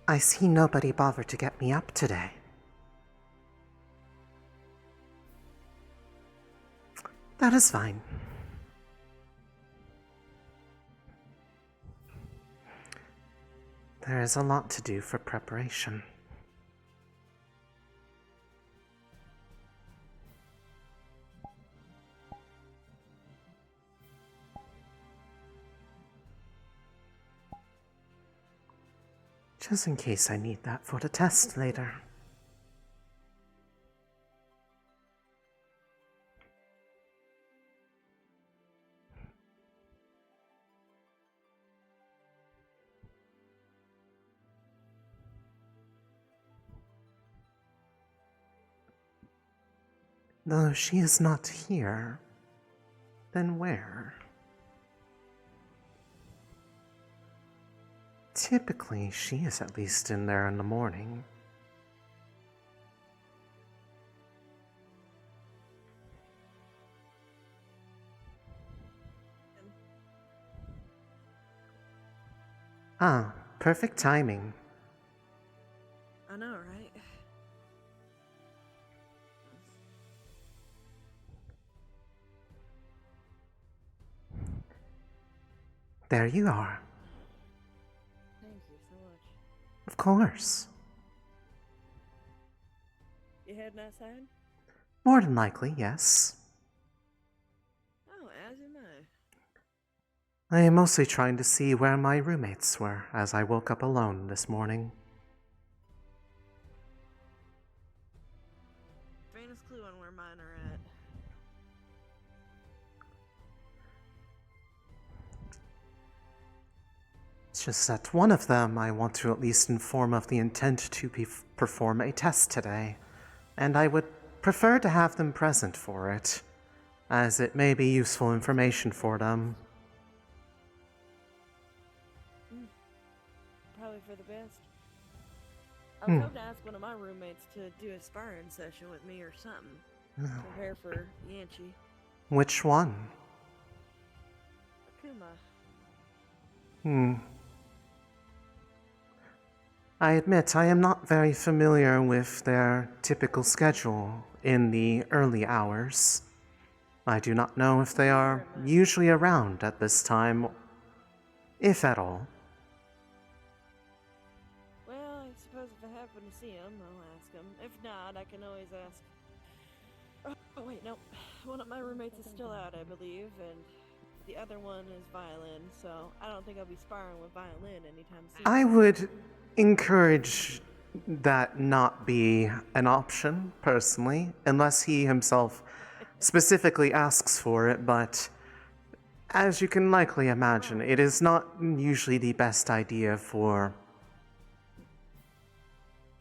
I see nobody bothered to get me up today. That is fine. There is a lot to do for preparation. Just in case I need that for the test later. Though she is not here, then where? Typically, she is at least in there in the morning. Ah, perfect timing. I know, right? There you are. Thank you so much. Of course. You heading outside? More than likely, yes. Oh, as am I. I am mostly trying to see where my roommates were as I woke up alone this morning. Faintest clue on where mine are at. It's just that one of them I want to at least inform of the intent to perform a test today, and I would prefer to have them present for it, as it may be useful information for them. Probably for the best. I was hoping to ask one of my roommates to do a sparring session with me or something. Prepare for Yanchi. Which one? Akuma. I admit I am not very familiar with their typical schedule in the early hours. I do not know if they are usually around at this time, if at all. Well, I suppose if I happen to see him, I'll ask him. If not, I can always ask. Oh wait, no. One of my roommates is still out, I believe, and the other one is violin, so I don't think I'll be sparring with violin anytime soon. I would encourage that not be an option, personally, unless he himself specifically asks for it, but as you can likely imagine, it is not usually the best idea for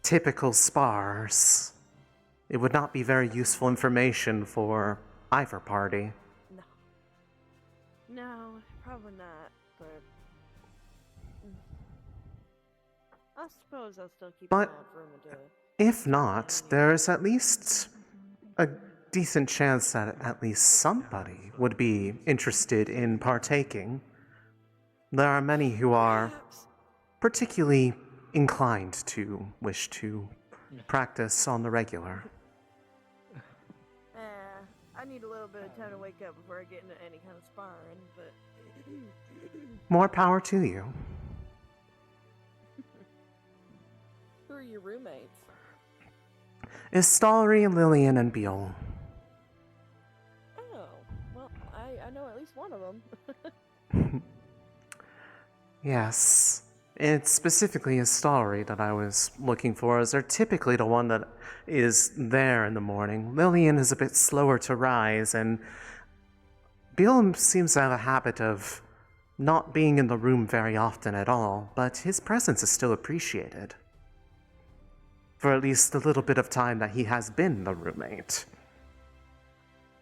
typical spars. It would not be very useful information for either party. No, probably not, but I suppose I'll still keep an eye out for him to... If not, there is at least a decent chance that at least somebody would be interested in partaking. There are many who are particularly inclined to wish to practice on the regular. I need a little bit of time to wake up before I get into any kind of sparring, but... More power to you. Who are your roommates? Istari, Lillian, and Beal. Oh, well, I know at least one of them. Yes. It's specifically Istari that I was looking for, as they're typically the one that is there in the morning. Lillian is a bit slower to rise, and Beal seems to have a habit of not being in the room very often at all, but his presence is still appreciated. For at least the little bit of time that he has been the roommate.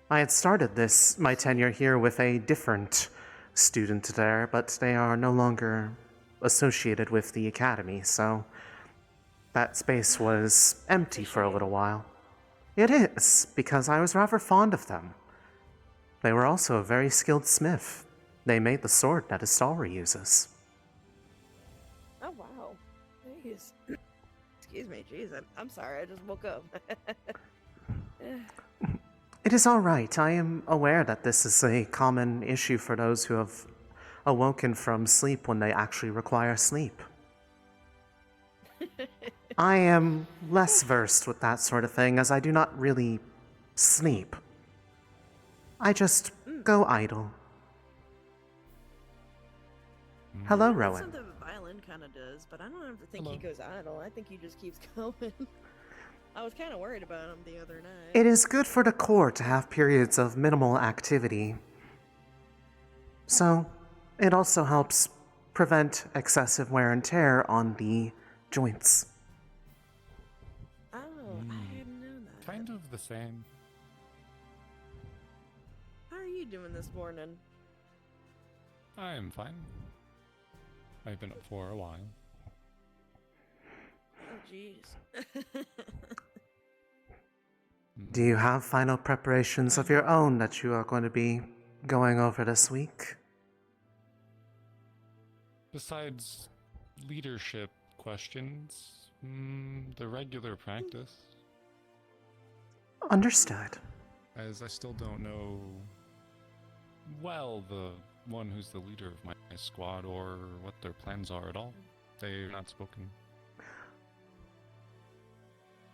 I had started my tenure here with a different student there, but they are no longer associated with the academy, so that space was empty for a little while. It is, because I was rather fond of them. They were also a very skilled smith. They made the sword that Istari uses. Oh, wow. Hey, jeez. Excuse me, jeez. I'm sorry, I just woke up. It is all right. I am aware that this is a common issue for those who have awoken from sleep when they actually require sleep. I am less versed with that sort of thing, as I do not really sleep. I just go idle. Hello, That's Rowan. something the violin kind of does, but I don't have to think he goes idle. I think he just keeps going. I was kind of worried about him the other night. It is good for the core to have periods of minimal activity. So, it also helps prevent excessive wear and tear on the joints. Oh, I hadn't known that. Kind of the same. How are you doing this morning? I'm fine. I've been up for a while. Oh, jeez. Do you have final preparations of your own that you are going to be going over this week? Besides leadership questions, the regular practice. Understood. As I still don't know, well, the one who's the leader of my squad or what their plans are at all. They've not spoken.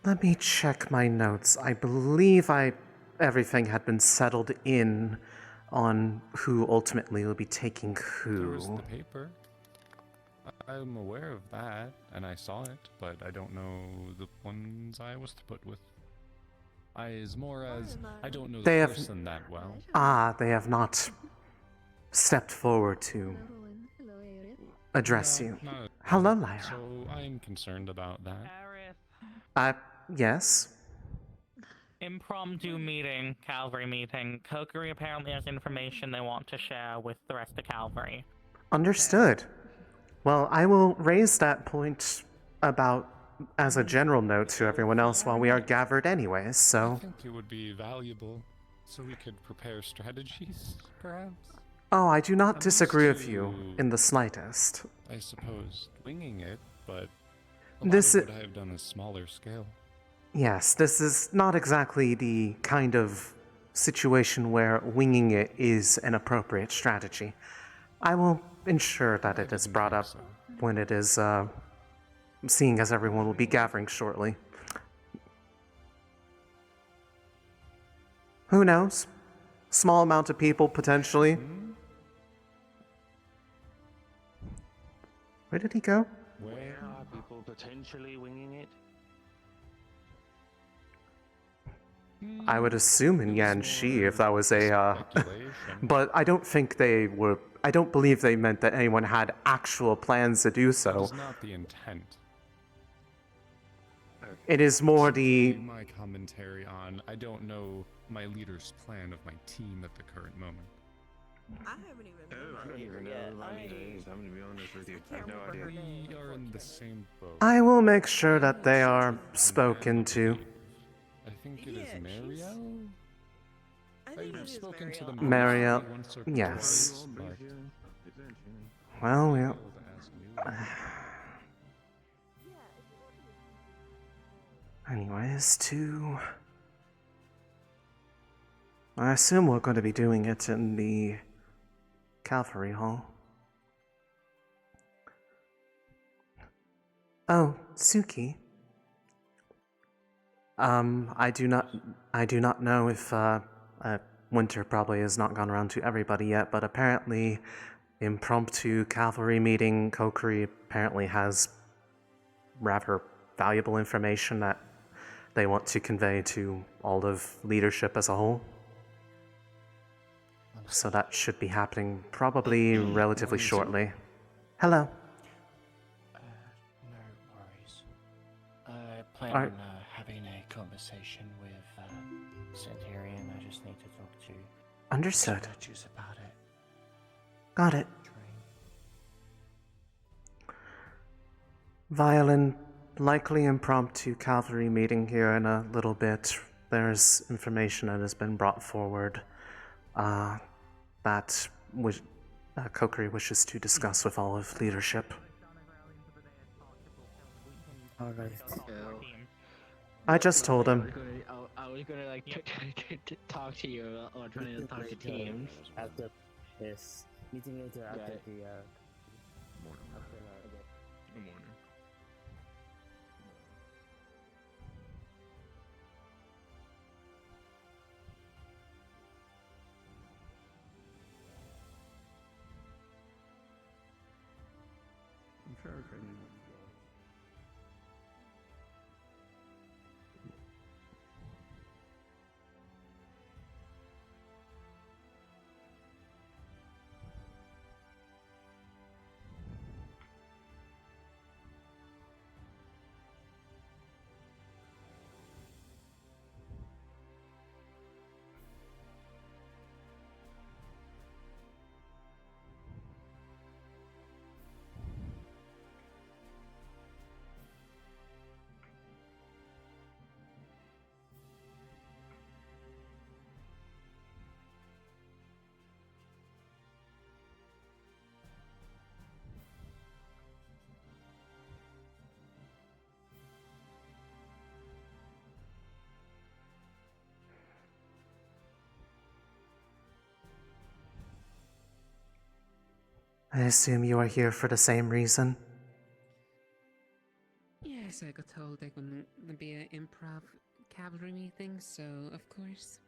Let me check my notes. I believe everything had been settled in on who ultimately will be taking There was who. the paper. I'm aware of that, and I saw it, but I don't know the ones I was to put with. I don't know the They have- person that well. They have not stepped forward to Hello, Aerith. address No, you. not- Hello, Lyra. So I'm concerned about that. Aerith. Yes? Impromptu meeting, Calvary meeting. Kokiri apparently has information they want to share with the rest of Calvary. Understood. Well, I will raise that point about as a general note to everyone else while we are gathered anyways, I so... think it would be valuable so we could prepare strategies, perhaps. Oh, I do not I'm disagree used with you to- in the slightest. I suppose winging it, but This of what I have done is smaller scale. Yes, this is not exactly the kind of situation where winging it is an appropriate strategy. I will ensure that it is didn't brought think up so. when it is, seeing as everyone will be gathering shortly. Who knows? Small amount of people, potentially. Where did he go? Where Are people potentially winging it? I would assume in It was Yanxi if more that was speculation. but I don't think they were. I don't believe they meant that anyone had actual plans to do That so. is not the intent. It is more Simply the. my commentary on I don't know my leader's plan of my team at the current moment. I haven't even Oh, met I don't her even yet. know Riley days. I'm gonna be honest with you. I have no remember idea. her name, We are in the unfortunately. same boat. I will make sure that they are spoken to. I think it is Yeah, she's- Marielle. I think it I've is spoken to them Marielle, once or yes. twice, but Well, I'll yeah. be able to ask you. Anyways, I assume we're going to be doing it in the Cavalry Hall. Oh, Suki. I do not know if, winter probably has not gone around to everybody yet, but apparently impromptu cavalry meeting, Kokiri apparently has rather valuable information that they want to convey to all of leadership as a whole. So that should be happening probably relatively shortly. Hello. No worries. I plan Alright. on having a conversation with Centurion. I just need to talk to Understood. Sturgis about it. Got it. Train. Violin, likely impromptu cavalry meeting here in a little bit. There's information that has been brought forward that Kokiri wishes to discuss with all of leadership. Alright. Team. I just told I him. was gonna like talk to you or trying to talk to teams. After this meeting later after Right. the Morning. after Good morning. I'm sure if anyone does. I assume you are here for the same reason. Yes, I got told there gonna be an improv cavalry meeting, so of course.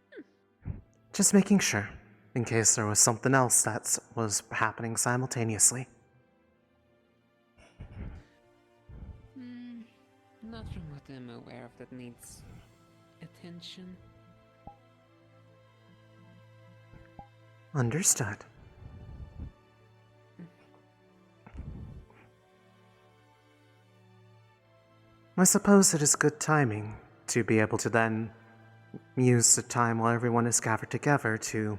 Just making sure, in case there was something else that was happening simultaneously. Not from what I'm aware of that needs attention. Understood. I suppose it is good timing to be able to then use the time while everyone is gathered together to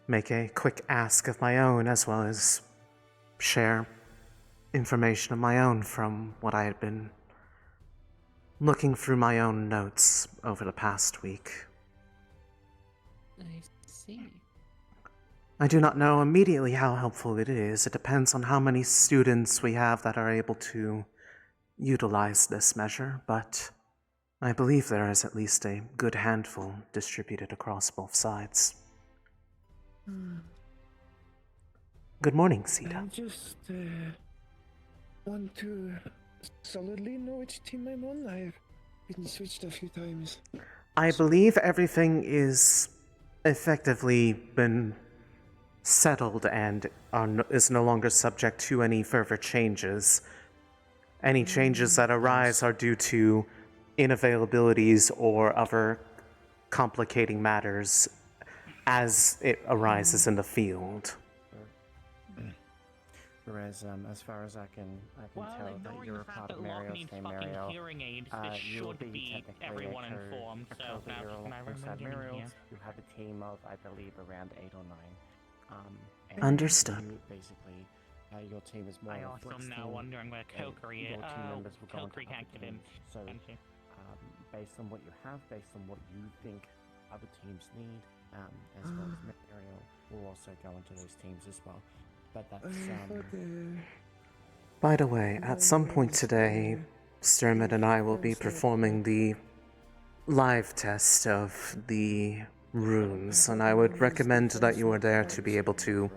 make a quick ask of my own as well as share information of my own from what I had been looking through my own notes over the past week. I see. I do not know immediately how helpful it is. It depends on how many students we have that are able to utilize this measure, but I believe there is at least a good handful distributed across both sides. Good morning, Sita. I just want to solidly know which team I'm on. I've been switched a few times. I believe everything is effectively been settled and is no longer subject to any further changes. Any changes that arise are due to inavailabilities or other complicating matters as it arises in the field. Whereas, as far as I can Well, tell, that ignoring you're the a fact part that of Locke Mario's needs team, fucking Mario. hearing aids, this You'll should be technically everyone a informed, so now co-leader just my alongside recommendation Mario. here. You have a team of, I believe, around 8 or 9. And Understood. Basically, your team is more I of a also flex am now team. wondering where Kokiri Your team members will go into Kokiri can't other get in. teams. So, Can she? based on what you have, based on what you think other teams need, as well as Mario will also go into those teams as well. But that's By the way, at some point today, Sturmid and I will be performing the live test of the runes, and I would recommend that you are there to be able to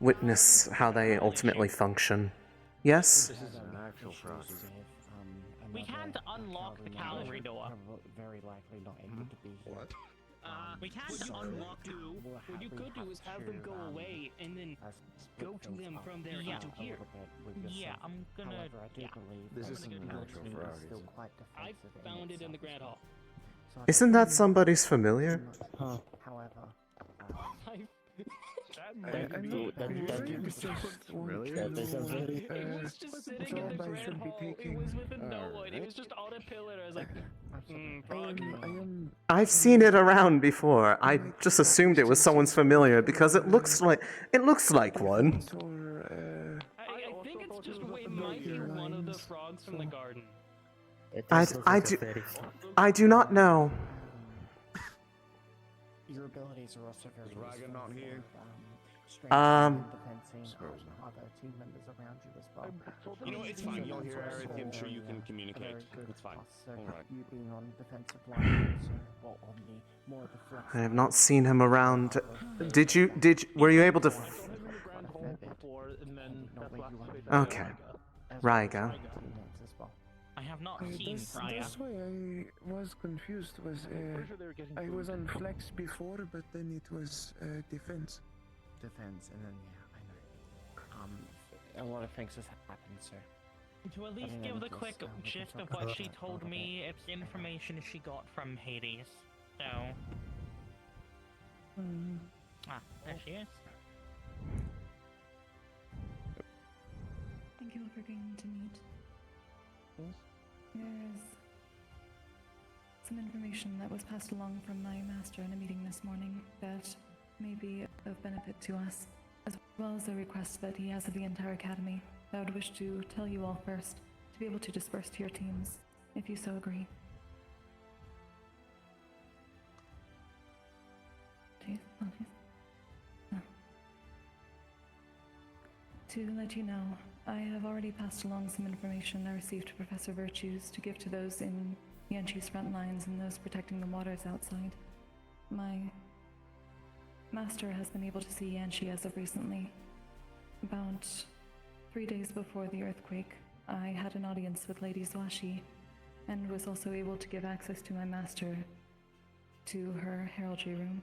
witness how they ultimately function. Yes? This is an actual process. We can't unlock the cavalry door. Very likely not able to be here. What? We can't unlock you. What you could do is have them go away and then go to them from there Yeah. into here. Yeah, I'm gonna. However, I do Yeah. believe This that isn't the an Mario actual team is priority, still is it? quite I defensive found it in the itself Grand as Hall. well. So I Isn't don't that somebody's familiar? However, That I might be. know that it sounds familiar. It was just sitting in the job I Grand should be Hall. It taking. was with no one. It Alright. was just on a pillar. I was like, absolutely. probably. I've seen it around before. I just assumed it was someone's familiar because it looks like one. I think it's just it might be one of the frogs from the garden. I do not know. Your abilities are also very Is Raga useful not for, here? defensing other team members around you as well. You know, it's fine. You'll hear Aerith. I'm sure you can communicate. It's fine. Alright. You being on defensive line, well, on the more defensive. I have not seen him around. Were you able to? Okay. Raiga. I have not seen Raya. That's why I was confused. I was on flex before, but then it was defense. Defense, and then yeah, I know. A lot of things has happened, sir. To at least give the quick gist of what she told me, it's information she got from Hades. So. There she is. Thank you all for agreeing to meet. There's some information that was passed along from my master in a meeting this morning that may be of benefit to us, as well as a request that he has of the entire academy. I would wish to tell you all first, to be able to disperse to your teams, if you so agree. Apologies. No. To let you know, I have already passed along some information I received to Professor Virtues to give to those in Yanshi's front lines and those protecting the waters outside. My master has been able to see Yanshi as of recently. About 3 days before the earthquake, I had an audience with Lady Zwashi, and was also able to give access to my master to her heraldry room,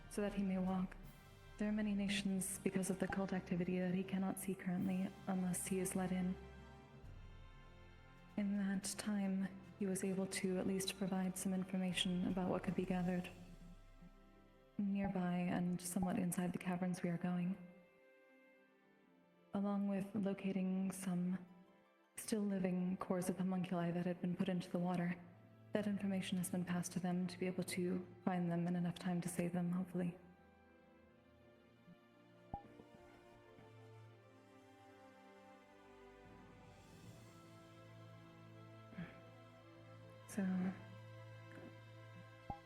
so that he may walk. There are many nations, because of the cult activity, that he cannot see currently unless he is let in. In that time, he was able to at least provide some information about what could be gathered nearby and somewhat inside the caverns we are going, along with locating some still living cores of homunculi that had been put into the water. That information has been passed to them to be able to find them in enough time to save them, hopefully. So,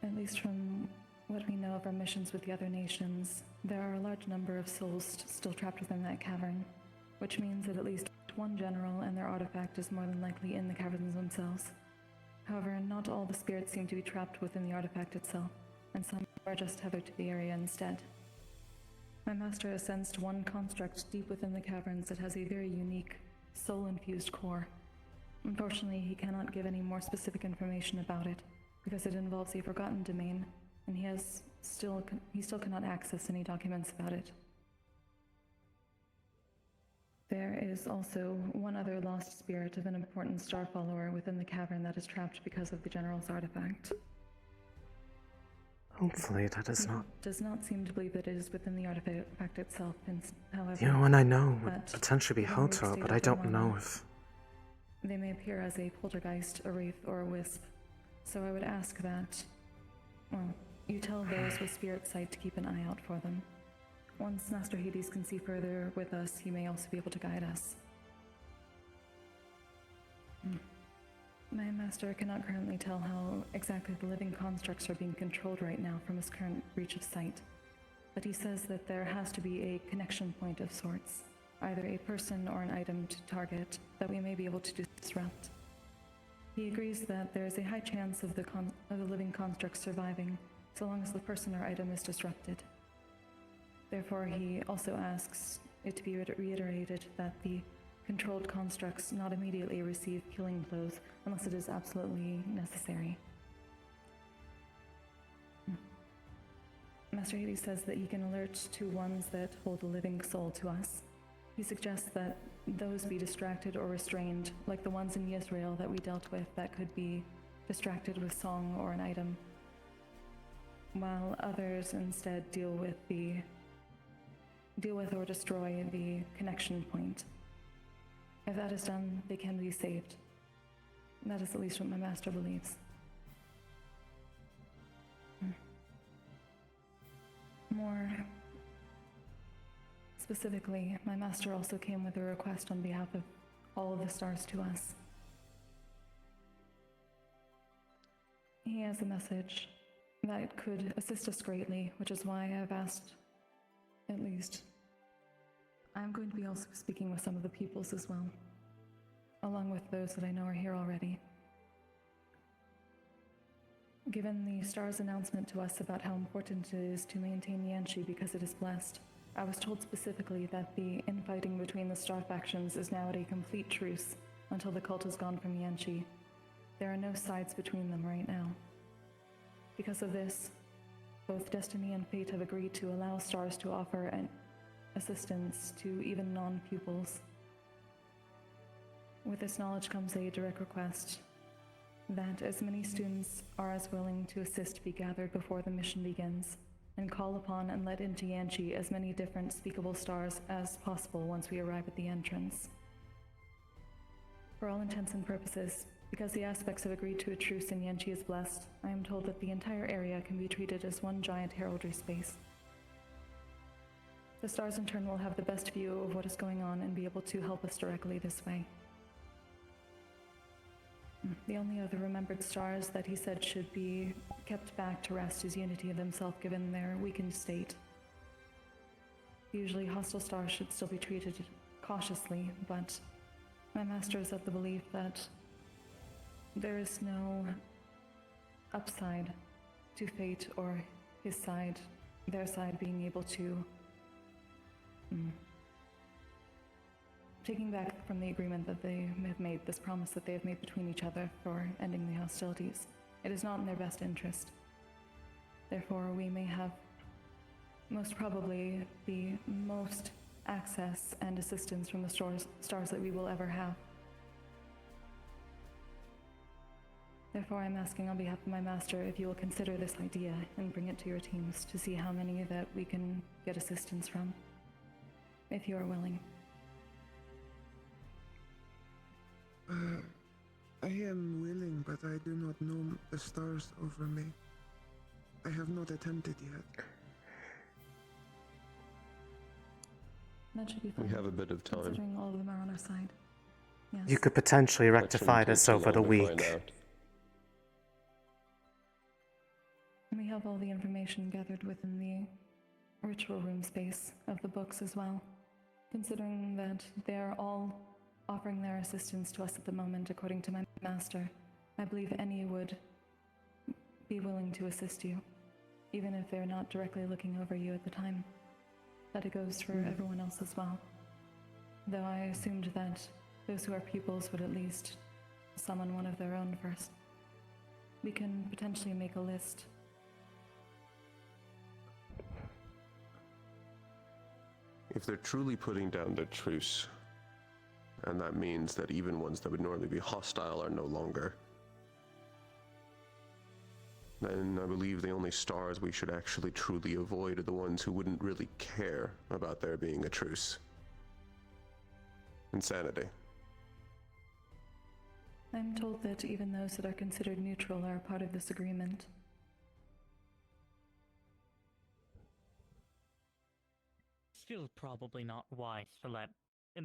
at least from what we know of our missions with the other nations, there are a large number of souls still trapped within that cavern, which means that at least one general and their artifact is more than likely in the caverns themselves. However, not all the spirits seem to be trapped within the artifact itself, and some are just tethered to the area instead. My master has sensed one construct deep within the caverns that has a very unique, soul-infused core. Unfortunately, he cannot give any more specific information about it, because it involves a forgotten domain, and he still cannot access any documents about it. There is also one other lost spirit of an important star follower within the cavern that is trapped because of the General's artifact. Hopefully that is not. Does not seem to believe that it is within the artifact itself, however. The only one I know would potentially be Hoto, but I don't know if... They may appear as a poltergeist, a wraith, or a wisp. So I would ask that, well, you tell those with spirit sight to keep an eye out for them. Once Master Hades can see further with us, he may also be able to guide us. My master cannot currently tell how exactly the living constructs are being controlled right now from his current reach of sight, but he says that there has to be a connection point of sorts, either a person or an item to target that we may be able to disrupt. He agrees that there is a high chance of the living construct surviving, so long as the person or item is disrupted. Therefore, he also asks it to be reiterated that the controlled constructs not immediately receive killing blows unless it is absolutely necessary. Master Hades says that he can alert to ones that hold a living soul to us. He suggests that those be distracted or restrained, like the ones in Israel that we dealt with that could be distracted with song or an item, while others instead deal with or destroy the connection point. If that is done, they can be saved. That is at least what my master believes. More specifically, my master also came with a request on behalf of all of the stars to us. He has a message that could assist us greatly, which is why I've asked at least. I'm going to be also speaking with some of the peoples as well, along with those that I know are here already. Given the star's announcement to us about how important it is to maintain Yanshi because it is blessed, I was told specifically that the infighting between the star factions is now at a complete truce until the cult is gone from Yanshi. There are no sides between them right now. Because of this, both Destiny and Fate have agreed to allow stars to offer assistance to even non-pupils. With this knowledge comes a direct request that as many students are as willing to assist be gathered before the mission begins, and call upon and let into Yanshi as many different speakable stars as possible once we arrive at the entrance. For all intents and purposes, because the aspects have agreed to a truce and Yanshi is blessed, I am told that the entire area can be treated as one giant heraldry space. The stars in turn will have the best view of what is going on and be able to help us directly this way. The only other remembered stars that he said should be kept back to rest is Unity of himself given their weakened state. Usually hostile stars should still be treated cautiously, but my master is of the belief that there is no upside to Fate or his side, their side being able to taking back from the agreement that they have made, this promise that they have made between each other for ending the hostilities. It is not in their best interest. Therefore, we may have most probably the most access and assistance from the stars that we will ever have. Therefore, I'm asking on behalf of my master if you will consider this idea and bring it to your teams to see how many that we can get assistance from, if you are willing. I am willing, but I do not know the stars over me. I have not attempted yet. That should be fine. We have a bit of time. Considering all of them are on our side. Yes. You could potentially rectify this over the week. We have all the information gathered within the ritual room space of the books as well. Considering that they are all offering their assistance to us at the moment, according to my master, I believe any would be willing to assist you, even if they're not directly looking over you at the time. That it goes for everyone else as well. Though I assumed that those who are pupils would at least summon one of their own first. We can potentially make a list. If they're truly putting down their truce, and that means that even ones that would normally be hostile are no longer, then I believe the only stars we should actually truly avoid are the ones who wouldn't really care about there being a truce. Insanity. I'm told that even those that are considered neutral are part of this agreement. Still probably not wise to let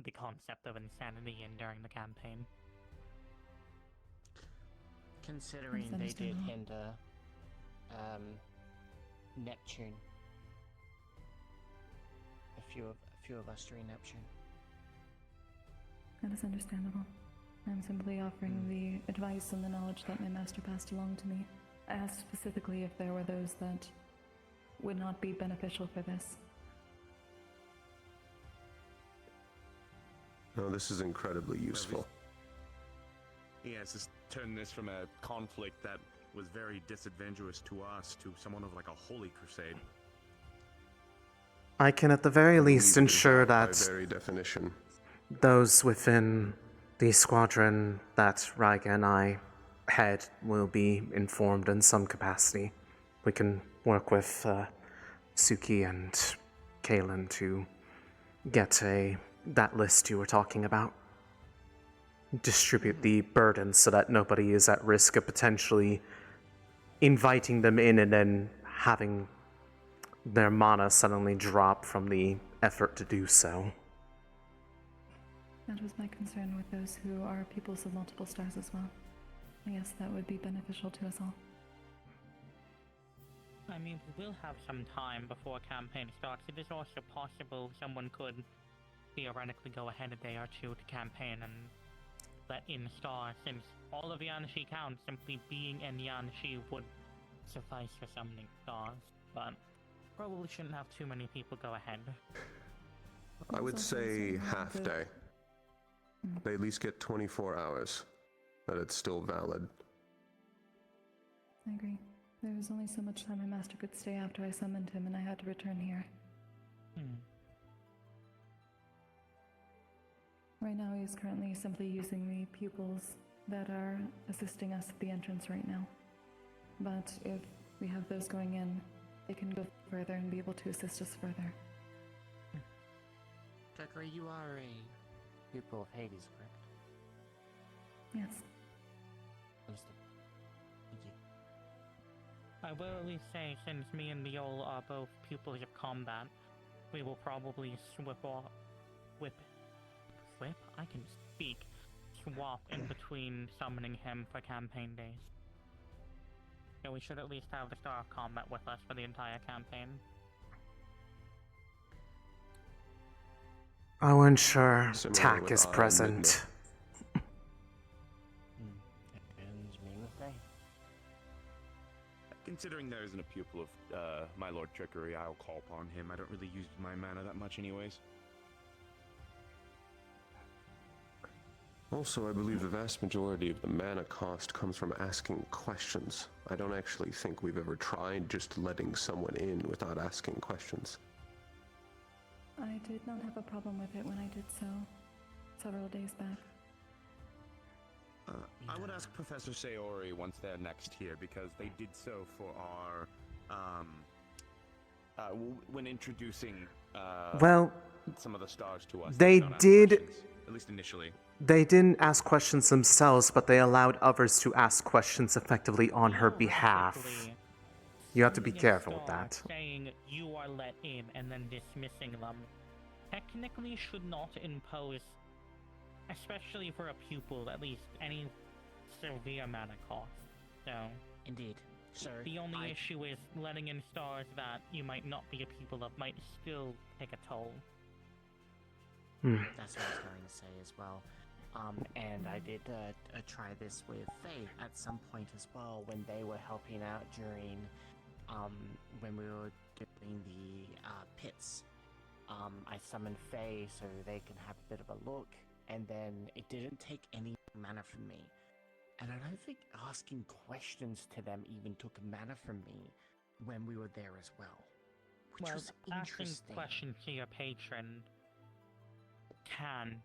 the concept of insanity in during the campaign. Considering they did hinder Neptune. A few of us during Neptune. That is understandable. I'm simply offering the advice and the knowledge that my master passed along to me. I asked specifically if there were those that would not be beneficial for this. No, this is incredibly useful. Yes, just turn this from a conflict that was very disadvantageous to us to someone of like a holy crusade. I can at the very least ensure that by very definition, those within the squadron that Raiga and I head will be informed in some capacity. We can work with Suki and Kaylin to get that list you were talking about. Distribute the burden so that nobody is at risk of potentially inviting them in and then having their mana suddenly drop from the effort to do so. That was my concern with those who are pupils of multiple stars as well. Yes, that would be beneficial to us all. I mean, we will have some time before campaign starts. It is also possible someone could theoretically go ahead a day or two to campaign and let in stars, since all of Yanshi counts, simply being in Yanshi would suffice for summoning stars, but probably shouldn't have too many people go ahead. I would say half day. They at least get 24 hours, that it's still valid. I agree. There was only so much time my master could stay after I summoned him, and I had to return here. Right now, he is currently simply using the pupils that are assisting us at the entrance right now. But if we have those going in, they can go further and be able to assist us further. Kukri, you are a pupil of Hades, correct? Yes. Understood. Thank you. I will at least say, since me and Miol are both pupils of combat, we will probably swap in between summoning him for campaign days. So we should at least have the Star of Combat with us for the entire campaign. I'll ensure Similarly TAC with is I and present. And me with Day. Considering there isn't a pupil of my Lord Trickery, I'll call upon him. I don't really use my mana that much anyways. Also, I believe the vast majority of the mana cost comes from asking questions. I don't actually think we've ever tried just letting someone in without asking questions. I did not have a problem with it when I did so several days back. I would ask Professor Sayori once they're next here, because they did so for our, when introducing, Well, some of the stars to us. they did not ask did- questions, at least initially. They didn't ask questions themselves, but they allowed others to ask questions effectively on her behalf. Theoretically, You have to be summoning a careful with star, that. Saying you are let in and then dismissing them technically should not impose, especially for a pupil, at least any severe mana cost. So Indeed. Sir, the only issue is letting in stars that you might not be a pupil of might still take a toll. That's what I was going to say as well. And I did try this with Faye at some point as well when they were helping out during, when we were doing the pits. I summoned Faye so they can have a bit of a look, and then it didn't take any mana from me. And I don't think asking questions to them even took mana from me when we were there as well. Which Well, was asking interesting. questions to your patron can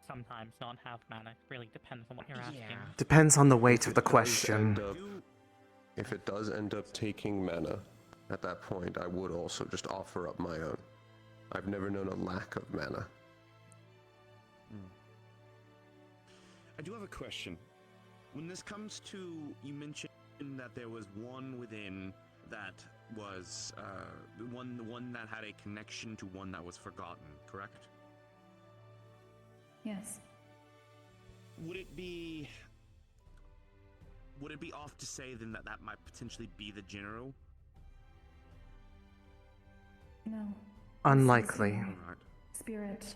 sometimes not have mana. It really depends on what you're asking. Depends on the weight of If the it does question. end up- If it does end up taking mana, at that point I would also just offer up my own. I've never known a lack of mana. I do have a question. When this comes to, you mentioned that there was one within that was the one that had a connection to one that was forgotten, correct? Yes. Would it be off to say then that that might potentially be the general? No. Unlikely. Alright. Spirit.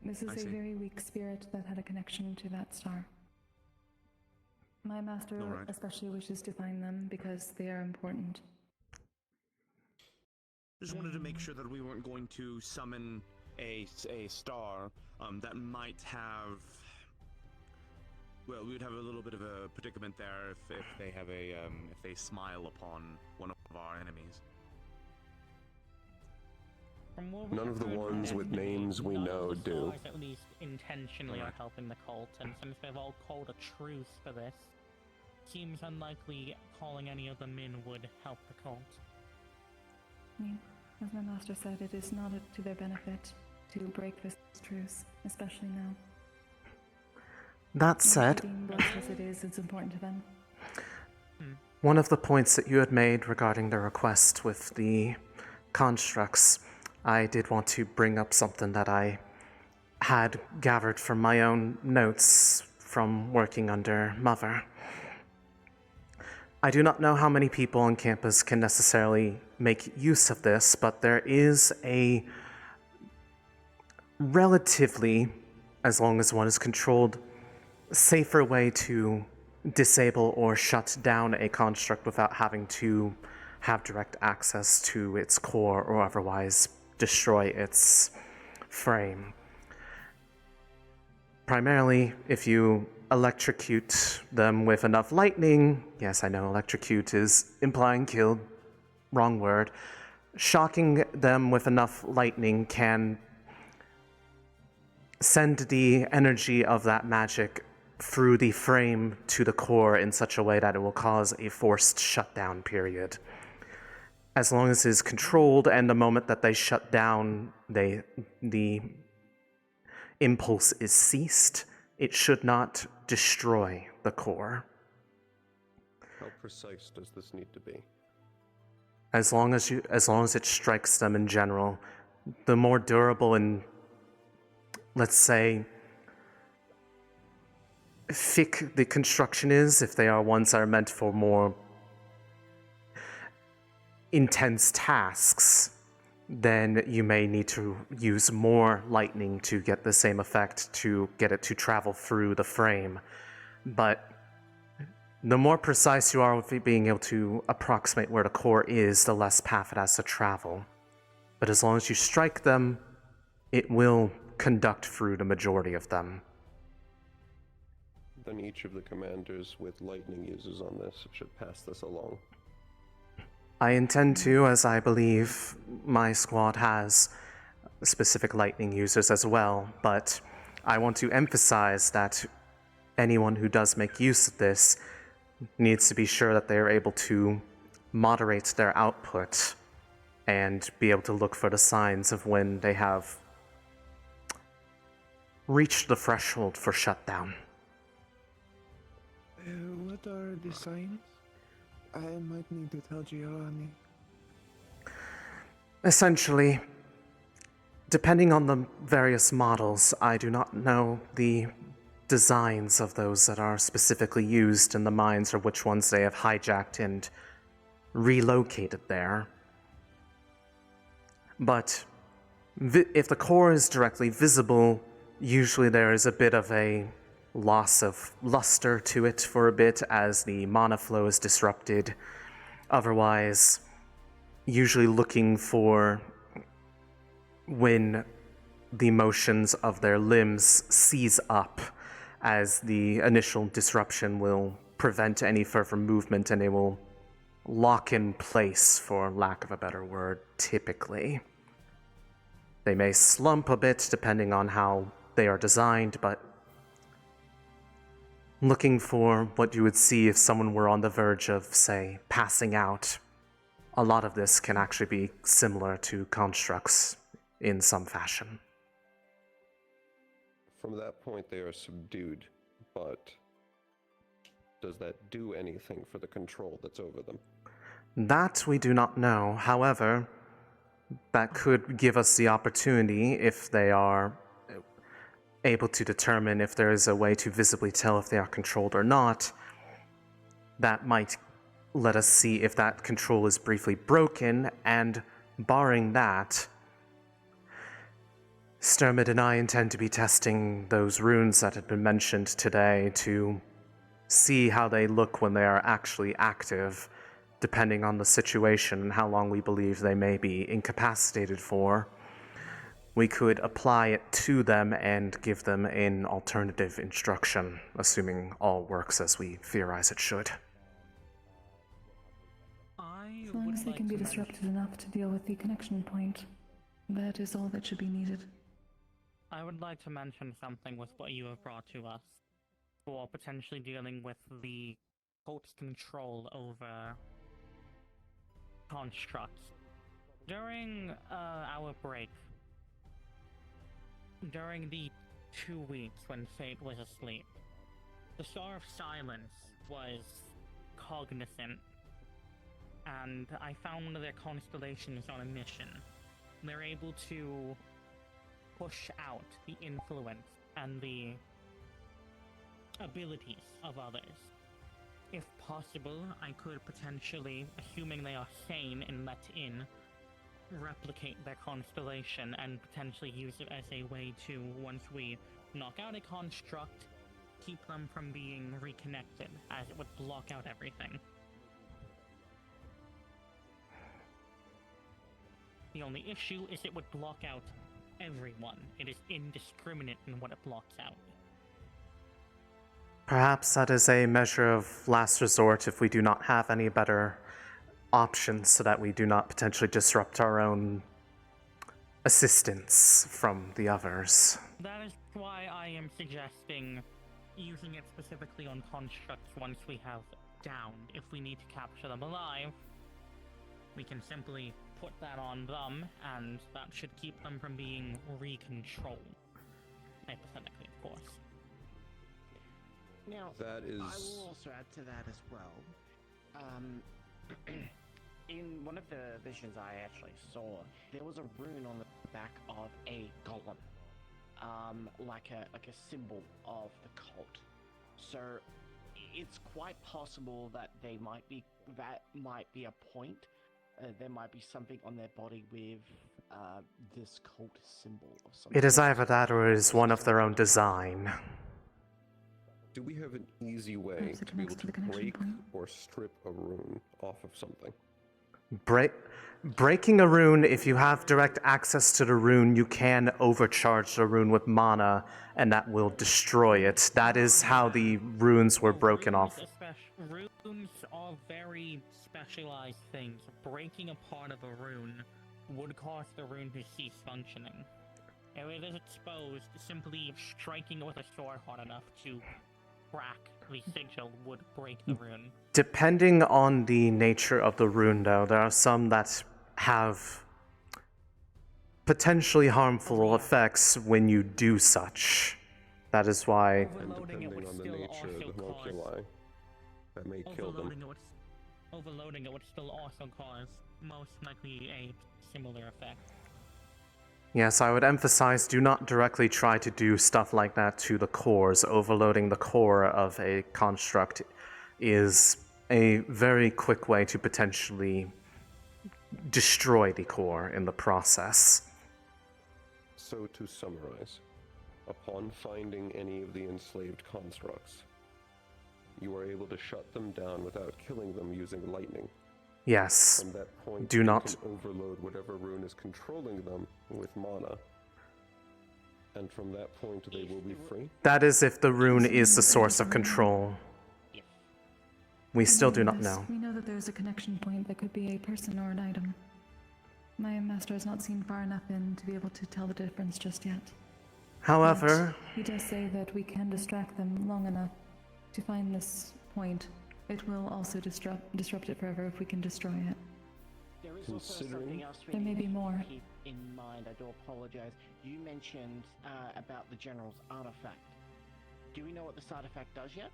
This is I a see. very weak spirit that had a connection to that star. My master Alright. especially wishes to find them because they are important. Just wanted to make sure that we weren't going to summon a star that might have. Well, we would have a little bit of a predicament there if they have a if they smile upon one of our enemies. From what we None of the heard from ones with Destiny, names we none know of the do. stars at least intentionally are helping the cult, and since they've all called a truce for this, seems unlikely calling any of them in would help the cult. I mean, as my master said, it is not to their benefit to break this truce, especially now. That said, Being blessed as it is, it's important to them. one of the points that you had made regarding the request with the constructs, I did want to bring up something that I had gathered from my own notes from working under Mother. I do not know how many people on campus can necessarily make use of this, but there is a relatively, as long as one is controlled, safer way to disable or shut down a construct without having to have direct access to its core or otherwise destroy its frame. Primarily, if you electrocute them with enough lightning, yes, I know electrocute is implying kill, wrong word, shocking them with enough lightning can send the energy of that magic through the frame to the core in such a way that it will cause a forced shutdown period. As long as it is controlled, and the moment that they shut down, the impulse is ceased, it should not destroy the core. How precise does this need to be? As long as it strikes them in general, the more durable and, let's say, thick the construction is, if they are ones that are meant for more intense tasks, then you may need to use more lightning to get the same effect, to get it to travel through the frame. But the more precise you are with being able to approximate where the core is, the less path it has to travel. But as long as you strike them, it will conduct through the majority of them. Then each of the commanders with lightning users on this should pass this along. I intend to, as I believe my squad has specific lightning users as well, but I want to emphasize that anyone who does make use of this needs to be sure that they are able to moderate their output and be able to look for the signs of when they have reached the threshold for shutdown. What are the signs? I might need to tell Giovanni. Essentially, depending on the various models, I do not know the designs of those that are specifically used in the mines or which ones they have hijacked and relocated there. But if the core is directly visible, usually there is a bit of a loss of luster to it for a bit as the mana flow is disrupted. Otherwise, usually looking for when the motions of their limbs seize up, as the initial disruption will prevent any further movement and they will lock in place, for lack of a better word, typically. They may slump a bit depending on how they are designed, but looking for what you would see if someone were on the verge of, say, passing out, a lot of this can actually be similar to constructs in some fashion. From that point, they are subdued, but does that do anything for the control that's over them? That we do not know. However, that could give us the opportunity, if they are able to determine if there is a way to visibly tell if they are controlled or not, that might let us see if that control is briefly broken, and barring that, Sturmid and I intend to be testing those runes that had been mentioned today to see how they look when they are actually active, depending on the situation and how long we believe they may be incapacitated for. We could apply it to them and give them an alternative instruction, assuming all works as we theorize it should. As long as they can be disrupted enough to deal with the connection point, that is all that should be needed. I would like to mention something with what you have brought to us for potentially dealing with the cult's control over constructs. During our break, during the 2 weeks when Fate was asleep, the Star of Silence was cognizant, and I found one of their constellations on a mission. They're able to push out the influence and the abilities of others. if possible, I could potentially, assuming they are sane and let in, replicate their constellation and potentially use it as a way to, once we knock out a construct, keep them from being reconnected, as it would block out everything. The only issue is it would block out everyone. It is indiscriminate in what it blocks out. Perhaps that is a measure of last resort if we do not have any better options so that we do not potentially disrupt our own assistance from the others. That is why I am suggesting using it specifically on constructs once we have downed. If we need to capture them alive, we can simply put that on them, and that should keep them from being recontrolled. Hypothetically, of course. Now, That is... I will also add to that as well. In one of the visions I actually saw, there was a rune on the back of a golem, like a symbol of the cult. So it's quite possible that that might be a point. There might be something on their body with this cult symbol of some It is sort. either that or it is one of their own design. Do we have an easy way to be able to break or strip a rune off of something? Breaking a rune, if you have direct access to the rune, you can overcharge the rune with mana, and that will destroy it. That is how the runes were broken off. Runes are very specialized things. Breaking a part of a rune would cause the rune to cease functioning. If it is exposed, simply striking it with a sword hard enough to crack the sigil would break the rune. Depending on the nature of the rune, though, there are some that have potentially harmful effects when you do such. That is why... And depending on the nature of the homunculi, that may kill them. Overloading it would still also cause most likely a similar effect. Yes, I would emphasize, do not directly try to do stuff like that to the cores. Overloading the core of a construct is a very quick way to potentially destroy the core in the process. So to summarize, upon finding any of the enslaved constructs, you are able to shut them down without killing them using lightning. Yes. From that point, do you not can overload whatever rune is controlling them with mana. And from that point, they will be free? That is if the rune is the source of control. We still do not know. We know that there's a connection point that could be a person or an item. My master has not seen far enough in to be able to tell the difference just yet. However... But he does say that we can distract them long enough to find this point. It will also disrupt it forever if we can destroy it. There is also something else we There may need be to more. keep in mind. I do apologize. You mentioned about the general's artifact. Do we know what this artifact does yet?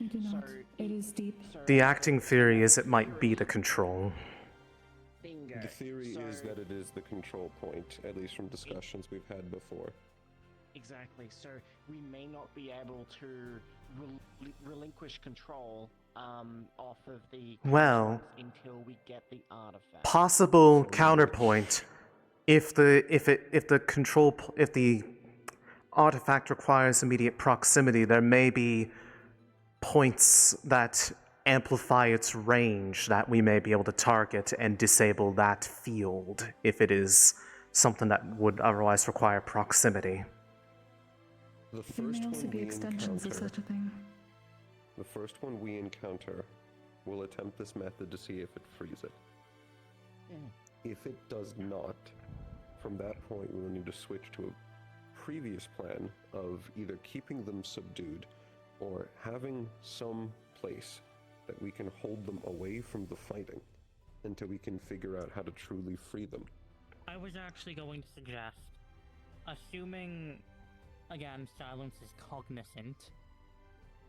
We do not. It is deep. The acting theory is it might be the control. Bingo. The theory is that it is the control point, at least from discussions we've had before. Exactly. So we may not be able to relinquish control off of the Well, until we get the artifact. possible counterpoint, if the artifact requires immediate proximity, there may be points that amplify its range that we may be able to target and disable that field if it is something that would otherwise require proximity. There may also be extensions of such a thing. The first one we encounter, we'll attempt this method to see if it frees it. If it does not, from that point we will need to switch to a previous plan of either keeping them subdued or having some place that we can hold them away from the fighting until we can figure out how to truly free them. I was actually going to suggest, assuming, again, Silence is cognizant,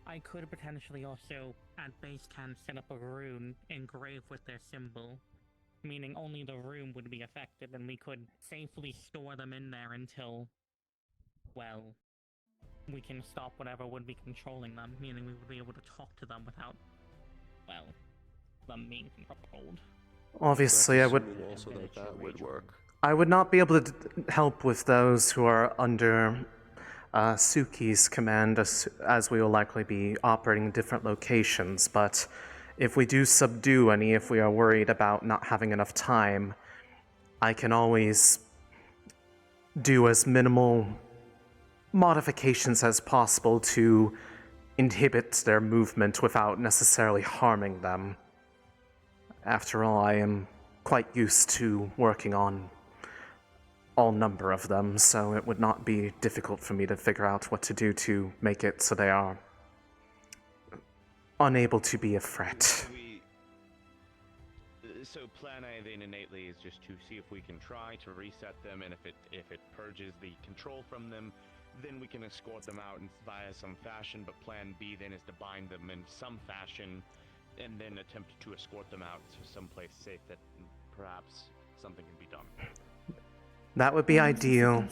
I could potentially also, at base camp, set up a rune engraved with their symbol, meaning only the rune would be affected, and we could safely store them in there until, well, we can stop whatever would be controlling them, meaning we would be able to talk to them without, well, them being controlled. Obviously, I would. Assuming also that would work. I would not be able to help with those who are under Suki's command, as we will likely be operating in different locations. But if we do subdue any, if we are worried about not having enough time, I can always do as minimal modifications as possible to inhibit their movement without necessarily harming them. After all, I am quite used to working on all number of them, so it would not be difficult for me to figure out what to do to make it so they are unable to be a threat. So plan A then innately is just to see if we can try to reset them, and if it purges the control from them, then we can escort them out via some fashion. But plan B then is to bind them in some fashion, and then attempt to escort them out to someplace safe that perhaps something can be done. That would be ideal.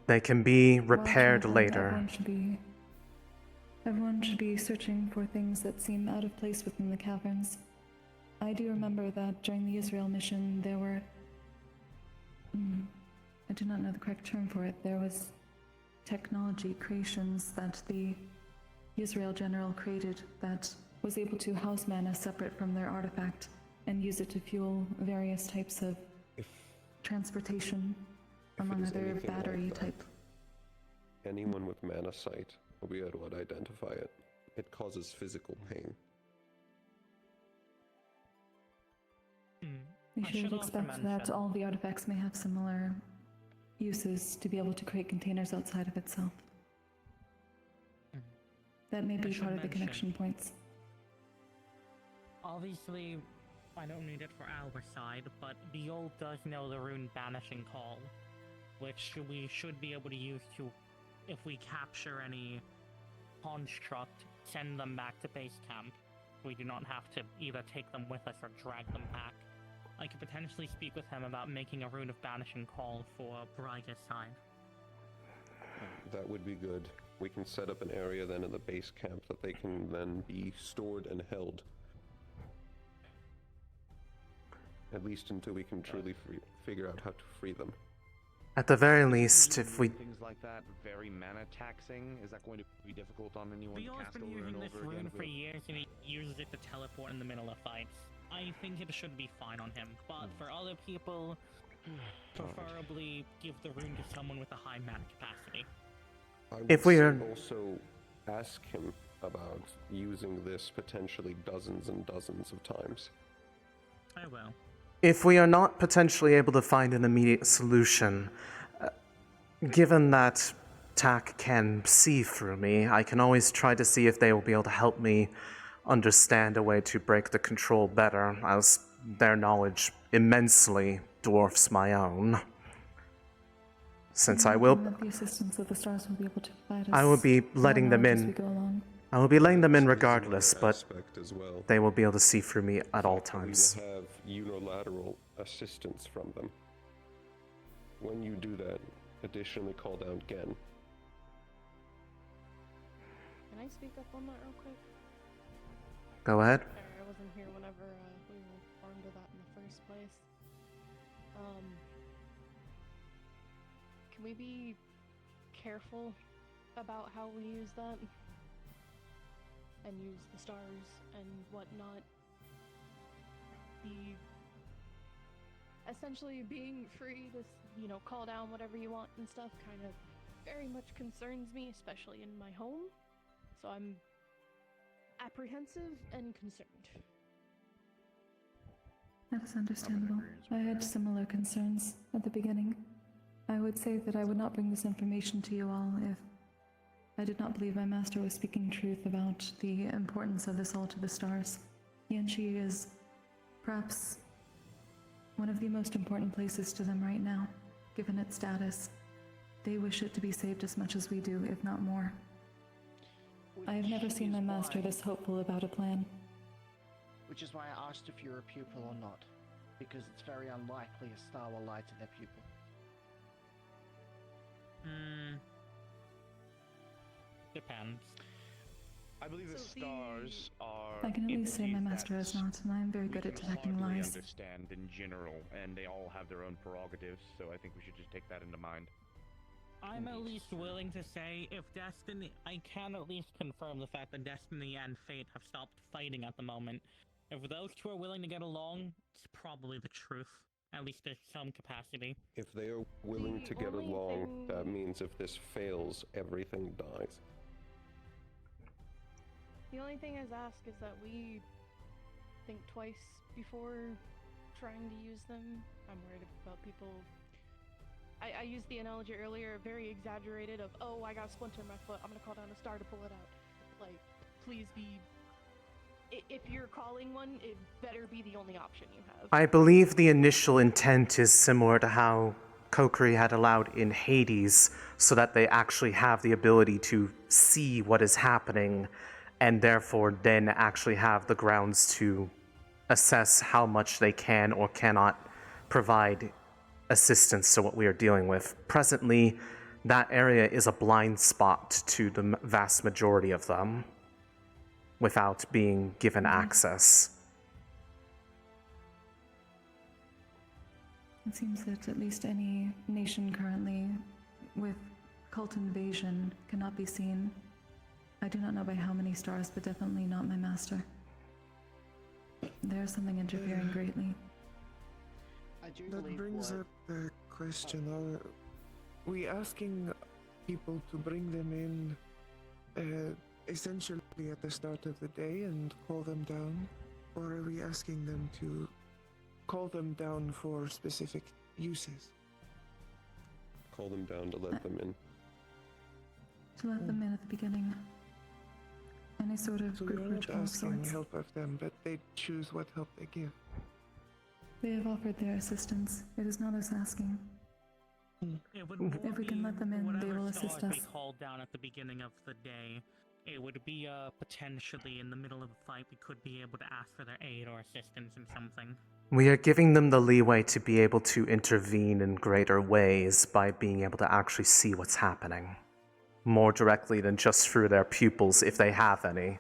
They can be repaired While later. Everyone should be searching for things that seem out of place within the caverns. I do remember that during the Israel mission, there were... I do not know the correct term for it. There was technology creations that the Israel general created that was able to house mana separate from their artifact and use it to fuel various types of transportation, among other battery type. Anyone with mana sight will be able to identify it. It causes physical pain. You should expect that all the artifacts may have similar uses to be able to create containers outside of itself. That may be part of the connection points. Obviously, I don't need it for our side, but Beol does know the rune Banishing Call, which we should be able to use to, if we capture any construct, send them back to base camp. We do not have to either take them with us or drag them back. I could potentially speak with him about making a rune of Banishing Call for Braiga's side. That would be good. We can set up an area then in the base camp that they can then be stored and held. At least until we can truly figure out how to free them. At the very least, if we... Things like that, very mana taxing, is that going to be difficult on anyone to Beol's cast been over and using this over again? rune for years, and he uses it to teleport in the middle of fights. I think it should be fine on him, but for other people, preferably give the rune to someone with a high mana capacity. If we are... also ask him about using this potentially dozens and dozens of times. I will. If we are not potentially able to find an immediate solution, given that TAC can see through me, I can always try to see if they will be able to help me understand a way to break the control better, as their knowledge immensely dwarfs my own. Since I will... The assistance of the stars will be able to provide us. I will be letting them as we in. go along. I will be letting them in regardless, but Aspect as well. they will be able to see through me at all times. We will have unilateral assistance from them. When you do that, additionally call down Gen. Can I speak up on that real quick? Go ahead. Sorry, I wasn't here whenever we were informed of that in the first place. Can we be careful about how we use that? And use the stars and whatnot? Essentially being free to, call down whatever you want and stuff kind of very much concerns me, especially in my home. So I'm apprehensive and concerned. That is understandable. I had similar concerns at the beginning. I would say that I would not bring this information to you all if I did not believe my master was speaking truth about the importance of this all to the stars. Yanshi is perhaps one of the most important places to them right now, given its status. They wish it to be saved as much as we do, if not more. I have never seen my master this hopeful about a plan. Which is why I asked if you're a pupil or not, because it's very unlikely a star will lie to their pupil. Depends. I believe the stars are. I can at least say my entities master has that not, and I am very we good at can detecting hardly lies. understand in general, and they all have their own prerogatives. So I think we should just take that into mind. I'm at least willing to say if Destiny, I can at least confirm the fact that Destiny and Fate have stopped fighting at the moment. If those two are willing to get along, it's probably the truth. At least in some capacity. If they are willing to get along, that means if this fails, everything dies. The only thing I'd ask is that we think twice before trying to use them. I'm worried about people. I used the analogy earlier, very exaggerated, of, oh, I got a splinter in my foot, I'm gonna call down a star to pull it out. Like, please be... If you're calling one, it better be the only option you have. I believe the initial intent is similar to how Kokiri had allowed in Hades, so that they actually have the ability to see what is happening, and therefore then actually have the grounds to assess how much they can or cannot provide assistance to what we are dealing with. Presently, that area is a blind spot to the vast majority of them, without being given access. It seems that at least any nation currently with cult invasion cannot be seen. I do not know by how many stars, but definitely not my master. There is something interfering greatly. That brings up the question, are we asking people to bring them in essentially at the start of the day and call them down? Or are we asking them to call them down for specific uses? Call them down to let them in. To let them in at the beginning. Any sort of So group we are not ritual of asking sorts. help of them, but they choose what help they give. They have offered their assistance. It is not us asking. It would more If we can be let them in, they whatever will assist stars we us. called down at the beginning of the day. It would be potentially in the middle of a fight we could be able to ask for their aid or assistance in something. We are giving them the leeway to be able to intervene in greater ways by being able to actually see what's happening. More directly than just through their pupils, if they have any.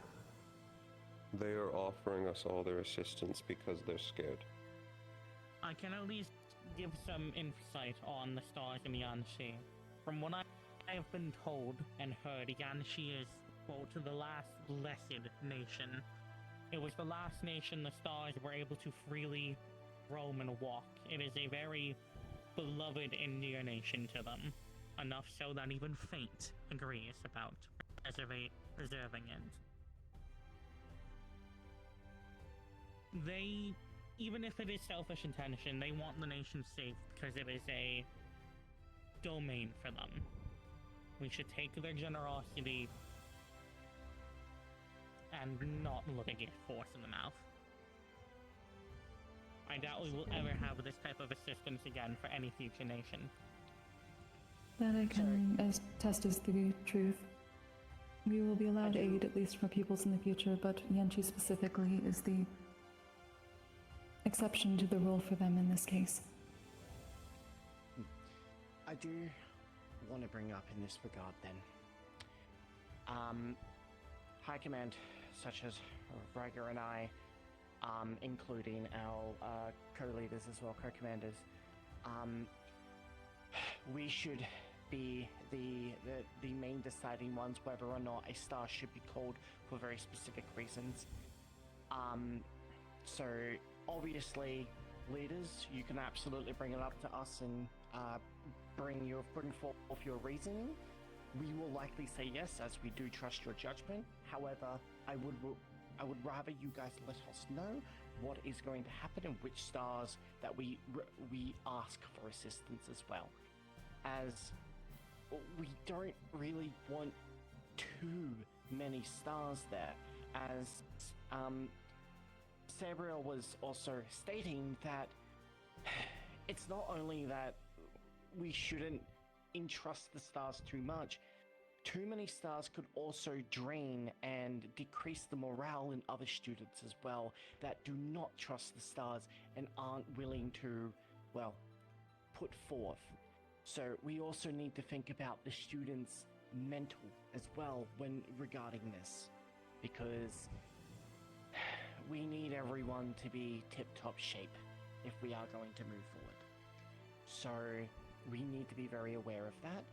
They are offering us all their assistance because they're scared. I can at least give some insight on the stars in Yanxi. From what I have been told and heard, Yanxi is, quote, the last blessed nation. It was the last nation the stars were able to freely roam and walk. It is a very beloved and near nation to them. Enough so that even Fate agrees about preserving it. They, even if it is selfish intention, they want the nation safe because it is a domain for them. We should take their generosity and not look a gift horse in the mouth. I doubt we will ever have this type of assistance again for any future nation. That I can attest is the truth. We will be allowed aid, at least for pupils in the future, but Yanchi specifically is the exception to the rule for them in this case. I do want to bring up in this regard then. High Command, such as Riker and I, including our co-leaders as well, co-commanders, we should be the main deciding ones whether or not a star should be called for very specific reasons. So obviously, leaders, you can absolutely bring it up to us and bring forth your reasoning. We will likely say yes, as we do trust your judgment. However, I would rather you guys let us know what is going to happen and which stars that we ask for assistance as well, as we don't really want too many stars there, as Sabriel was also stating that it's not only that we shouldn't entrust the stars too much, too many stars could also drain and decrease the morale in other students as well that do not trust the stars and aren't willing to, well, put forth. So we also need to think about the students mental as well when regarding this, because we need everyone to be tip-top shape if we are going to move forward. So we need to be very aware of that.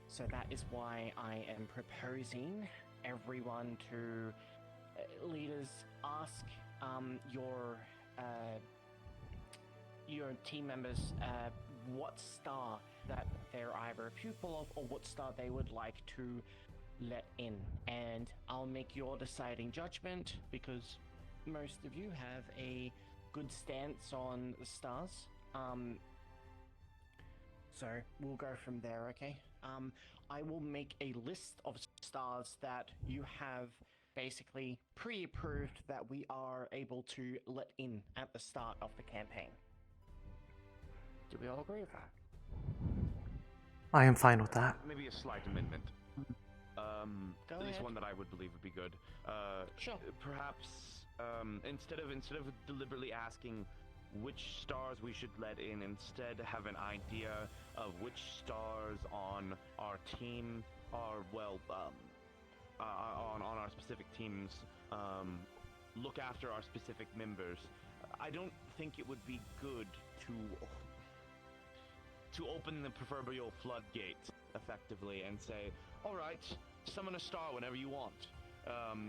So that is why I am proposing everyone to leaders ask your team members what star that they're either a pupil of or what star they would like to let in, and I'll make your deciding judgment because most of you have a good stance on the stars. So we'll go from there, okay? I will make a list of stars that you have basically pre-approved that we are able to let in at the start of the campaign. Do we all agree with that? I am fine with that. Maybe a slight amendment. Go At least ahead. one that I would believe would be good. Sure. Perhaps instead of deliberately asking which stars we should let in, instead have an idea of which stars on our team are on our specific teams look after our specific members. I don't think it would be good to open the proverbial floodgate effectively and say, all right, summon a star whenever you want,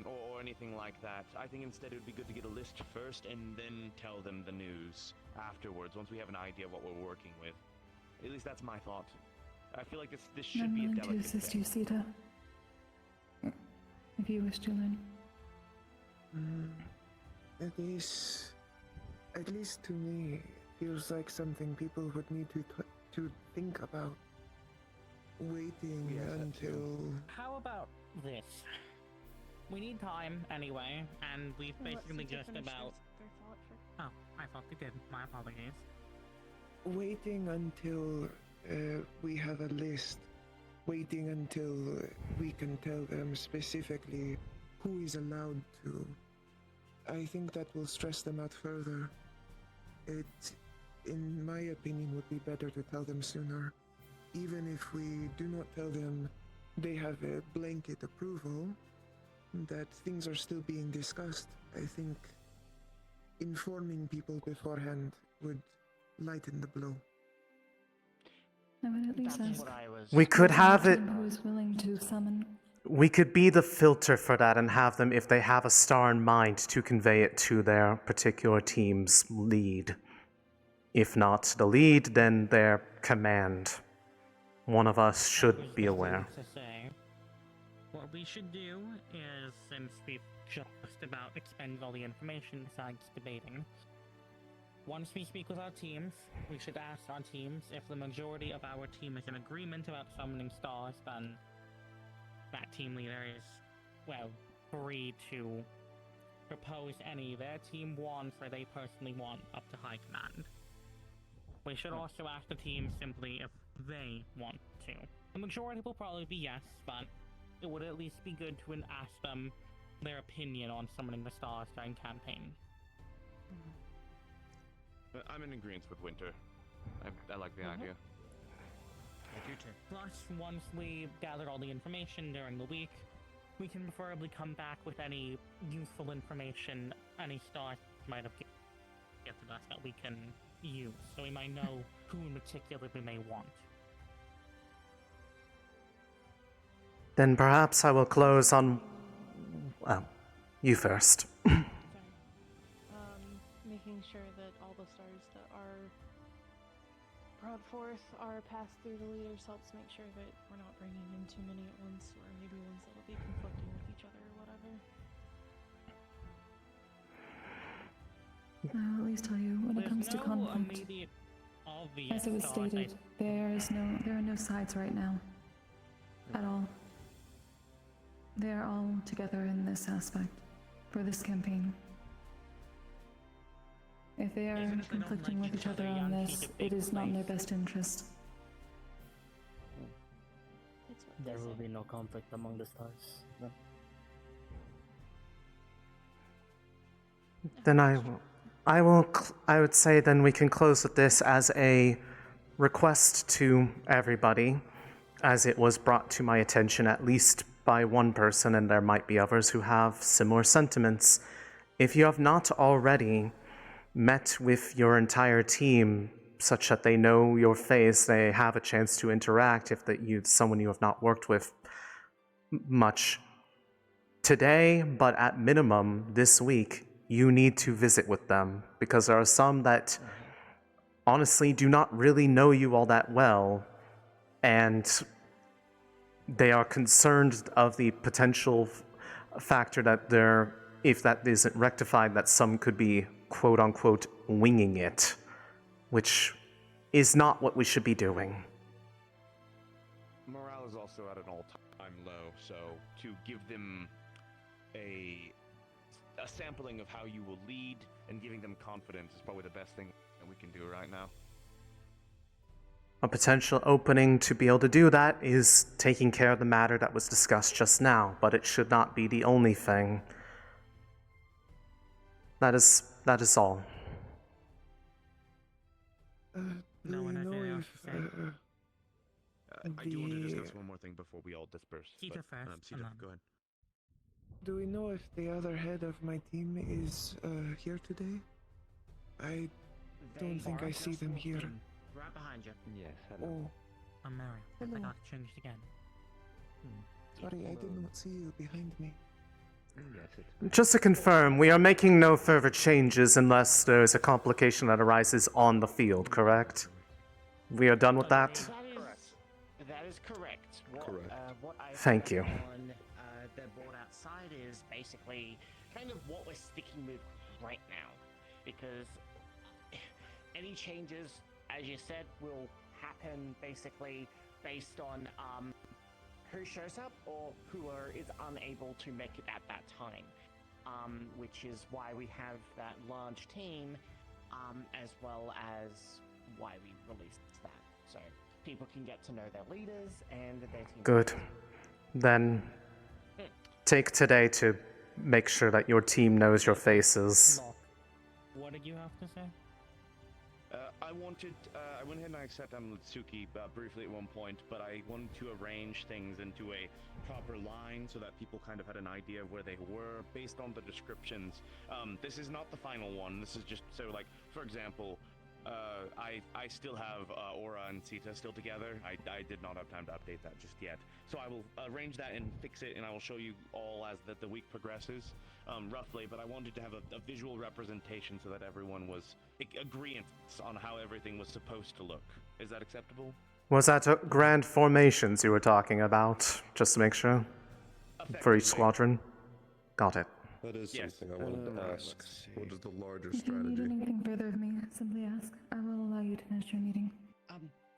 or anything like that. I think instead it would be good to get a list first and then tell them the news afterwards, once we have an idea of what we're working with. At least that's my thought. I feel like this should I'm be a willing to delicate assist thing. you, Sita. If you wish to learn. At least to me, feels like something people would need to think about. Waiting until... How about this? We need time anyway, and we've basically just about. Oh, I thought we did. My apologies. Waiting until we have a list. Waiting until we can tell them specifically who is allowed to. I think that will stress them out further. It, in my opinion, would be better to tell them sooner. Even if we do not tell them they have a blanket approval, that things are still being discussed, I think informing people beforehand would lighten the blow. I would at least That's ask. what I was... We could have it. Who is willing to summon? We could be the filter for that and have them, if they have a star in mind, to convey it to their particular team's lead. If not the lead, then their command. One of us should be aware. To say, what we should do is, since we've just about expended all the information besides debating, once we speak with our teams, we should ask our teams if the majority of our team is in agreement about summoning stars, then that team leader is, well, free to propose any their team wants or they personally want up to high command. We should also ask the team simply if they want to. The majority will probably be yes, but it would at least be good to ask them their opinion on summoning the stars during campaign. I'm in agreement with Winter. I like the idea. I do too. Plus, once we gather all the information during the week, we can preferably come back with any useful information any stars might have given us that we can use, so we might know who in particular we may want. Then perhaps I will close on... Well, you first. Making sure that all the stars that are brought forth are passed through the leaders helps make sure that we're not bringing in too many at once, or maybe ones that will be conflicting with each other or whatever. I'll at least tell you, when it comes to conflict, as it was stated, there are no sides right now. At all. They are all together in this aspect, for this campaign. If they are conflicting with each other on this, it is not in their best interest. There will be no conflict among the stars. No. Then I would say then we can close with this as a request to everybody. as it was brought to my attention at least by one person, and there might be others who have similar sentiments. If you have not already met with your entire team such that they know your face, they have a chance to interact if someone you have not worked with much today, but at minimum this week, you need to visit with them, because there are some that honestly do not really know you all that well, and they are concerned of the potential factor that if that isn't rectified, that some could be quote-unquote winging it, which is not what we should be doing. Morale is also at an all-time low, so to give them a sampling of how you will lead and giving them confidence is probably the best thing that we can do right now. A potential opening to be able to do that is taking care of the matter that was discussed just now, but it should not be the only thing. That is all. Do we know if I do want to discuss one more thing before we all disperse. Cedar but, first, Cedar, and then- go ahead. do we know if the other head of my team is here today? I don't think I see them here. Right behind you. Yes, Oh, I'm Mary. I Hello. got changed again. sorry, I did not see you behind me. Just to confirm, we are making no further changes unless there is a complication that arises on the field, correct? We are done with that? That is correct. What I Thank you. on the board outside is basically kind of what we're sticking with right now, because any changes, as you said, will happen basically based on who shows up or who is unable to make it at that time, which is why we have that large team, as well as why we released that, so people can get to know their leaders and their team. Good. Then take today to make sure that your team knows your faces. What did you have to say? I went ahead and I accepted Mutsuki briefly at one point, but I wanted to arrange things into a proper line so that people kind of had an idea of where they were based on the descriptions. This is not the final one. This is just so, like, for example, I still have Aura and Sita still together. I did not have time to update that just yet. So I will arrange that and fix it, and I will show you all as the week progresses, roughly. But I wanted to have a visual representation so that everyone was agreeant on how everything was supposed to look. Is that acceptable? Was that grand formations you were talking about? Just to make sure? For each squadron? Got it. That is something I wanted to ask. What is the larger If you need strategy? anything further of me, simply ask. I will allow you to finish your meeting.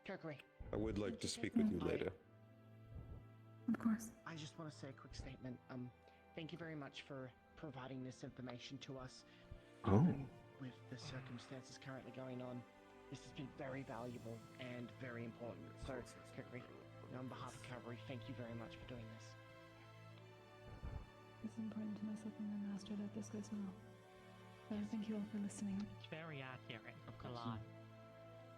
Kirkray. I would like to speak with you later. Of course. I just want to say a quick statement. Thank you very much for providing this information to us. Oh. Even with the circumstances currently going on, this has been very valuable and very important. So, Kirkray, on behalf of Cavalry, thank you very much for doing this. It's important to myself and my master that this goes well. So thank you all for listening. It's very accurate. A lot.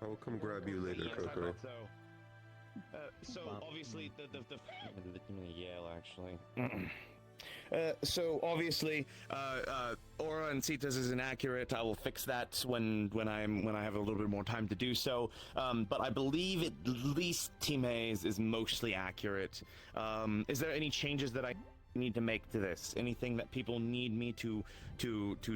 I will come grab you later, Yes, I Kokoro. thought so. So obviously the Yale actually. So obviously, Aura and Sita's is inaccurate. I will fix that when I have a little bit more time to do so. But I believe at least Team A's is mostly accurate. Is there any changes that I need to make to this? Anything that people need me to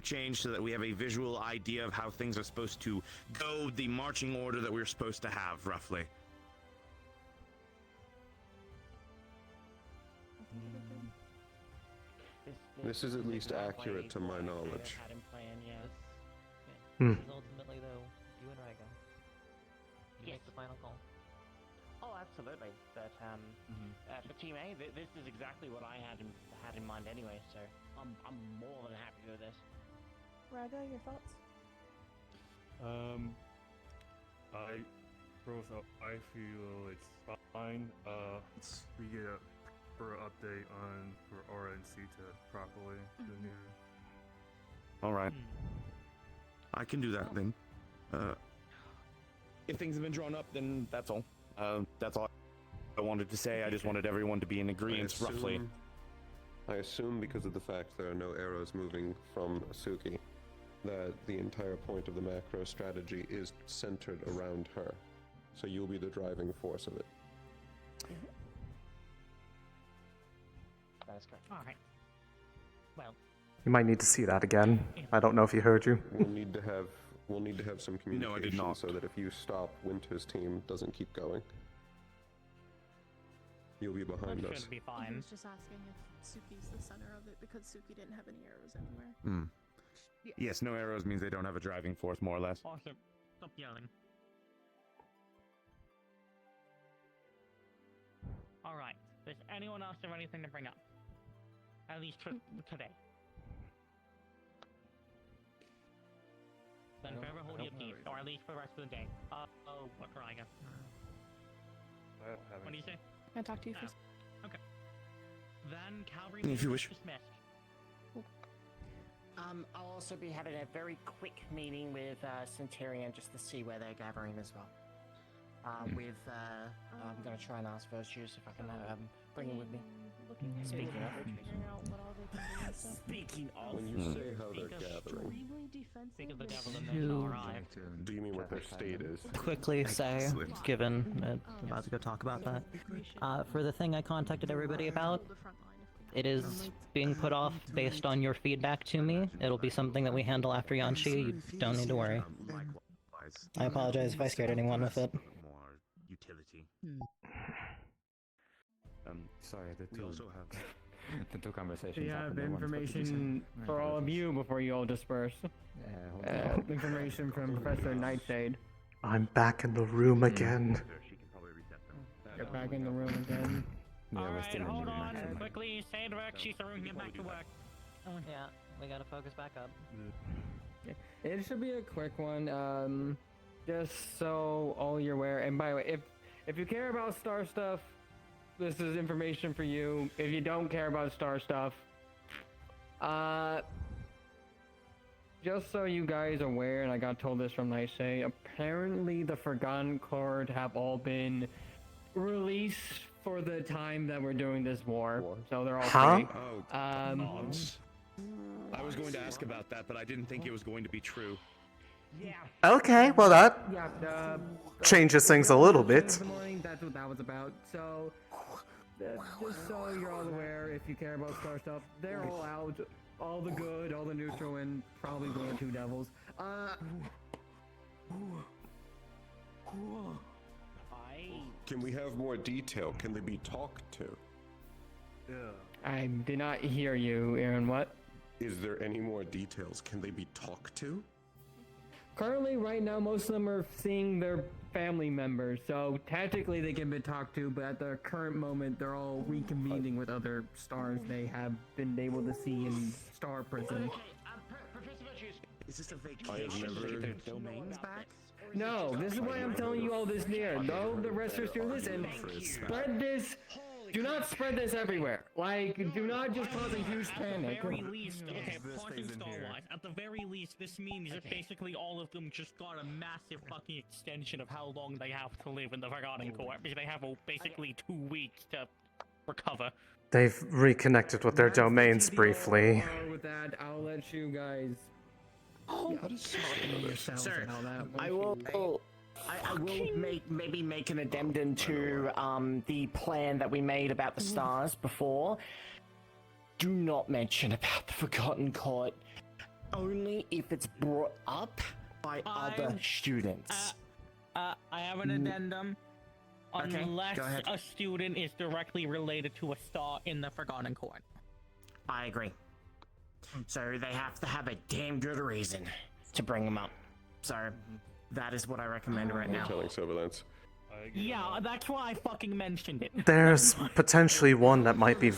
change so that we have a visual idea of how things are supposed to go, the marching order that we're supposed to have, roughly? This is at least accurate to my knowledge. Hmm. This is ultimately, though, you and Raigo. You make the final call. Oh, absolutely. But for Team A, this is exactly what I had in mind anyway. So I'm more than happy with this. Raigo, your thoughts? I feel it's fine. We get a for update on for Aura and Sita properly. The new. All right. I can do that then. If things have been drawn up, then that's all. That's all. I wanted to say. I just wanted everyone to be in agreement, roughly. I assume because of the fact there are no arrows moving from Suki, that the entire point of the macro strategy is centered around her. So you'll be the driving force of it. That is correct. Alright. Well. You might need to see that again. I don't know if he heard you. We'll need to have some communication No, I did not. so that if you stop, Winter's team doesn't keep going. You'll be behind That us. should be He fine. was just asking if Suki's the center of it because Suki didn't have any arrows anywhere. Hmm. Yeah. Yes, no arrows means they don't have a driving force, more or less. Awesome. Stop yelling. Alright. Does anyone else have anything to bring up? At least for today. Then forever hold your peace, or at least for the rest of the day. Oh, what Ryan? What do you say? Can I talk to you first? Okay. Then cavalry If you wish. dismissed. I'll also be having a very quick meeting with Centurion just to see where they're gathering as well. I'm gonna try and ask Virtues if I can bring him with me. Speaking of, When you say how they're gathering, Speak of the devil in the alright. do you mean what their state is? Quickly say, given I'm about to go talk about that, for the thing I contacted everybody about, it is being put off based on your feedback to me. It'll be something that we handle after Yanshi. You don't need to worry. I apologize if I scared anyone with it. More utility. Sorry, We also have. the two conversations. We have happened at once. What did you say? information for all of you before you all disperse. Information from Professor Nightshade. I'm back in the room again. Get back in the room again. Alright, hold on. Quickly, say to work, she's through, get back to work. Yeah, we gotta focus back up. It should be a quick one. Just so all you're aware. And by the way, if you care about star stuff, this is information for you. If you don't care about star stuff, just so you guys are aware, and I got told this from Nightshade, apparently the Forgotten Chord have all been released for the time that we're doing this war. So they're all free. Oh, I was going to ask about that, but I didn't think it was going to be true. Yeah. Okay, well that Yeah, changes things a little bit. This morning, that's what that was about. So, just so you're all aware, if you care about star stuff, they're all out. All the good, all the neutral, and probably one or two devils. Can we have more detail? Can they be talked to? I did not hear you, Aaron. What? Is there any more details? Can they be talked to? Currently, right now, most of them are seeing their family members, so technically they can be talked to, but at the current moment, they're all reconvening with other stars they have been able to see in Star Prison. Is this a I have vacation to never- get their domains back? No, this is why I'm telling you all this near. No, the rest are still this, and spread this. Do not spread this everywhere. Like, do not just cause a huge panic. At the very least, okay, talking Star-wise, at the very least, this means that basically all of them just got a massive fucking extension of how long they have to live in the Forgotten Court, because they have basically 2 weeks to recover. They've reconnected with their domains briefly. With that, I'll let you guys. Sir, I will maybe make an addendum to the plan that we made about the stars before. Do not mention about the Forgotten Court, only if it's brought up by other students. I have an addendum. Okay, Unless go ahead. a student is directly related to a star in the Forgotten Court. I agree. So they have to have a damn good reason to bring them up. So that is what I recommend right now. Telling surveillance. Yeah, that's why I fucking mentioned it. There's potentially one that might be,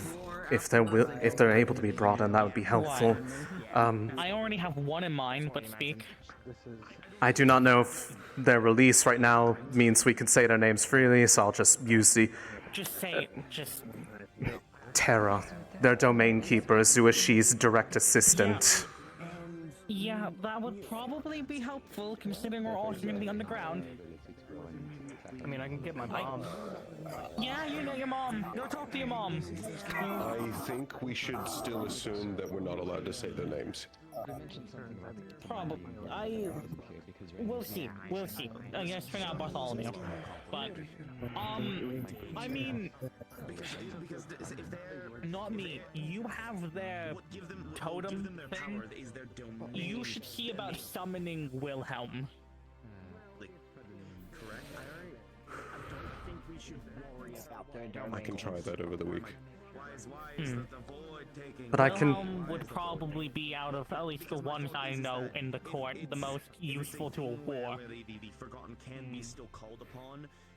if they're able to be brought in, that would be helpful. I already have one in mind, but speak. I do not know if their release right now means we can say their names freely, so I'll just use the Just say it. Just. Terra, their domain keeper, Zuishi's direct assistant. Yeah, that would probably be helpful, considering we're all in the underground. I mean, I can get my mom. Yeah, you know your mom. Go talk to your mom. I think we should still assume that we're not allowed to say their names. Probably. We'll see. We'll see. I guess for now, Bartholomew. But, I mean, not me. You have their totem thing. You should see about summoning Wilhelm. I can try that over the week. But I can. Wilhelm would probably be out of at least the ones I know in the court the most useful to a war.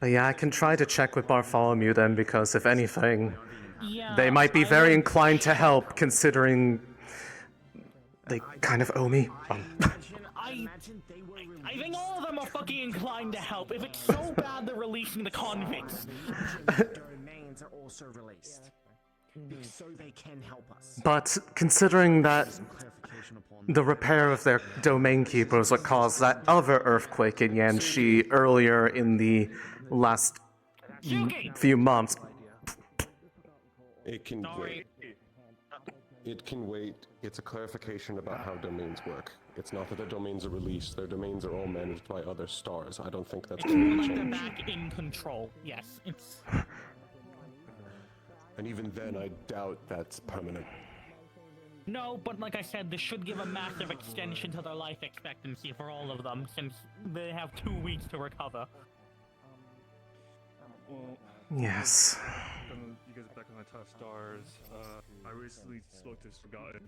But yeah, I can try to check with Bartholomew then, because if anything, Yeah, they might be I very would- inclined to help, considering they kind of owe me. I think all of them are fucking inclined to help. If it's so bad they're releasing the convicts. Remains are also released. So they can help us. But considering that the repair of their domain keepers would cause that other earthquake in Yanxi earlier in the last few months. It can wait. It can wait. It's a clarification about how domains work. It's not that their domains are released. Their domains are all managed by other stars. I don't think that's It's going more to like they're change. back in control. Yes, it's. And even then, I doubt that's permanent. No, but like I said, this should give a massive extension to their life expectancy for all of them, since they have 2 weeks to recover. Well, Yes. You guys are back on the top stars. I recently spoke to Forgotten.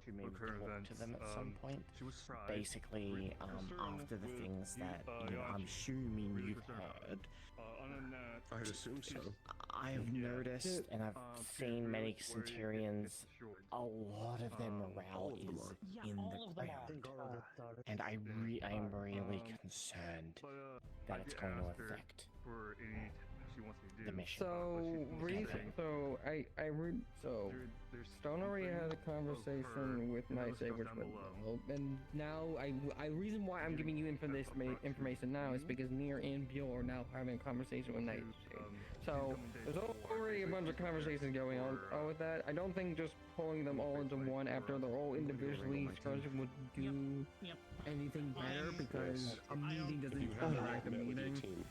Maybe current talk events. to them at some point. She was fried. Basically, after the things that I'm assuming you've heard. I'd assume so. I've noticed, and I've seen many Centurions, a lot of their morale is in the ground. And I am really concerned that it's going to affect the mission. Stone already had a conversation with Nightshade, which went well, and now reason why I'm giving you information now is because Nier and Bill are now having a conversation with Nightshade. So there's already a bunch of conversations going on with that. I don't think just pulling them all into one after they're all individually discussing would do anything better, because a meeting doesn't counteract a meeting.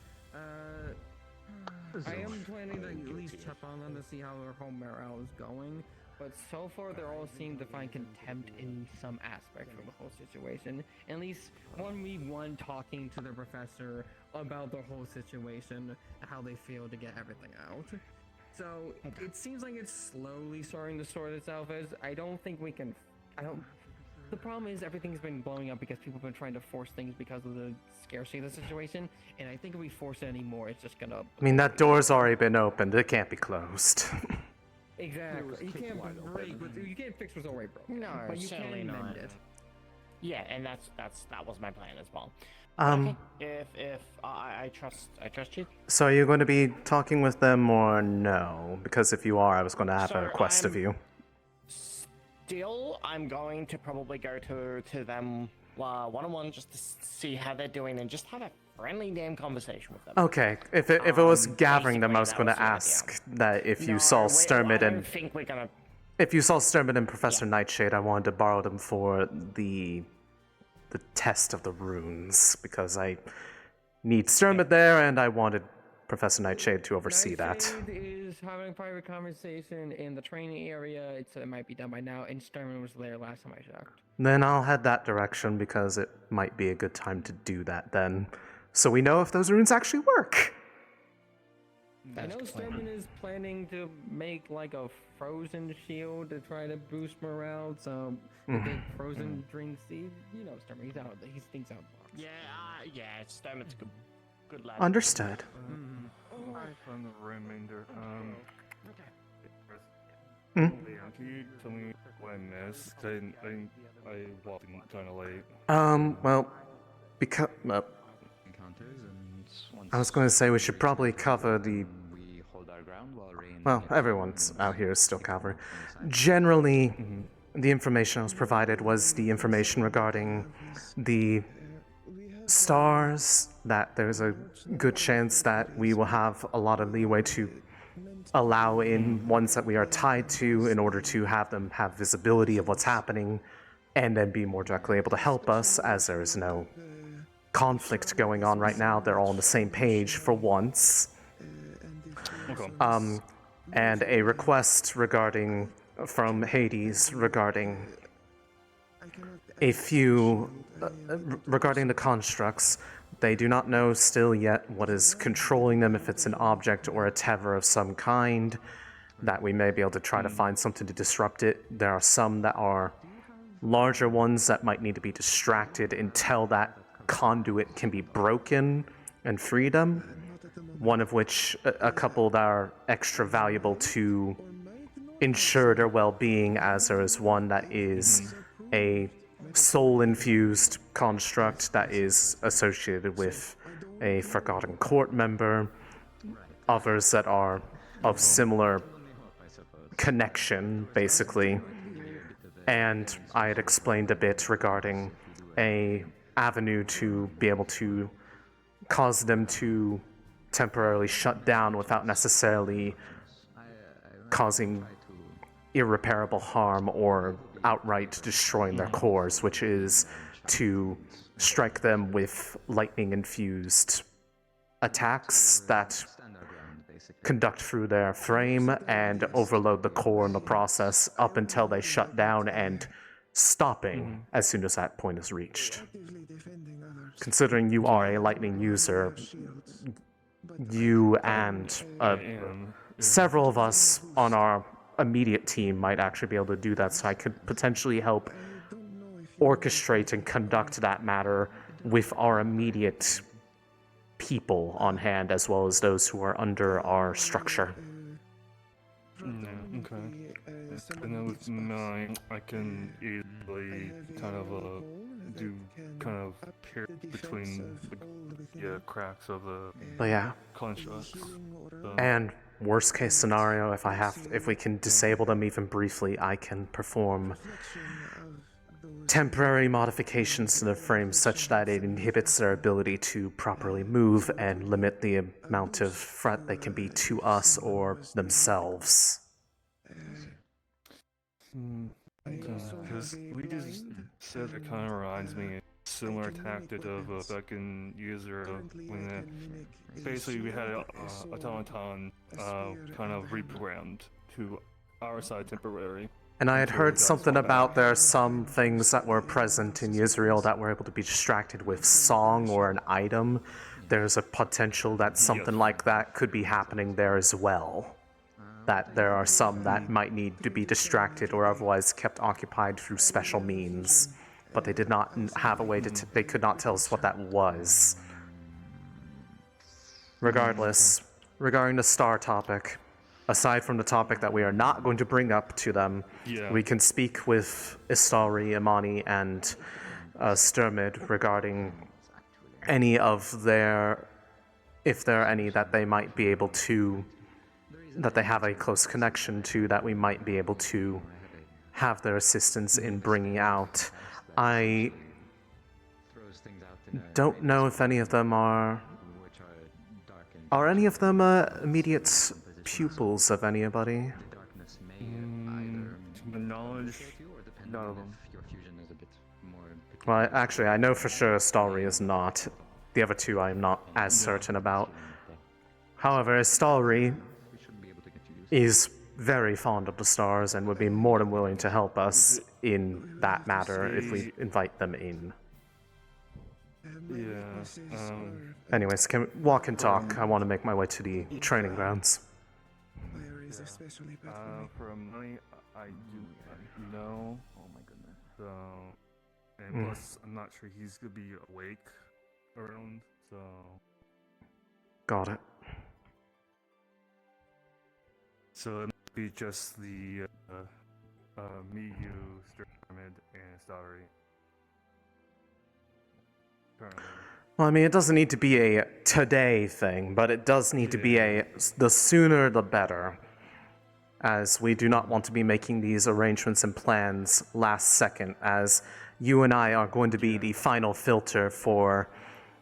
I am planning to at least check on them to see how their whole morale is going, but so far they all seem to find contempt in some aspect of the whole situation. At least 1v1 talking to the professor about the whole situation, how they feel to get everything out. So it seems like it's slowly starting to sort itself as the problem is everything's been blowing up because people have been trying to force things because of the scarcity of the situation, and I think if we force it anymore, it's just gonna... I mean, that door's already been opened. It can't be closed. Exactly. You can't fix what's already broken. No, but you certainly can not. mend it. Yeah, and that was my plan as well. Um, Okay, if I trust you. So are you going to be talking with them or no? Because if you are, I was going to have a Sir, request of you. Still, I'm going to probably go to them one-on-one just to see how they're doing and just have a friendly damn conversation with them. Okay, if it was gathering them, I was basically, going to that was the ask that if you No, saw I Sturmid don't and think we're gonna. if you saw Sturmid and Professor Nightshade, I wanted to borrow them for the test of the runes, because I need Sturmid there, and I wanted Professor Nightshade to oversee that. Nightshade is having a private conversation in the training area. It might be done by now, and Sturman was there last time I checked. Then I'll head that direction, because it might be a good time to do that then, so we know if those runes actually work. I know Sturman is planning to make like a frozen shield to try to boost morale, so the big frozen drinks. You know Sturman, he thinks out the box. Yeah, Sturman's a good lad. Understood. From the remainder. Hmm? Can you tell me what I missed? I walked in kind of late. Well, because I was going to say we should probably cover the. Well, everyone's out here is still covered. Generally, the information I was provided was the information regarding the stars, that there's a good chance that we will have a lot of leeway to allow in ones that we are tied to in order to have them have visibility of what's happening and then be more directly able to help us, as there is no conflict going on right now. They're all on the same page for once. And a request regarding from Hades regarding a few regarding the constructs. They do not know still yet what is controlling them, if it's an object or a tether of some kind, that we may be able to try to find something to disrupt it. There are some that are larger ones that might need to be distracted until that conduit can be broken and freedom. One of which, a couple that are extra valuable to ensure their well-being, as there is one that is a soul-infused construct that is associated with a Forgotten Court member, others that are of similar connection, basically. And I had explained a bit regarding a avenue to be able to cause them to temporarily shut down without necessarily causing irreparable harm or outright destroying their cores, which is to strike them with lightning-infused attacks that conduct through their frame and overload the core in the process up until they shut down and stopping as soon as that point is reached. Considering you are a lightning user, you and several of us on our immediate team might actually be able to do that, so I could potentially help orchestrate and conduct that matter with our immediate people on hand, as well as those who are under our structure. Okay. And then with mine, I can easily kind of do kind of peer between the cracks of the constructs. So. And worst case scenario, if we can disable them even briefly, I can perform temporary modifications to their frame such that it inhibits their ability to properly move and limit the amount of threat they can be to us or themselves. Because we just said it kind of reminds me of a similar tactic of a fucking user when basically we had an automaton kind of reprogrammed to our side temporary. And I had heard something about there are some things that were present in Israel that were able to be distracted with song or an item. There's a potential that something like that could be happening there as well. That there are some that might need to be distracted or otherwise kept occupied through special means, but they did not have a way to they could not tell us what that was. Regardless, regarding the star topic, aside from the topic that we are not going to bring up to them, we can speak with Istari, Imani, and Sturmid regarding any of their, if there are any that they might be able to, that they have a close connection to, that we might be able to have their assistance in bringing out. I don't know if any of them are any of them immediate pupils of anybody? The knowledge, none of them. Well, actually, I know for sure Stalry is not. The other two I am not as certain about. However, Stalry is very fond of the stars and would be more than willing to help us in that matter if we invite them in. Anyways, can we walk and talk? I want to make my way to the training grounds. For money, I do know. Oh my goodness. So, and plus, I'm not sure he's gonna be awake around. So. Got it. So it might be just the me, you, Sturmid, and Starry. Well, I mean, it doesn't need to be a today thing, but it does need to be the sooner the better, as we do not want to be making these arrangements and plans last second, as you and I are going to be the final filter for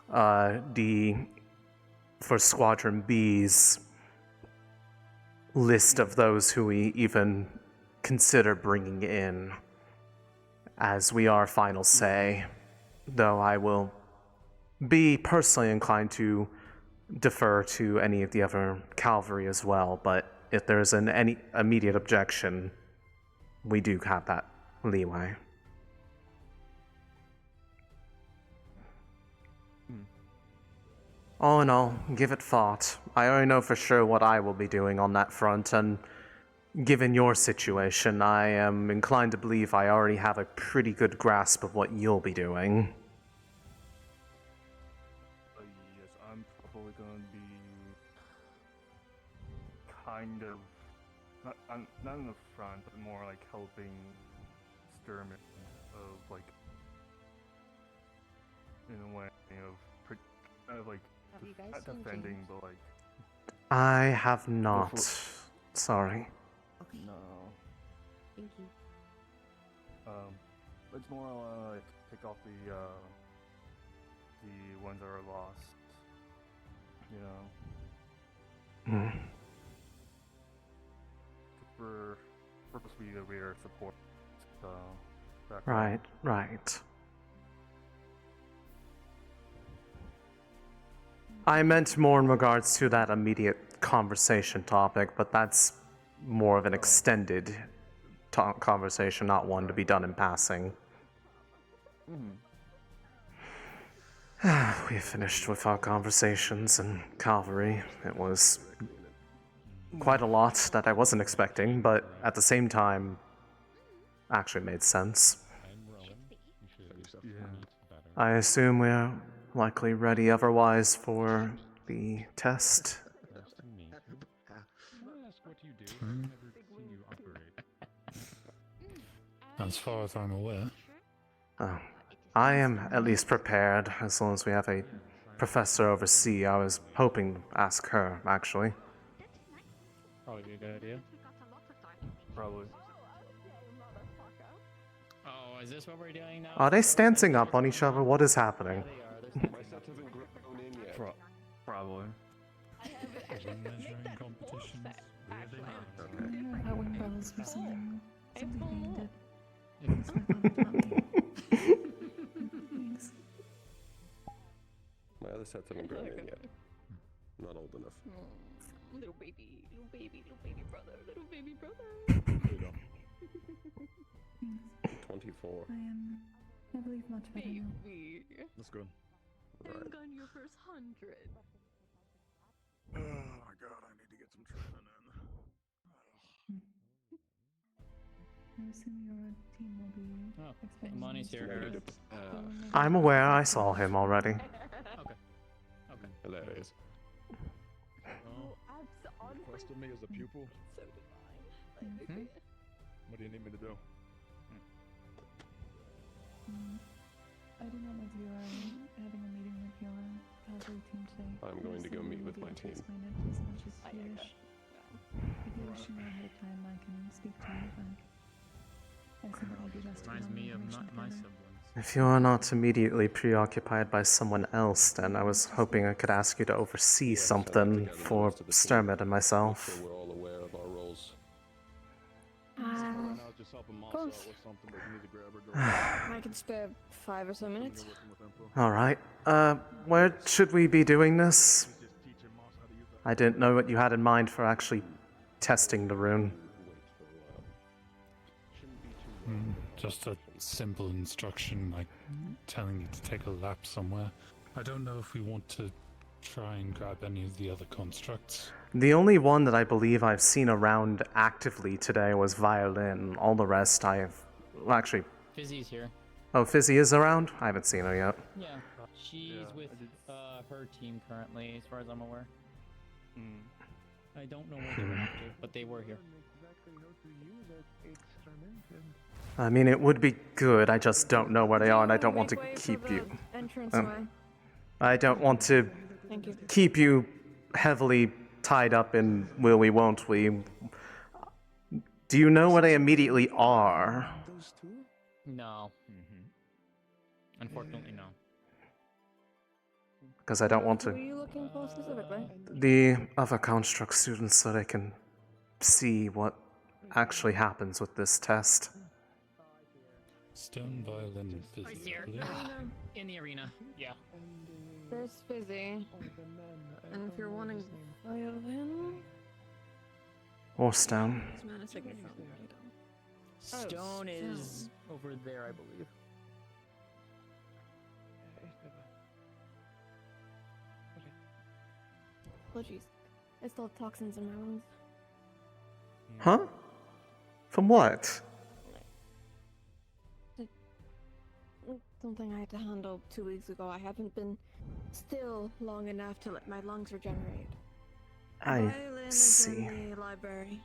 for Squadron B's list of those who we even consider bringing in, as we are final say, though I will be personally inclined to defer to any of the other cavalry as well, but if there's any immediate objection, we do have that leeway. All in all, give it thought. I already know for sure what I will be doing on that front, and given your situation, I am inclined to believe I already have a pretty good grasp of what you'll be doing. Yes, I'm probably going to be kind of not in the front, but more like helping Sturman of like in a way of kind of like not defending, but like I have not. Sorry. no. Thank you. It's more like pick off the ones that are lost. You know. For purposely the rear support. Right. I meant more in regards to that immediate conversation topic, but that's more of an extended conversation, not one to be done in passing. We finished with our conversations and cavalry. It was quite a lot that I wasn't expecting, but at the same time, actually made sense. I assume we're likely ready otherwise for the test. As far as I'm aware. Oh, I am at least prepared, as long as we have a professor oversee. I was hoping to ask her, actually. Probably be a good idea. Probably. Oh, is this what we're doing now? Are they stancing up on each other? What is happening? Probably. Measuring competitions. Really? That wing bubbles for something being did. My other sets haven't grown in yet. Not old enough. Little baby brother, little baby brother. 24. I believe much better now. Baby. That's good. Right. Hang on your first 100. Oh my god, I need to get some training in. I assume your team will be expecting Money's here. I'm aware I saw him already. Okay. Hilarious. You requested me as a pupil? So divine. What do you need me to do? I do not know if you are having a meeting with your cavalry team today. I'm going to go meet with my team. Explain it as much as you wish. If you wish to know ahead of time, I can speak to you, but I think it will be best to get Reminds all the me of information my together. siblings. If you are not immediately preoccupied by someone else, then I was hoping I could ask you to oversee something for Sturmit and myself. So we're all aware of our roles. I was just helping Moss out with something, but you need to grab her. I can spare 5 or so minutes. Alright, where should we be doing this? I didn't know what you had in mind for actually testing the rune. Just a simple instruction, like telling you to take a lap somewhere. I don't know if we want to try and grab any of the other constructs. The only one that I believe I've seen around actively today was Violin. All the rest I have... Well, actually... Fizzy's here. Oh, Fizzy is around? I haven't seen her yet. Yeah, she's with her team currently, as far as I'm aware. I don't know where they went up to, but they were here. I mean, it would be good, I just don't know where they are, and I don't want to keep you... I don't want to keep you heavily tied up in will we, won't we. Do you know where they immediately are? No. Unfortunately, no. because I don't want Who are to. you looking for specifically? The other construct students, so they can see what actually happens with this test. Stone violin Right physics. here. please. In the arena. Yeah. There's Fizzy. And if you're wanting violin... Or stone. It's not a signature item. Stone is over there, I believe. Apologies. I still have toxins in my lungs. Huh? From what? Something I had to handle 2 weeks ago. I haven't been still long enough to let my lungs regenerate. I Violin is see. in the library.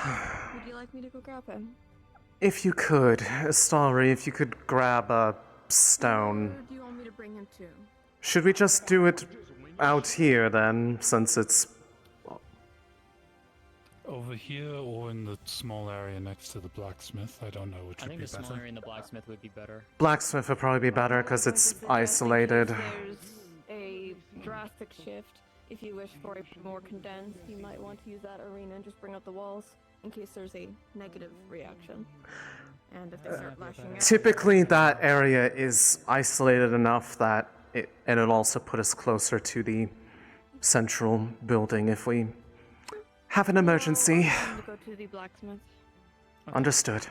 Would you like me to go grab him? If you could, Starry, if you could grab a stone. Where do you want me to bring him to? Should we just do it out here then, since it's... Over here or in the small area next to the blacksmith? I don't know which I would think be the small better. area in the blacksmith would be better. Blacksmith would probably be better because it's isolated. There's a drastic shift. If you wish for a more condensed, you might want to use that arena and just bring up the walls in case there's a negative reaction. And if they start lashing out... Typically that area is isolated enough that it'll also put us closer to the central building if we have an emergency. I'm to go to the blacksmith. Understood.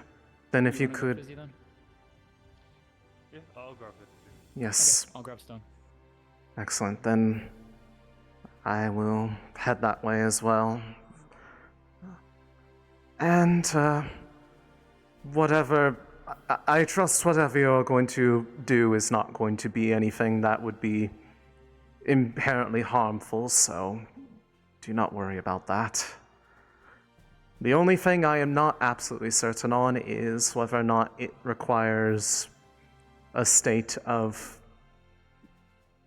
Then if you wanna go could... Fizzy then? Yeah, I'll grab it. Yes. Okay, I'll grab stone. Excellent. Then I will head that way as well. And whatever... I trust whatever you're going to do is not going to be anything that would be inherently harmful, so do not worry about that. The only thing I am not absolutely certain on is whether or not it requires a state of,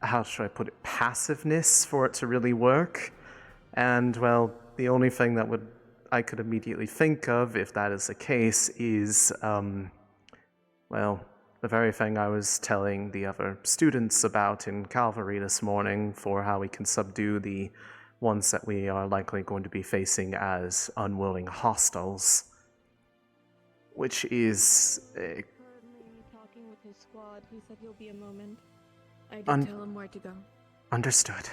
how should I put it, passiveness for it to really work. And, well, the only thing that I could immediately think of, if that is the case, is, well, the very thing I was telling the other students about in Calvary this morning for how we can subdue the ones that we are likely going to be facing as unwilling hostiles, which is... Currently talking with his squad. He said he'll be a moment. I did tell him where to go. Understood.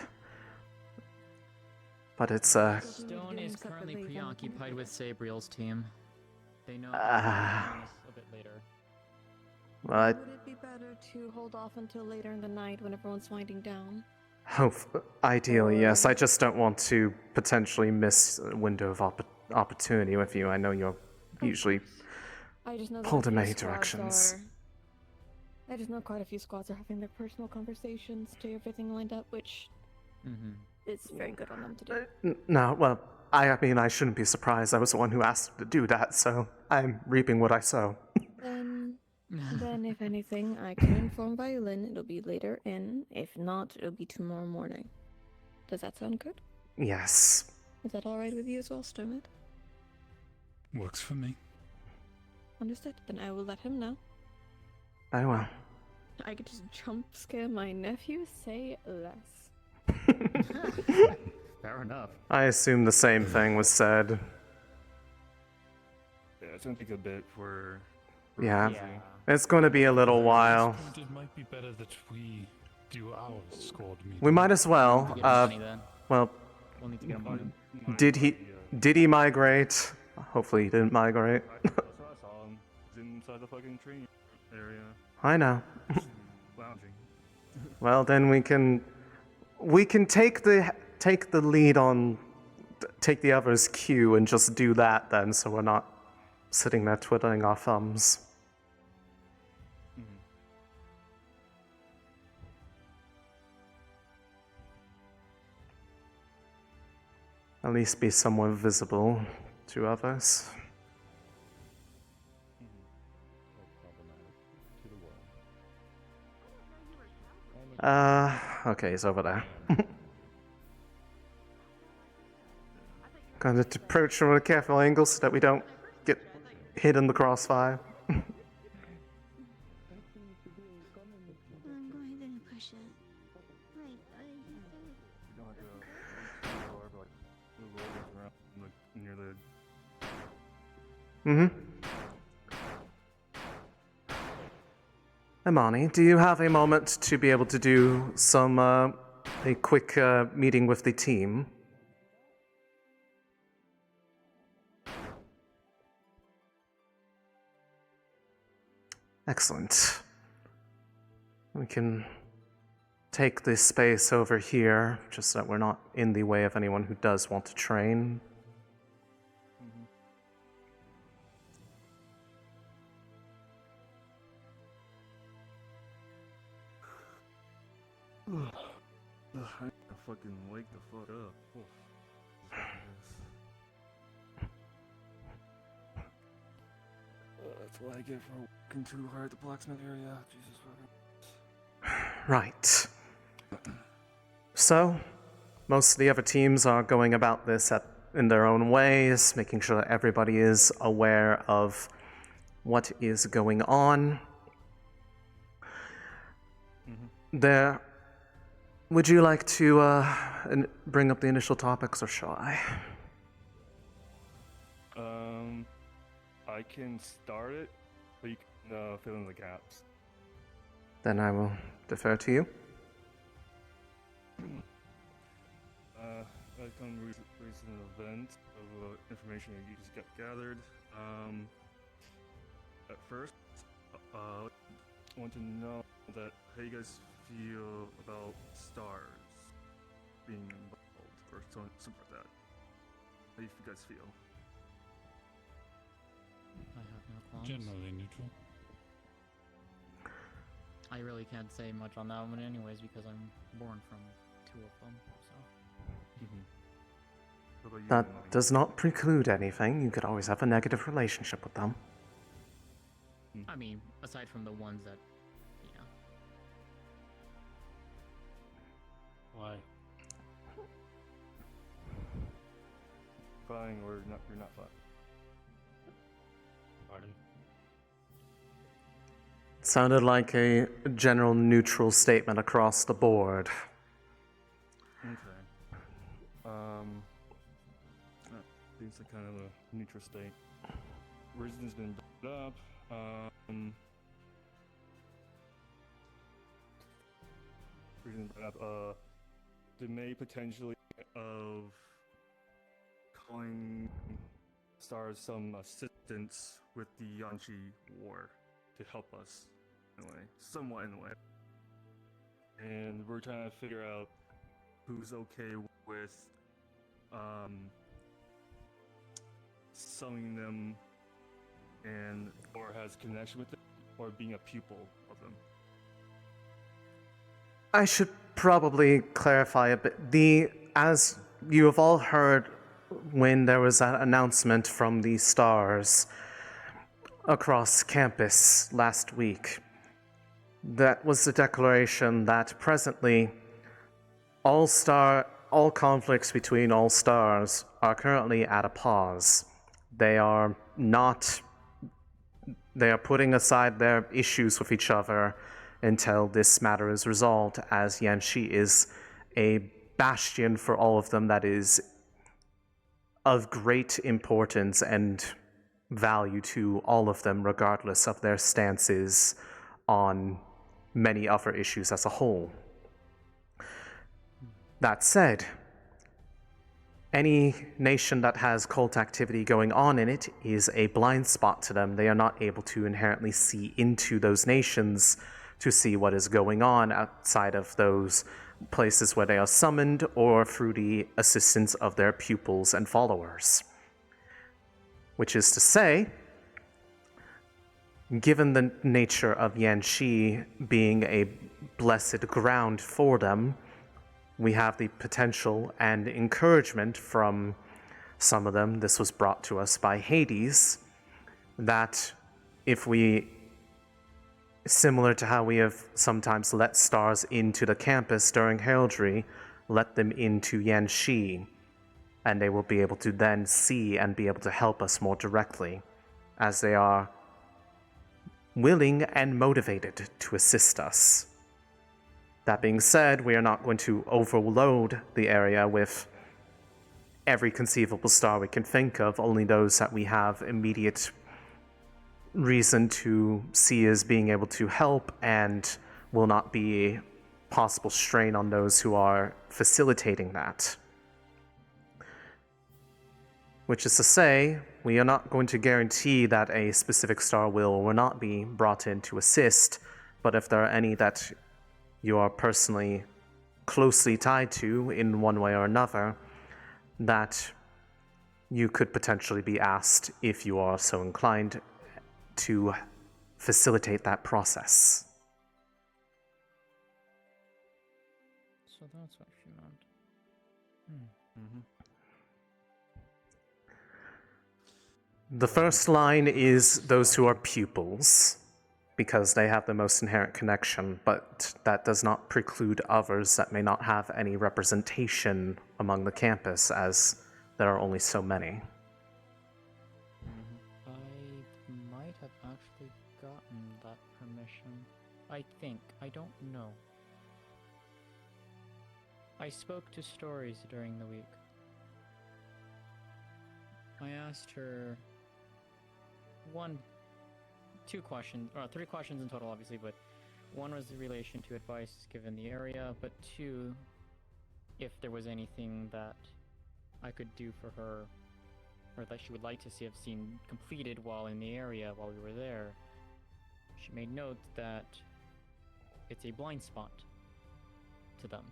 But it's, Stone is currently preoccupied with Sabriel's team. They know a bit later. Well, Would it be better to hold off until later in the night when everyone's winding down? ideally, yes. I just don't want to potentially miss a window of opportunity with you. I know you're usually I just know that pulled a in few many squads directions. I just know quite a few squads are having their personal conversations to get everything lined up, which is very good on them to do. No, well, I mean, I shouldn't be surprised. I was the one who asked to do that, so I'm reaping what I sow. Then, if anything, I can inform Violin it'll be later in. If not, it'll be tomorrow morning. Does that sound good? Yes. Is that alright with you as well, Stomit? Works for me. Understood. Then I will let him know. I will. I could just jump scare my nephew, say less. Fair enough. I assume the same thing was said. Yeah, it's gonna take a bit for... Yeah. It's going to be a little while. It might be better that we do our squad meeting. We might as well. Well, We'll need to get him money. did he migrate? Hopefully he didn't migrate. That's what I saw him. He's inside the fucking tree area. I know. Lounging. Well, then we can take the lead on, take the other's cue and just do that then, so we're not sitting there twiddling our thumbs. At least be somewhat visible to others. Okay, he's over there. Kind of to approach from a careful angle so that we don't get hit in the crossfire. question. Right, You don't have to wait too far, but like move over around like near the. Mm-hmm. Imani, do you have a moment to be able to do some, a quick meeting with the team? Excellent. We can take this space over here, just so that we're not in the way of anyone who does want to train. I fucking wake the fuck up. That's what I get for working too hard at the blacksmith area. Jesus fucking. Right. So, most of the other teams are going about this in their own ways, making sure that everybody is aware of what is going on. There. Would you like to bring up the initial topics, or shall I? I can start it, but you can fill in the gaps. Then I will defer to you. Some recent events of information that you just got gathered. At first, I want to know that how you guys feel about stars being involved, or something like that. How do you guys feel? I have no qualms. Generally neutral. I really can't say much on that one anyways because I'm born from two of them, so. That does not preclude anything. You could always have a negative relationship with them. I mean, aside from the ones that, Why? Fine, or not, you're not fine. Pardon? Sounded like a general neutral statement across the board. Okay. Things are kind of a neutral state. Reason's been brought up. Reason's brought up. There may potentially of calling stars some assistance with the Yanshi war to help us in a way, somewhat in a way. And we're trying to figure out who's okay with summoning them and or has connection with them or being a pupil of them. I should probably clarify a bit. As you have all heard when there was that announcement from the stars across campus last week, that was the declaration that presently all conflicts between all stars are currently at a pause. They are putting aside their issues with each other until this matter is resolved, as Yanshi is a bastion for all of them that is of great importance and value to all of them, regardless of their stances on many other issues as a whole. That said, any nation that has cult activity going on in it is a blind spot to them. They are not able to inherently see into those nations to see what is going on outside of those places where they are summoned or through the assistance of their pupils and followers. Which is to say, given the nature of Yanshi being a blessed ground for them, we have the potential and encouragement from some of them, this was brought to us by Hades, that if we, similar to how we have sometimes let stars into the campus during heraldry, let them into Yanshi, and they will be able to then see and be able to help us more directly, as they are willing and motivated to assist us. That being said, we are not going to overload the area with every conceivable star we can think of, only those that we have immediate reason to see as being able to help and will not be possible strain on those who are facilitating that. Which is to say, we are not going to guarantee that a specific star will or will not be brought in to assist, but if there are any that you are personally closely tied to in one way or another, that you could potentially be asked, if you are so inclined, to facilitate that process. So that's what she meant. The first line is those who are pupils, because they have the most inherent connection, but that does not preclude others that may not have any representation among the campus, as there are only so many. I might have actually gotten that permission. I think. I don't know. I spoke to Stories during the week. I asked her three questions in total, obviously, but one was in relation to advice given the area, but two, if there was anything that I could do for her, or that she would like to see have seen completed while in the area while we were there. She made note that it's a blind spot to them.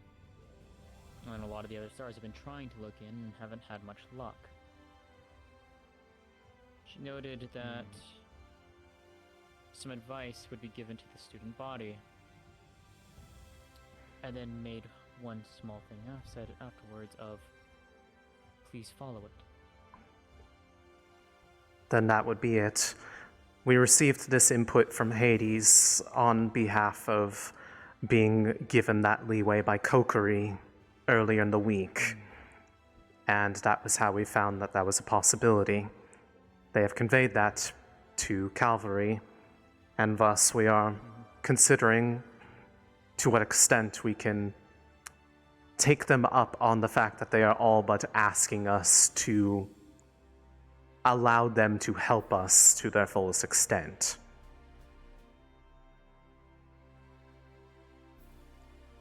And a lot of the other stars have been trying to look in and haven't had much luck. She noted that some advice would be given to the student body, and then made one small thing said afterwards of, please follow it. Then that would be it. We received this input from Hades on behalf of being given that leeway by Kokiri earlier in the week, and that was how we found that that was a possibility. They have conveyed that to Calvary, and thus we are considering to what extent we can take them up on the fact that they are all but asking us to allow them to help us to their fullest extent.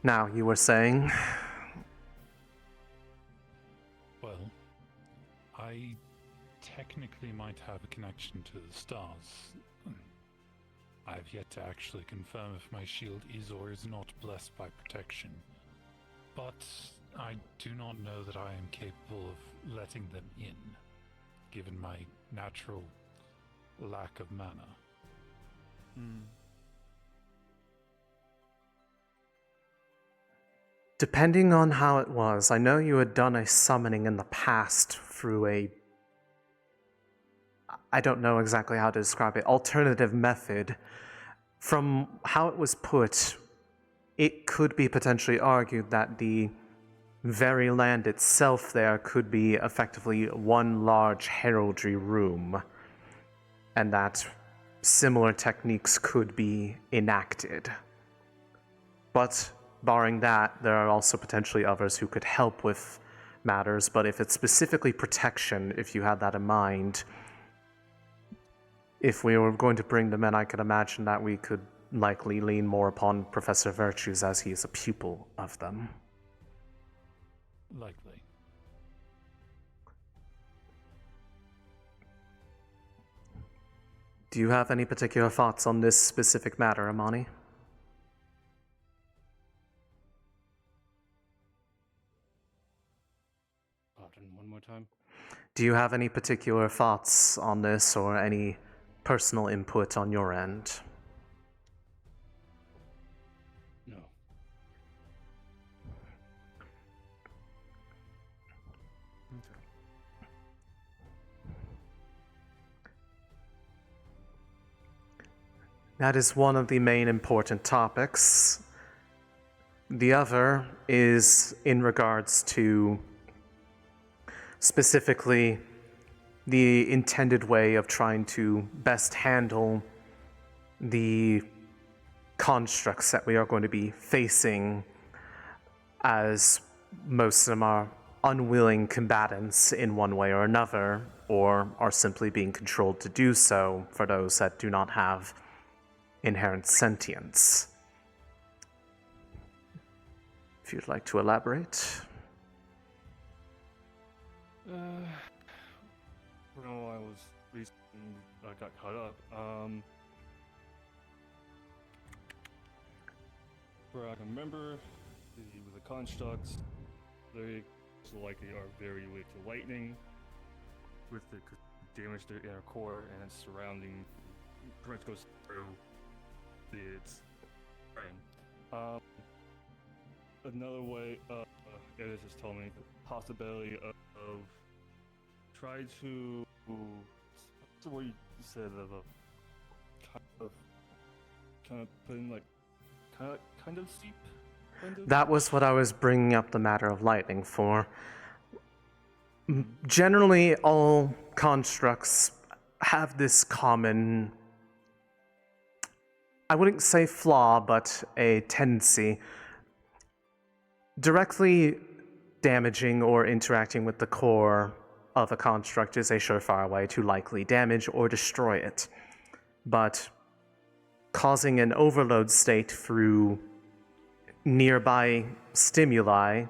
Now, you were saying? Well, I technically might have a connection to the stars. I have yet to actually confirm if my shield is or is not blessed by protection. But I do not know that I am capable of letting them in, given my natural lack of mana. Depending on how it was, I know you had done a summoning in the past through I don't know exactly how to describe it, alternative method. From how it was put, it could be potentially argued that the very land itself there could be effectively one large heraldry room, and that similar techniques could be enacted. But barring that, there are also potentially others who could help with matters, but if it's specifically protection, if you had that in mind, if we were going to bring them in, I could imagine that we could likely lean more upon Professor Virtues, as he is a pupil of them. Likely. Do you have any particular thoughts on this specific matter, Amani? Pardon, one more time? Do you have any particular thoughts on this or any personal input on your end? No. That is one of the main important topics. The other is in regards to specifically the intended way of trying to best handle the constructs that we are going to be facing, as most of them are unwilling combatants in one way or another, or are simply being controlled to do so for those that do not have inherent sentience. If you'd like to elaborate. I was recently got caught up. Where I can remember, with the constructs, they likely are very weak to lightning, with the damage to their inner core and its surrounding pretty much goes through its brain. Another way, Aerith has told me the possibility of try to. What's the word you said of a kind of putting like kind of steep? That was what I was bringing up the matter of lightning for. Generally, all constructs have this common, I wouldn't say flaw, but a tendency. Directly damaging or interacting with the core of a construct is a surefire way to likely damage or destroy it. But causing an overload state through nearby stimuli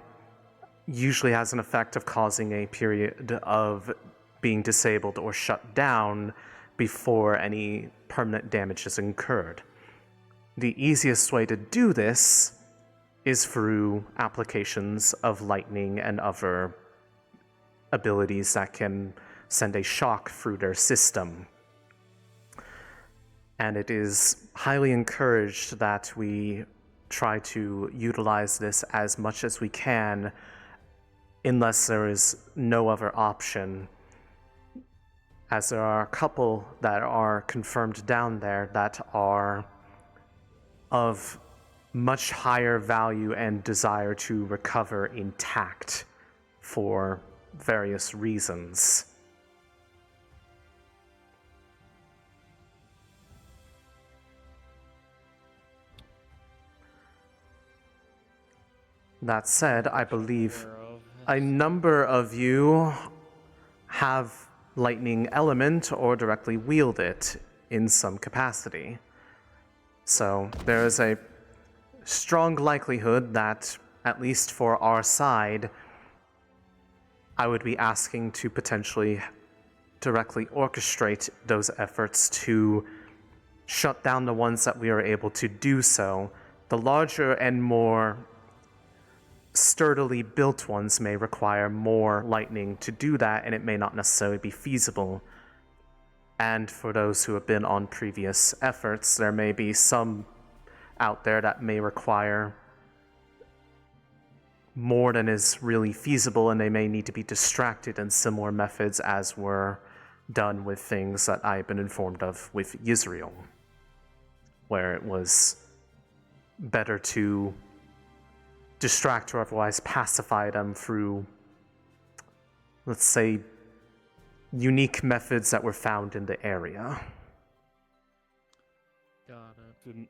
usually has an effect of causing a period of being disabled or shut down before any permanent damage is incurred. The easiest way to do this is through applications of lightning and other abilities that can send a shock through their system. And it is highly encouraged that we try to utilize this as much as we can, unless there is no other option, as there are a couple that are confirmed down there that are of much higher value and desire to recover intact for various reasons. That said, I believe a number of you have lightning element or directly wield it in some capacity. So there is a strong likelihood that, at least for our side, I would be asking to potentially directly orchestrate those efforts to shut down the ones that we are able to do so. The larger and more sturdily built ones may require more lightning to do that, and it may not necessarily be feasible. And for those who have been on previous efforts, there may be some out there that may require more than is really feasible, and they may need to be distracted in similar methods as were done with things that I've been informed of with Yisrael, where it was better to distract or otherwise pacify them through, let's say, unique methods that were found in the area. Got it.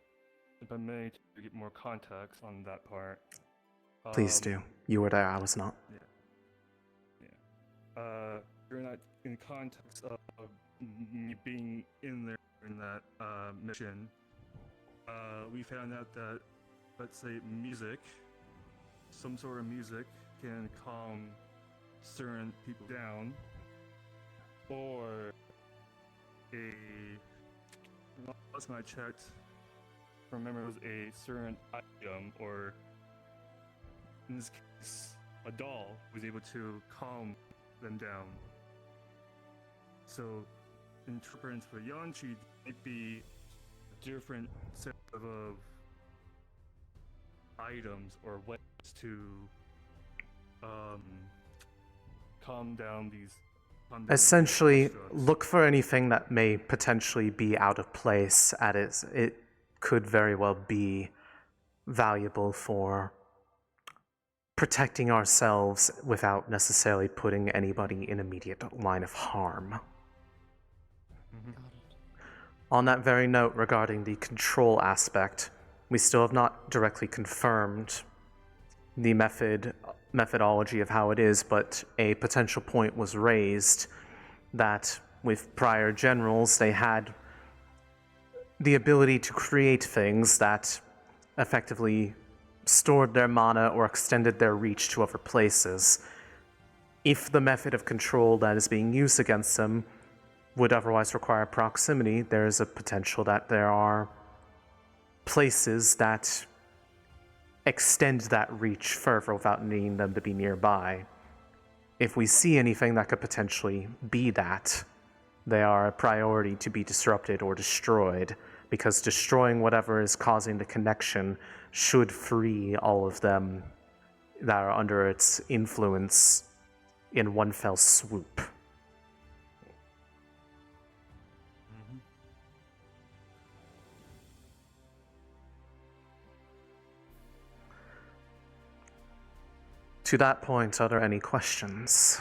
If I may, to get more context on that part. Please do. You were there, I was not. During that, in context of me being in there in that mission, we found out that, let's say, music, some sort of music can calm certain people down, or last time I checked, remember it was a certain item, or in this case, a doll was able to calm them down. So, interpreting for Yanchi might be a different set of items or ways to calm down these. Essentially, look for anything that may potentially be out of place, as it could very well be valuable for protecting ourselves without necessarily putting anybody in immediate line of harm. On that very note regarding the control aspect, we still have not directly confirmed the methodology of how it is, but a potential point was raised that with prior generals, they had the ability to create things that effectively stored their mana or extended their reach to other places. If the method of control that is being used against them would otherwise require proximity, there is a potential that there are places that extend that reach further without needing them to be nearby. If we see anything that could potentially be that, they are a priority to be disrupted or destroyed, because destroying whatever is causing the connection should free all of them that are under its influence in one fell swoop. To that point, are there any questions?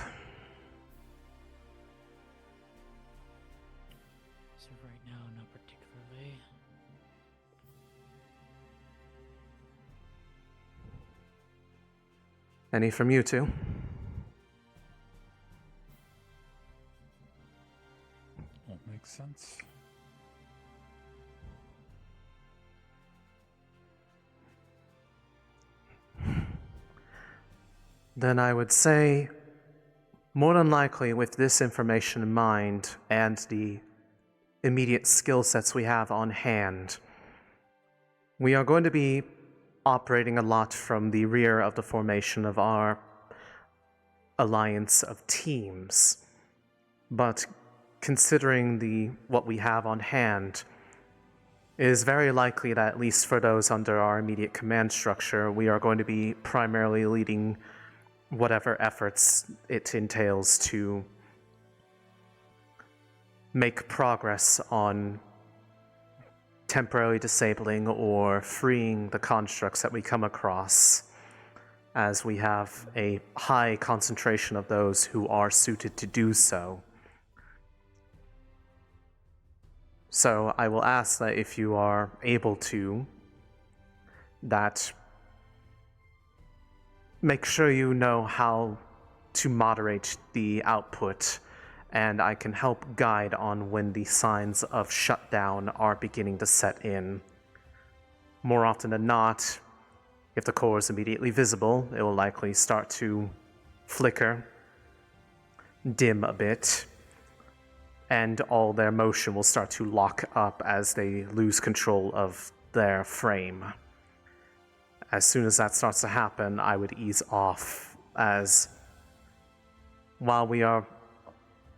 So right now, not particularly. Any from you two? That makes sense. Then I would say, more than likely, with this information in mind and the immediate skill sets we have on hand, we are going to be operating a lot from the rear of the formation of our alliance of teams. But considering what we have on hand, it is very likely that at least for those under our immediate command structure, we are going to be primarily leading whatever efforts it entails to make progress on temporarily disabling or freeing the constructs that we come across, as we have a high concentration of those who are suited to do so. So I will ask that if you are able to, that make sure you know how to moderate the output, and I can help guide on when the signs of shutdown are beginning to set in. More often than not, if the core is immediately visible, it will likely start to flicker, dim a bit, and all their motion will start to lock up as they lose control of their frame. As soon as that starts to happen, I would ease off, as while we are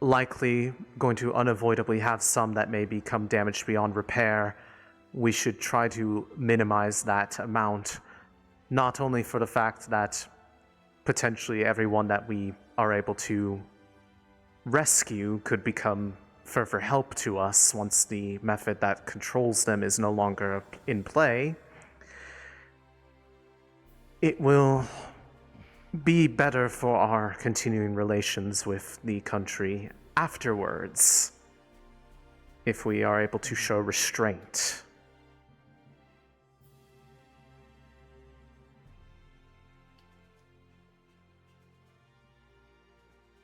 likely going to unavoidably have some that may become damaged beyond repair, we should try to minimize that amount, not only for the fact that potentially everyone that we are able to rescue could become further help to us once the method that controls them is no longer in play. It will be better for our continuing relations with the country afterwards if we are able to show restraint.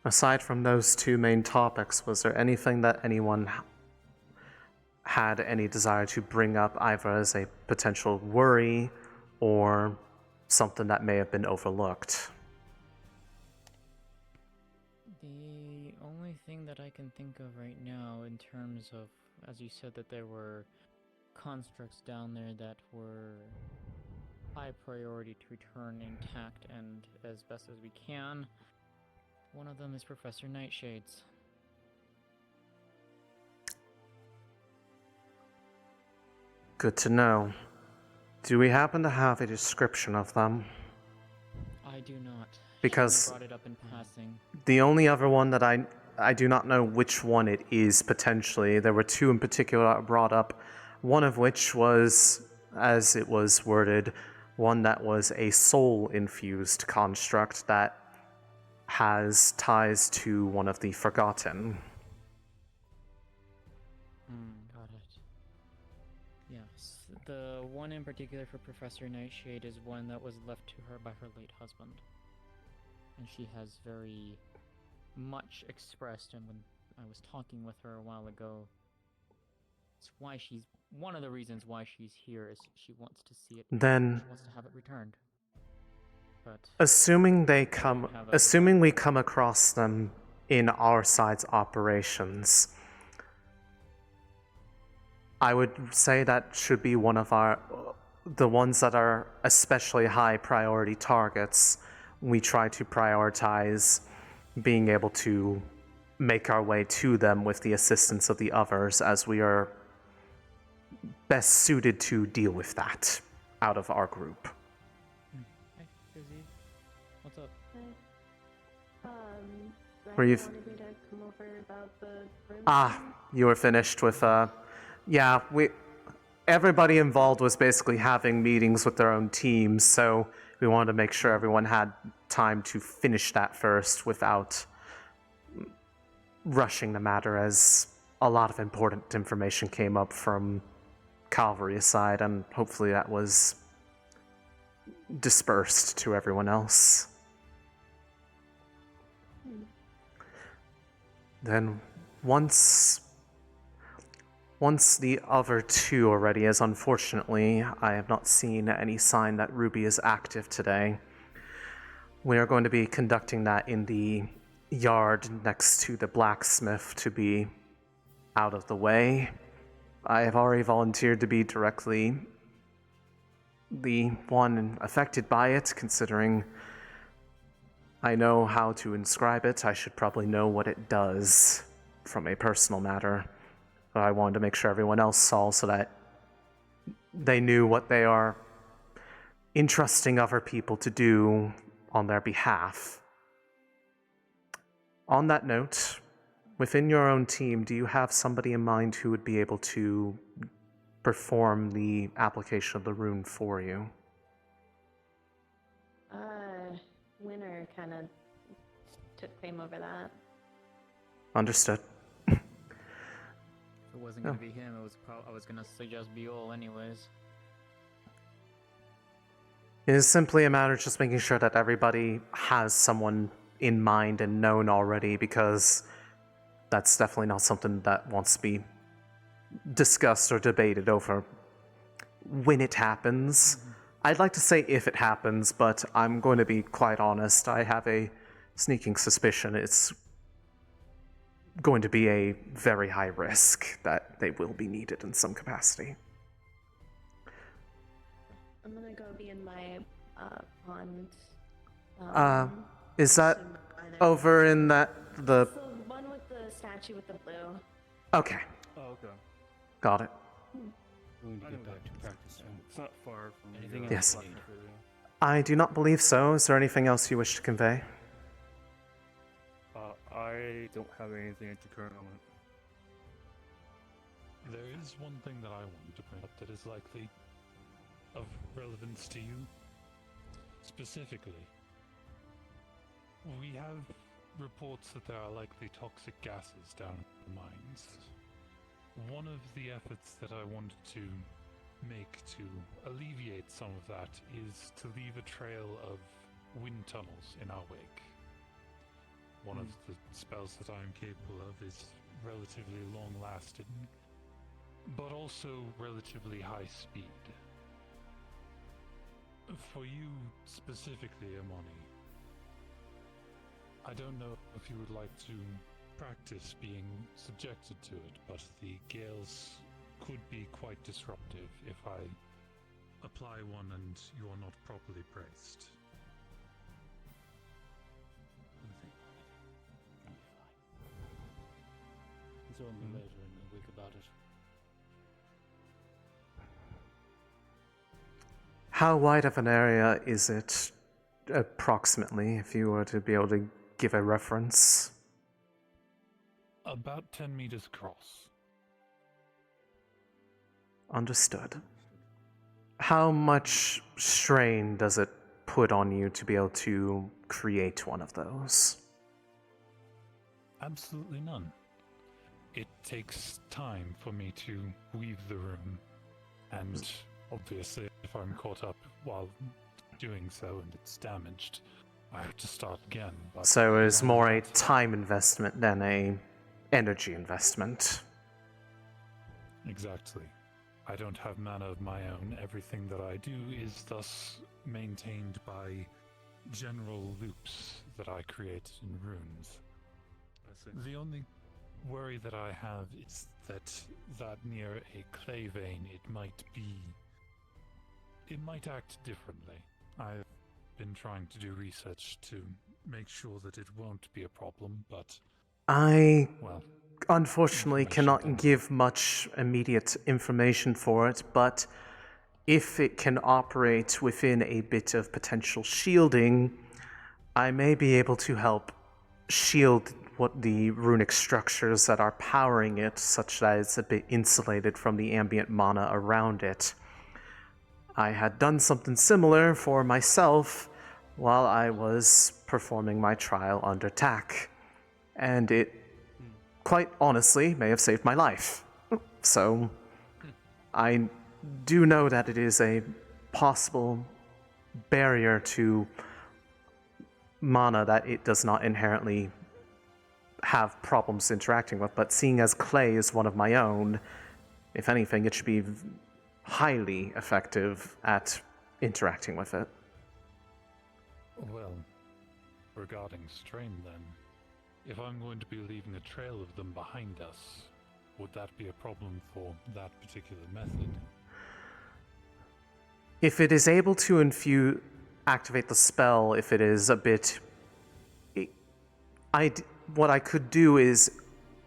Aside from those two main topics, was there anything that anyone had any desire to bring up, either as a potential worry or something that may have been overlooked? The only thing that I can think of right now in terms of, as you said, that there were constructs down there that were high priority to return intact and as best as we can. One of them is Professor Nightshade's. Good to know. Do we happen to have a description of them? I do not. Because She brought it up in passing. the only other one that I do not know which one it is potentially. There were two in particular brought up, one of which was, as it was worded, one that was a soul-infused construct that has ties to one of the Forgotten. Got it. Yes, The one in particular for Professor Nightshade is one that was left to her by her late husband. And she has very much expressed, and when I was talking with her a while ago, it's why she's one of the reasons why she's here is she wants to see it. Then, she wants to have it returned. But assuming have a assuming we come across them in our side's operations, I would say that should be one of the ones that are especially high priority targets. We try to prioritize being able to make our way to them with the assistance of the others, as we are best suited to deal with that out of our group. Hey, Susie. What's up? Were you wanted me to come over about the room. You were finished with yeah, everybody involved was basically having meetings with their own teams, so we wanted to make sure everyone had time to finish that first without rushing the matter, as a lot of important information came up from Calvary's side, and hopefully that was dispersed to everyone else. Then once the other two are ready, as unfortunately I have not seen any sign that Ruby is active today, we are going to be conducting that in the yard next to the blacksmith to be out of the way. I have already volunteered to be directly the one affected by it, considering I know how to inscribe it. I should probably know what it does from a personal matter. But I wanted to make sure everyone else saw so that they knew what they are entrusting other people to do on their behalf. On that note, within your own team, do you have somebody in mind who would be able to perform the application of the rune for you? Winner kind of took fame over that. Understood. If it wasn't gonna be him, I was gonna suggest Biol anyways. It is simply a matter of just making sure that everybody has someone in mind and known already, because that's definitely not something that wants to be discussed or debated over when it happens. I'd like to say if it happens, but I'm going to be quite honest. I have a sneaking suspicion it's going to be a very high risk that they will be needed in some capacity. I'm gonna go be in my pond. Is that over in the... The one with the statue with the blue. Okay. Oh, okay. Got it. We need to get back to practice. It's not far from Anything your Yes. else you need? I do not believe so. Is there anything else you wish to convey? I don't have anything at the current moment. There is one thing that I wanted to bring up that is likely of relevance to you. Specifically, we have reports that there are likely toxic gases down in the mines. One of the efforts that I wanted to make to alleviate some of that is to leave a trail of wind tunnels in our wake. One of the spells that I am capable of is relatively long-lasting, but also relatively high speed. For you specifically, Amani, I don't know if you would like to practice being subjected to it, but the gales could be quite disruptive if I apply one and you are not properly braced. It's only later in the week about it. How wide of an area is it, approximately, if you were to be able to give a reference? About 10 meters across. Understood. How much strain does it put on you to be able to create one of those? Absolutely none. It takes time for me to weave the rune, and Obviously, if I'm caught up while doing so and it's damaged, I have to start again. But So it was beyond more a that- time investment than a energy investment. Exactly. I don't have mana of my own. Everything that I do is thus maintained by general loops that I create in runes. The only worry that I have is that near a clay vein it might act differently. I've been trying to do research to make sure that it won't be a problem, but I well, unfortunately cannot then. give much immediate information for it, but if it can operate within a bit of potential shielding, I may be able to help shield what the runic structures that are powering it, such that it's a bit insulated from the ambient mana around it. I had done something similar for myself while I was performing my trial under TAC, and it quite honestly may have saved my life. So I do know that it is a possible barrier to mana that it does not inherently have problems interacting with, but seeing as clay is one of my own, if anything, it should be highly effective at interacting with it. Well, regarding strain then, if I'm going to be leaving a trail of them behind us, would that be a problem for that particular method? If it is able to activate the spell, if it is a bit... what I could do is,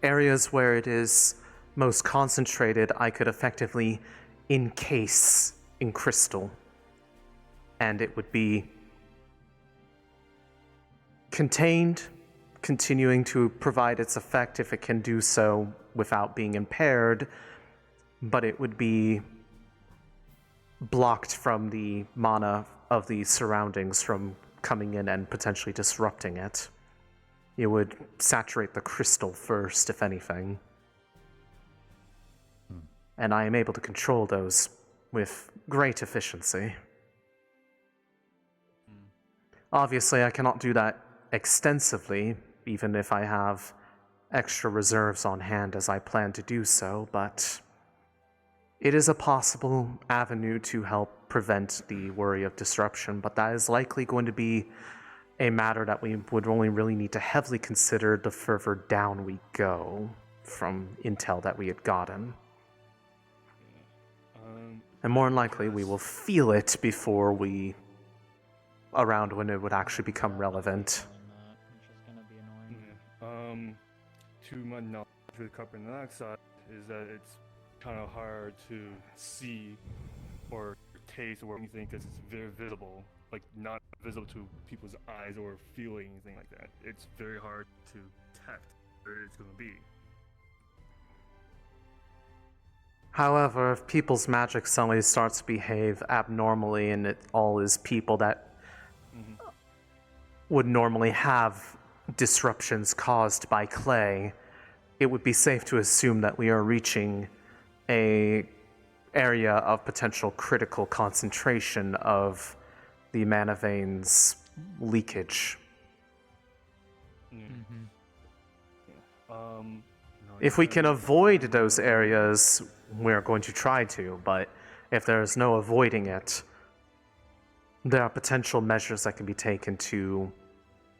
areas where it is most concentrated, I could effectively encase in crystal. And it would be contained, continuing to provide its effect if it can do so without being impaired, but it would be blocked from the mana of the surroundings from coming in and potentially disrupting it. It would saturate the crystal first, if anything. And I am able to control those with great efficiency. Obviously, I cannot do that extensively, even if I have extra reserves on hand as I plan to do so, but it is a possible avenue to help prevent the worry of disruption, but that is likely going to be a matter that we would only really need to heavily consider the further down we go from intel that we had gotten. And more than likely, we will feel it before around when it would actually become relevant. To my knowledge with carbon dioxide is that it's kind of hard to see or taste or anything because it's very visible, like not visible to people's eyes or feeling anything like that. It's very hard to detect where it's going to be. However, if people's magic suddenly starts to behave abnormally and it all is people that would normally have disruptions caused by clay, it would be safe to assume that we are reaching a area of potential critical concentration of the mana veins leakage. If we can avoid those areas, we're going to try to, but if there's no avoiding it, there are potential measures that can be taken to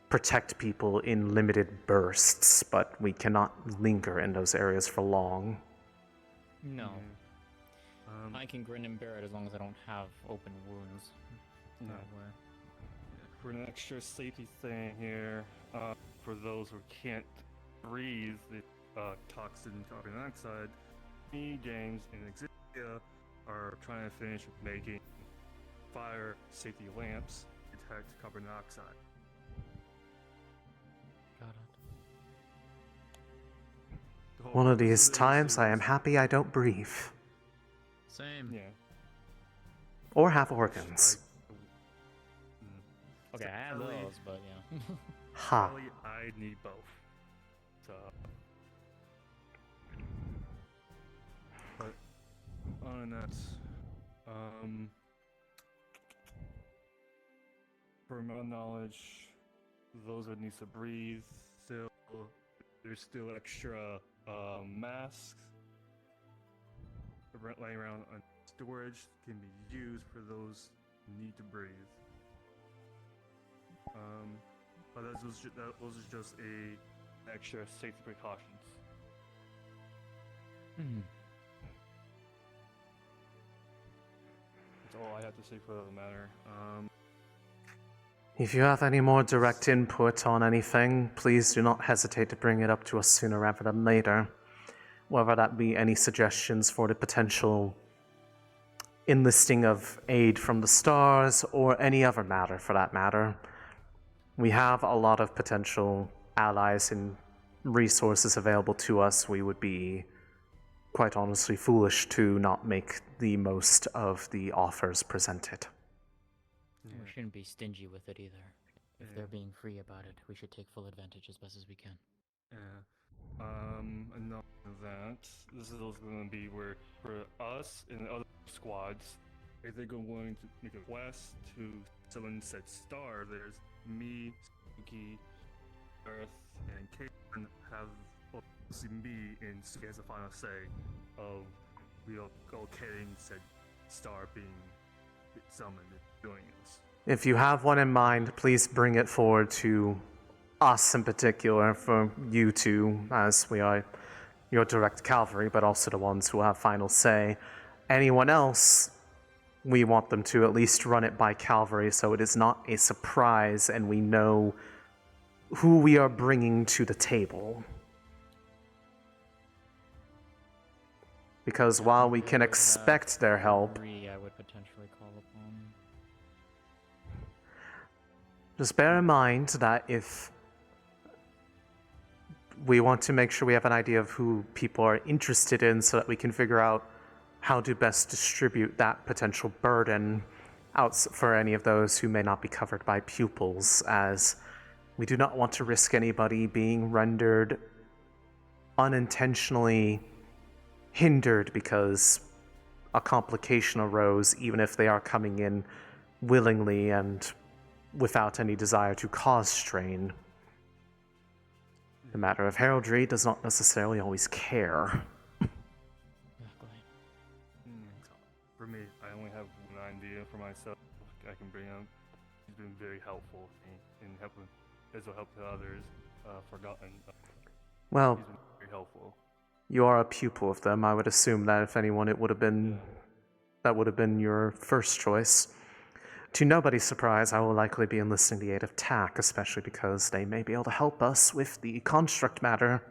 protect people in limited bursts, but we cannot linger in those areas for long. No. I can grin and bear it as long as I don't have open wounds. No. For an extra safety thing here, for those who can't breathe the toxin carbon dioxide, me, James, and Exia are trying to finish making fire safety lamps to detect carbon dioxide. Got it. One of these times, I am happy I don't breathe. Same. Yeah. Or have organs. Okay, I have those, but yeah. Ha. Probably I need both. So. But other than that, From my knowledge, those that needs to breathe, there's still extra masks laying around on storage can be used for those who need to breathe. But those are just a extra safety precautions. That's all I have to say for the matter. If you have any more direct input on anything, please do not hesitate to bring it up to us sooner rather than later. Whether that be any suggestions for the potential enlisting of aid from the stars or any other matter for that matter. We have a lot of potential allies and resources available to us. We would be, quite honestly, foolish to not make the most of the offers presented. We shouldn't be stingy with it either. If they're being free about it, we should take full advantage as best as we can. Enough of that. This is also going to be where, for us and other squads, if they're going to make a quest to summon said star, there's me, Suki, Aerith, and Caitlin have obviously me and Suki has the final say of we are okaying said star being summoned and doing this. If you have one in mind, please bring it forward to us in particular, for you two, as we are your direct cavalry, but also the ones who have final say. Anyone else, we want them to at least run it by cavalry so it is not a surprise and we know who we are bringing to the table. Because while we can expect their help, I would potentially call upon. just bear in mind that if we want to make sure we have an idea of who people are interested in so that we can figure out how to best distribute that potential burden out for any of those who may not be covered by pupils, as we do not want to risk anybody being rendered unintentionally hindered because a complication arose, even if they are coming in willingly and without any desire to cause strain. The matter of heraldry does not necessarily always care. For me, I only have one idea for myself I can bring up. He's been very helpful in helping, as will help to others forgotten. Well, he's been very helpful. You are a pupil of them. I would assume that if anyone, that would have been your first choice. To nobody's surprise, I will likely be enlisting the aid of TAC, especially because they may be able to help us with the construct matter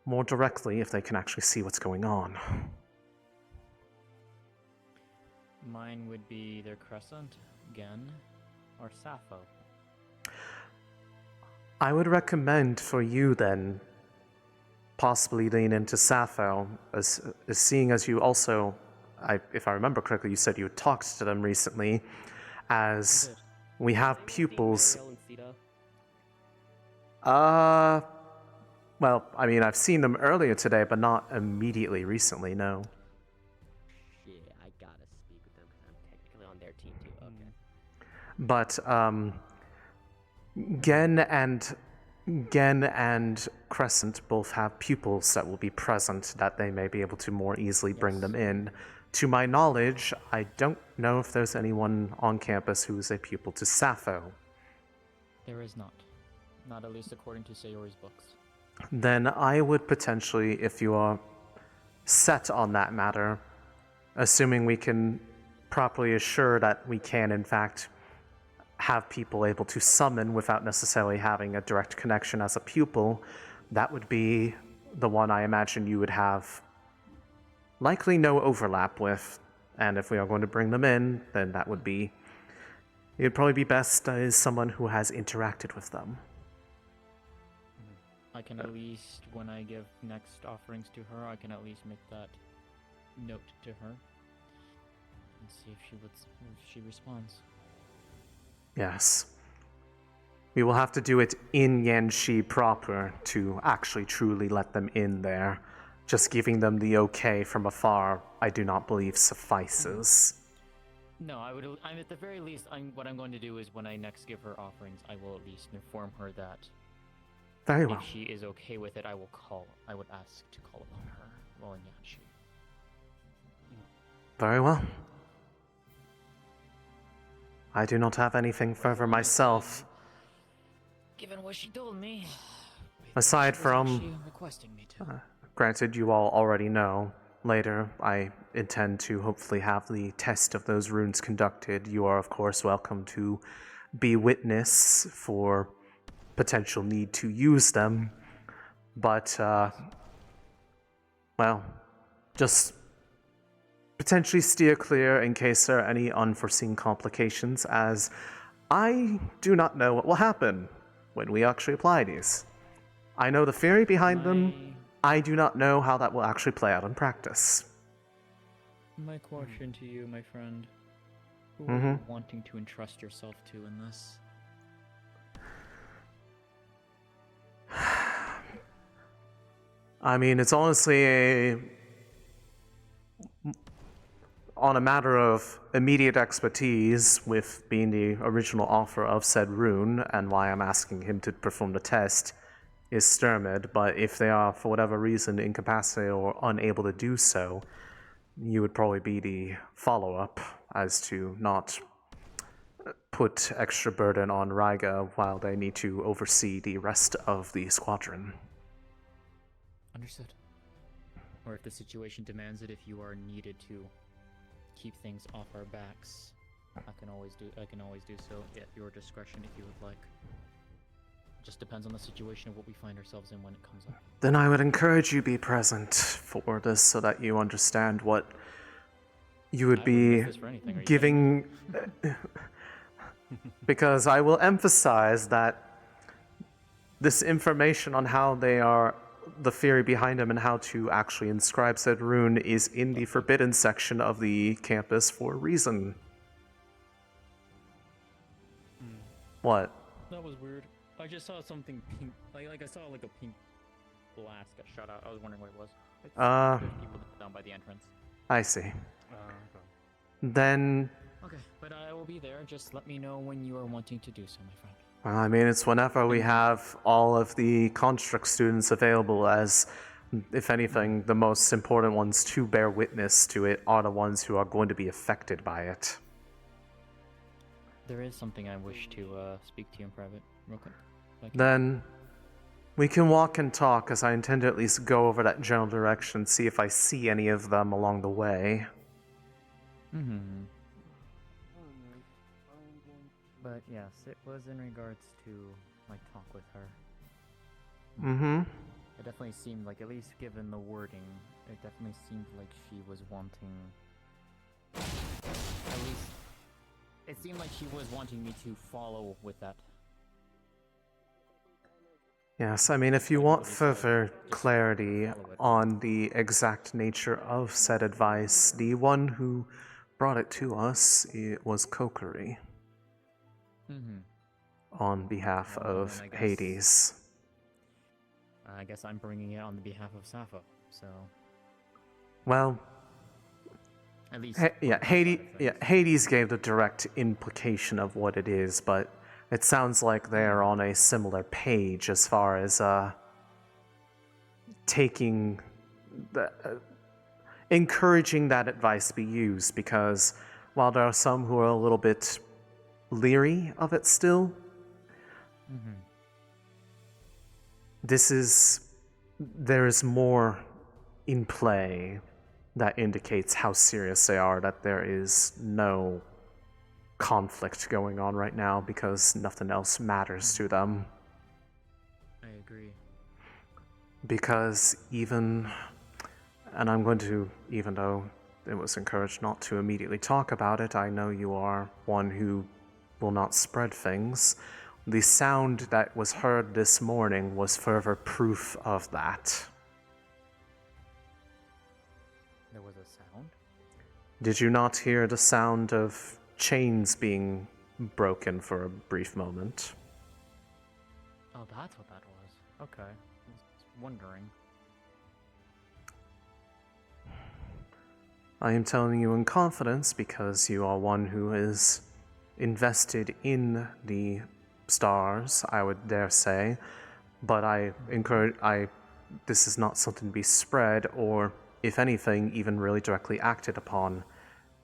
more directly if they can actually see what's going on. Mine would be either Crescent, Gen, or Sappho. I would recommend for you then possibly lean into Sappho, as seeing as you also, if I remember correctly, you said you had talked to them recently, as we have pupils. Well, I mean, I've seen them earlier today, but not immediately recently, no. Yeah, I gotta speak with them because I'm technically on their team too. Okay. But Gen and Crescent both have pupils that will be present that they may be able to more easily bring them in. To my knowledge, I don't know if there's anyone on campus who is a pupil to Sappho. There is not. Not at least according to Sayori's books. Then I would potentially, if you are set on that matter, assuming we can properly assure that we can, in fact, have people able to summon without necessarily having a direct connection as a pupil, that would be the one I imagine you would have likely no overlap with. And if we are going to bring them in, then that would be, it would probably be best as someone who has interacted with them. I can at least, when I give next offerings to her, I can at least make that note to her and see if she responds. Yes. We will have to do it in Yanxi proper to actually truly let them in there. Just giving them the okay from afar, I do not believe suffices. No, I'm at the very least. What I'm going to do is when I next give her offerings, I will at least inform her that. Very well. If she is okay with it, I would ask to call upon her while in Yanshi. Very well. I do not have anything further myself. Given what she told me, Aside she was actually from, requesting me to. granted, you all already know. Later, I intend to hopefully have the test of those runes conducted. You are, of course, welcome to be witness for potential need to use them. But, well, just potentially steer clear in case there are any unforeseen complications, as I do not know what will happen when we actually apply these. I know the theory behind them. I do not know how that will actually play out in practice. My question to you, my friend. Who Mm-hmm. are you wanting to entrust yourself to in this? I mean, it's honestly on a matter of immediate expertise, with being the original author of said rune, and why I'm asking him to perform the test, is Sturmid. But if they are, for whatever reason, incapacitated or unable to do so, you would probably be the follow-up, as to not put extra burden on Ryga while they need to oversee the rest of the squadron. Understood. Or if the situation demands it, if you are needed to keep things off our backs, I can always do so at your discretion if you would like. Just depends on the situation of what we find ourselves in when it comes up. Then I would encourage you be present for this so that you understand what you would be giving. Because I will emphasize that this information on how they are, the theory behind them and how to actually inscribe said rune is in the forbidden section of the campus for a reason. What? That was weird. I just saw something pink. Like I saw like a pink blast get shot out. I was wondering what it was. There's people down by the entrance. I see. Then, Okay, but I will be there. Just let me know when you are wanting to do so, my friend. well, I mean, it's whenever we have all of the construct students available, as, if anything, the most important ones to bear witness to it are the ones who are going to be affected by it. There is something I wish to speak to you in private, real quick. Then we can walk and talk, as I intend to at least go over that general direction, see if I see any of them along the way. Mm-hmm. But yes, it was in regards to my talk with her. Mm-hmm. It definitely seemed like, at least given the wording, it definitely seemed like she was wanting... At least, it seemed like she was wanting me to follow with that. Yes, I mean, if you want further clarity on the exact nature of said advice, the one who brought it to us, it was Kokiri. On behalf of Hades. I guess I'm bringing it on behalf of Sappho, so... Well, at least Hades gave the direct implication of what it is, but it sounds like they're on a similar page as far as taking the encouraging that advice be used, because while there are some who are a little bit leery of it still, there is more in play that indicates how serious they are, that there is no conflict going on right now because nothing else matters to them. I agree. Because even though it was encouraged not to immediately talk about it, I know you are one who will not spread things. The sound that was heard this morning was further proof of that. There was a sound? Did you not hear the sound of chains being broken for a brief moment? Oh, that's what that was. Okay. I was wondering. I am telling you in confidence because you are one who is invested in the stars, I would dare say. But this is not something to be spread or, if anything, even really directly acted upon.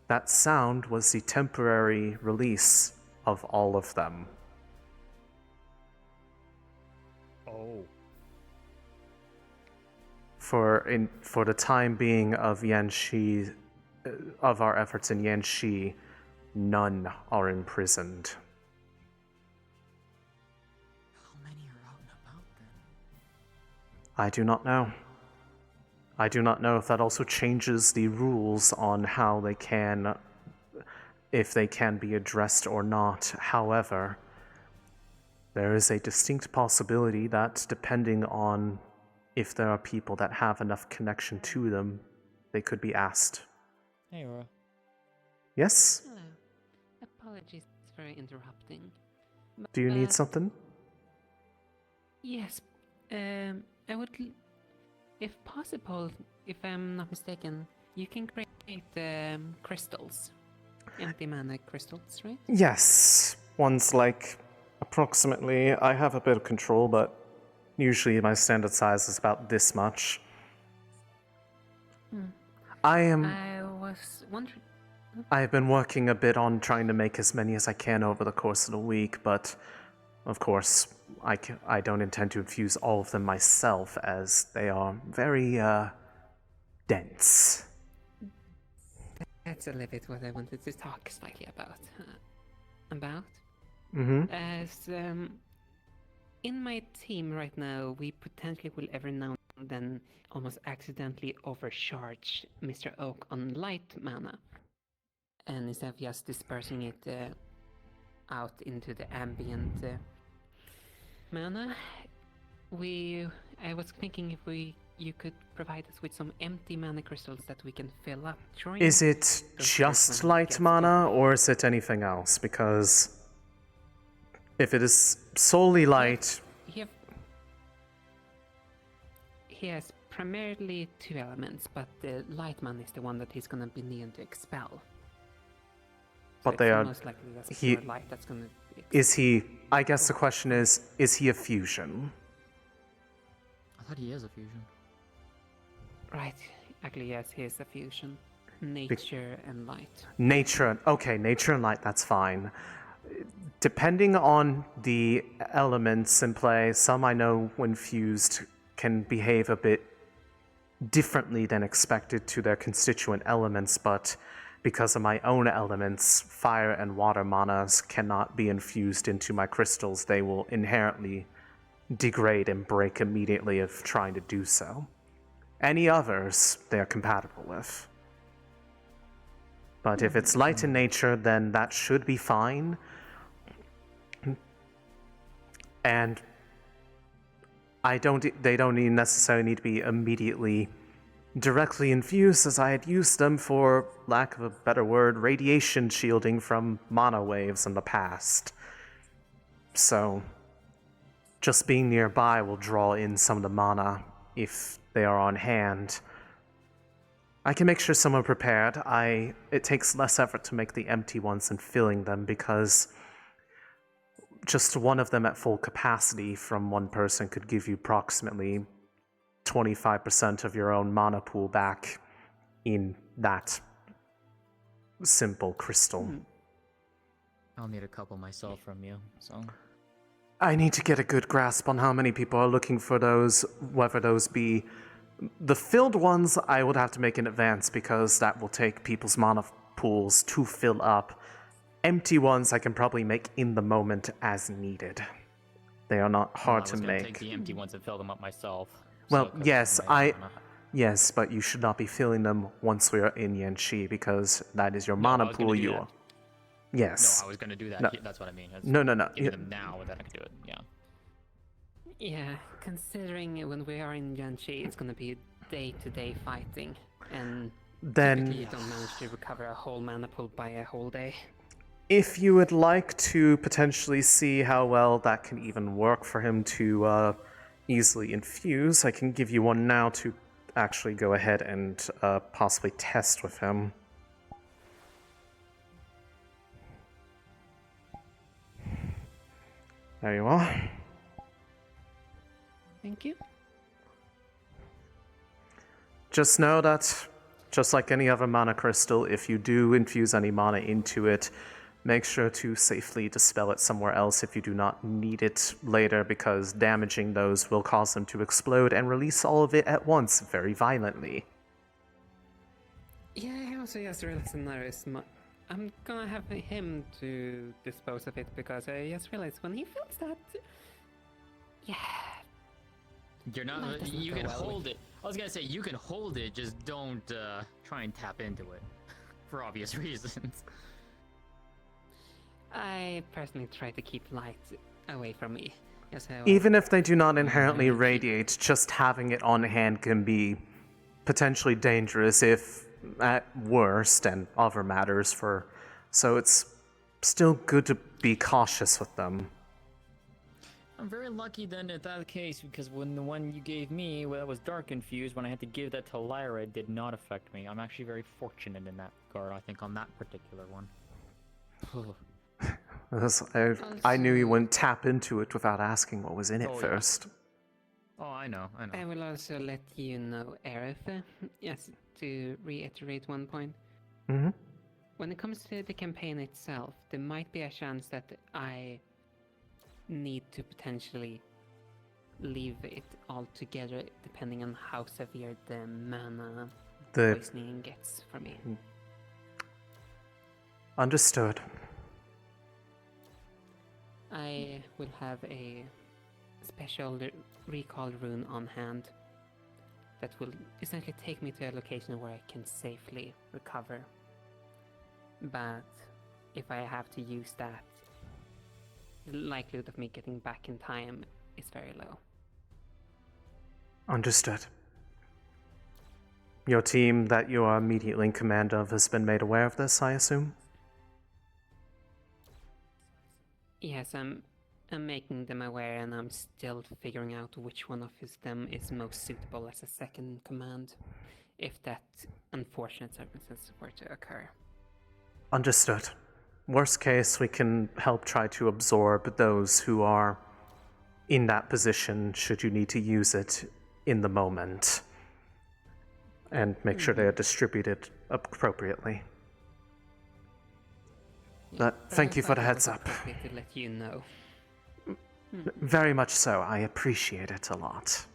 That sound was the temporary release of all of them. Oh. For the time being of Yanxi, of our efforts in Yanxi, none are imprisoned. How many are out and about then? I do not know. I do not know if that also changes the rules on how they can, if they can be addressed or not. However, there is a distinct possibility that, depending on if there are people that have enough connection to them, they could be asked. Hey, Aura. Yes? Hello. Apologies for interrupting. Do you need something? Yes. I would, if possible, if I'm not mistaken, you can create crystals. Empty mana crystals, right? Yes. One's like approximately, I have a bit of control, but usually my standard size is about this much. I was wondering. I have been working a bit on trying to make as many as I can over the course of the week, but of course, I don't intend to infuse all of them myself, as they are very, dense. That's a little bit what I wanted to talk slightly about. As in my team right now, we potentially will every now and then almost accidentally overcharge Mr. Oak on light mana. And instead of just dispersing it out into the ambient mana, I was thinking if you could provide us with some empty mana crystals that we can fill up during. Is it just light mana, or is it anything else? Because if it is solely light... He has primarily two elements, but the light mana is the one that he's gonna be needing to expel. But they are... Most likely that's pure light that's gonna be Is he... I guess the question is he a fusion? I thought he is a fusion. Right. Actually, yes, he is a fusion. Nature and light. Nature and light, that's fine. Depending on the elements in play, some I know when fused can behave a bit differently than expected to their constituent elements, but because of my own elements, fire and water manas cannot be infused into my crystals. They will inherently degrade and break immediately if trying to do so. Any others, they are compatible with. But if it's light in nature, then that should be fine. And they don't even necessarily need to be immediately directly infused, as I had used them for, lack of a better word, radiation shielding from mana waves in the past. So, just being nearby will draw in some of the mana if they are on hand. I can make sure some are prepared. It takes less effort to make the empty ones than filling them, because just one of them at full capacity from one person could give you approximately 25% of your own mana pool back in that simple crystal. I'll need a couple myself from you, so... I need to get a good grasp on how many people are looking for those, whether those be... The filled ones I would have to make in advance, because that will take people's mana pools to fill up. Empty ones I can probably make in the moment as needed. They are not hard to I was make. gonna take the empty ones and fill them up myself. Well, so yes, yes, but you should not be filling them once we are in Yanxi, because that is your mana pool. Yes. No, I was gonna do that. No. That's what I mean. No. Getting them now, and then I can do it. Yeah. Yeah, considering when we are in Yanxi, it's gonna be day-to-day fighting, and typically you don't manage to recover a whole mana pool by a whole day. If you would like to potentially see how well that can even work for him to easily infuse, I can give you one now to actually go ahead and possibly test with him. There you are. Thank you. Just know that, just like any other mana crystal, if you do infuse any mana into it, make sure to safely dispel it somewhere else if you do not need it later, because damaging those will cause them to explode and release all of it at once very violently. Yeah, I also just realized another I'm gonna have him to dispose of it because I just realized when he feels that. Yeah. You're not. That doesn't You go can well hold with- it. I was gonna say you can hold it, just don't try and tap into it, for obvious reasons. I personally try to keep light away from me. Yes, Even if they do not inherently radiate, just having it on hand can be potentially dangerous if at worst, and other matters for. So it's still good to be cautious with them. I'm very lucky then in that case, because when the one you gave me, that was dark infused, when I had to give that to Lyra, it did not affect me. I'm actually very fortunate in that regard, I think, on that particular one. I knew you wouldn't tap into it without asking what was in it Oh, yeah. first. Oh, I know. I will also let you know, Aerith, yes, to reiterate one point. Mm-hmm. When it comes to the campaign itself, there might be a chance that I need to potentially leave it altogether, depending on how severe the mana poisoning gets for me. Understood. I will have a special recall rune on hand that will essentially take me to a location where I can safely recover. But if I have to use that, the likelihood of me getting back in time is very low. Understood. Your team that you are immediately in command of has been made aware of this, I assume? Yes, I'm making them aware, and I'm still figuring out which one of them is most suitable as a second command, if that unfortunate circumstance were to occur. Understood. Worst case, we can help try to absorb those who are in that position should you need to use it in the moment, and make sure they are distributed appropriately. But thank you for the heads up. To let you know. Very much so. I appreciate it a lot.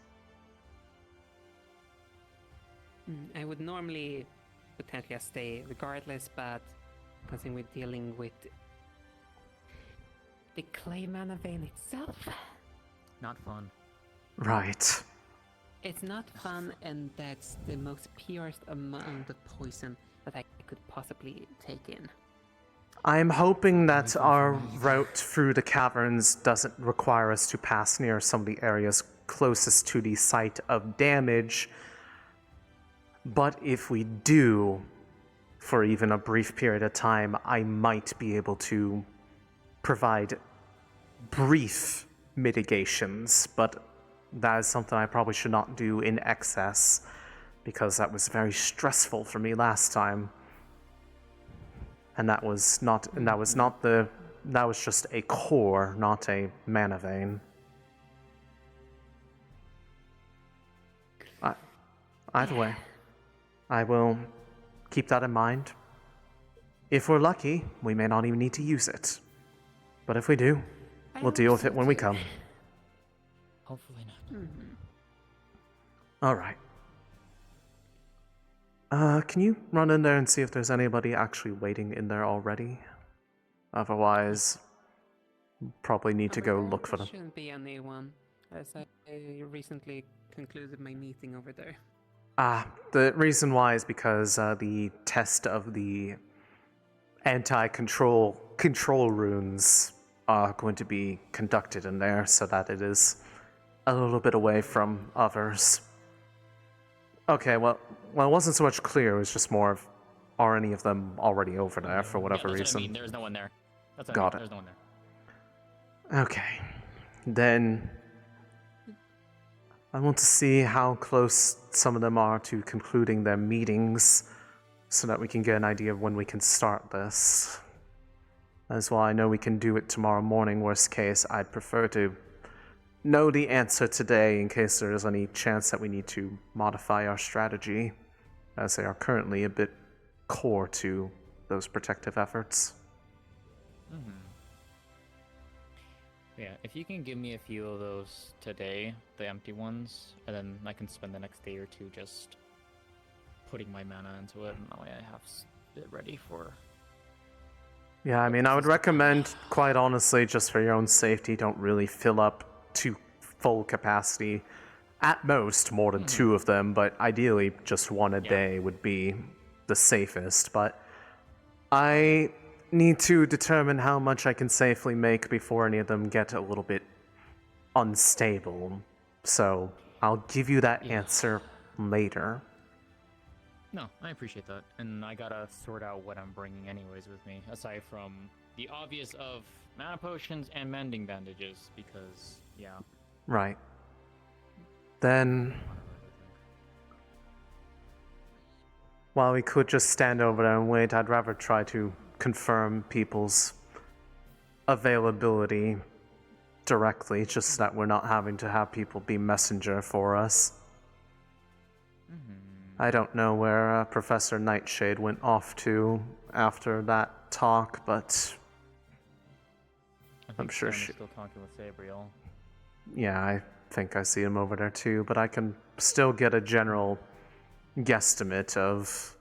I would normally potentially stay regardless, but considering we're dealing with the clay mana vein itself, not fun. Right. It's not fun, and that's the most purest amount of poison that I could possibly take in. I'm hoping that our route through the caverns doesn't require us to pass near some of the areas closest to the site of damage. But if we do, for even a brief period of time, I might be able to provide brief mitigations, but that is something I probably should not do in excess, because that was very stressful for me last time. And that was just a core, not a mana vein. Either way, I will keep that in mind. If we're lucky, we may not even need to use it. But if we do, we'll deal with it when we come. Hopefully not. All right. Can you run in there and see if there's anybody actually waiting in there already? Otherwise, probably need to go look for them. There shouldn't be anyone, as I recently concluded my meeting over there. The reason why is because the test of the anti-control runes are going to be conducted in there, so that it is a little bit away from others. Okay, well, it wasn't so much clear, it was just more of, are any of them already over there for whatever that's reason? What I mean. There's no one there. That's what Got I mean. it. There's no one there. Okay. Then I want to see how close some of them are to concluding their meetings so that we can get an idea of when we can start this. As well, I know we can do it tomorrow morning. Worst case, I'd prefer to know the answer today in case there is any chance that we need to modify our strategy, as they are currently a bit core to those protective efforts. Mm-hmm. Yeah, if you can give me a few of those today, the empty ones, and then I can spend the next day or two just putting my mana into it, and that way I have it ready for... Yeah, I mean, I would recommend, quite honestly, just for your own safety, don't really fill up to full capacity. At most, more than 2 of them, but ideally, just 1 a day would be the safest. But I need to determine how much I can safely make before any of them get a little bit unstable. So I'll give you that answer later. No, I appreciate that. And I gotta sort out what I'm bringing anyways with me, aside from the obvious of mana potions and mending bandages, because, yeah. Right. Then, while we could just stand over there and wait, I'd rather try to confirm people's availability directly, just so that we're not having to have people be messenger for us. I don't know where Professor Nightshade went off to after that talk, but I'm sure Sam is she... still talking with Sabriel. Yeah, I think I see him over there too, but I can still get a general guesstimate of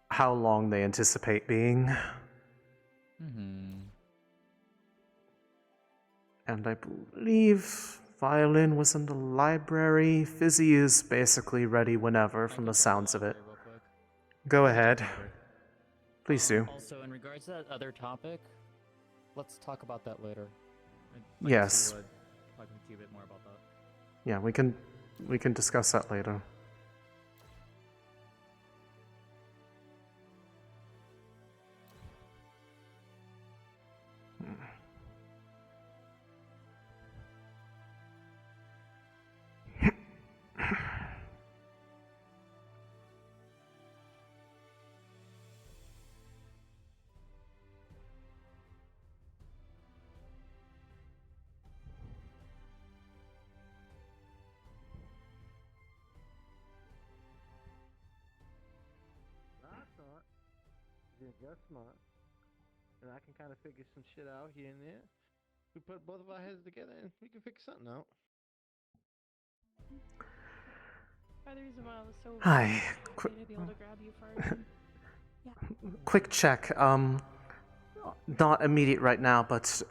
how long they anticipate being. Mm-hmm. And I believe violin was in the library. Fizzy is basically ready whenever, from the sounds of it. Go ahead. Please do. Also, in regards to that other topic, let's talk about that later. I'd like Yes. to talk to you a bit more about that. Yeah, we can discuss that later. You're smart, and I can kind of figure some shit out here and there. We put both of our heads together, and we can figure something out. Part of the reason why I was so Hi. happy to be able to grab you for Quick check. Not immediate right now, but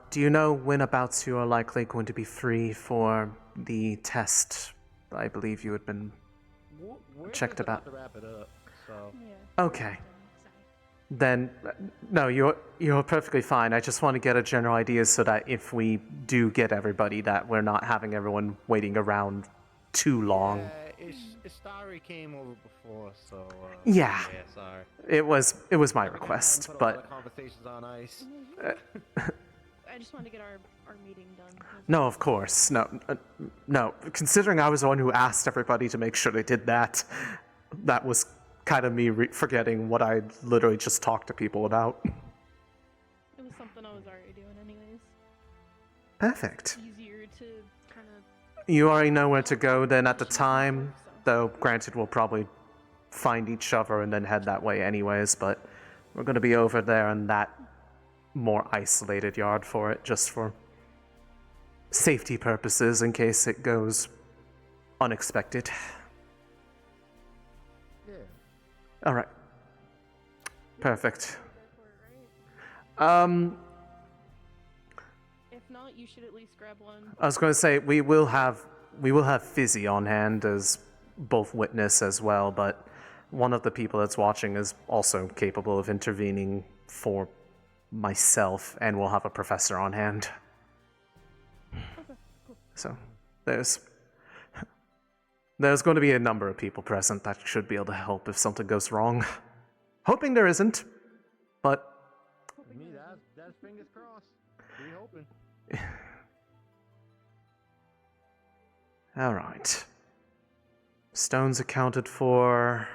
do you know whenabouts you are likely going to be free for the test? I believe you had been checked about. To wrap it up, so. Okay. Then, no, you're perfectly fine. I just want to get a general idea so that if we do get everybody, that we're not having everyone waiting around too long. Yeah, Istari came over before, so. Yeah. Sorry. It was my request, Put all but. the conversations on ice. I just wanted to get our meeting done. No, of course. No. Considering I was the one who asked everybody to make sure they did that, that was kind of me forgetting what I literally just talked to people about. It was something I was already doing anyways. Perfect. Easier to kind of... You already know where to go then at the time, though granted we'll probably find each other and then head that way anyways, but we're going to be over there in that more isolated yard for it, just for safety purposes in case it goes unexpected. Yeah. All right. Perfect. If not, you should at least grab one. I was going to say we will have Fizzy on hand as both witness as well, but one of the people that's watching is also capable of intervening for myself, and we'll have a professor on hand. Okay, cool. So there's going to be a number of people present that should be able to help if something goes wrong. Hoping there isn't, but Me, that's fingers crossed. We hoping. all right. Stone's accounted for.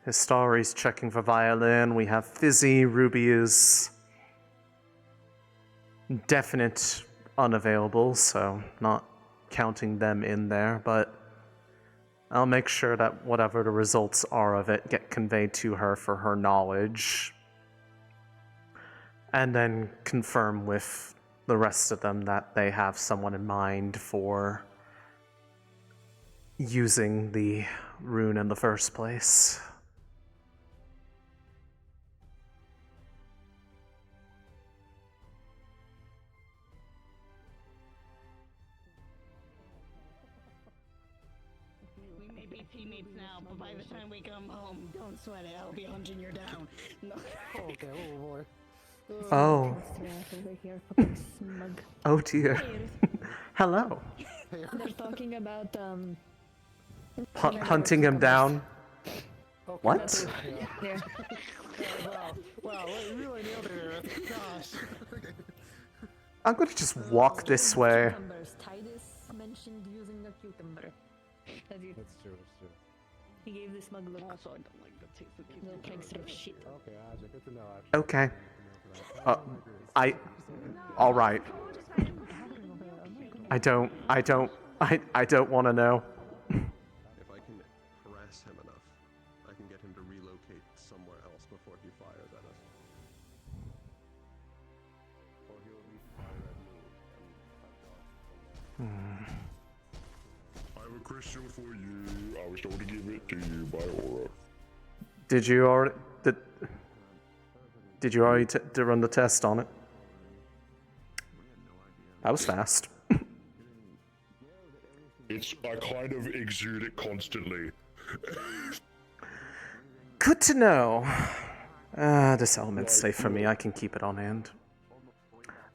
Histari's checking for violin. We have Fizzy. Ruby is definite unavailable, so not counting them in there, but I'll make sure that whatever the results are of it get conveyed to her for her knowledge. And then confirm with the rest of them that they have someone in mind for using the rune in the first place. We may be teammates now, but by the time we come home, don't sweat it. I'll be hunting you down. No. Okay, oh boy. Oh. Oh dear. Hello. They're talking about Hunting him down. What? Yeah. Wow, you really nailed it, Aerith. Gosh. I'm gonna just walk this way. Titus mentioned using a cucumber. That's true, that's true. He gave this smug look. Also, I don't like the taste of No thanks of shit. Okay, Aja, good to know. Okay. Alright. I don't want to know. If I can harass him enough, I can get him to relocate somewhere else before he fires at us. Or he'll at least fire at me and I have a question for you. I was told to give it to you by Aura. Did you already to run the test on it? That was fast. I kind of exude it constantly. Good to know. This element's safe for me. I can keep it on hand.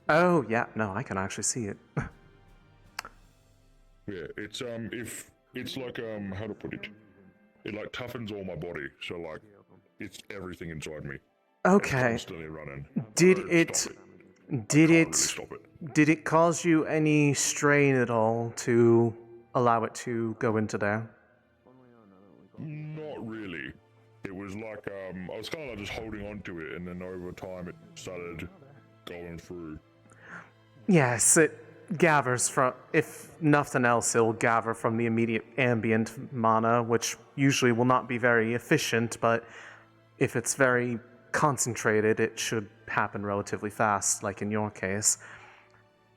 Oh, yeah. No, I can actually see it. Yeah, it's if it's like how to put it? It like toughens all my body, so like it's everything inside me. Okay. It's constantly running. Did I it stop did really it stop it. did it cause you any strain at all to allow it to go into there? Not really. It was like I was kind of like just holding on to it, and then over time it started going through. Yes, it gathers from, if nothing else, it'll gather from the immediate ambient mana, which usually will not be very efficient, but if it's very concentrated, it should happen relatively fast, like in your case.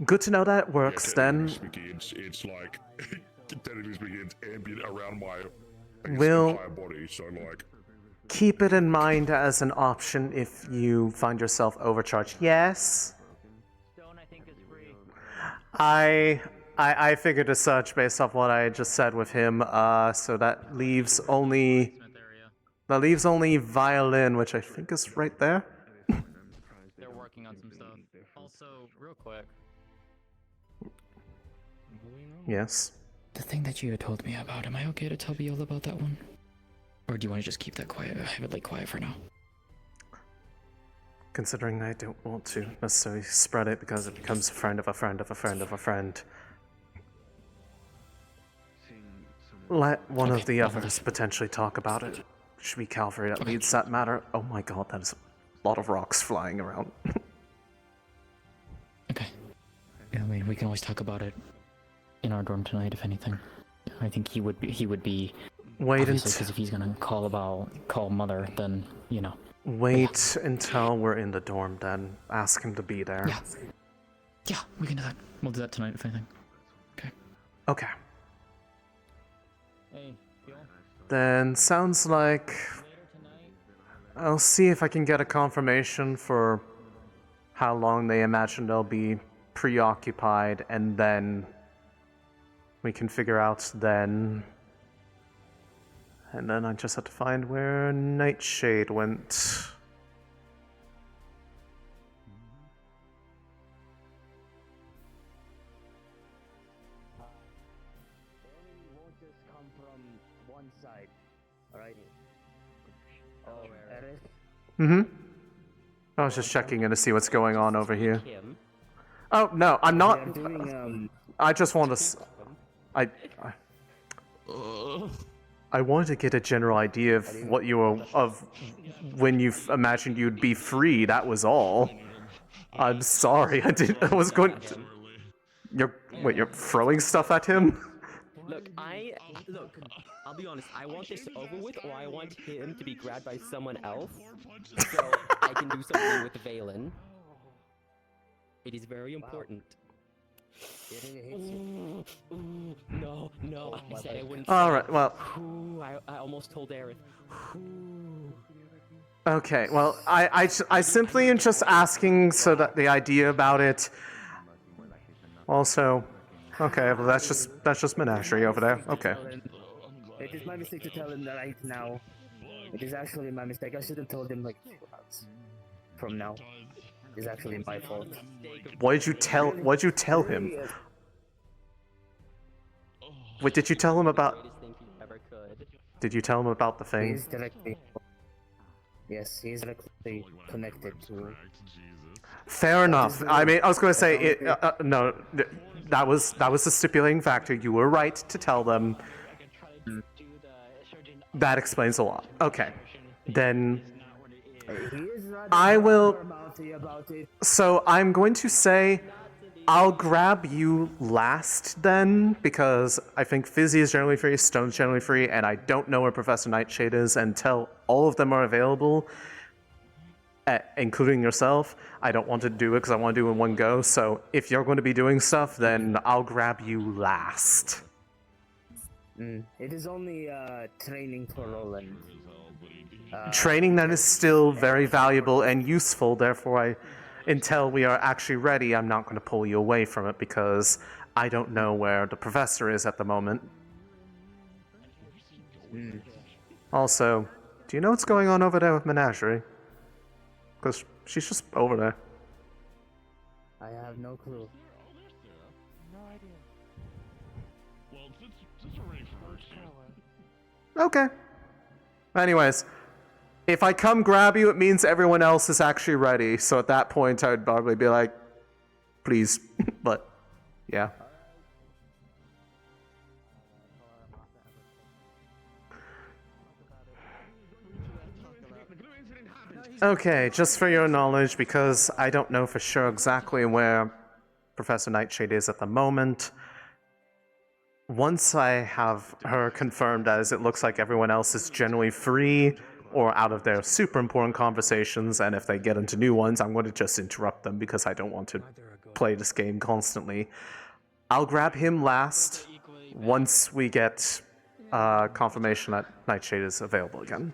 Good to know that it works, then. It's like, technically speaking, it's ambient around my Will entire body, so like... keep it in mind as an option if you find yourself overcharged. Yes? I figured as such based off what I just said with him, so that leaves only violin, which I think is right there. They're working on some stuff. Also, real quick. Yes. The thing that you had told me about, am I okay to tell Viola about that one? Or do you want to just keep that quiet, have it like quiet for now? Considering I don't want to necessarily spread it because it becomes a friend of a friend of a friend of a friend. Let one of the others potentially talk about it. Should be Calvary that leads that matter. Oh my god, that is a lot of rocks flying around. Okay. Yeah, I mean, we can always talk about it in our dorm tonight, if anything. I think he would be. Wait until, because if he's gonna call mother, then you know. Wait until we're in the dorm, then ask him to be there. Yeah, we can do that. We'll do that tonight, if anything. Okay. Okay. Hey, Bill. Then sounds like I'll see if I can get a confirmation for how long they imagine they'll be preoccupied, and then we can figure out then. And then I just have to find where Nightshade went. Won't just come from one side, alright? Oh, Aerith? Mm-hmm. I was just checking in to see what's going on over here. Oh, no, I'm not. I just want to... I wanted to get a general idea of what you were of when you imagined you'd be free. That was all. I'm sorry. I was going. You're throwing stuff at him. Look, I'll be honest, I want this over with, or I want him to be grabbed by someone else, so I can do something with Valen. It is very important. No, I said I wouldn't say Alright, well... I almost told Aerith. Okay, well, I simply am just asking so that the idea about it... Also... Okay, well that's just menagerie over there. Okay. It is my mistake to tell him that right now. It is actually my mistake. I should have told him like 2 hours from now. It is actually my fault. What'd you tell him? What did you tell him about? Did you tell him about the thing? He's directly... Yes, he's directly connected to... Fair enough. I mean, I was going to say it. No, that was the stipulating factor. You were right to tell them. That explains a lot. Okay, then I will. So I'm going to say I'll grab you last then, because I think Fizzy is generally free, Stone's generally free, and I don't know where Professor Nightshade is until all of them are available. Including yourself. I don't want to do it because I want to do it in one go, so if you're going to be doing stuff, then I'll grab you last. It is only training for Roland. Training that is still very valuable and useful, therefore until we are actually ready, I'm not going to pull you away from it because I don't know where the professor is at the moment. Also, do you know what's going on over there with Menagerie? Because she's just over there. I have no clue. Okay. Anyways, if I come grab you, it means everyone else is actually ready. So at that point, I would probably be like, please. But, yeah. Okay, just for your knowledge, because I don't know for sure exactly where Professor Nightshade is at the moment. Once I have her confirmed, as it looks like everyone else is generally free or out of their super important conversations, and if they get into new ones, I'm going to just interrupt them because I don't want to play this game constantly. I'll grab him last once we get confirmation that Nightshade is available again.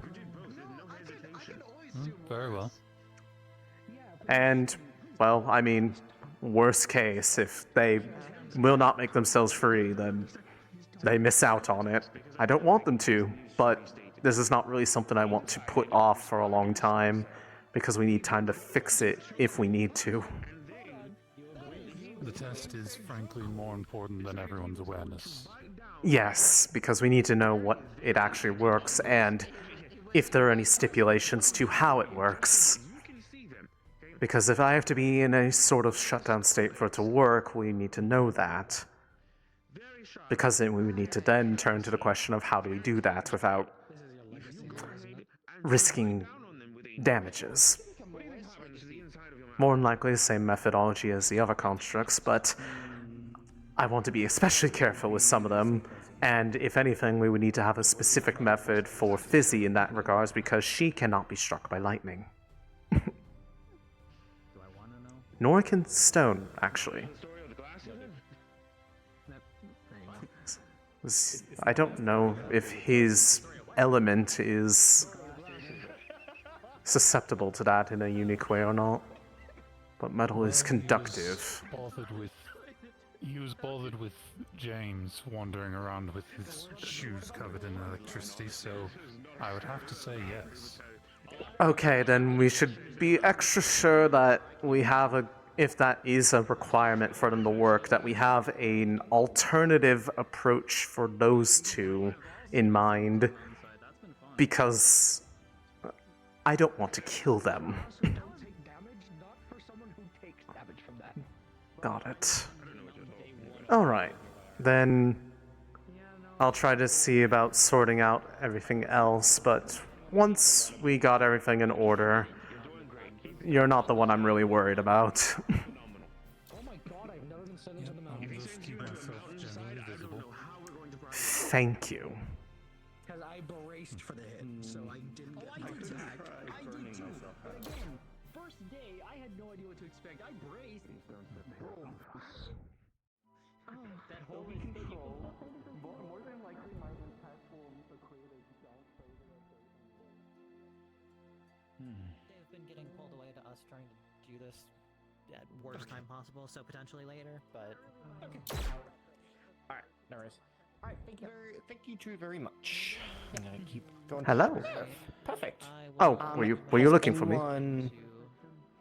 Very well. And, well, I mean, worst case, if they will not make themselves free, then they miss out on it. I don't want them to, but this is not really something I want to put off for a long time, because we need time to fix it if we need to. The test is frankly more important than everyone's awareness. Yes, because we need to know what it actually works, and if there are any stipulations to how it works. Because if I have to be in a sort of shutdown state for it to work, we need to know that. Because then we would need to then turn to the question of how do we do that without risking damages. More than likely the same methodology as the other constructs, but I want to be especially careful with some of them. And if anything, we would need to have a specific method for Fizzy in that regards, because she cannot be struck by lightning. Nor can Stone, actually. I don't know if his element is susceptible to that in a unique way or not. But metal is conductive. He was bothered with James wandering around with his shoes covered in electricity, so I would have to say yes. Okay, then we should be extra sure that we have if that is a requirement for them to work, that we have an alternative approach for those two in mind, because I don't want to kill them. Got it. Alright, then I'll try to see about sorting out everything else, but once we got everything in order, you're not the one I'm really worried about. Just keep myself generally visible. Thank you. Because I braced for the hit, so I didn't get attacked. I did too. But again, first day, I had no idea what to expect. I braced. That whole control, more than likely my impact will equate as They've been getting pulled away to us trying to do this at worst time possible, so potentially later, but... Okay. Alright, no worries. Alright, thank you two very much. I'm gonna keep going. Hello. Perfect. Oh, were you looking for me?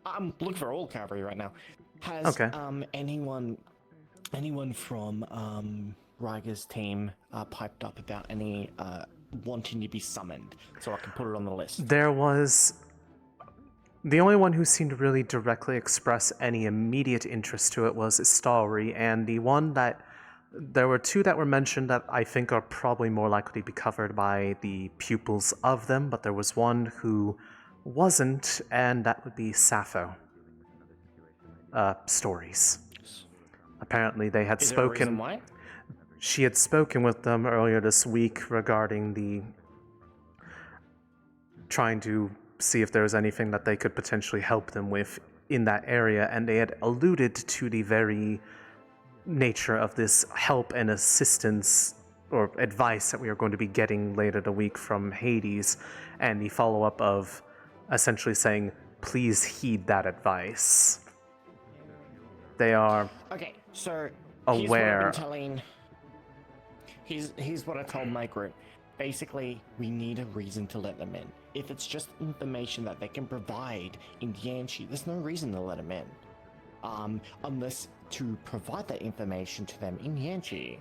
I'm looking for all cavalry right now. Has Okay. anyone from Ryger's team piped up about any wanting to be summoned, so I can put it on the list? There was... The only one who seemed to really directly express any immediate interest to it was Istari, and the one that... There were two that were mentioned that I think are probably more likely to be covered by the pupils of them, but there was one who wasn't, and that would be Sappho. Stories. Apparently they had Is there a reason spoken... why? She had spoken with them earlier this week regarding the... trying to see if there was anything that they could potentially help them with in that area, and they had alluded to the very nature of this help and assistance or advice that we are going to be getting later the week from Hades, and the follow-up of essentially saying, please heed that advice. They are Okay, so aware. Here's what I told my group. Basically, we need a reason to let them in. If it's just information that they can provide in Yanchi, there's no reason to let them in. Unless to provide that information to them in Yanchi,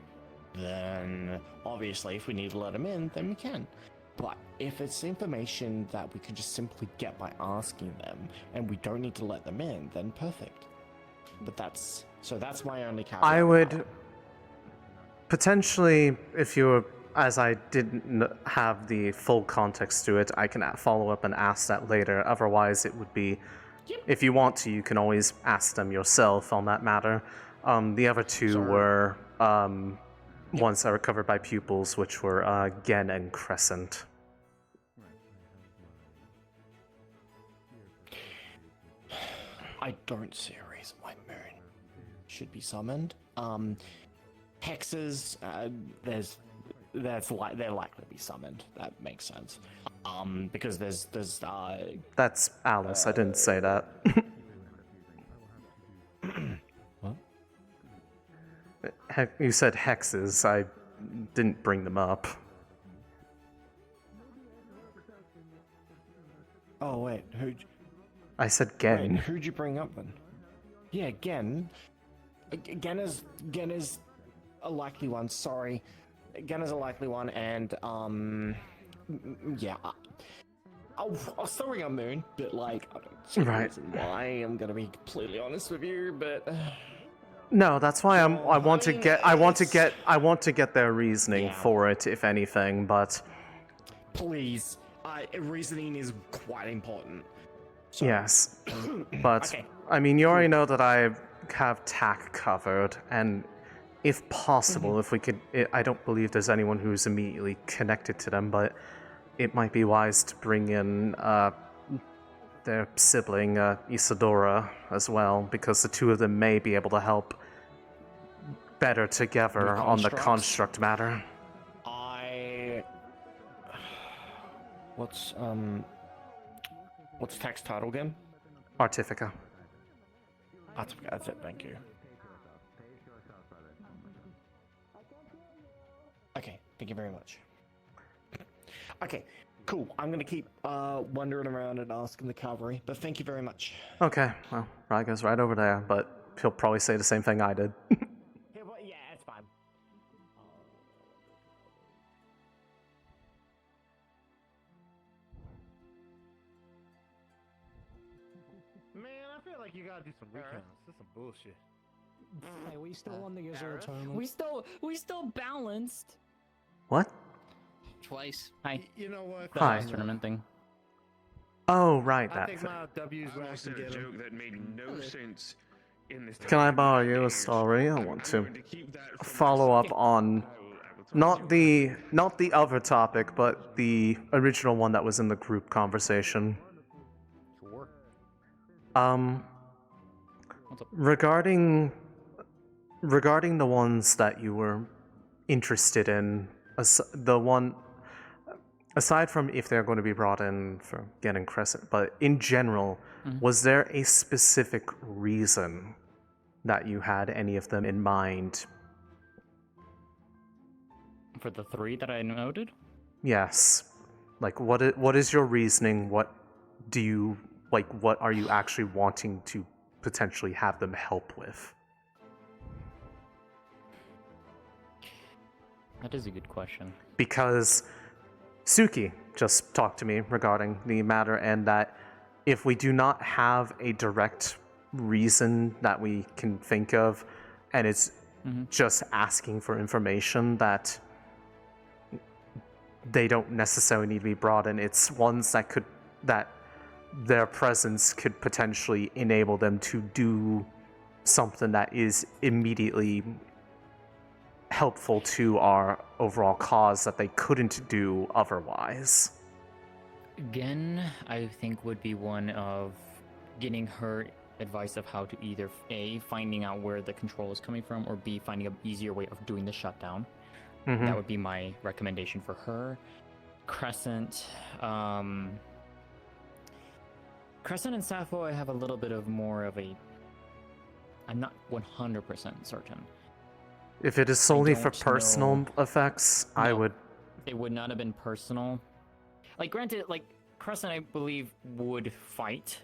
then obviously if we need to let them in, then we can. But if it's information that we can just simply get by asking them, and we don't need to let them in, then perfect. But that's my only caveat. I would potentially, if you were, as I didn't have the full context to it, I can follow up and ask that later. Otherwise, it would be, if you want to, you can always ask them yourself on that matter. The other two were ones that were covered by pupils, which were Gen and Crescent. I don't see a reason why Moon should be summoned. Hexes, they're likely to be summoned. That makes sense. Because there's That's Alice. I didn't say that. What? You said hexes. I didn't bring them up. Oh wait, I said Gen. Wait, who'd you bring up then? Yeah, Gen. Gen is a likely one. Sorry, Gen is a likely one, and yeah. I'll still bring up Moon, but like, I don't see a reason why. I'm gonna be completely honest with you, but. No, that's why I want to get their reasoning for it, if anything. But please, reasoning is quite important. So. Yes, but Okay. I mean, you already know that I have TAC covered, and if possible, if we could, I don't believe there's anyone who's immediately connected to them, but it might be wise to bring in their sibling, Isadora, as well, because the two of them may be able to help better together on the construct matter. What's text title again? Artifica. Artifica, that's it, thank you. Okay, thank you very much. Okay, cool. I'm gonna keep wandering around and asking the cavalry, but thank you very much. Okay, well, Rygo's right over there, but he'll probably say the same thing I did. Yeah, it's fine. Man, I feel like you gotta do some recounts. This is some bullshit. Hey, we still won the user eternal. We still balanced. What? Twice. Hi. You know what? The Hi. last tournament thing. Oh, right, I that think thing. my W's I where I almost can said a get 'em. joke that made no sense in this. Can I time borrow you a nowadays. story? I want to going to keep that for follow up myself. on not the other topic, but the original one that was in the group conversation. Sure. Regarding the ones that you were interested in, the one aside from if they're going to be brought in for getting Crescent, but in general, was there a specific reason that you had any of them in mind? For the 3 that I noted? Yes. Like, what is your reasoning? What do you, like, what are you actually wanting to potentially have them help with? That is a good question. Because Suki just talked to me regarding the matter, and that if we do not have a direct reason that we can think of, and it's just asking for information, that they don't necessarily need to be brought in. It's ones that their presence could potentially enable them to do something that is immediately helpful to our overall cause that they couldn't do otherwise. Again, I think would be one of getting her advice of how to either A, finding out where the control is coming from, or B, finding an easier way of doing the shutdown. That would be my recommendation for her. Crescent and Sappho, I have a little bit of more of a... I'm not 100% certain. If it is solely for don't personal know. effects, I would... It would not have been personal. Like, granted, like, Crescent, I believe, would fight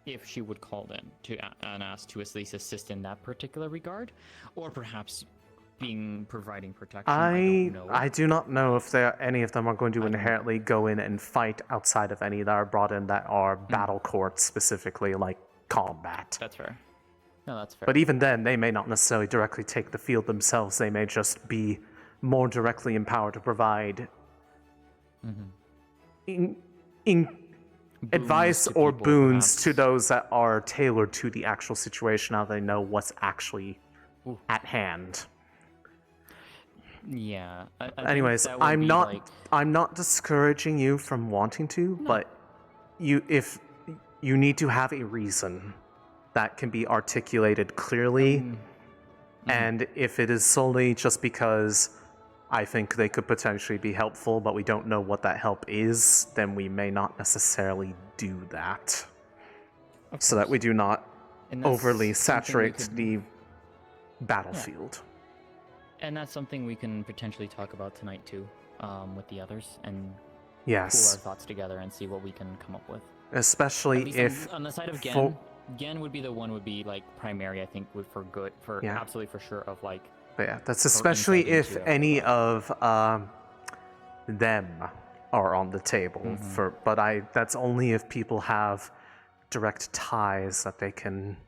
if she would call in to and ask to at least assist in that particular regard, or perhaps providing protection. I don't know. I do not know if any of them are going to inherently go in and fight outside of any that are brought in that are battle courts specifically, like combat. That's fair. No, that's fair. But even then, they may not necessarily directly take the field themselves. They may just be more directly empowered to provide advice or boons to those that are tailored to the actual situation. How they know what's actually at hand. Yeah. I Anyways, think that would I'm be not like... I'm not discouraging you from wanting to, but if you need to have a reason that can be articulated clearly, and if it is solely just because I think they could potentially be helpful, but we don't know what that help is, then we may not necessarily do that. So that we do not overly saturate the battlefield. And that's something we can potentially talk about tonight too, with the others, and Yes. pool our thoughts together and see what we can come up with. Especially At least if on the side of Gen, for- Gen would be the one would be like primary, I think, would for good, for Yeah. absolutely for sure of like. But yeah, that's her especially insight if into any of them are on the table. But that's only if people have direct ties that they can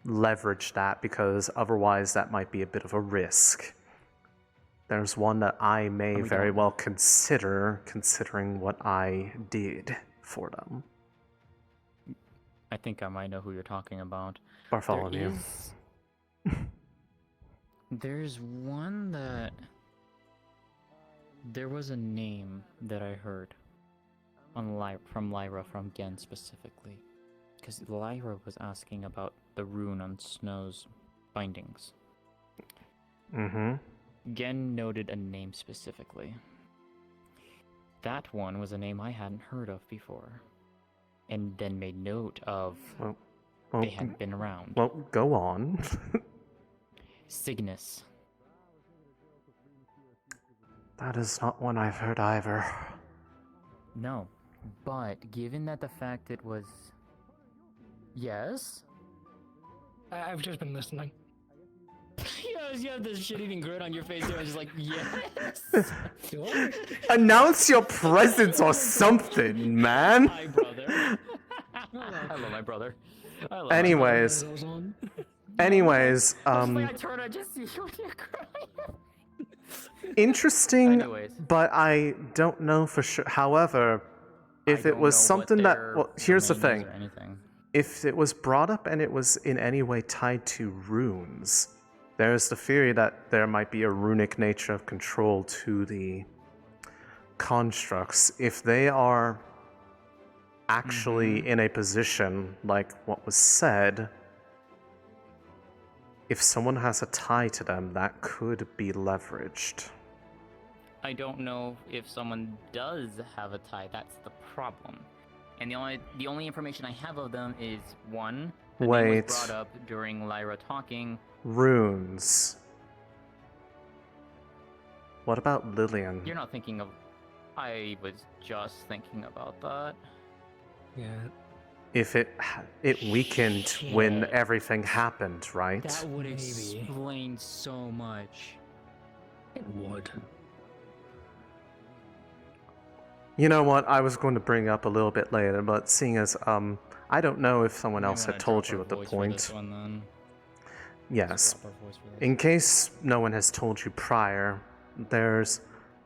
leverage that, because otherwise that might be a bit of a risk. There's one that I may very well consider, considering what I did for them. I think I might know who you're talking about. Bartholomew. There's one that... There was a name that I heard from Lyra, from Gen specifically. Because Lyra was asking about the rune on Snow's bindings. Gen noted a name specifically. That one was a name I hadn't heard of before. And then made note of they hadn't been around. Well, go on. Cygnus. That is not one I've heard either. No, but given that the fact it was... Yes? I've just been listening. You have this shit-eating grin on your face there. I was just like, yes! Announce your presence or something, man! Hi, brother. I love my brother. Anyways, I turn, I just see you when you're crying. Interesting, Anyways. but I don't know for sure. However, if it don't was know what something that, their well, here's the domain is thing. or anything. If it was brought up and it was in any way tied to runes, there's the theory that there might be a runic nature of control to the constructs. If they are actually in a position like what was said, if someone has a tie to them, that could be leveraged. I don't know if someone does have a tie. That's the problem. And the only information I have of them is one. The name Wait. was brought up during Lyra talking. Runes. What about Lillian? You're not thinking of. I was just thinking about that. Yeah. If it weakened when Shit. everything happened, right? That would Maybe. explain so much. It would. You know what? I was going to bring up a little bit later, but seeing as I don't know if someone Maybe else when had I told drop you our at the voice for point. this one, then. Yes. Drop our voice for this. In case no one has told you prior, there's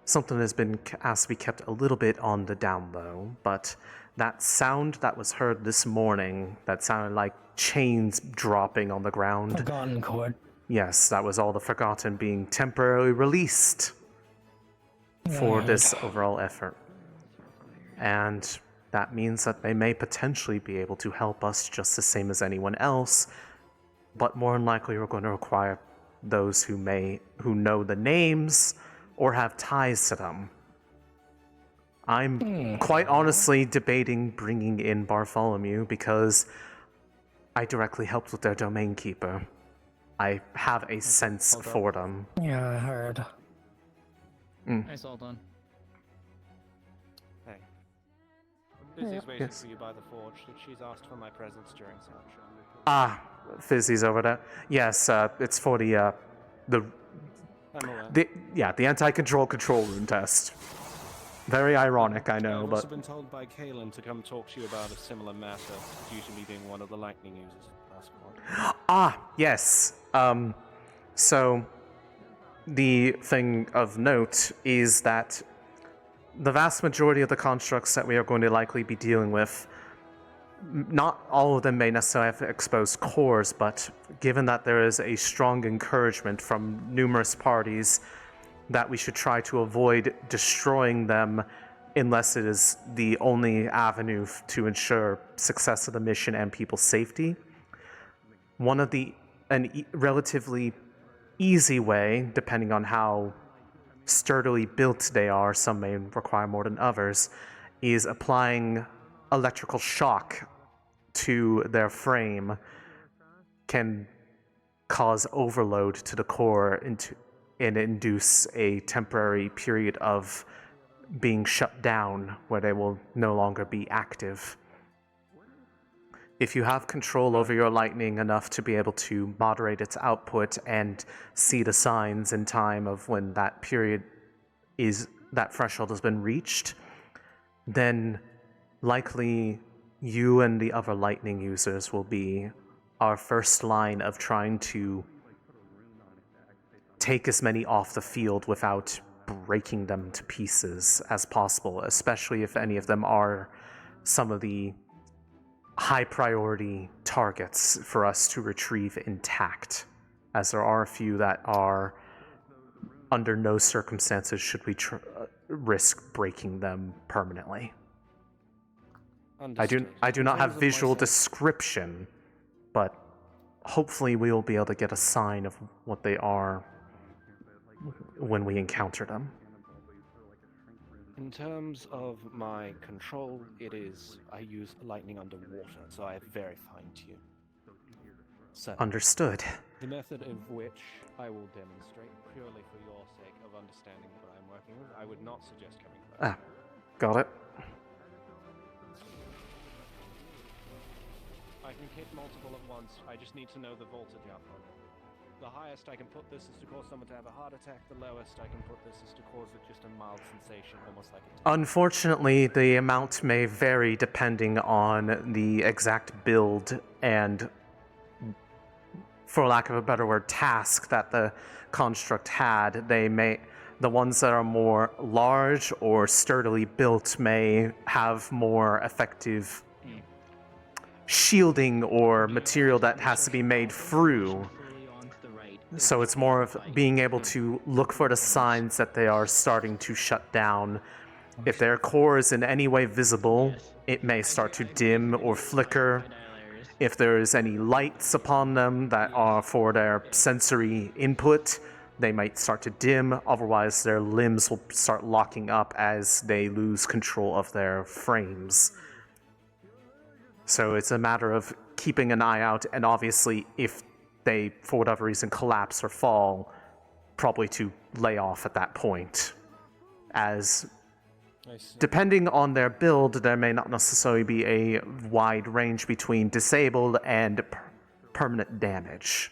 something that's been asked to be kept a little bit on the down low, but that sound that was heard this morning, that sounded like chains dropping on the ground. Forgotten chord. Yes, that was all the Forgotten being temporarily released for Right. this overall effort. And that means that they may potentially be able to help us just the same as anyone else, but more than likely we're going to require those who know the names or have ties to them. I'm quite honestly debating bringing in Bartholomew because I directly helped with their domain keeper. I have a sense for them. Yeah, I heard. Nice, all done. Hey. Busy's waiting Yes. for you by the forge. She's asked for my presence during such. Ah, Fizzy's over there. Yes, it's for the I'm aware. the anti-control control room test. Very ironic, I know, I've also but been told by Kalen to come talk to you about a similar matter, due to me being one of the lightning users. Last one. yes. So the thing of note is that the vast majority of the constructs that we are going to likely be dealing with, not all of them may necessarily have exposed cores, but given that there is a strong encouragement from numerous parties that we should try to avoid destroying them unless it is the only avenue to ensure success of the mission and people's safety. One of relatively easy way, depending on how sturdily built they are, some may require more than others, is applying electrical shock to their frame can cause overload to the core and induce a temporary period of being shut down where they will no longer be active. If you have control over your lightning enough to be able to moderate its output and see the signs in time of when that that threshold has been reached, then likely you and the other lightning users will be our first line of trying to take as many off the field without breaking them to pieces as possible, especially if any of them are some of the high priority targets for us to retrieve intact, as there are a few that are under no circumstances should we risk breaking them permanently. I do not have visual description, but hopefully we will be able to get a sign of what they are when we encounter them. In terms of my control, I use lightning underwater, so I have very fine tune. So, Understood. the method of which I will demonstrate purely for your sake of understanding what I'm working with, I would not suggest coming close. Got it. I can hit multiple at once, I just need to know the voltage output. The highest I can put this is to cause someone to have a heart attack, the lowest I can put this is to cause it just a mild sensation, almost like a Unfortunately, the amount may vary depending on the exact build and, for lack of a better word, task that the construct had. The ones that are more large or sturdily built may have more effective shielding or material that has to be made through. So it's more of being able to look for the signs that they are starting to shut down. If their core is in any way visible, it may start to dim or flicker. If there is any lights upon them that are for their sensory input, they might start to dim. Otherwise, their limbs will start locking up as they lose control of their frames. So it's a matter of keeping an eye out, and obviously, if they, for whatever reason, collapse or fall, probably to lay off at that point. As depending on their build, there may not necessarily be a wide range between disabled and permanent damage.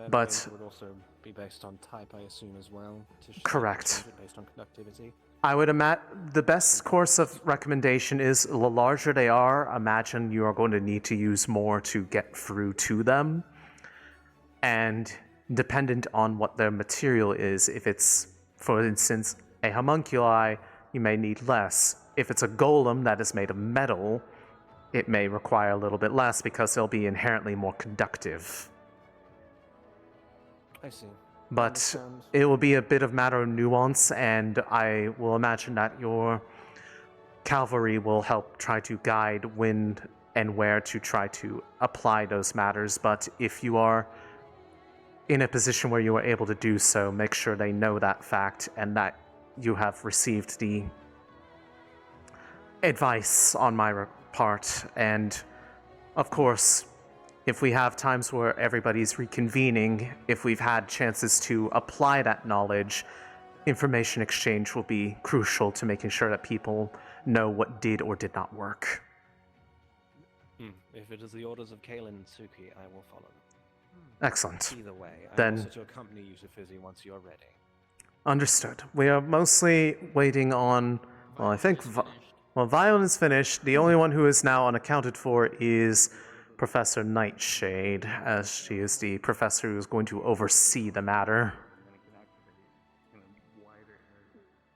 But it would also be based on type, I assume, as well. Correct. Based on conductivity. I would imagine the best course of recommendation is the larger they are, imagine you are going to need to use more to get through to them. And dependent on what their material is, if it's, for instance, a homunculi, you may need less. If it's a golem that is made of metal, it may require a little bit less because they'll be inherently more conductive. I see. But it will be a bit of matter of nuance, and I will imagine that your cavalry will help try to guide when and where to try to apply those matters. But if you are in a position where you are able to do so, make sure they know that fact and that you have received the advice on my part. And of course, if we have times where everybody's reconvening, if we've had chances to apply that knowledge, information exchange will be crucial to making sure that people know what did or did not work. If it is the orders of Kalen and Suki, I will follow them. Excellent. Either way, Then, I'm also to accompany you to Fizzy once you're ready. understood. We are mostly waiting on, well, I think, Violin is finished. The only one who is now unaccounted for is Professor Nightshade, as she is the professor who is going to oversee the matter.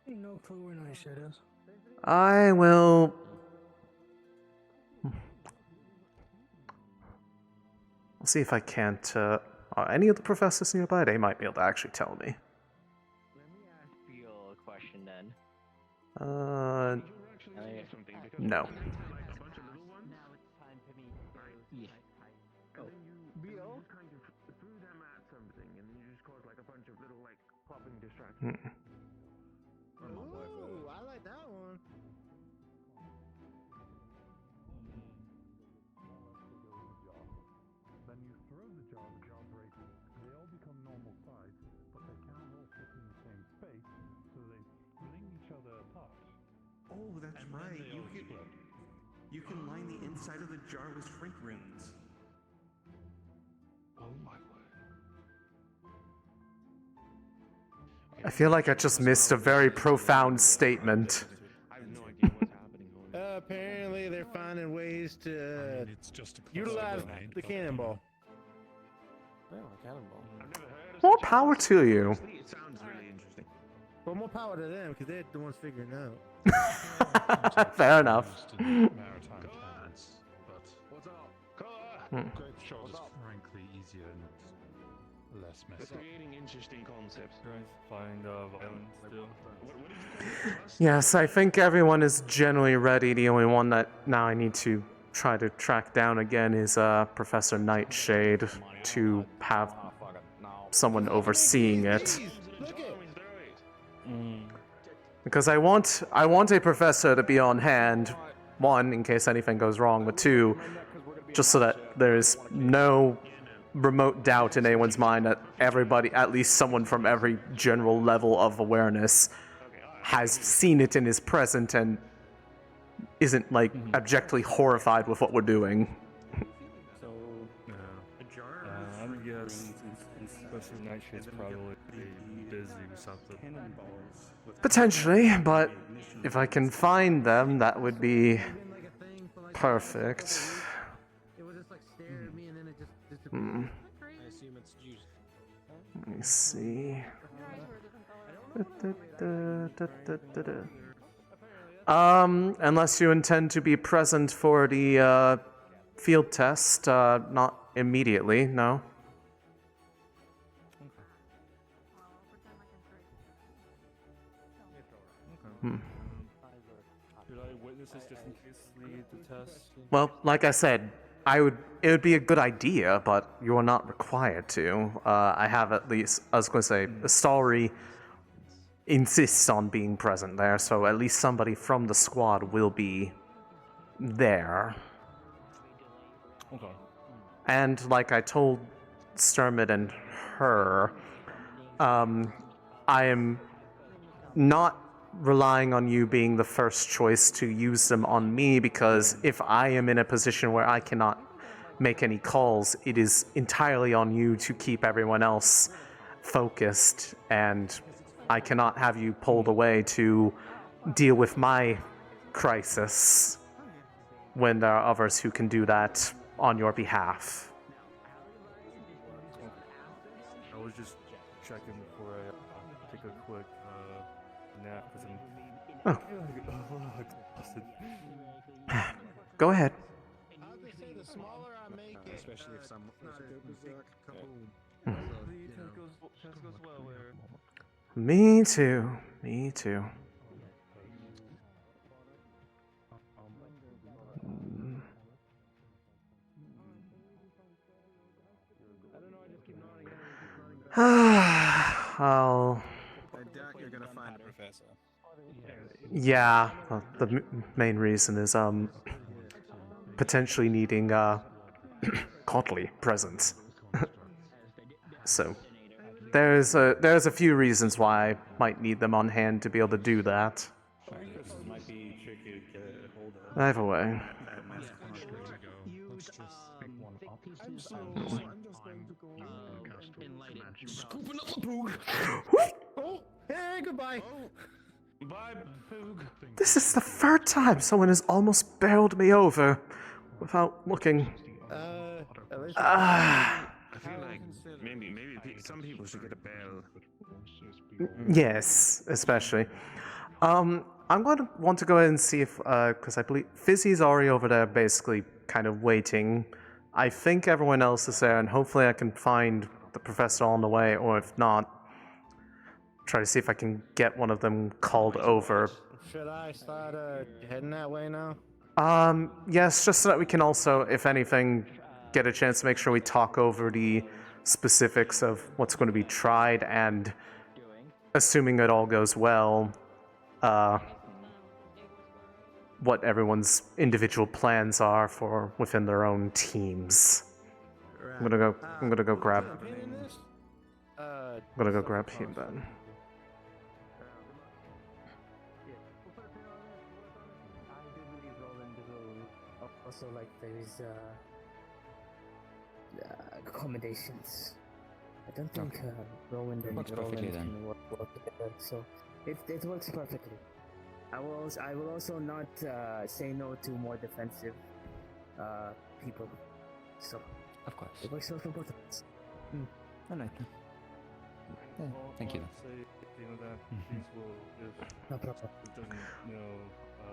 No clue where Nightshade is. I will... I'll see if I can't... are any of the professors nearby? They might be able to actually tell me. Let me ask you a question then. No. Ooh, I like that one. Then you throw the jar breaks. They all become normal size, but they can't all fit in the same space, so they fling each other apart. Oh, that's right. You can line the inside of the jar with shrink runes. Oh my word. I feel like I just missed a very profound statement. I have no idea what's happening. Apparently, they're finding ways to utilize the cannonball. Oh, a cannonball. More power to you. It sounds really interesting. Well, more power to them because they're the ones figuring it out. Fair enough. Maritime plans, but Great shot. frankly easier and less They're messy. creating interesting concepts. Guys, find violence still. Yes, I think everyone is generally ready. The only one that now I need to try to track down again is Professor Nightshade to have someone overseeing it. Because I want a professor to be on hand, one, in case anything goes wrong, but two, just so that there's no remote doubt in anyone's mind that everybody, at least someone from every general level of awareness, has seen it and is present and isn't, like, abjectly horrified with what we're doing. So, I would guess Professor Nightshade's probably busy or something. Potentially, but if I can find them, that would be perfect. It would just like stare at me and then it just Hmm. I assume it's used. Let me see. Unless you intend to be present for the field test, not immediately, no. Hmm. Should I witness this just in case the test? Well, like I said, it would be a good idea, but you are not required to. I have at least, I was going to say, Story insists on being present there, so at least somebody from the squad will be there. Okay. And like I told Sturmid and her, I am not relying on you being the first choice to use them on me, because if I am in a position where I cannot make any calls, it is entirely on you to keep everyone else focused, and I cannot have you pulled away to deal with my crisis when there are others who can do that on your behalf. I was just checking before I take a quick nap because I'm exhausted. Go ahead. The smaller I make it, especially if some. Me too. Me too. I'll. You're gonna find a professor. Yeah, the main reason is potentially needing Cotley present. So there's a few reasons why I might need them on hand to be able to do that. Might be tricky to get a hold of. Either way. Let's just pick one up. I'm just going to go Scooping up the poog. Oh, hey, goodbye. Bye, poog. This is the third time someone has almost barreled me over without looking. I feel like maybe some people should get a bell. Yes, especially. I'm going to want to go ahead and see if, because I believe Fizzy's already over there basically kind of waiting. I think everyone else is there, and hopefully I can find the professor on the way, or if not, try to see if I can get one of them called over. Should I start heading that way now? Yes, just so that we can also, if anything, get a chance to make sure we talk over the specifics of what's going to be tried, and assuming it all goes well, what everyone's individual plans are for within their own teams. I'm gonna go grab him then. Also, like, there is accommodations. I don't think Roland and Works Roland perfectly then. can work together, so it works perfectly. I will also not say no to more defensive people. So of course, it works well for both of us. I like that. Yeah, thank you. No problem.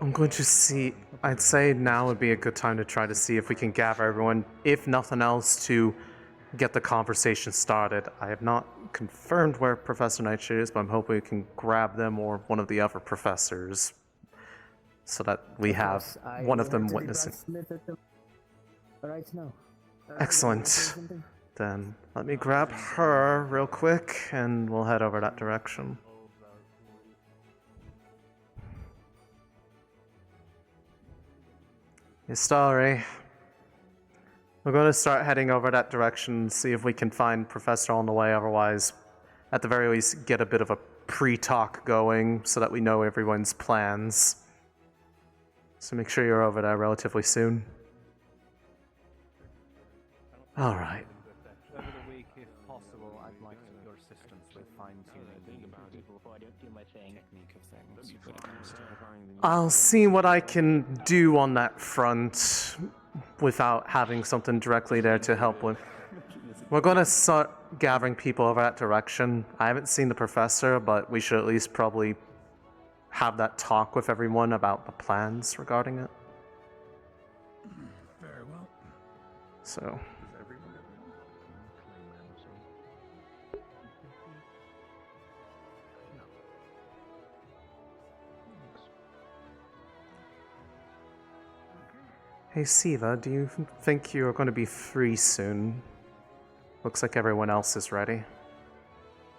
I'm going to see. I'd say now would be a good time to try to see if we can gather everyone, if nothing else, to get the conversation started. I have not confirmed where Professor Nightshade is, but I'm hoping we can grab them or one of the other professors, so that we have one of them witnessing. Right now. Excellent. Then let me grab her real quick, and we'll head over that direction. Story. We're going to start heading over that direction, see if we can find Professor on the way. Otherwise, at the very least, get a bit of a pre-talk going so that we know everyone's plans. So make sure you're over there relatively soon. All right. Over the week, if possible, I'd like your assistance with fine-tuning the technique of things. I'll see what I can do on that front without having something directly there to help with. We're going to start. gathering people over that direction. I haven't seen the professor, but we should at least probably have that talk with everyone about the plans regarding it. Very well. So. Hey Siva, do you think you're going to be free soon? Looks like everyone else is ready.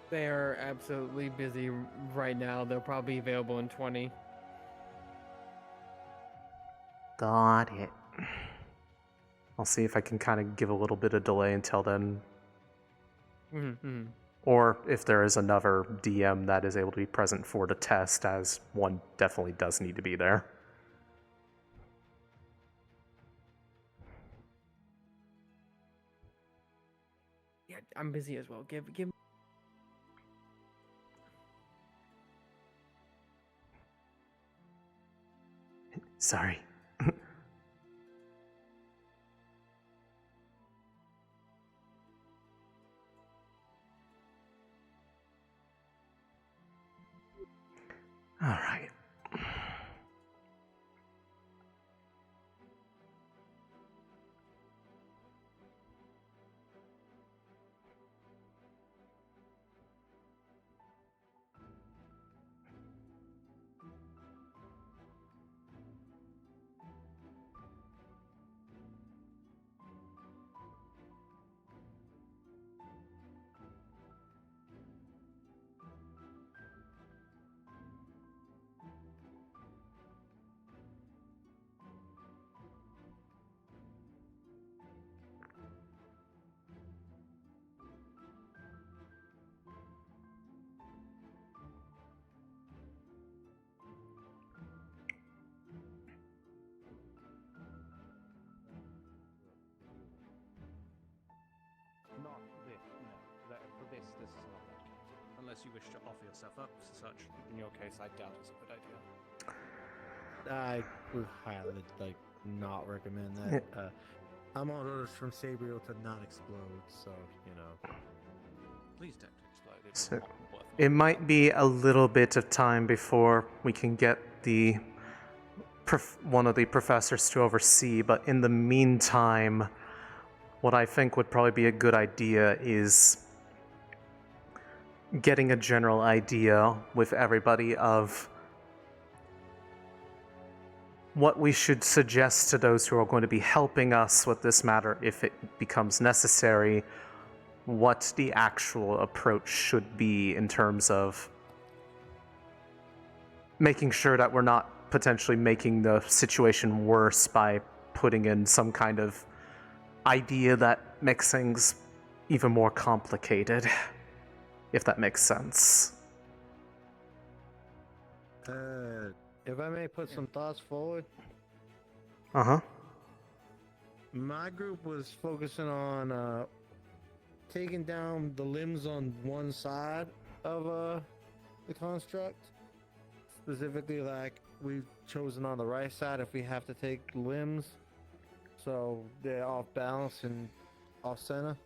They are absolutely busy right now. They'll probably be available in 20. Got it. I'll see if I can kind of give a little bit of delay until then. Mm-hmm. Or if there is another DM that is able to be present for the test, as one definitely does need to be there. Yeah, I'm busy as well. Give Sorry. All right. Not this, no. For this is not that case. Unless you wish to offer yourself up as such. In your case, I doubt it's a good idea. I would highly not recommend that. I'm on orders from Sabriel to not explode, so Please don't explode. It's So not worth it might be a little bit of time before we can get the one of the professors to oversee, but in the meantime, what I think would probably be a good idea is getting a general idea with everybody of what we should suggest to those who are going to be helping us with this matter if it becomes necessary, what the actual approach should be in terms of making sure that we're not potentially making the situation worse by putting in some kind of idea that makes things even more complicated, if that makes sense. if I may put some thoughts forward, Uh-huh. my group was focusing on taking down the limbs on one side of the construct. Specifically, like, we've chosen on the right side if we have to take limbs, so they're off balance and off center.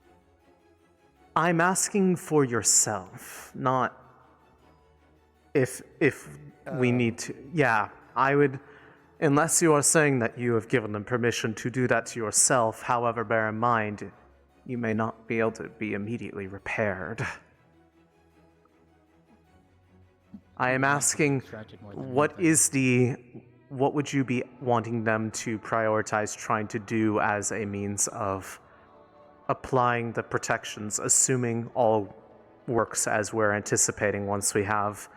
I'm asking for yourself, not if we need to. Yeah, I would, unless you are saying that you have given them permission to do that to yourself. However, bear in mind, you may not be able to be immediately repaired. I am asking, what would you be wanting them to prioritize trying to do as a means of applying the protections, assuming all works as we're anticipating once we have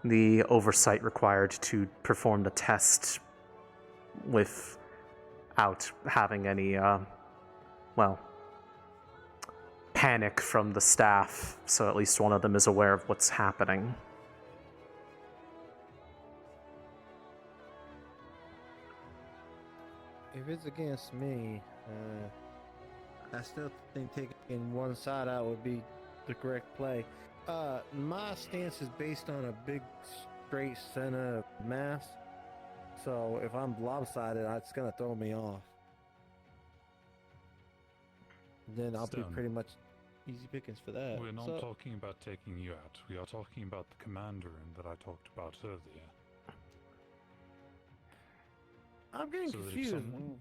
the oversight required to perform the test without having any, panic from the staff, so at least one of them is aware of what's happening. If it's against me, I still think taking one side out would be the correct play. My stance is based on a big straight center of mass, so if I'm lopsided, it's gonna throw me off. Then I'll be pretty much easy pickings for that. We're not So- talking about taking you out. We are talking about the commander room that I talked about earlier. I'm getting So that if confused. someone-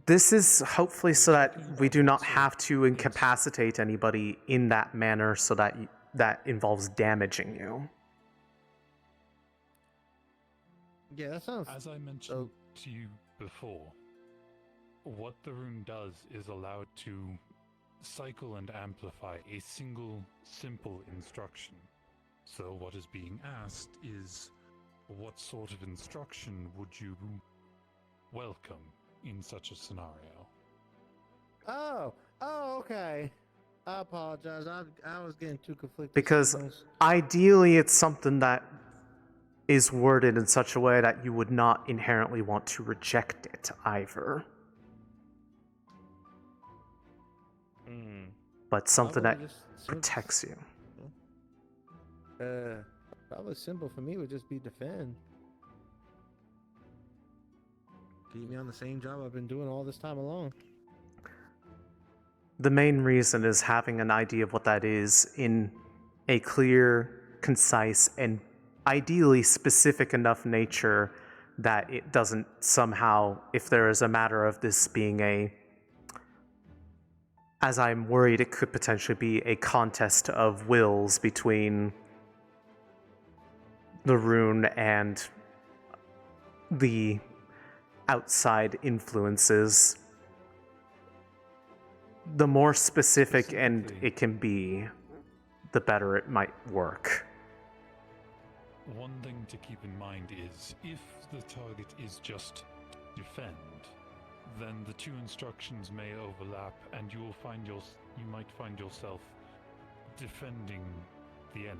This is hopefully so that we do not have to incapacitate anybody in that manner so that that involves damaging you. Yeah, that sounds. As I mentioned to you before, what the rune does is allow it to cycle and amplify a single simple instruction. So what is being asked is, what sort of instruction would you welcome in such a scenario? Oh, okay. I apologize. I was getting too conflicted. Because sometimes. ideally, it's something that is worded in such a way that you would not inherently want to reject it either. But something that Probably just protects you. Probably simple for me would just be defend. Keep me on the same job I've been doing all this time along. The main reason is having an idea of what that is in a clear, concise, and ideally specific enough nature that it doesn't somehow, if there is a matter of this being as I'm worried it could potentially be a contest of wills between the rune and the outside influences. The more specific and it can be, the better it might work. One thing to keep in mind is, if the target is just defend, then the two instructions may overlap, and you might find yourself defending the enemy.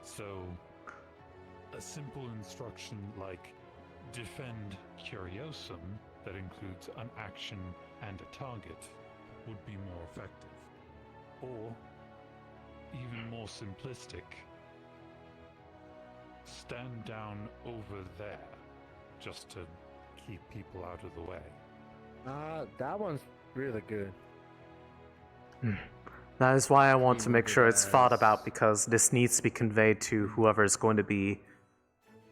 So, a simple instruction like defend Curiosum that includes an action and a target would be more effective. Or, even more simplistic, stand down over there, just to keep people out of the way. That one's really good. That is why I want to make sure it's thought about, because this needs to be conveyed to whoever is going to be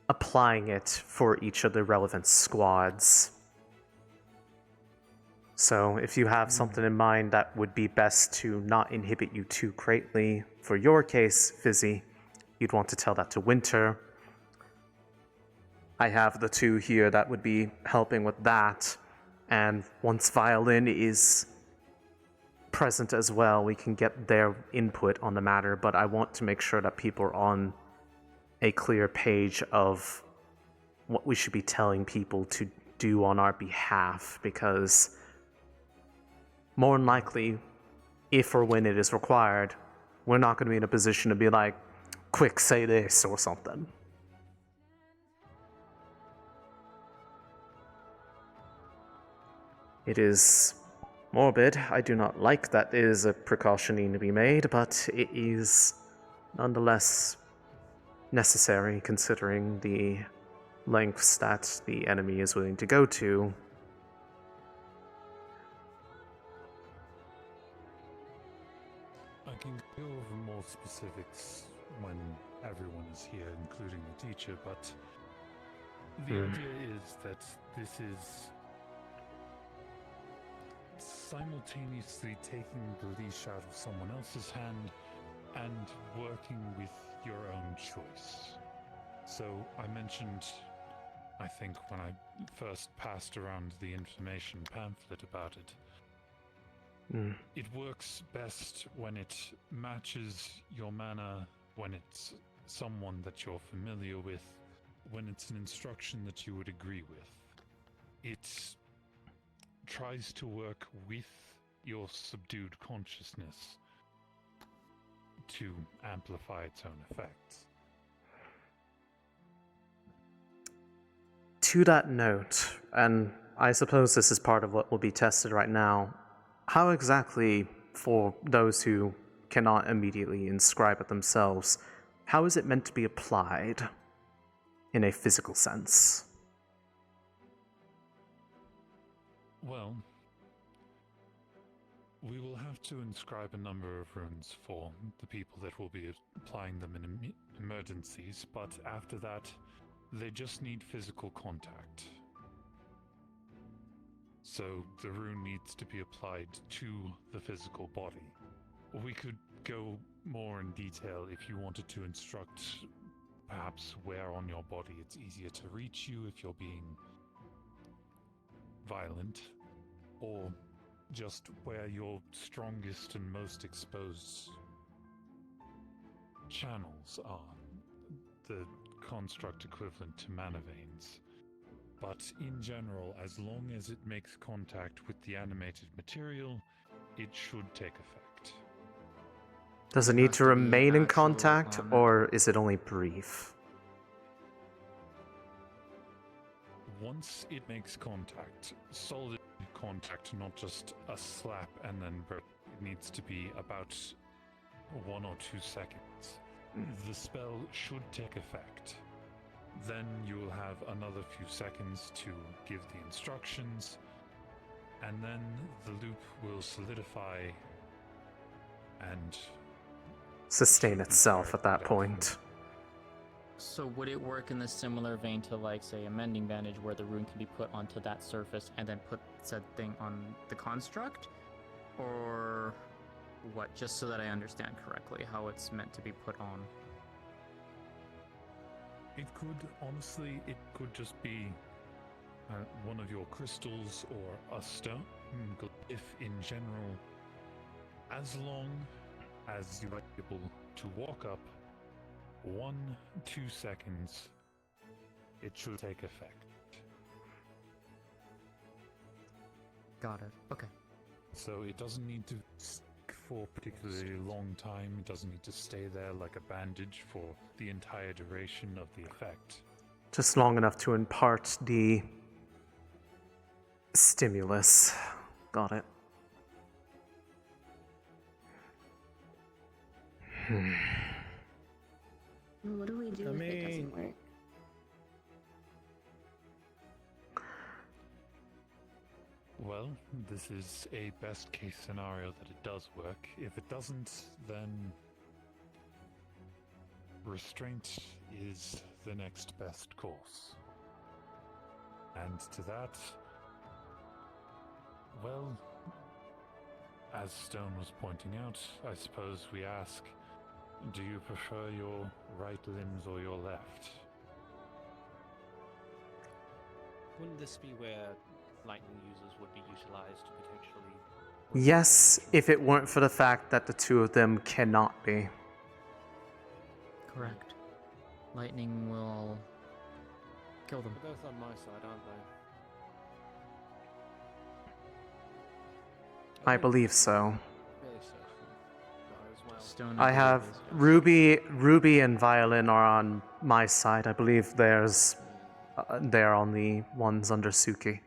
applying it for each of the relevant squads. So if you have something in mind that would be best to not inhibit you too greatly, for your case, Fizzy, you'd want to tell that to Winter. I have the two here that would be helping with that, and once Violin is present as well, we can get their input on the matter, but I want to make sure that people are on a clear page of what we should be telling people to do on our behalf, because more than likely, if or when it is required, we're not going to be in a position to be like, quick, say this or something. It is morbid. I do not like that there is a precaution needing to be made, but it is nonetheless necessary considering the lengths that the enemy is willing to go to. I can go over more specifics when everyone is here, including the teacher, but the idea is that this is simultaneously taking the leash out of someone else's hand and working with your own choice. So I mentioned, I think when I first passed around the information pamphlet about it, it works best when it matches your mana, when it's someone that you're familiar with, when it's an instruction that you would agree with. It tries to work with your subdued consciousness to amplify its own effects. To that note, and I suppose this is part of what will be tested right now, how exactly, for those who cannot immediately inscribe it themselves, how is it meant to be applied in a physical sense? Well, We will have to inscribe a number of runes for the people that will be applying them in emergencies, but after that, they just need physical contact. So the rune needs to be applied to the physical body. We could go more in detail if you wanted to instruct perhaps where on your body it's easier to reach you if you're being violent, or just where your strongest and most exposed channels are, the construct equivalent to mana veins. But in general, as long as it makes contact with the animated material, it should take effect. Does it need to remain in contact, or is it only brief? Once it makes contact, solid contact, not just a slap and then it needs to be about 1 or 2 seconds. The spell should take effect. Then you will have another few seconds to give the instructions, and then the loop will solidify and Sustain itself at that point. So would it work in the similar vein to, like, say, a mending bandage where the rune can be put onto that surface and then put said thing on the construct? Or what? Just so that I understand correctly how it's meant to be put on. it could, honestly, it could just be one of your crystals or a stone, if in general, as long as you are able to walk up 1-2 seconds, it should take effect. Got it. Okay. So it doesn't need to for a particularly long time. It doesn't need to stay there like a bandage for the entire duration of the effect. Just long enough to impart the stimulus. Got it. What do we do if it doesn't work? Well, this is a best case scenario that it does work. If it doesn't, then restraint is the next best course. And to that, well, as Stone was pointing out, I suppose we ask, do you prefer your right limbs or your left? Wouldn't this be where lightning users would be utilized to potentially... Yes, if it weren't for the fact that the two of them cannot be. Correct. Lightning will kill them. They're both on my side, aren't they? I believe so. Fairly certain. As well. Stone, I have Ruby and Violin are on my side. I believe they're on the ones under Suki.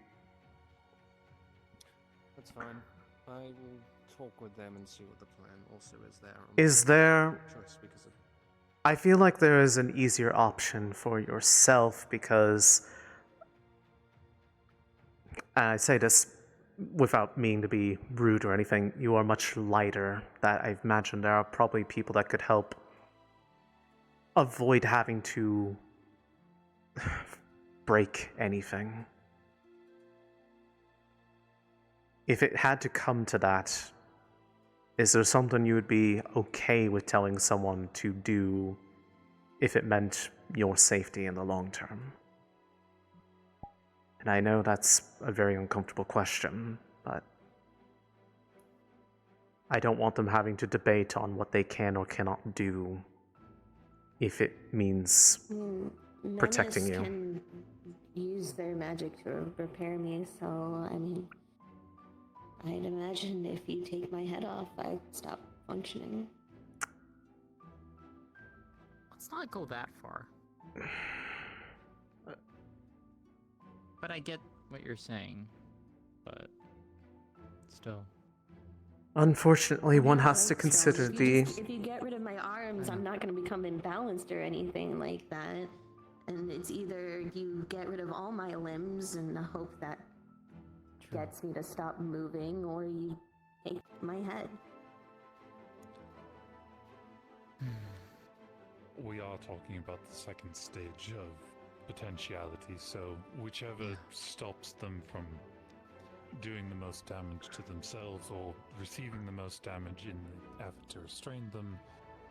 That's fine. I will talk with them and see what the plan also is there. Is there... Choice because of... I feel like there is an easier option for yourself because... And I say this without meaning to be rude or anything, you are much lighter. That I imagine there are probably people that could help avoid having to break anything. If it had to come to that, is there something you would be okay with telling someone to do if it meant your safety in the long term? And I know that's a very uncomfortable question, but I don't want them having to debate on what they can or cannot do if it means protecting you. Can use their magic to repair me, so I mean, I'd imagine if you take my head off, I'd stop functioning. Let's not go that far. But I get what you're saying. But still. Unfortunately, one has to consider If you get rid of my arms, I'm not going to become imbalanced or anything like that. And it's either you get rid of all my limbs and hope that gets me to stop moving, or you take my head. We are talking about the second stage of potentiality, so whichever stops them from doing the most damage to themselves or receiving the most damage in the effort to restrain them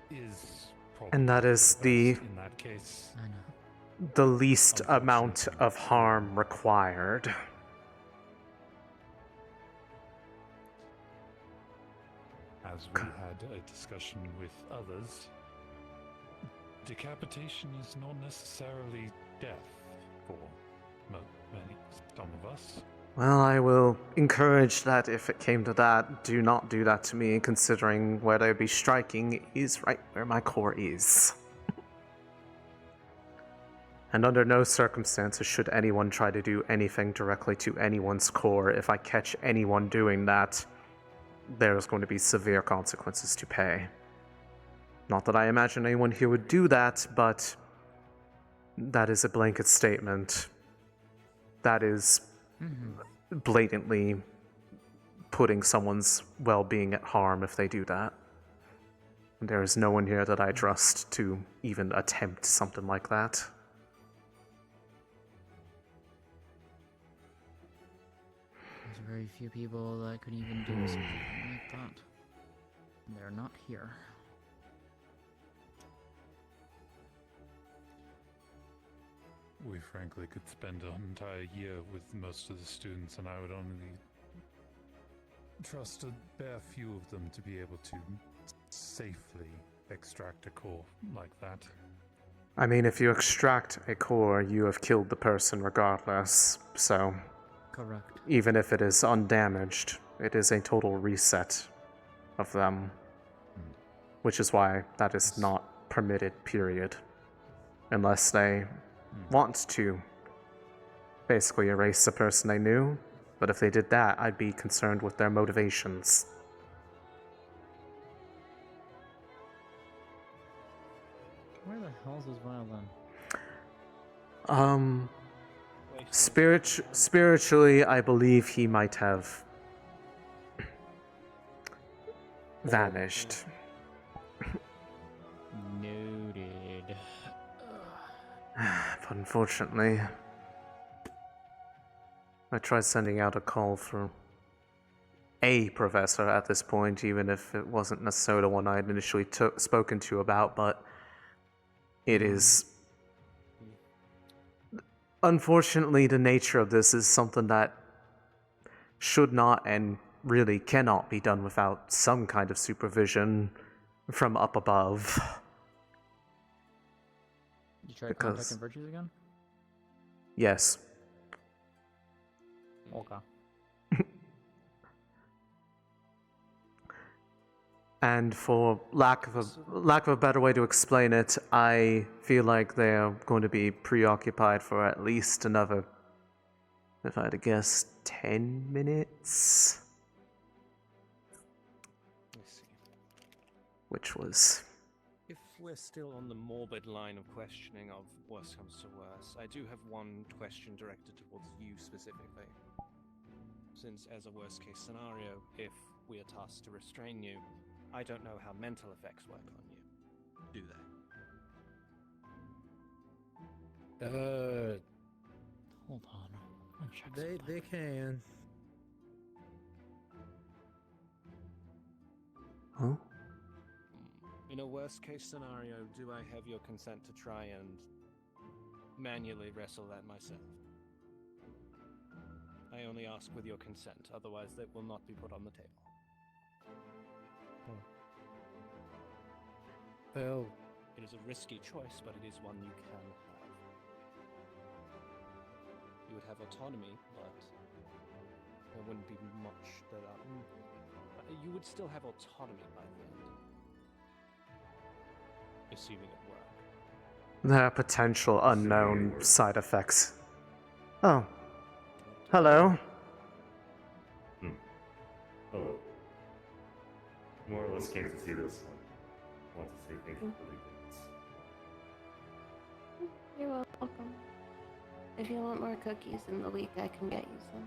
is probably And that is the in that case. the least amount of harm required. As we had a discussion with others, decapitation is not necessarily death for some of us. Well, I will encourage that if it came to that, do not do that to me, considering where they'd be striking is right where my core is. And under no circumstances should anyone try to do anything directly to anyone's core. If I catch anyone doing that, there's going to be severe consequences to pay. Not that I imagine anyone here would do that, but that is a blanket statement. That is blatantly putting someone's well-being at harm if they do that. There is no one here that I trust to even attempt something like that. There's very few people that could even do something like that. They're not here. We frankly could spend an entire year with most of the students, and I would only trust a bare few of them to be able to safely extract a core like that. I mean, if you extract a core, you have killed the person regardless, so... Correct. Even if it is undamaged, it is a total reset of them. Which is why that is not permitted, period. Unless they want to basically erase the person they knew, but if they did that, I'd be concerned with their motivations. Where the hell's his violin? Spiritually, I believe he might have vanished. Noted. But unfortunately, I tried sending out a call for a professor at this point, even if it wasn't necessarily the one I had initially spoken to about, but it is... Unfortunately, the nature of this is something that should not and really cannot be done without some kind of supervision from up above. You try contacting Virtues again? Yes. Okay. And for lack of a better way to explain it, I feel like they're going to be preoccupied for at least another, if I had to guess, 10 minutes? Let's see. Which was... If we're still on the morbid line of questioning of worst comes to worst, I do have one question directed towards you specifically. Since as a worst case scenario, if we are tasked to restrain you, I don't know how mental effects work on you. Do they? Hold on. They can. Huh? In a worst case scenario, do I have your consent to try and manually wrestle that myself? I only ask with your consent, otherwise that will not be put on the table. Well, it is a risky choice, but it is one you can have. You would have autonomy, but there wouldn't be much that... you would still have autonomy by the end. Assuming it worked. There are potential unknown side effects. Oh. Hello. Hello. More or less came to see this one. Want to say thank you for the gifts. You're welcome. If you want more cookies in the week, I can get you some.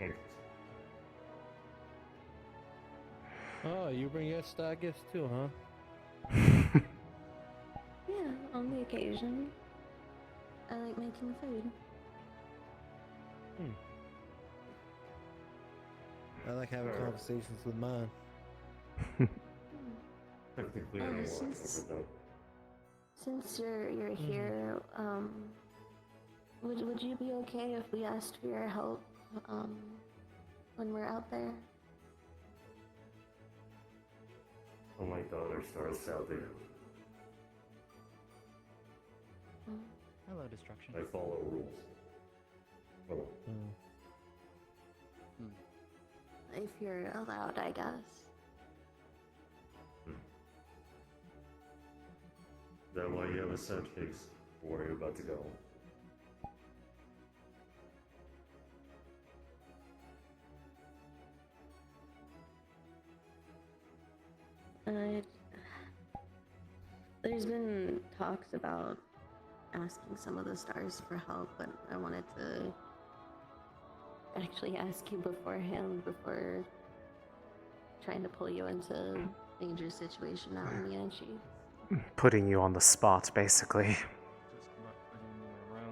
Thank Oh, you bring your star gifts too, huh? Yeah, on the occasion. I like making food. I like having conversations with mine. Technically, I don't want to though. Since you're here, would you be okay if we asked for your help when we're out there? Unlike the other stars out there, Hello, destruction. I follow rules. Well, If you're allowed, I guess. then why you have a set face for where you're about to go? There's been talks about asking some of the stars for help, but I wanted to actually ask you beforehand before trying to pull you into a dangerous situation out in the Anchi. Putting you on the spot, basically.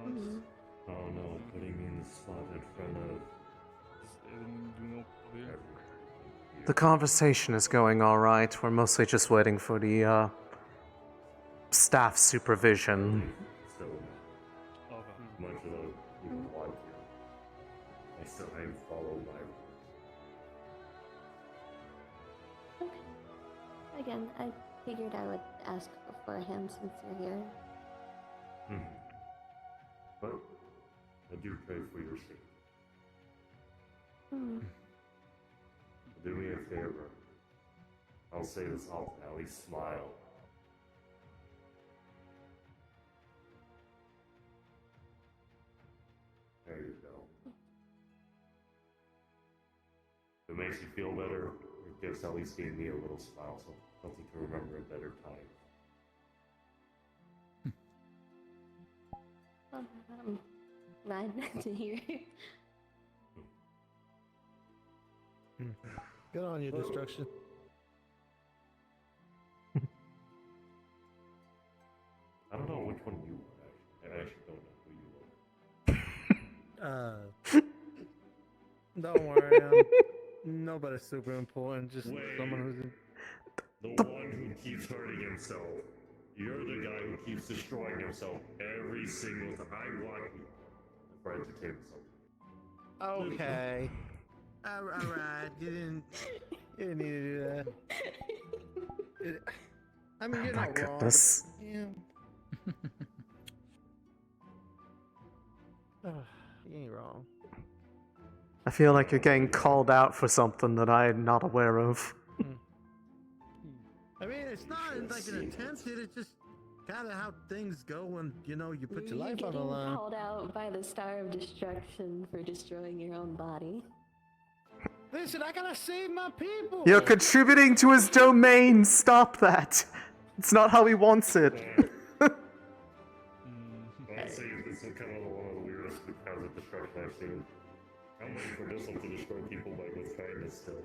Mhm. Oh no, putting me in the spot in front of. The conversation is going alright. We're mostly just waiting for the staff supervision. So, much as I even want to, I still aim to follow my rules. Okay. Again, I figured I would ask beforehand since you're here. But I do pray for your safety. Do me a favor. I'll say this often, at least smile. There you go. If it makes you feel better, your gifts at least gave me a little smile, so something to remember a better time. I'm glad to hear. Good on you, destruction. I don't know which one you are, actually. I actually don't know who you are. Don't worry, nobody's super important, just someone who's in... The one who keeps hurting himself. You're the guy who keeps destroying himself every single time. I want you for entertainment. Okay. Alright, you didn't need to do that. I mean, you're My not wrong. goodness. But, yeah. You ain't wrong. I feel like you're getting called out for something that I'm not aware of. I mean, it's not like an attempted, it's just kind of how things go when, you know, you put your You're life on the getting line. called out by the Star of Destruction for destroying your own body. Listen, I gotta save my people! You're contributing to his domain! Stop that! It's not how he wants it. I'd say this is kind of one of the weirdest kinds of destruction I've seen. I'm waiting for this one to destroy people with kindness still.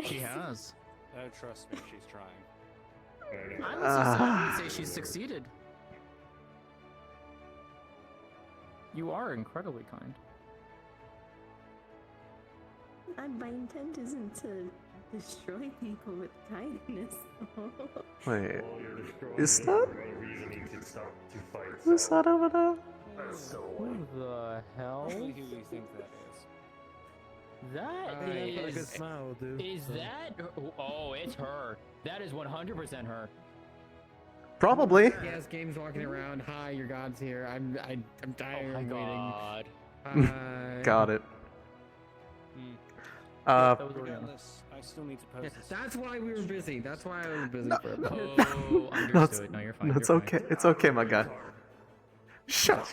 She has. Oh, trust me, she's trying. I would say she's succeeded. You are incredibly kind. My intent isn't to destroy people with kindness. Wait, You're destroying is them that? for no reason you can stop to fight. Who's that over there? That's so Who the hell? Who do you think that is? That Put a good is. smile, dude. Is that? Oh, it's her. That is 100% her. Probably. Yes, game's walking around. Hi, your god's here. I'm tired Oh my of waiting. god. Hi. Got it. Regardless, I still need to post Yeah, this. that's why we were busy. That's why I was busy for a bit. Oh, understood. No, you're fine. It's you're okay. fine. It's okay, my guy. Shut up.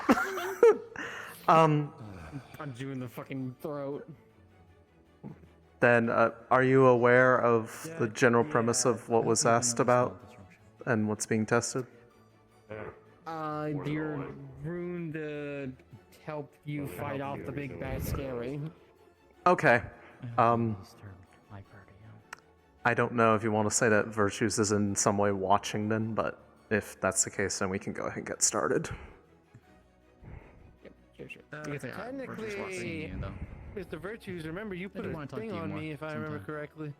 Punch you in the fucking throat. Then, are you aware of the general premise of what was asked about and what's being tested? Your rune to help you fight off the big bad scary. Okay. Disturbed my party. I don't know if you want to say that Virtues is in some way watching then, but if that's the case, then we can go ahead and get started. Sure. Technically, Mr. Virtues, remember you put a thing on me if I remember correctly.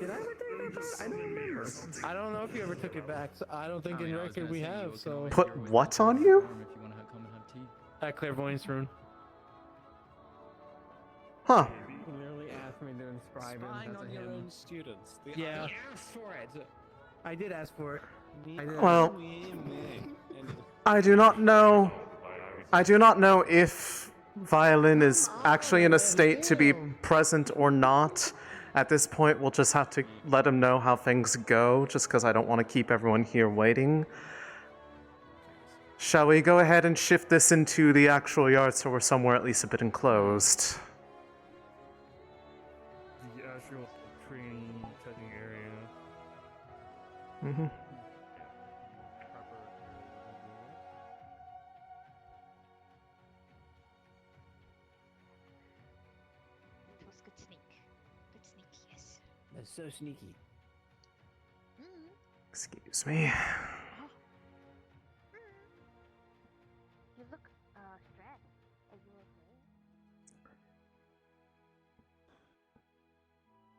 Did I ever take that back? I don't remember. I don't know if you ever took it back. So I don't think in record we have. So Put what on you? that clairvoyance rune. Huh. He literally asked me to inscribe Spying him. on your own students. The Yeah. irony. Asked for it. I did ask for it. I did Well, And I do not know. I do not know if Violin is actually in a state to be present or not. At this point, we'll just have to let him know how things go, just because I don't want to keep everyone here waiting. Shall we go ahead and shift this into the actual yard so we're somewhere at least a bit enclosed? The actual training setting area. Mm-hmm. It was good sneak. Good sneak, yes. That's so sneaky. Excuse me. You look stressed. Are you okay?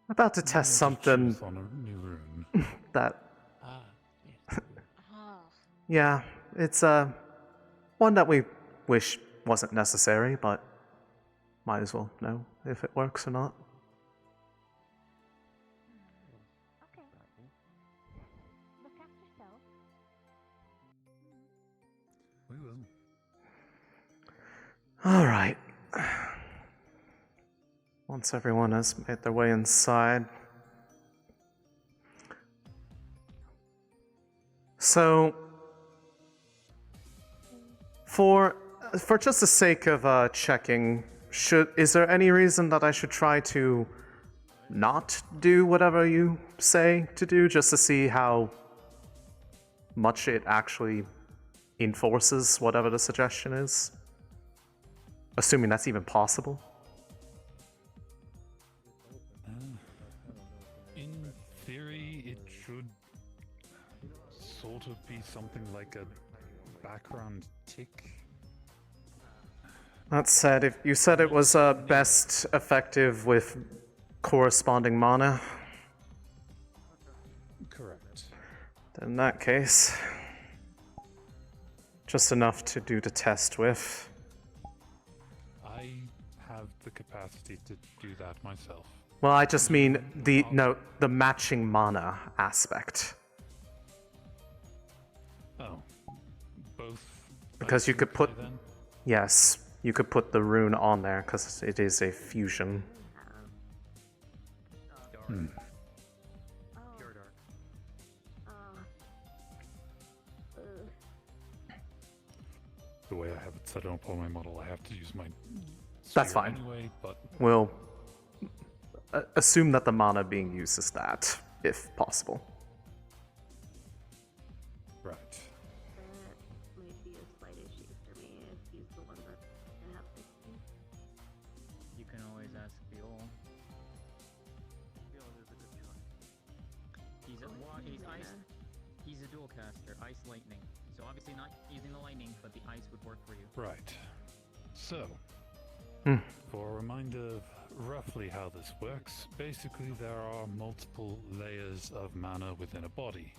About to test something on a new rune. that, Oh. yeah, it's one that we wish wasn't necessary, but might as well know if it works or not. Okay. Look after yourself. We will. All right. Once everyone has made their way inside. So, for just the sake of checking, is there any reason that I should try to not do whatever you say to do, just to see how much it actually enforces whatever the suggestion is? Assuming that's even possible. In theory, it should sort of be something like a background tick. That said, if you said it was best effective with corresponding mana, Correct. then in that case, just enough to do the test with. I have the capacity to do that myself. Well, I just mean the matching mana aspect. Oh, both. Because you could put, then? yes, you could put the rune on there because it is a fusion. Hmm. Pure dark. The way I have it set up on my model, I have to use my. That's sphere fine. Anyway, but We'll assume that the mana being used is that, if possible. right. That might be a slight issue for me if he's the one that's gonna have to see. You can always ask Viol. Viol is a good choice. He's ice. He's a dual caster, ice lightning. So obviously not using the lightning, but the ice would work for you. Right. So, Hmm. for a reminder of roughly how this works, basically there are multiple layers of mana within a body.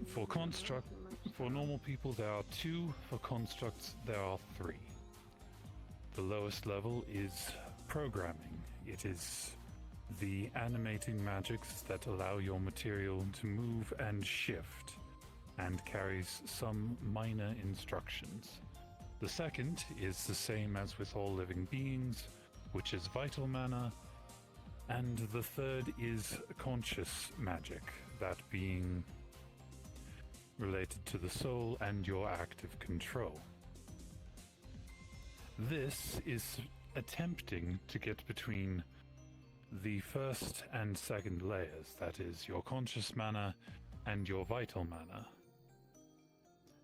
For normal people there are 2, for constructs there are 3. The lowest level is programming. It is the animating magics that allow your material to move and shift, and carries some minor instructions. The second is the same as with all living beings, which is vital mana, and the third is conscious magic, that being related to the soul and your active control. This is attempting to get between the first and second layers, that is, your conscious mana and your vital mana.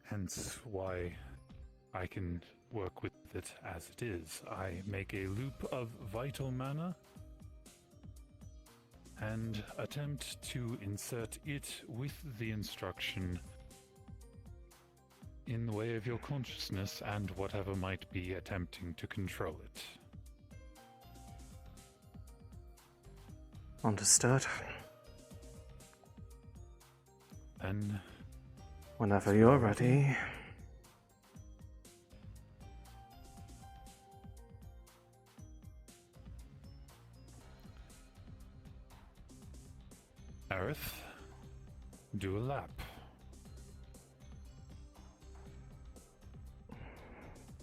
Hence why I can work with with it as it is. I make a loop of vital mana and attempt to insert it with the instruction in the way of your consciousness and whatever might be attempting to control it. Understood. And whenever you're ready. Aerith, do a lap.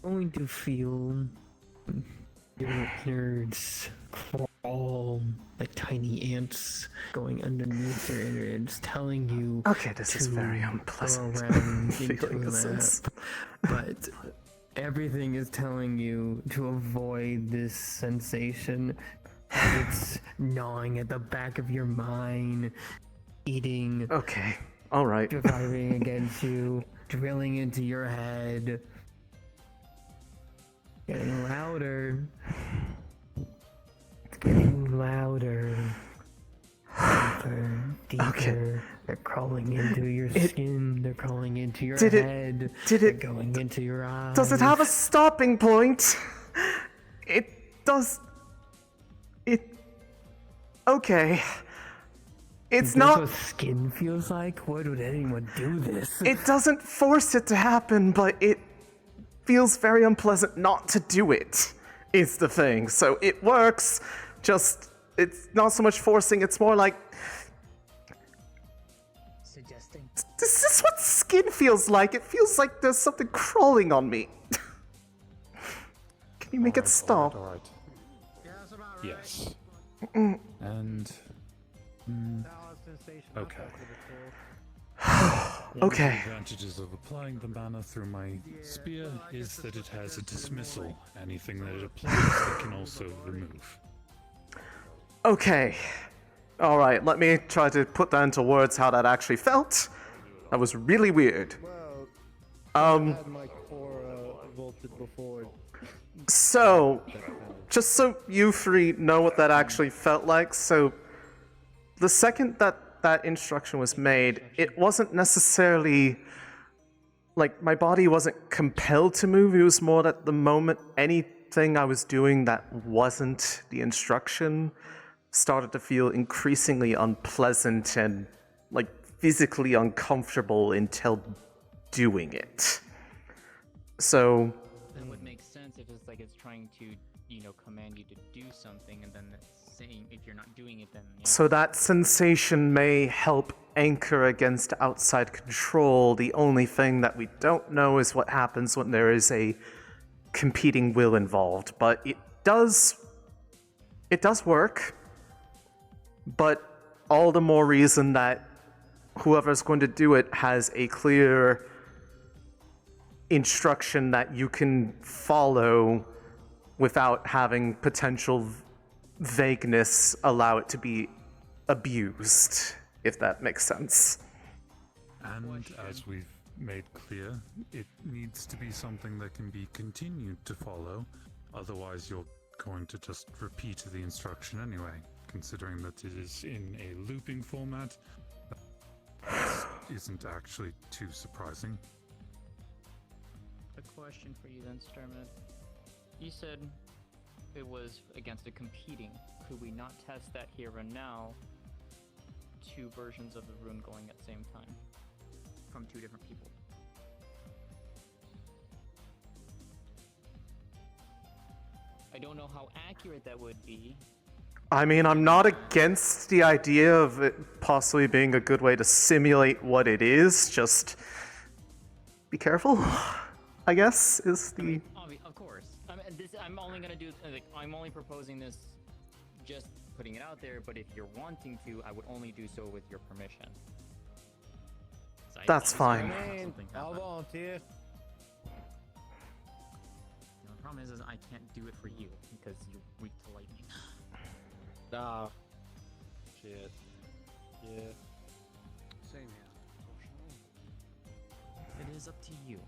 Going to feel your nerds crawl like tiny ants going underneath your innards, telling you. Okay, this is very unpleasant. Go around into Feeling a this is. lap, but everything is telling you to avoid this sensation. It's gnawing at the back of your mind, eating. Okay, all right. Surviving against you, drilling into your head. Getting louder. It's getting louder. Deeper, deeper. Okay. They're crawling into your skin. They're crawling into your Did it- head. did it- They're going into your eyes. Does it have a stopping point? It does. It. Okay. It's Is not. this what skin feels like? Why would anyone do this? It doesn't force it to happen, but it feels very unpleasant not to do it, is the thing. So it works, just it's not so much forcing, it's more like. Suggesting. This is what skin feels like. It feels like there's something crawling on me. Can you make it stop? Alright. Yes. Mm. And... okay. Okay. The advantages of applying the mana through my spear is that it has a dismissal. Anything that it applies, it can also remove. Okay. Alright, let me try to put that into words how that actually felt. That was really weird. I had my core vaulted before. So, just so you three know what that actually felt like, so the second that that instruction was made, it wasn't necessarily like my body wasn't compelled to move. It was more that the moment anything I was doing that wasn't the instruction started to feel increasingly unpleasant and like physically uncomfortable until doing it. So That would make sense if it's like it's trying to, command you to do something, and then it's saying if you're not doing it, then. Yeah. So that sensation may help anchor against outside control. The only thing that we don't know is what happens when there is a competing will involved. But it does work. But all the more reason that whoever's going to do it has a clear instruction that you can follow without having potential vagueness allow it to be abused, if that makes sense. And as we've made clear, it needs to be something that can be continued to follow, otherwise you're going to just repeat the instruction anyway, considering that it is in a looping format. That isn't actually too surprising. A question for you then, Starman. You said it was against a competing. Could we not test that here and now? Two versions of the rune going at the same time from two different people. I don't know how accurate that would be. I mean, I'm not against the idea of it possibly being a good way to simulate what it is, just be careful, I guess, is the... Of course. I'm only gonna do, I'm only proposing this, just putting it out there, but if you're wanting to, I would only do so with your permission. That's fine. I'll volunteer. The problem is I can't do it for you, because you're weak to lightning. Ah. Shit. Yeah. Same here. It is up to you.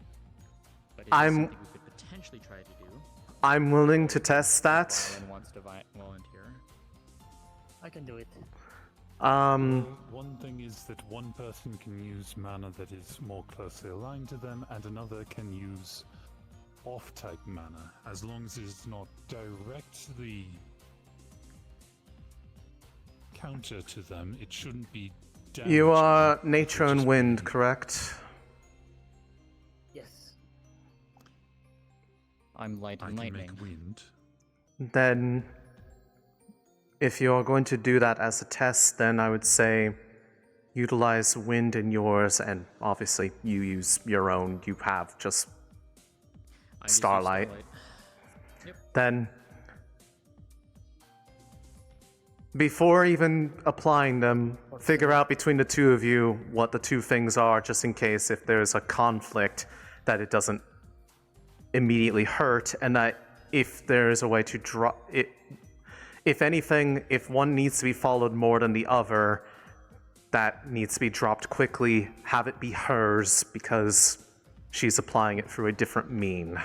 but it is I'm- something we could potentially try to do. I'm willing to test that. Violen wants to volunteer. I can do it. One thing is that one person can use mana that is more closely aligned to them, and another can use off-type mana, as long as it's not directly counter to them. It shouldn't be damaging. You are nature and wind, correct? Yes. I'm light and lightning. Make wind. Then, if you're going to do that as a test, then I would say utilize wind in yours, and obviously you use your own. You have just I just use starlight. Yep. Then, before even applying them, figure out between the two of you what the two things are, just in case if there's a conflict that it doesn't immediately hurt, and that if there's a way to drop it. If anything, if one needs to be followed more than the other, that needs to be dropped quickly, have it be hers because she's applying it through a different mean.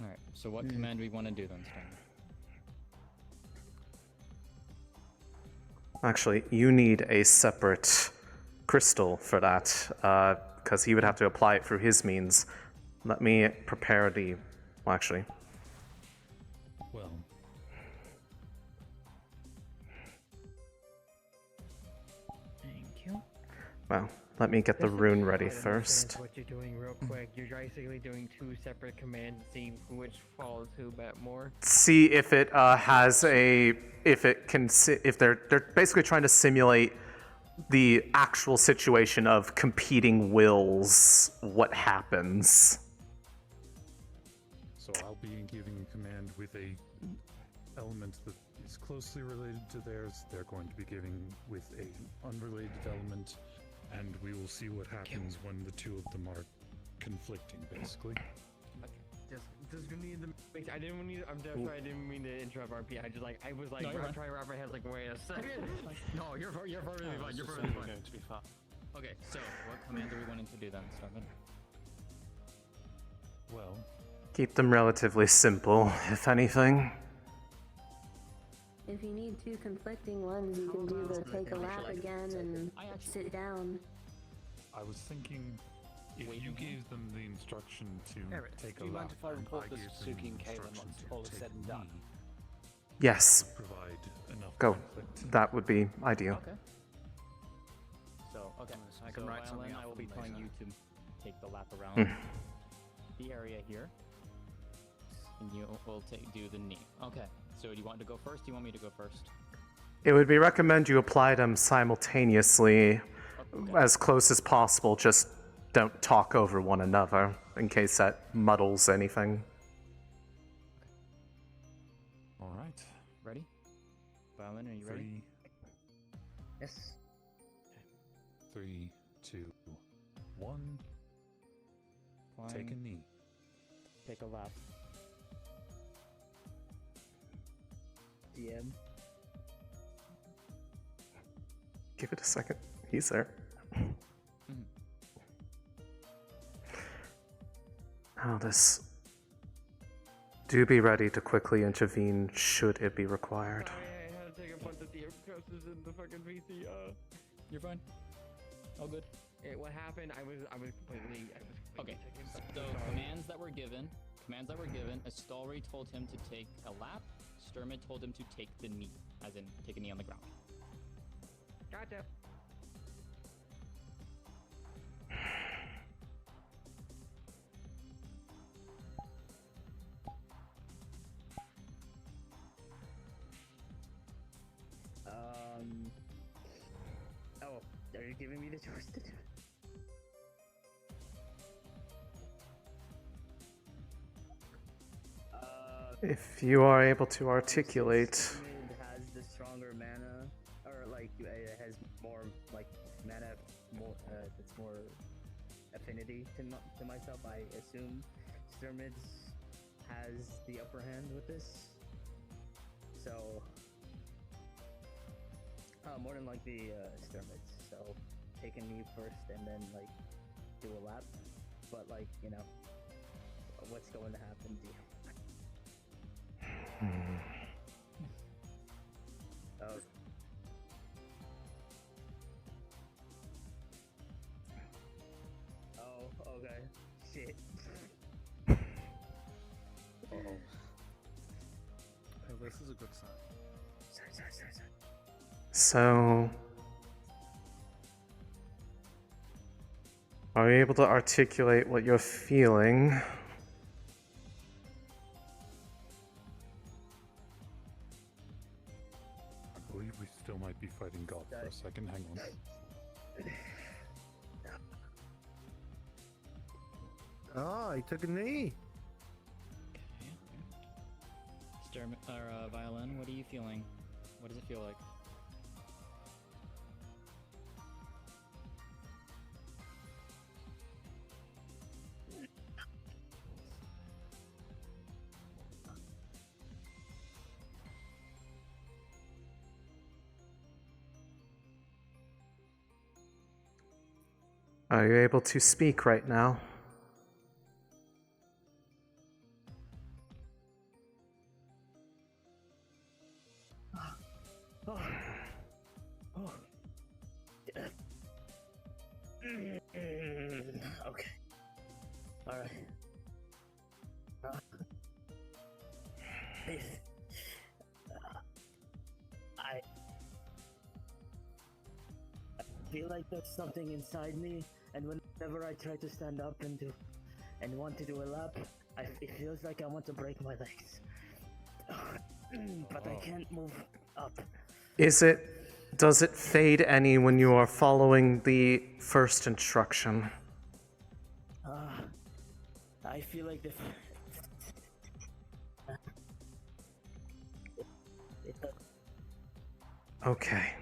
Alright, so what command do we want to do then, Stan? Actually, you need a separate crystal for that, because he would have to apply it through his means. Let me prepare the... Well, actually... Well... Thank you. Well, let me get the Just to rune try ready to understand first. What you're doing real quick, you're basically doing two separate commands, seeing which follows who bet more. See if it has a... If it can... If they're basically trying to simulate the actual situation of competing wills, what happens. So I'll be giving a command with a element that is closely related to theirs. They're going to be giving with a unrelated element, and we will see what happens when the two of them are conflicting, basically. Just gonna need the. I didn't mean. I'm just sorry. I didn't mean to interrupt RP. I was like, No, you're I'm fine. trying to wrap my head. Like, wait a second. No, you're perfectly fine. You're perfectly fine. To be fair. Okay, so what command are we wanting to do then, Starman? Well, Keep them relatively simple, if anything. If you need two conflicting ones, you can do the take a lap again and sit down. I was thinking if you gave them the instruction to Aerith, take do a you mind lap, if I and report I this gave to them Suki and Kaylin instruction once to all is take said and done? me, Yes. provide enough Go. conflict. That would be ideal. Okay. So, okay. I So, can write something Violin, out I will for be them telling later. you to take the lap around Hmm. the area here. And you will do the knee. Okay. So, do you want to go first? Do you want me to go first? It would be recommend you apply them simultaneously, as close as possible. Just don't talk over one another, in case that muddles anything. All right. Ready? Violin, are you ready? Yes. 3, 2, 1. Take a Flying. knee. Take a lap. DM. Give it a second. He's there. Now this... Do be ready to quickly intervene should it be required. I had to take a bunch of DM curses in the fucking VC. You're fine. All good. What happened? I was completely. Okay. So commands that were given. Astalri told him to take a lap. Sturmid told him to take the knee, as in take a knee on the ground. Gotcha. Oh, are you giving me the choice to do? If you are able to articulate... It has the stronger mana, or like it has more like mana, more it's more affinity to myself. I assume Sturmid's has the upper hand with this, so more than likely Sturmid's. So take a knee first and then like do a lap. but like, you know, what's going to happen to you? Oh, okay. Shit. Uh-oh. Hey, this is a good sign. Sorry. So, are you able to articulate what you're feeling? I believe we still might be fighting God for a second. Hang on. Oh, he took a knee. Violin, what are you feeling? What does it feel like? Are you able to speak right now? Okay. All right. I feel like there's something inside me, and whenever I try to stand up and want to do a lap, it feels like I want to break my legs. But I can't move up. Does it fade any when you are following the first instruction? I feel like Okay.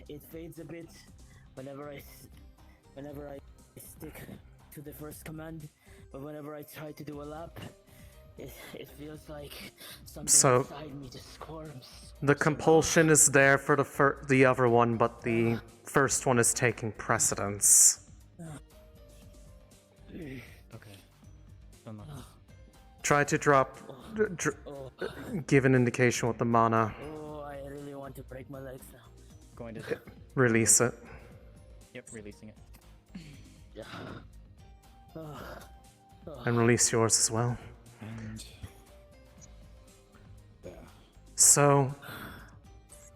It fades a bit whenever I stick to the first command, but whenever I try to do a lap, it feels like something inside me just squirms. The compulsion is there for the other one, but the first one is taking precedence. Okay. Try to give an indication with the mana. Oh, I really want to break my legs now. Going to Release it. Yep, releasing it. Yeah. And release yours as well. And So,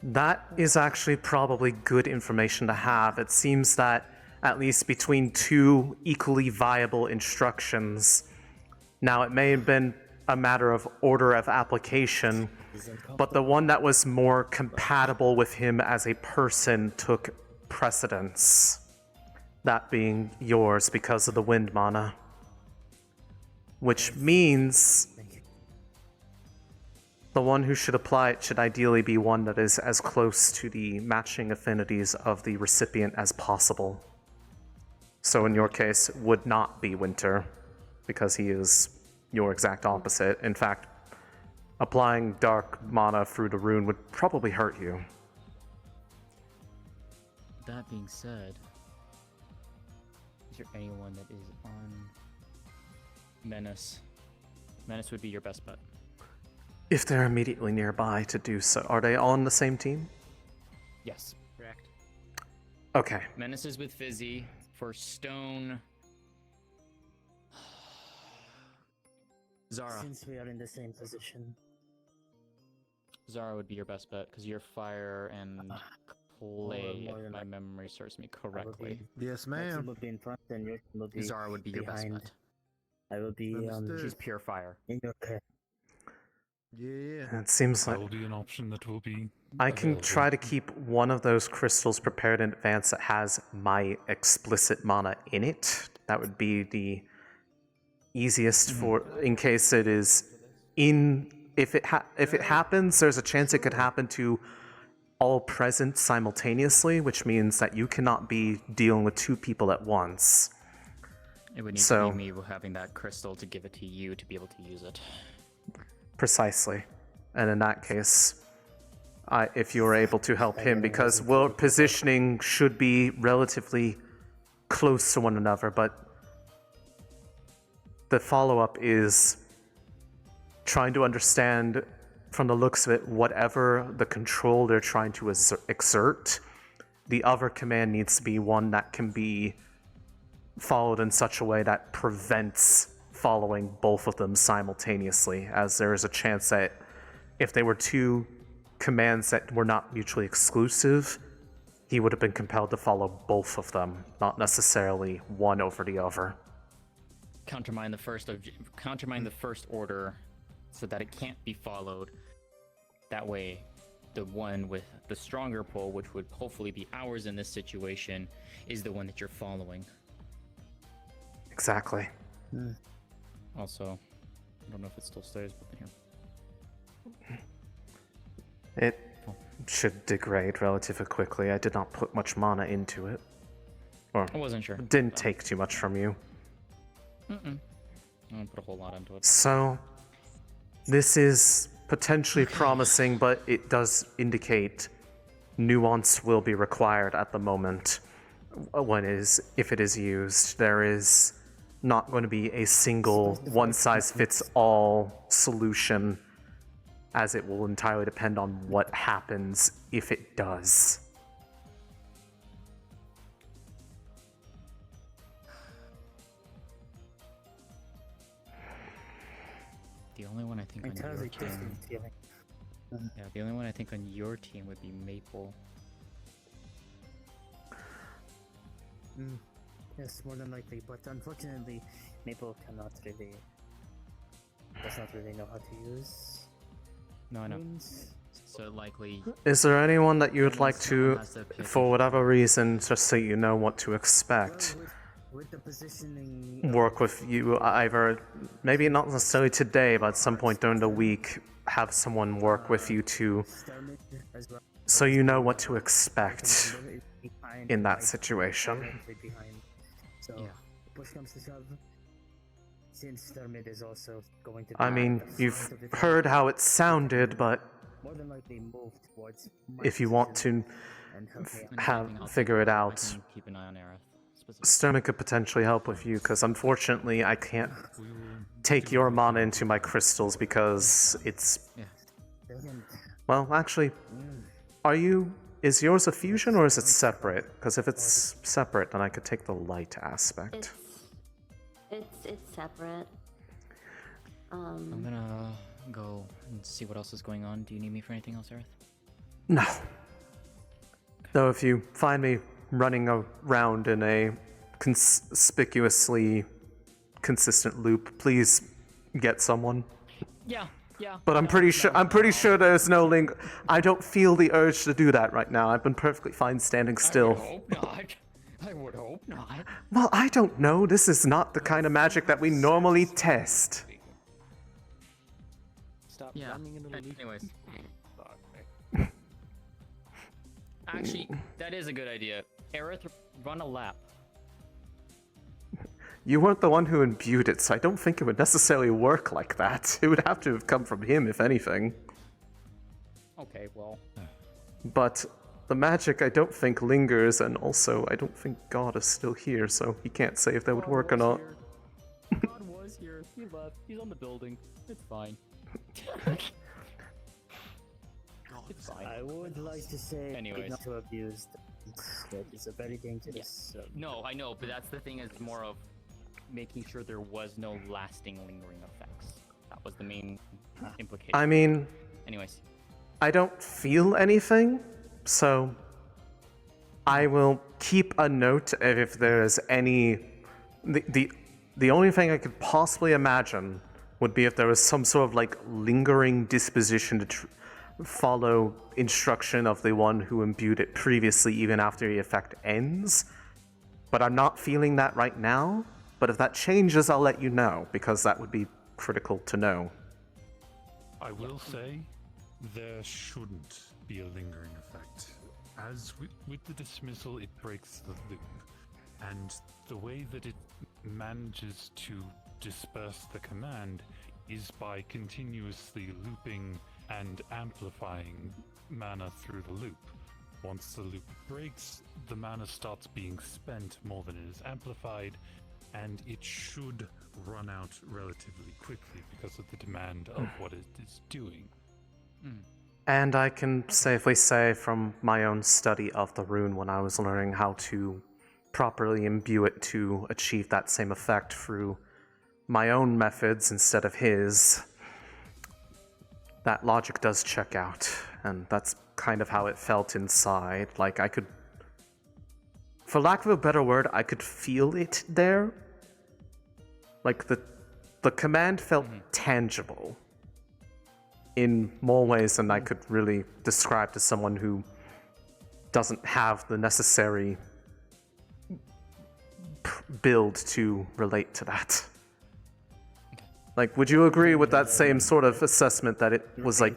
that is actually probably good information to have. It seems that at least between two equally viable instructions, now it may have been a matter of order of application, but the one that was more compatible with him as a person took precedence. That being yours because of the wind mana. Which means the one who should apply it should ideally be one that is as close to the matching affinities of the recipient as possible. So in your case, it would not be Winter, because he is your exact opposite. In fact, applying dark mana through the rune would probably hurt you. That being said, is there anyone that is on Menace? Menace would be your best bet. If they're immediately nearby to do so. Are they all on the same team? Yes. Correct. Okay. Menace is with Fizzy. For Stone... Zara. Since we are in the same position. Zara would be your best bet, because you're fire and clay, more if than my that. memory serves me correctly. Yes, My team ma'am. would be in front and your team would be Zara would be your best behind. bet. I will be She's pure fire. in your care. Yeah. It seems that like will be an option that will be I can available. try to keep one of those crystals prepared in advance that has my explicit mana in it. That would be the easiest for in case it is if it happens, there's a chance it could happen to all present simultaneously, which means that you cannot be dealing with two people at once. It would need to be me having that crystal to give it to you to be able to use it. Precisely. And in that case, if you're able to help him, because world positioning should be relatively close to one another, but the follow-up is trying to understand, from the looks of it, whatever the control they're trying to exert, the other command needs to be one that can be followed in such a way that prevents following both of them simultaneously, as there is a chance that if they were two commands that were not mutually exclusive, he would have been compelled to follow both of them, not necessarily one over the other. Countermine the first order so that it can't be followed. That way, the one with the stronger pull, which would hopefully be ours in this situation, is the one that you're following. Exactly. Also, I don't know if it still stays, but here. It should degrade relatively quickly. I did not put much mana into it. Or I wasn't sure. Didn't take too much from you. I don't put a whole lot into it. So, this is potentially promising, but it does indicate nuance will be required at the moment if it is used. There is not going to be a single one-size-fits-all solution, as it will entirely depend on what happens if it does. The only one I think on your team. Yeah, the only one I think on your team would be Maple. Yes, more than likely, but unfortunately, Maple does not really know how to use. No, I know. runes. So likely. Is there anyone that you would like to, for whatever reason, just so you know what to expect, With the positioning, work with you either, maybe not necessarily today, but at some point during the week, have someone work with you to, so you know what to expect in that situation? So, push comes to shove. Since Dermot is also going to. I mean, you've heard how it sounded, but more than likely move towards. if you want to figure it out, Keep an eye on Aerith. Sturman could potentially help with you, because unfortunately I can't take your mana into my crystals because it's... Well, actually, is yours a fusion or is it separate? Because if it's separate, then I could take the light aspect. It's separate. I'm gonna go and see what else is going on. Do you need me for anything else, Aerith? No. Though if you find me running around in a conspicuously consistent loop, please get someone. Yeah. But I'm pretty sure there's no link. I don't feel the urge to do that right now. I've been perfectly fine standing still. I would hope not. Well, I don't know. This is not the kind of magic that we normally test. Stop Yeah. running into the leaf. Anyways. Actually, that is a good idea. Aerith, run a lap. You weren't the one who imbued it, so I don't think it would necessarily work like that. It would have to have come from him, if anything. Okay, well. But the magic, I don't think, lingers, and also, I don't think God is still here, so he can't say if that would work or not. God was here. He left. He's on the building. It's fine. It's fine. I would like to say, Anyways. not to abuse. That is a very dangerous. No, I know, but that's the thing, is more of making sure there was no lasting lingering effects. That was the main implication. I mean... Anyways. I don't feel anything, so I will keep a note of if there's any... The only thing I could possibly imagine would be if there was some sort of, like, lingering disposition to follow instruction of the one who imbued it previously, even after the effect ends. But I'm not feeling that right now. But if that changes, I'll let you know, because that would be critical to know. I will say there shouldn't be a lingering effect. As with the dismissal, it breaks the loop. And the way that it manages to disperse the command is by continuously looping and amplifying mana through the loop. Once the loop breaks, the mana starts being spent more than it is amplified, and it should run out relatively quickly because of the demand of what it is doing. And I can safely say from my own study of the rune when I was learning how to properly imbue it to achieve that same effect through my own methods instead of his, that logic does check out, and that's kind of how it felt inside. Like I could, for lack of a better word, I could feel it there. Like the command felt tangible in more ways than I could really describe to someone who doesn't have the necessary build to relate to that. Like, would you agree with that same sort of assessment that it was like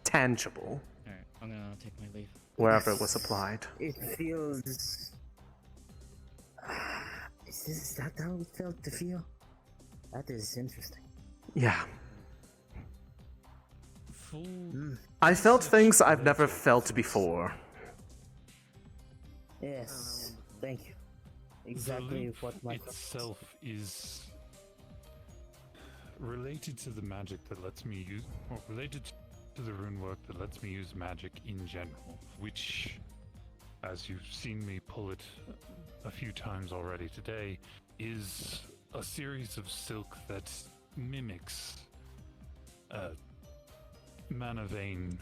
tangible? Alright, I'm gonna take my leave. Wherever it was applied. It feels. Is that how it felt to feel? That is interesting. Yeah. I felt things I've never felt before. Yes, thank you. Exactly what my itself is related to the magic that lets me use, or related to the rune work that lets me use magic in general, which, as you've seen me pull it a few times already today, is a series of silk that mimics mana vein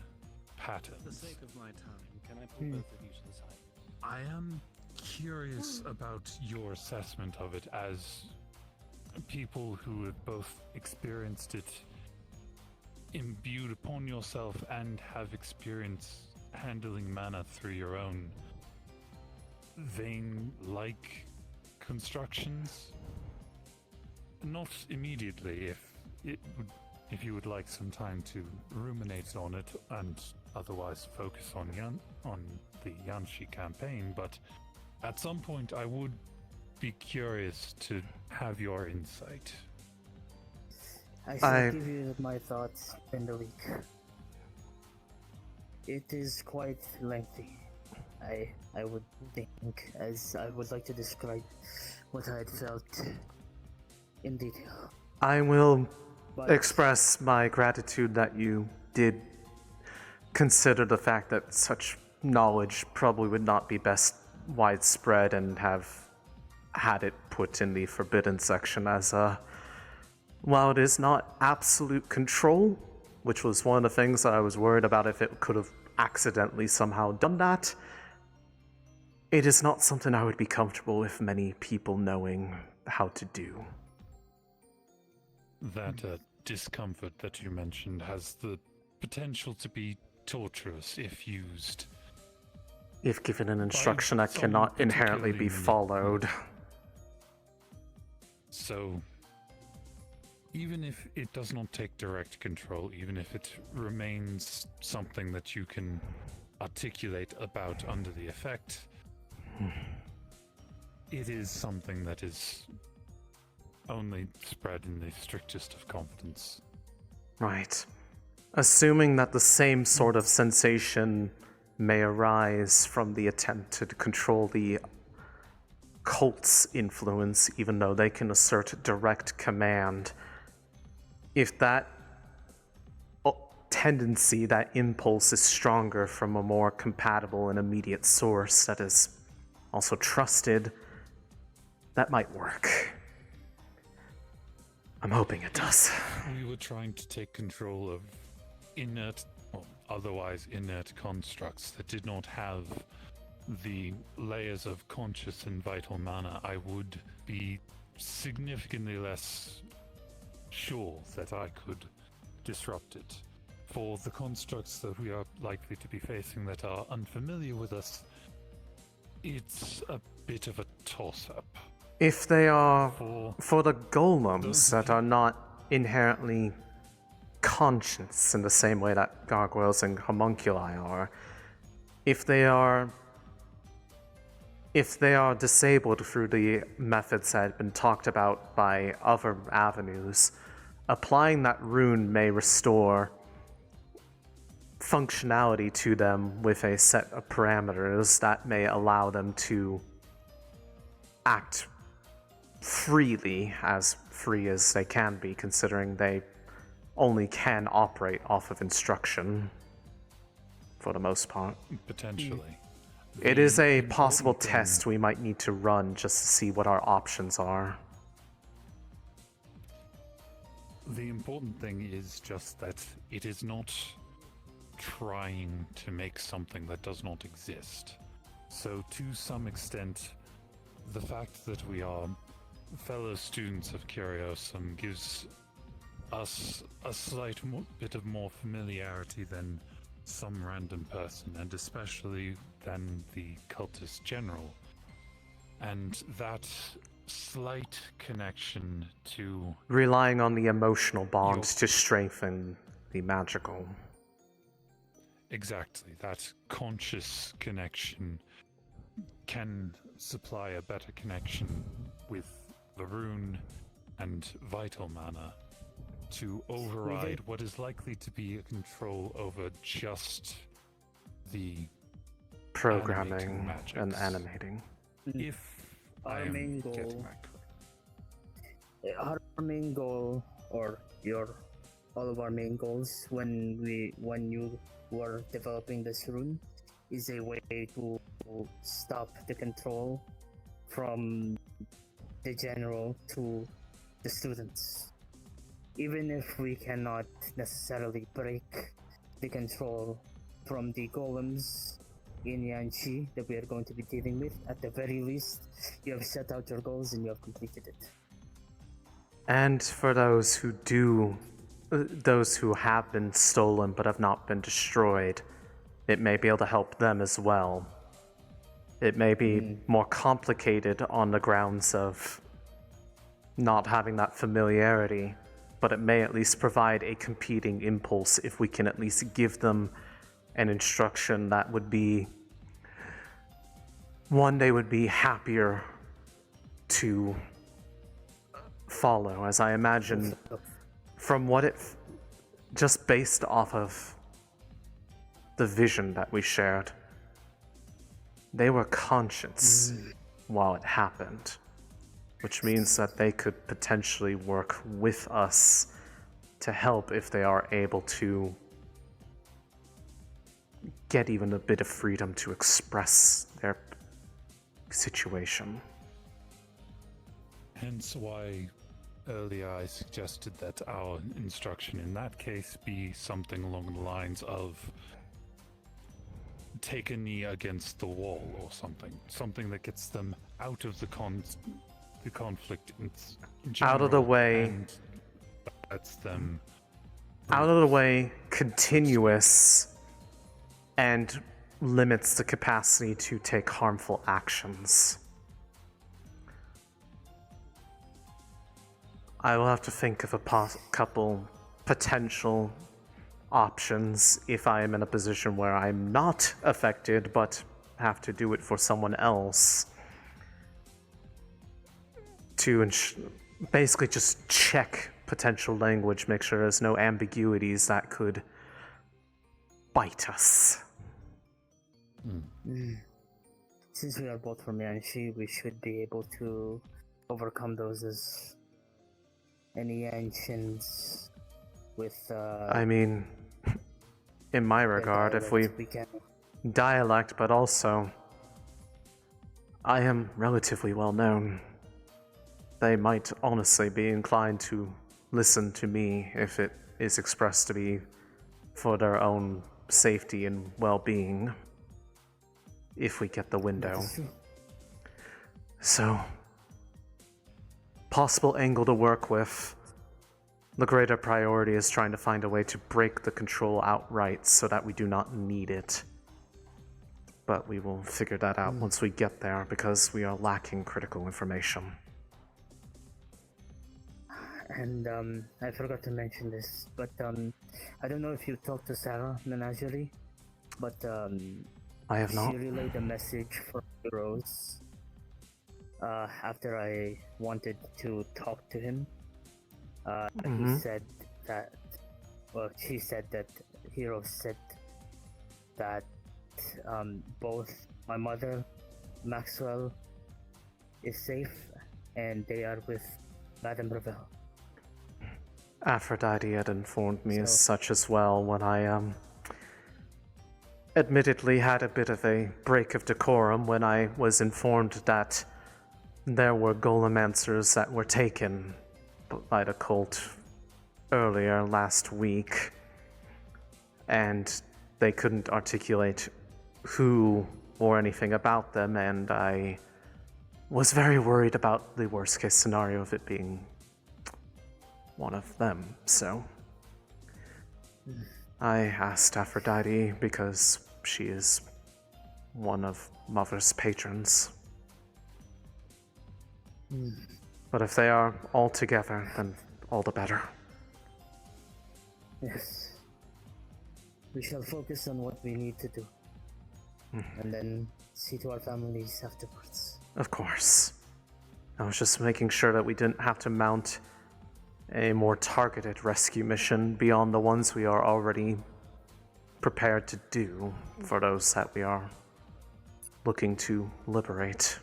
patterns. For the sake of my time, can I pull both of you to the side? I am curious about your assessment of it as people who have both experienced it imbued upon yourself and have experience handling mana through your own vein-like constructions. Not immediately, if you would like some time to ruminate on it and otherwise focus on the Yanshi campaign, but at some point I would be curious to have your insight. I shall give you my thoughts in the week. It is quite lengthy. I would think, as I would like to describe what I had felt in detail. I will express my gratitude that you did consider the fact that such knowledge probably would not be best widespread and have had it put in the forbidden section as a, while it is not absolute control, which was one of the things that I was worried about if it could have accidentally somehow done that, it is not something I would be comfortable with many people knowing how to do. That discomfort that you mentioned has the potential to be torturous if used. If given an instruction that cannot inherently be followed. So, even if it does not take direct control, even if it remains something that you can articulate about under the effect, it is something that is only spread in the strictest of confidence. Right. Assuming that the same sort of sensation may arise from the attempt to control the cult's influence, even though they can assert direct command, if that tendency, that impulse is stronger from a more compatible and immediate source that is also trusted, that might work. I'm hoping it does. We were trying to take control of inert, or otherwise inert constructs that did not have the layers of conscious and vital mana. I would be significantly less sure that I could disrupt it. For the constructs that we are likely to be facing that are unfamiliar with us, it's a bit of a toss-up. If they are, for the golems that are not inherently conscious in the same way that gargoyles and homunculi are, if they are disabled through the methods that have been talked about by other avenues, applying that rune may restore functionality to them with a set of parameters that may allow them to act freely, as free as they can be, considering they only can operate off of instruction for the most part. Potentially. It is a The possible important thing- test we might need to run just to see what our options are. The important thing is just that it is not trying to make something that does not exist. So to some extent, the fact that we are fellow students of Curiosum gives us a slight bit of more familiarity than some random person, and especially than the cultist general. And that slight connection to Relying on the emotional bond to strengthen the magical. exactly that conscious connection can supply a better connection with the rune and vital mana to override what is likely to be a control over just the Programming magics. and animating. If I Our am main getting goal, that correct. our main goal, or all of our main goals when you were developing this rune, is a way to stop the control from the general to the students. Even if we cannot necessarily break the control from the golems in Yanchi that we are going to be dealing with, at the very least, you have set out your goals and you have completed it. And for those who have been stolen but have not been destroyed, it may be able to help them as well. It may be more complicated on the grounds of not having that familiarity, but it may at least provide a competing impulse if we can at least give them an instruction that would be one they would be happier to follow, as I imagine from what just based off of the vision that we shared, they were conscious while it happened, which means that they could potentially work with us to help if they are able to get even a bit of freedom to express their situation. Hence why earlier I suggested that our instruction in that case be something along the lines of take a knee against the wall or something that gets them out of the conflict in general, Out of the way. and lets them Out of the way, continuous, and limits the capacity to take harmful actions. I will have to think of a couple potential options if I am in a position where I'm not affected but have to do it for someone else, to basically just check potential language, make sure there's no ambiguities that could bite us. Since we are both from Yanshi, we should be able to overcome those as any Yanshins with I mean, in my regard, if we can. dialect, but also I am relatively well known. They might honestly be inclined to listen to me if it is expressed to be for their own safety and well-being, if we get the window. So, possible angle to work with. The greater priority is trying to find a way to break the control outright so that we do not need it. But we will figure that out once we get there, because we are lacking critical information. And I forgot to mention this, but I don't know if you talked to Sarah Menagerie, but I have not. She relayed a message for Heroes after I wanted to talk to him. He said that, well, she said that Heroes said that both my mother, Maxwell, is safe, and they are with Madame Rivele. Aphrodite had informed me as such as well when I admittedly had a bit of a break of decorum when I was informed that there were golemomancers that were taken by the cult earlier last week, and they couldn't articulate who or anything about them, and I was very worried about the worst case scenario of it being one of them, so I asked Aphrodite because she is one of Mother's patrons. But if they are all together, then all the better. Yes. We shall focus on what we need to do. And then see to our families afterwards. Of course. I was just making sure that we didn't have to mount a more targeted rescue mission beyond the ones we are already prepared to do for those that we are looking to liberate.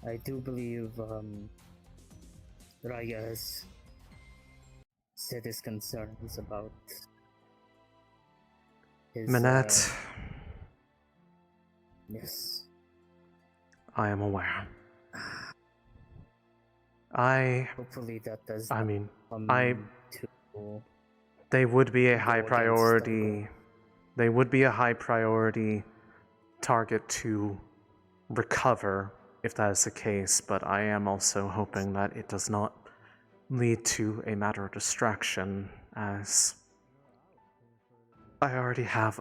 I do believe Raya has said his concerns about his... Minette. Yes. I am aware. Hopefully that does I mean, come to... They would be a go high against priority. They would be a high priority target to recover if that is the case, but I am also hoping that it does not lead to a matter of distraction, as I already have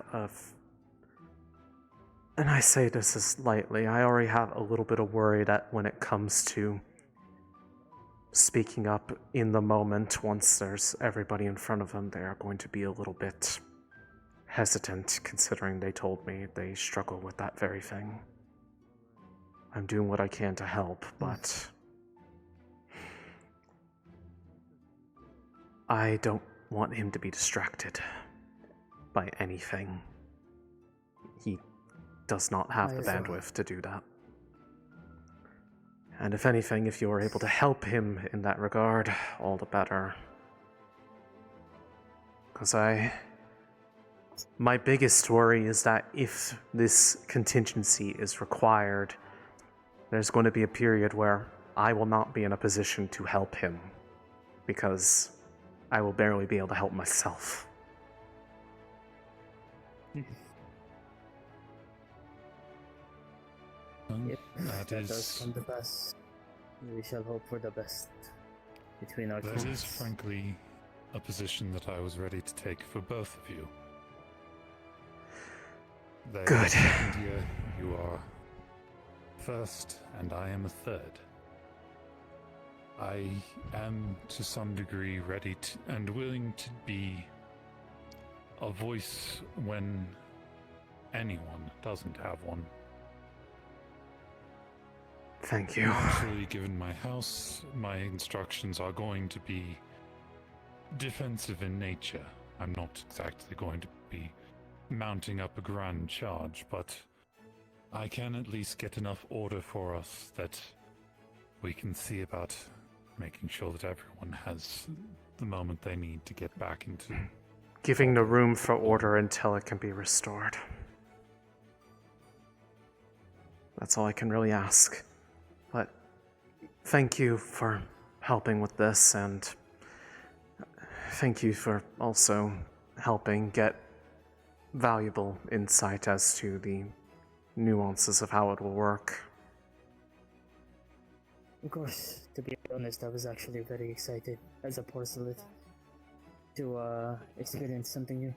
and I say this as lightly, I already have a little bit of worry that when it comes to speaking up in the moment, once there's everybody in front of them, they are going to be a little bit hesitant, considering they told me they struggle with that very thing. I'm doing what I can to help, but I don't want him to be distracted by anything. He does not have the bandwidth to do that. And if anything, if you are able to help him in that regard, all the better. Because my biggest worry is that if this contingency is required, there's going to be a period where I will not be in a position to help him, because I will barely be able to help myself. If that does come to pass, we shall hope for the best between our That is teams. frankly a position that I was ready to take for both of you. Good. Second year, you are first, and I am a third. I am, to some degree, ready to, and willing to be a voice when anyone doesn't have one. Thank you. Naturally, given my house, my instructions are going to be defensive in nature. I'm not exactly going to be mounting up a grand charge, but I can at least get enough order for us that we can see about making sure that everyone has the moment they need to get back into... Giving the room for order until it can be restored. That's all I can really ask. But thank you for helping with this, and thank you for also helping get valuable insight as to the nuances of how it will work. Of course, to be honest, I was actually very excited as a porcelain to experience something new.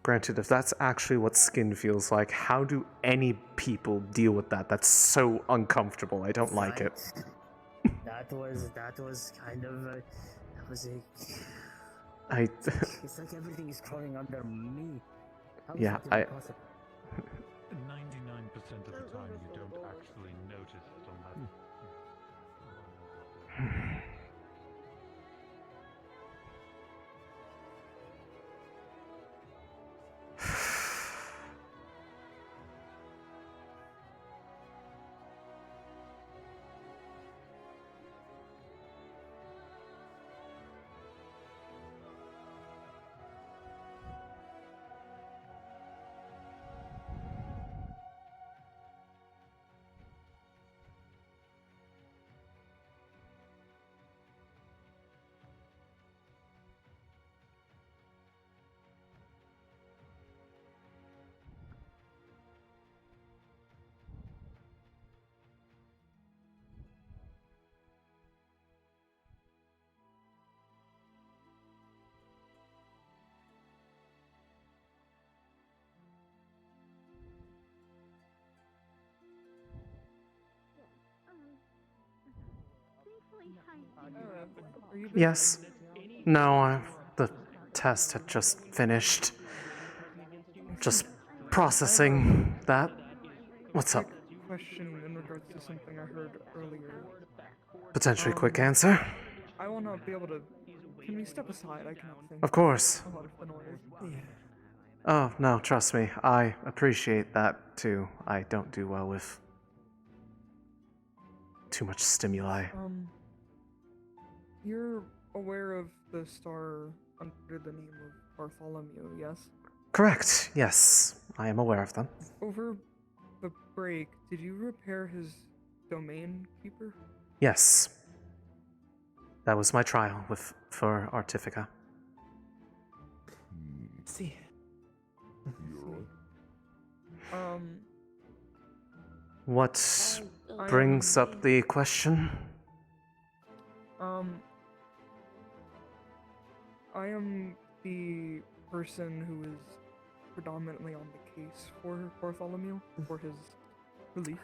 Granted, if that's actually what skin feels like, how do any people deal with that? That's so uncomfortable. I don't like it. That was kind of that was a... It's like everything is crawling under me. How is Yeah, that even possible? 99% of the time you don't actually notice it on that. Yes. No, the test had just finished. Just processing that. What's up? Question in regards to something I heard earlier. Potentially quick answer. I will not be able to. Can we step aside? I cannot think. Of course. A lot of the noise. Yeah. Oh, no, trust me. I appreciate that, too. I don't do well with too much stimuli. You're aware of the star under the name of Bartholomew, yes? Correct, yes. I am aware of them. Over the break, did you repair his domain keeper? Yes. That was my trial for Artifica. See. What brings up the question? I am the person who is predominantly on the case for Bartholomew, for his release.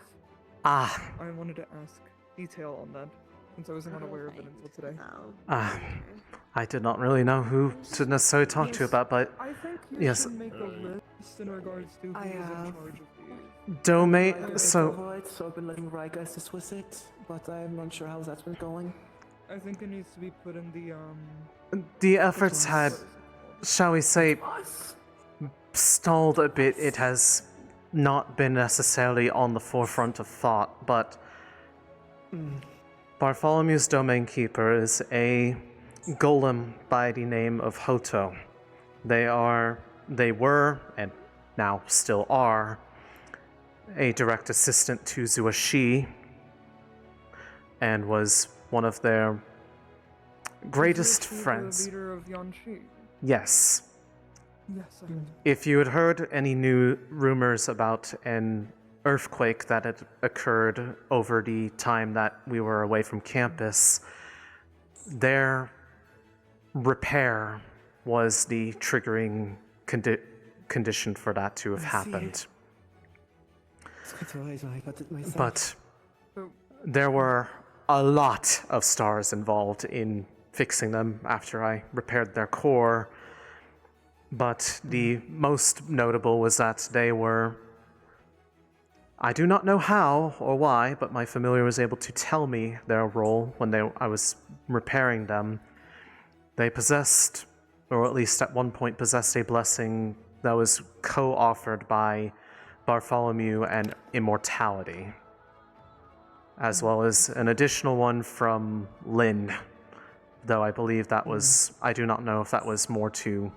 Ah. I wanted to ask detail on that, since I was not aware of it until today. I did not really know who to necessarily talk to about, but I think you yes. should make a list in regards to who is in charge of these. Domain. So I've been letting Rai guys assist it, but I'm not sure how that's been going. I think it needs to be put in the efforts had, shall we say, stalled a bit. It has not been necessarily on the forefront of thought, but Bartholomew's Domain Keeper is a golem by the name of Hoto. They were, and now still are, a direct assistant to Zuashi, and was one of their greatest friends. The leader of Yanxi. Yes. Yes, I heard. If you had heard any new rumors about an earthquake that had occurred over the time that we were away from campus, their repair was the triggering condition for that to have happened. But there were a lot of stars involved in fixing them after I repaired their core. But the most notable was that they were... I do not know how or why, but my familiar was able to tell me their role when I was repairing them. They possessed, or at least at one point possessed, a blessing that was co-offered by Bartholomew and immortality, as well as an additional one from Lynn, though I believe that was... I do not know if that was more to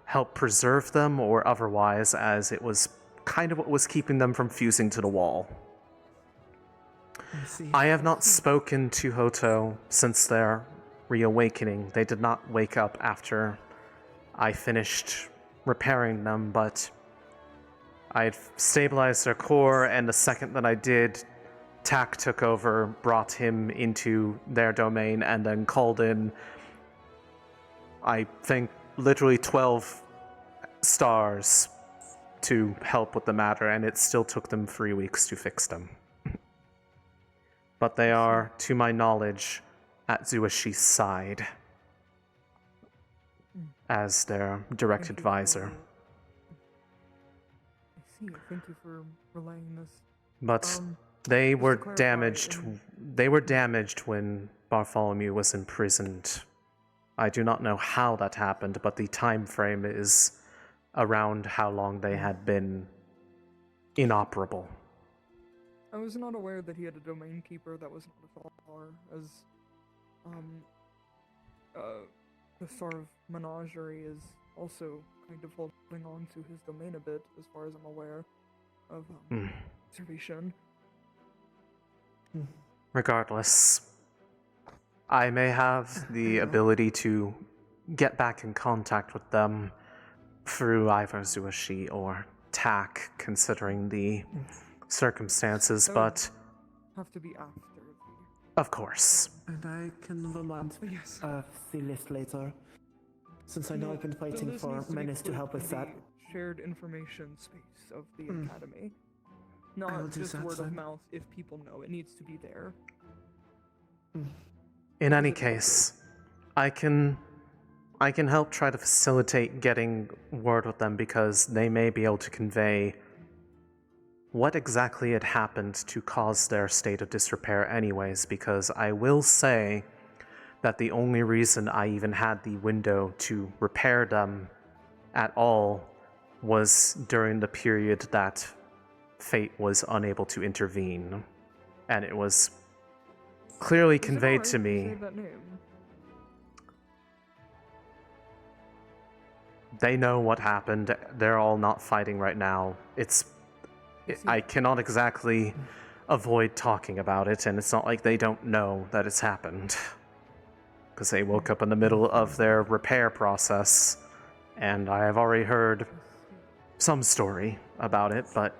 help preserve them or otherwise, as it was kind of what was keeping them from fusing to the wall. I have not spoken to Hoto since their reawakening. They did not wake up after I finished repairing them, but I had stabilized their core, and the second that I did, Tak took over, brought him into their domain, and then called in, I think, literally 12 stars to help with the matter, and it still took them 3 weeks to fix them. But they are, to my knowledge, at Zuashi's side as their direct advisor. I see. Thank you for relaying this. But they were damaged. They were damaged when Bartholomew was imprisoned. I do not know how that happened, but the time frame is around how long they had been inoperable. I was not aware that he had a domain keeper that was not a Thar, as the Star of Menagerie is also kind of holding on to his domain a bit, as far as I'm aware of observation. Regardless, I may have the ability to get back in contact with them through either Zuashi or Tak, considering the circumstances, but... Have to be after. Of course. And I can remind the list later, since I know I've been waiting for Menace to help with that. Shared information space of the Academy. Not just word of mouth if people know. It needs to be there. In any case, I can help try to facilitate getting word with them because they may be able to convey what exactly had happened to cause their state of disrepair anyways, because I will say that the only reason I even had the window to repair them at all was during the period that Fate was unable to intervene. And it was clearly conveyed to me. They know what happened. They're all not fighting right now. I cannot exactly avoid talking about it, and it's not like they don't know that it's happened. Because they woke up in the middle of their repair process, and I have already heard some story about it, but...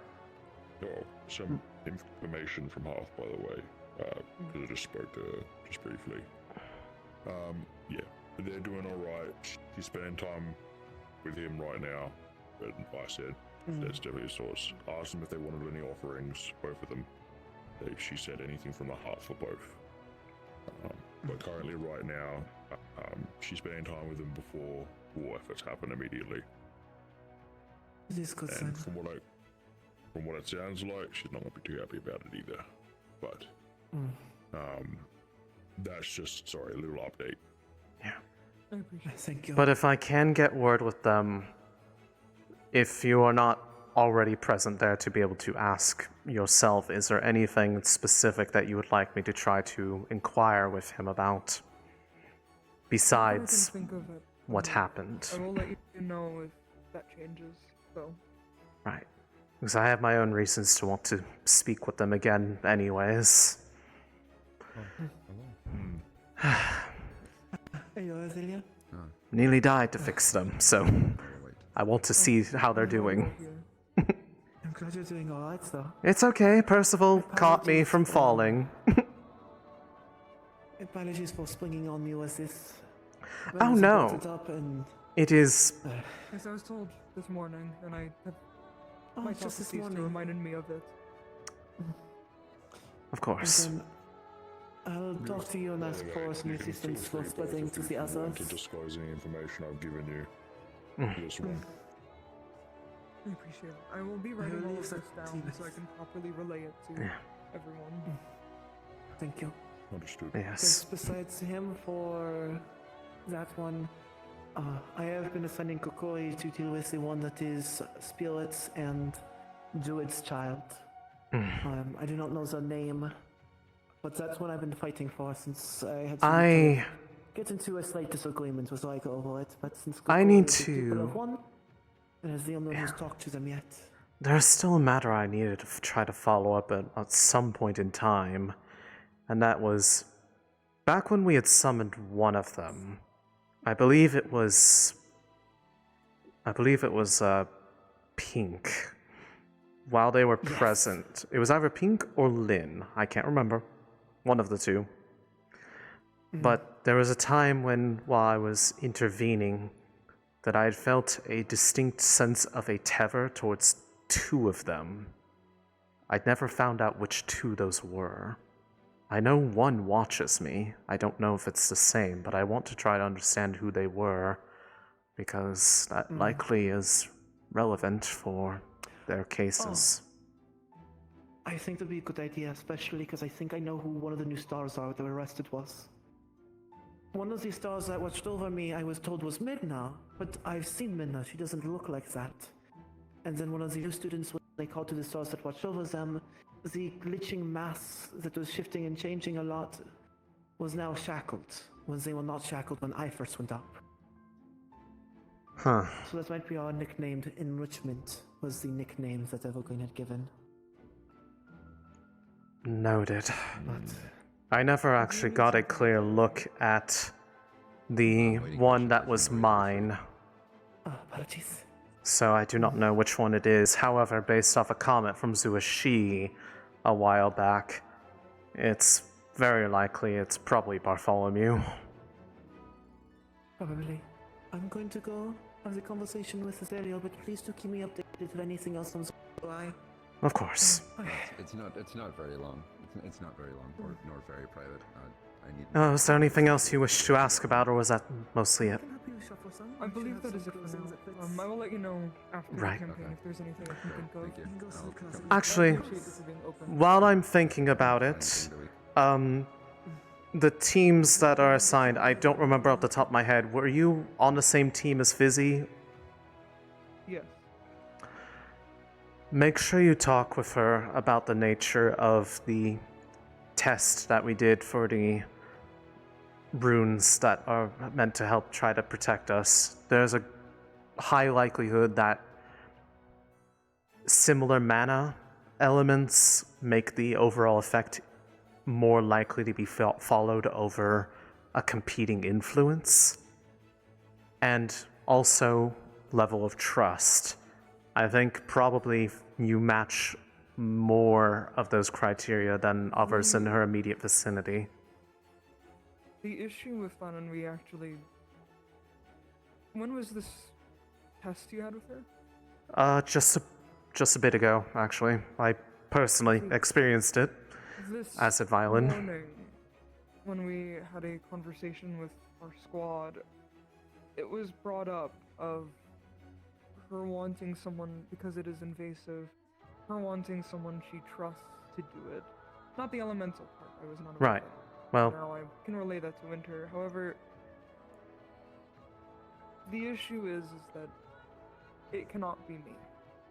Oh, some information from Hearth, by the way, because I just spoke to her just briefly. Yeah, they're doing alright. She's spending time with him right now, but I said, that's definitely a source. Asked them if they wanted any offerings, both of them. She said anything from the heart for both. But currently, right now, she's spending time with them before war efforts happen immediately. This is good, and from what it sounds like, she's not going to be too happy about it either. But that's just a little update. Yeah. Thank you. But if I can get word with them, if you are not already present there to be able to ask yourself, is there anything specific that you would like me to try to inquire with him about? Besides what happened. I will let you know if that changes, so. Right. Because I have my own reasons to want to speak with them again anyways. Hey, Azelia. Nearly died to fix them, so I want to see how they're doing. I'm glad you're doing alright, though. It's okay, Percival caught me from falling. Apologies for springing on you as this. Oh no! It is... Yes, I was told this morning, and I have... my just this morning reminded me of it. Of course. And then I'll talk to you and ask for some assistance for spreading to the others. To disclose any information I've given you. This one. I appreciate it. I will be writing all of this down so I can properly relay it to everyone. Thank you. Understood. Yes. Besides him, for that one, I have been assigning Kokori to deal with the one that is Spirit's and Druid's child. I do not know the name, but that's what I've been fighting for since I had to get into a slight disagreement with Riker over it. But since I need Kokori is the pupil of to... one, and is the only one who's talked to them yet. There's still a matter I needed to try to follow up at some point in time, and that was back when we had summoned one of them. I believe it was Pink. While they were present, it was either Pink or Lynn. I can't remember. One of the two. But there was a time when, while I was intervening, that I had felt a distinct sense of a tether towards two of them. I'd never found out which two those were. I know one watches me. I don't know if it's the same, but I want to try to understand who they were, because that likely is relevant for their cases. I think that'd be a good idea, especially because I think I know who one of the new stars are that were arrested was. One of the stars that watched over me, I was told was Midna, but I've seen Midna, she doesn't look like that. And then one of the new students, when they called to the stars that watched over them, the glitching mass that was shifting and changing a lot was now shackled, when they were not shackled when I first went up. Huh. So that might be our nicknamed Enrichment, was the nickname that Evergreen had given. Noted. I never actually got a clear look at the one that was mine. Apologies. So I do not know which one it is. However, based off a comment from Zuashi a while back, it's very likely it's probably Bartholomew. Probably. I'm going to go have the conversation with Azariel, but please do keep me updated if anything else comes by. Of course. It's not very long. It's not very long or nor very private. I need. Is there anything else you wish to ask about, or was that mostly it? I believe that is it for now. I will let you know after Right. the campaign if there's anything I can think of. Actually, I appreciate this being open. while I'm thinking about it, the teams that are assigned, I don't remember off the top of my head. Were you on the same team as Fizzy? Yes. Make sure you talk with her about the nature of the test that we did for the runes that are meant to help try to protect us. There's a high likelihood that similar mana elements make the overall effect more likely to be followed over a competing influence. And also level of trust. I think probably you match more of those criteria than others in her immediate vicinity. The issue with that, and we actually... When was this test you had with her? Just a bit ago, actually. I personally experienced it, as did Violin. This morning, when we had a conversation with our squad, it was brought up of her wanting someone, because it is invasive, her wanting someone she trusts to do it. Not the elemental part, I was not aware Right. of that. Well, Now I can relay that to Winter. However, the issue is that it cannot be me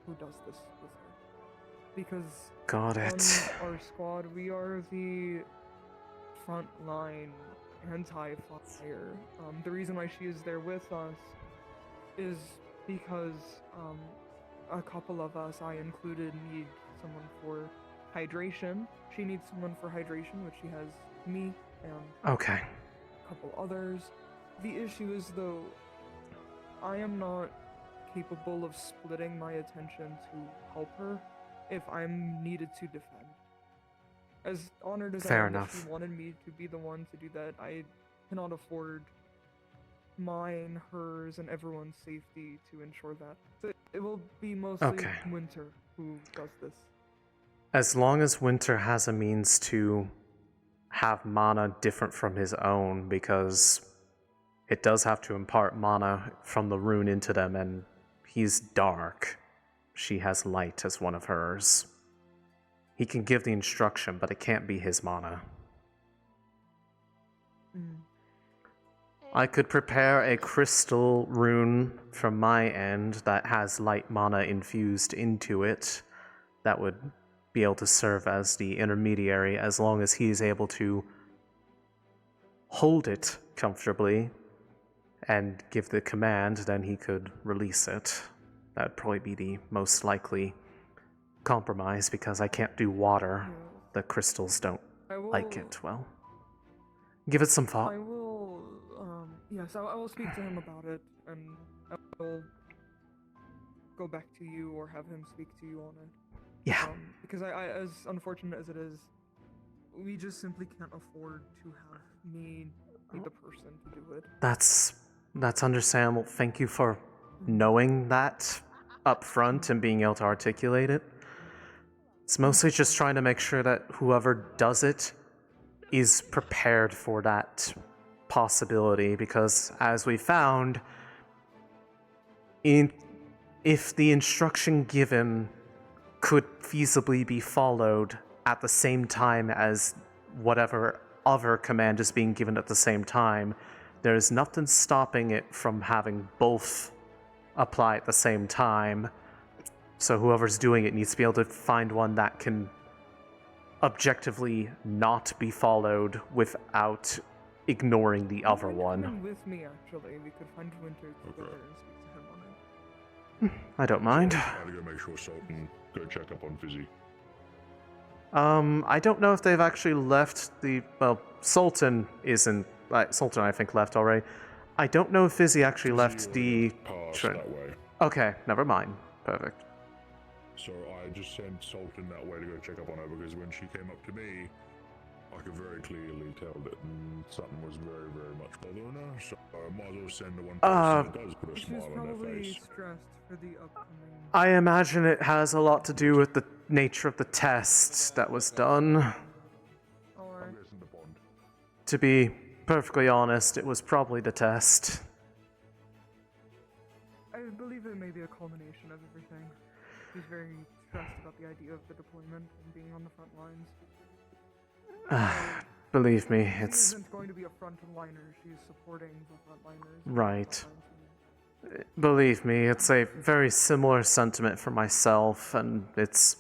who does this with her. Because Got it. on our squad, we are the frontline anti-fire. The reason why she is there with us is because a couple of us, I included, need someone for hydration. She needs someone for hydration, which she has me and Okay. a couple others. The issue is, though, I am not capable of splitting my attention to help her if I'm needed to defend. As honored as Fair I am that enough. she wanted me to be the one to do that, I cannot afford mine, hers, and everyone's safety to ensure that. So it will be mostly Okay. Winter who does this. As long as Winter has a means to have mana different from his own, because it does have to impart mana from the rune into them, and he's dark. She has light as one of hers. He can give the instruction, but it can't be his mana. I could prepare a crystal rune from my end that has light mana infused into it that would be able to serve as the intermediary as long as he's able to hold it comfortably and give the command, then he could release it. That would probably be the most likely compromise because I can't do water. The crystals don't like it well. Give it some thought. I will, yes, I will speak to him about it, and I will go back to you or have him speak to you on it. Yeah. Because I, as unfortunate as it is, we just simply can't afford to have me be the person to do it. That's understandable. Thank you for knowing that up front and being able to articulate it. It's mostly just trying to make sure that whoever does it is prepared for that possibility, because as we found, if the instruction given could feasibly be followed at the same time as whatever other command is being given at the same time, there's nothing stopping it from having both apply at the same time. So whoever's doing it needs to be able to find one that can objectively not be followed without ignoring the other one. Come in with me, actually. We could find Winter together and speak to him on it. I don't mind. I gotta go make sure Sultan go check up on Fizzy. I don't know if they've actually left the... Well, Sultan isn't... Sultan, I think, left already. I don't know if Fizzy actually left the... That way. Okay, never mind. Perfect. So I just sent Sultan that way to go check up on her because when she came up to me, I could very clearly tell that something was very, very much bothering her. So I might as well send the one person that does put a smile on her face. Stressed for the upcoming... I imagine it has a lot to do with the nature of the test that was done. isn't the bond. To be perfectly honest, it was probably the test. I believe it may be a culmination of everything. She's very stressed about the idea of the deployment and being on the front lines. Believe me, She it's isn't going to be a frontliner, she's supporting the frontliners. right. Believe me, it's a very similar sentiment for myself, and it's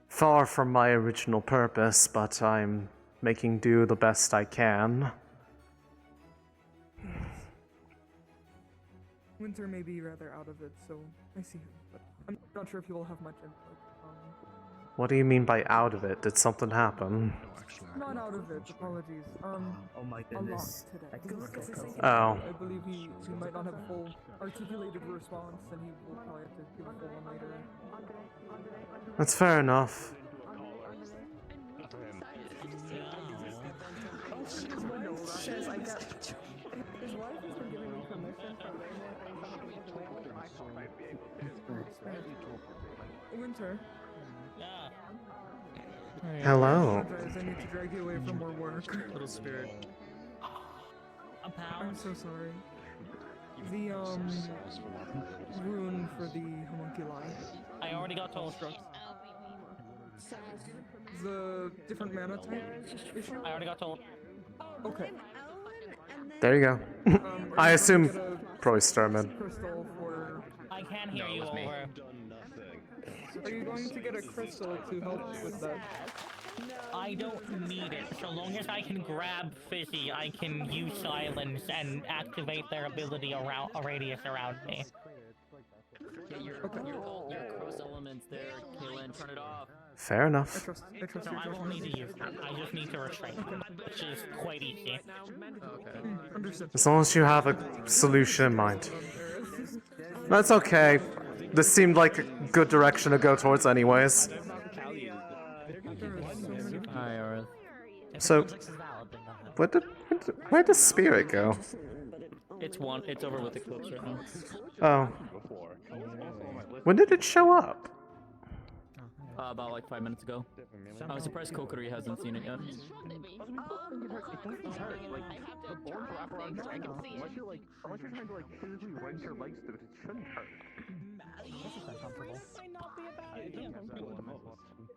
far from my original purpose, but I'm making do the best I can. Winter may be rather out of it, so I see him, but I'm not sure if he will have much input. What do you mean by out of it? Did something happen? Not out of it, apologies. Oh my A lot goodness. today. Oh. I believe he might not have a full articulated response, and he will probably have to give a full one later. That's fair enough. Says I got. His wife has been giving me permission for way more things than Winter. Hello. I apologize, I need to drag you away from more work. Little spirit. I'm so sorry. The rune for the homunculi. I already got told. The different mana type issue? I already got told. Okay. There you go. I assume Proisterman. Crystal for... I can't hear you over. Are you going to get a crystal to help with that? I don't need it. So long as I can grab Fizzy, I can use silence and activate their ability around a radius around me. Get your cross elements there, Kaylin, turn it off. Fair enough. So I won't need to use them. I just need to restrain them, which is quite easy. As long as you have a solution in mind. That's okay. This seemed like a good direction to go towards anyways. Hi, Aerith. So, where does Spirit go? It's over with Eclipse right now. Oh. When did it show up? About like 5 minutes ago. I'm surprised Kokiri hasn't seen it yet.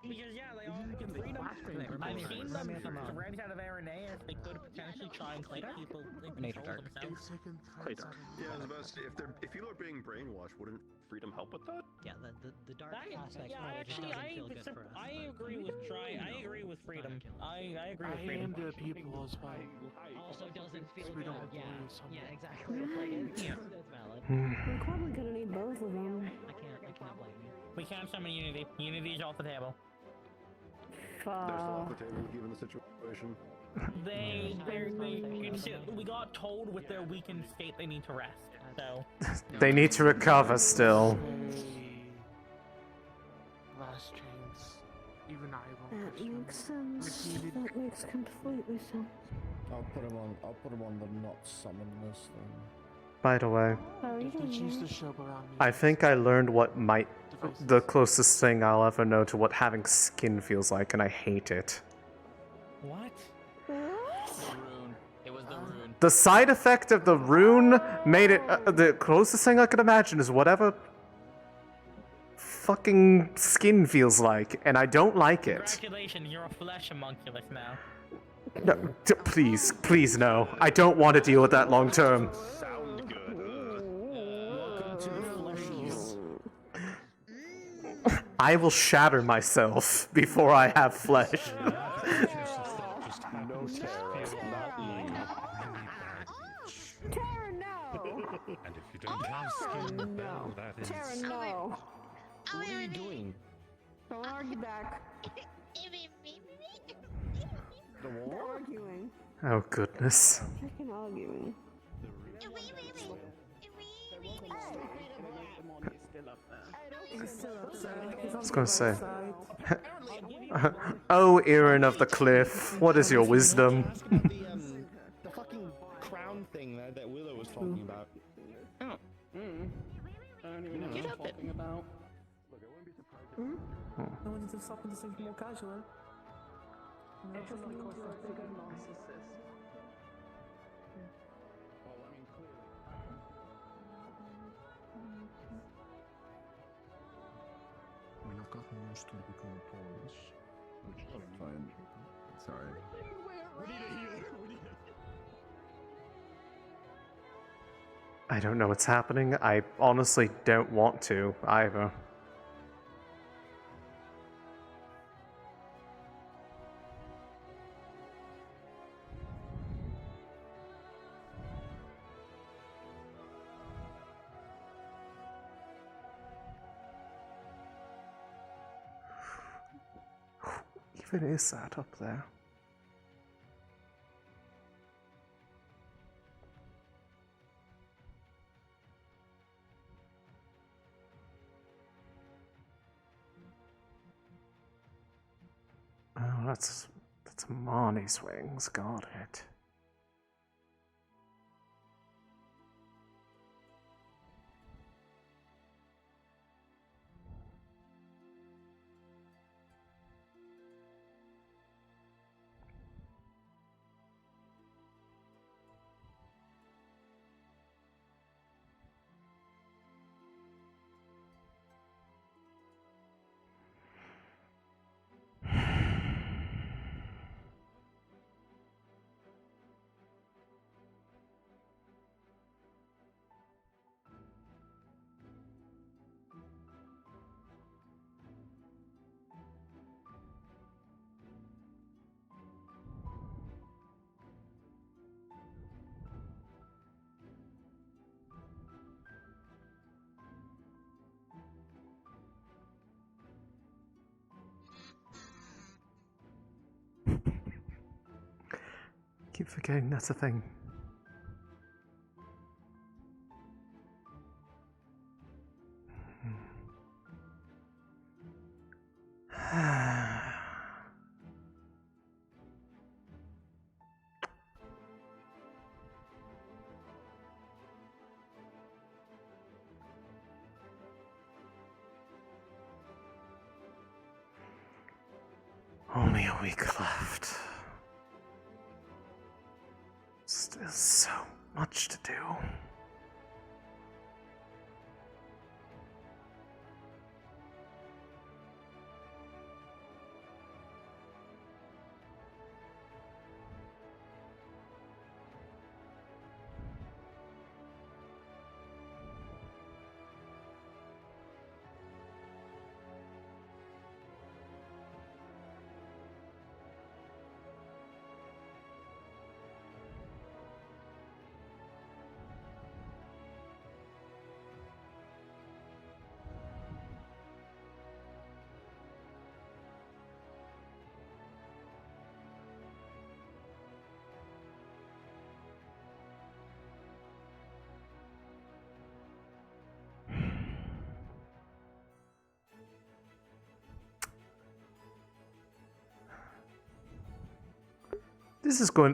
Because yeah, they all get freedom. I've seen them dragged out of RNA if they could potentially try and play people in control themselves. Yeah, I was about to say, if people are being brainwashed, wouldn't freedom help with that? Yeah, the dark aspect. Yeah, actually, I agree with I agree with freedom. I agree with freedom. the people as well. Also doesn't feel We good. don't Yeah, lose yeah, exactly. Yeah, that's valid. We're probably gonna need both of them. I cannot blame you. We can't summon Unity. Unity's off the table. They're still off the table given the situation. We got told with their weakened state they need to rest. So They need to recover still. Last chance. Even I won't. That makes sense. That makes completely sense. I'll put him on the not summon list then. By the way, If they choose to show up around me, I think I learned what the closest thing I'll ever know to what having skin feels like, and I hate it. what? It was the rune. The side effect of the rune made it the closest thing I could imagine is whatever fucking skin feels like, and I don't like it. Congratulations, you're a flesh homunculus now. No, please no. I don't want to deal with that long term. I will shatter myself before I have flesh. Tara, no! And if you don't have skin, well, that is... Tara, no! What are you doing? Don't argue back. They're arguing. Oh goodness. Freaking arguing. I was gonna say. Oh, Aaron of the Cliff, what is your wisdom? The fucking crown thing that Willow was talking about. Oh. I don't even know what I'm talking about. I wanted to stop and think more casual. That's just like a big narcissist. Well, I mean, clearly. I mean, I've got most typical toys, which is fine. Sorry. We need a healer. We need a I don't know what's happening. I honestly don't want to either. Who even is that up there? Oh, that's Marnie's wings. Got it. Keep forgetting that's a thing. Only a week left. Still so much to do.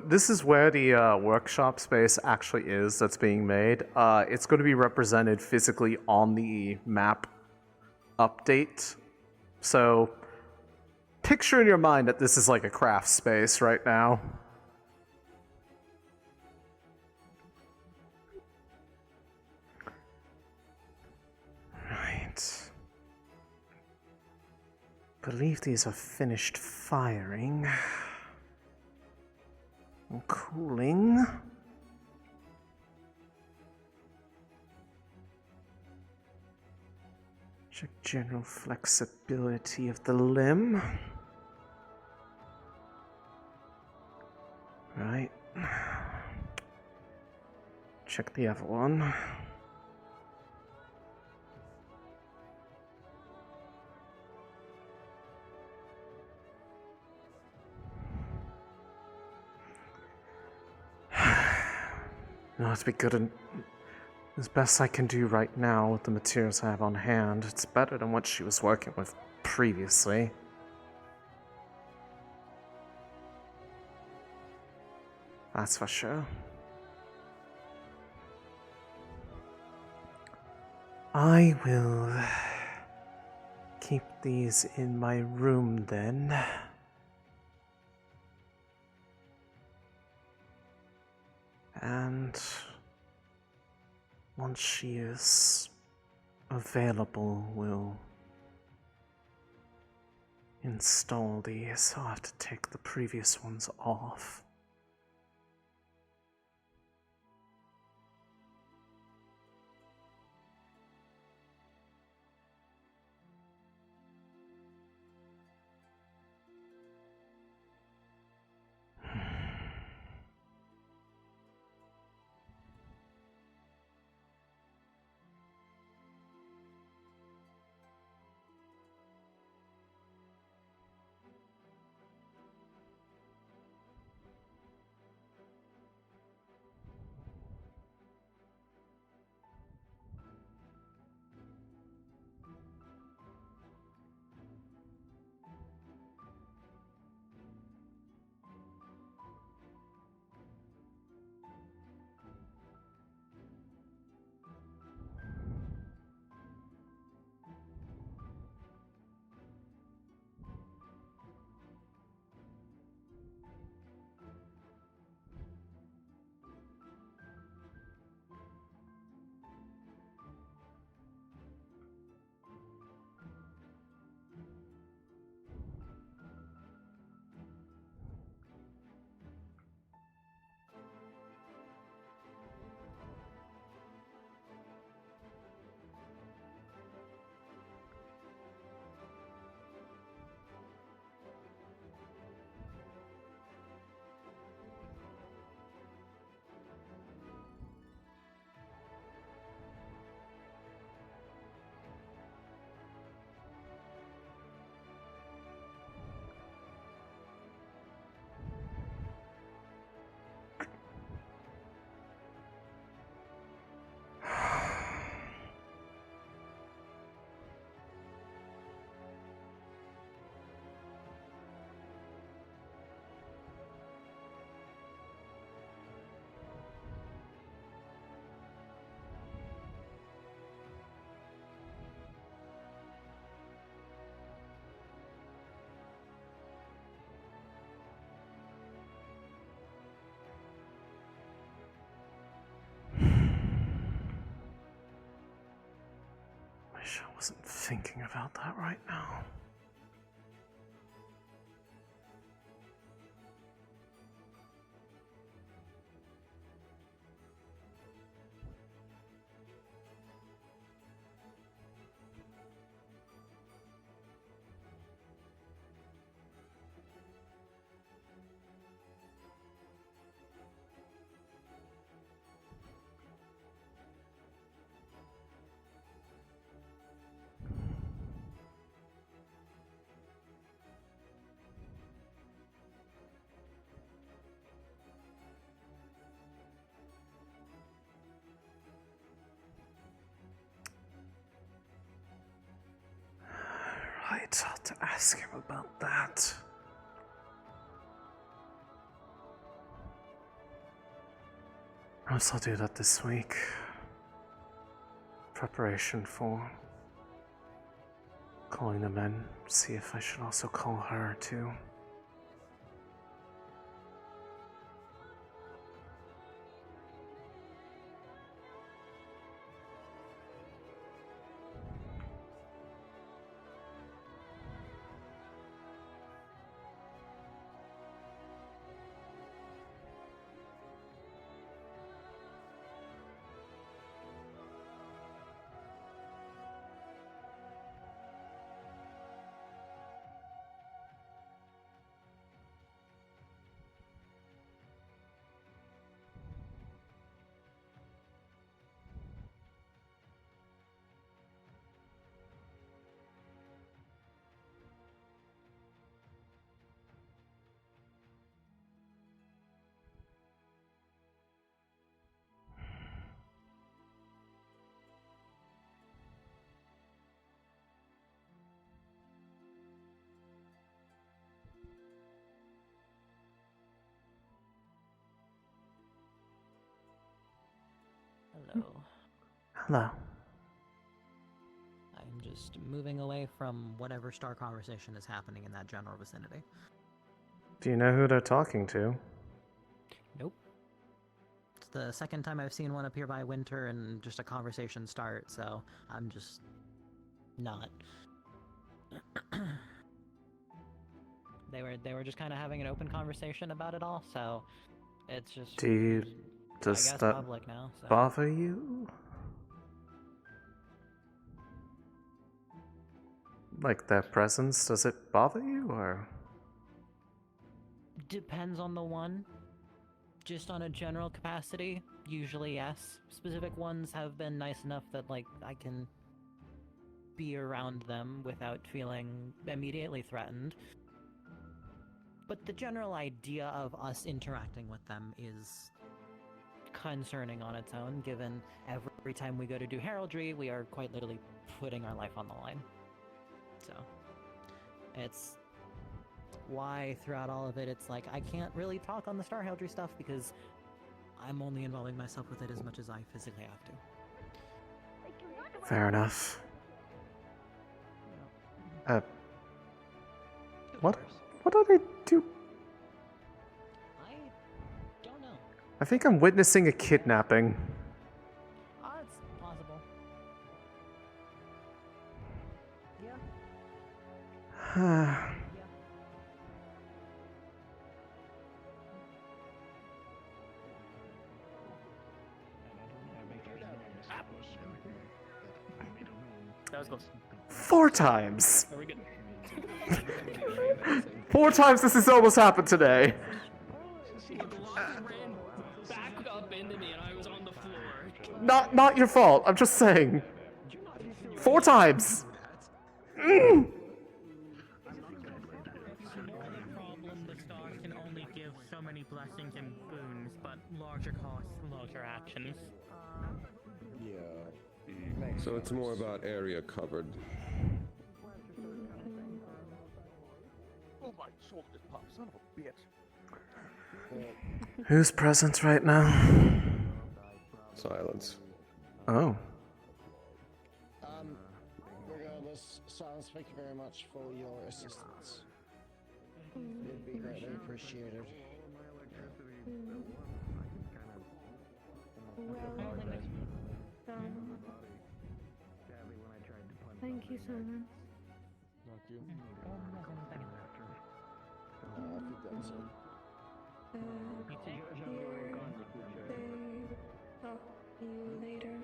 This is where the workshop space actually is that's being made. It's going to be represented physically on the map update. So picture in your mind that this is like a craft space right now. Right. Believe these are finished firing. Cooling. Check general flexibility of the limb. Right. Check the other one. No, it's be good and as best I can do right now with the materials I have on hand. It's better than what she was working with previously. That's for sure. I will keep these in my room then. And once she is available, we'll install these. I'll have to take the previous ones off. Wish I wasn't thinking about that right now. Right, I'll have to ask him about that. Perhaps I'll do that this week. Preparation for calling them in. See if I should also call her too. Hello. Hello. I'm just moving away from whatever star conversation is happening in that general vicinity. Do you know who they're talking to? Nope. It's the second time I've seen one appear by Winter and just a conversation start, so I'm just not. They were just kind of having an open conversation about it all, so it's just. Does guess that public now, so. bother you? Like their presence, does it bother you, or? Depends on the one. Just on a general capacity, usually yes. Specific ones have been nice enough that, like, I can be around them without feeling immediately threatened. But the general idea of us interacting with them is concerning on its own, given every time we go to do heraldry, we are quite literally putting our life on the line. So, it's why throughout all of it, it's like, I can't really talk on the Star Heraldry stuff because I'm only involving myself with it as much as I physically have to. Fair enough. What did I do? I don't know. I think I'm witnessing a kidnapping. It's possible. Yeah. That was close. 4 times! Are we good? 4 times this has almost happened today. Back up into me and I was on the floor. Not your fault, I'm just saying. 4 times! Mm. Problem, the stars can only give so many blessings and boons, but larger costs, larger actions. Yeah. So it's more about area covered. Oh my soul just popped, son of a bitch. Who's present right now? Silence. Oh. Regardless, Silence, thank you very much for your assistance. It'd be greatly appreciated. Thank you, Silence. Not you. I think that's it. Talk to you later.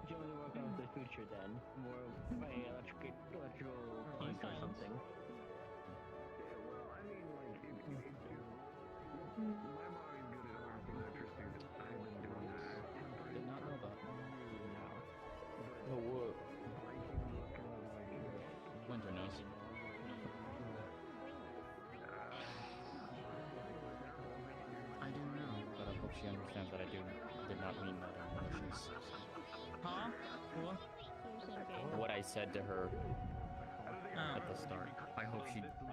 Generally work on the future then. More electrical piece or something. Did not know that. No what? Winter knows. I do know, but I hope she understands that I did not mean that I'm malicious. Huh? What? What I said to her at the start. I hope she doesn't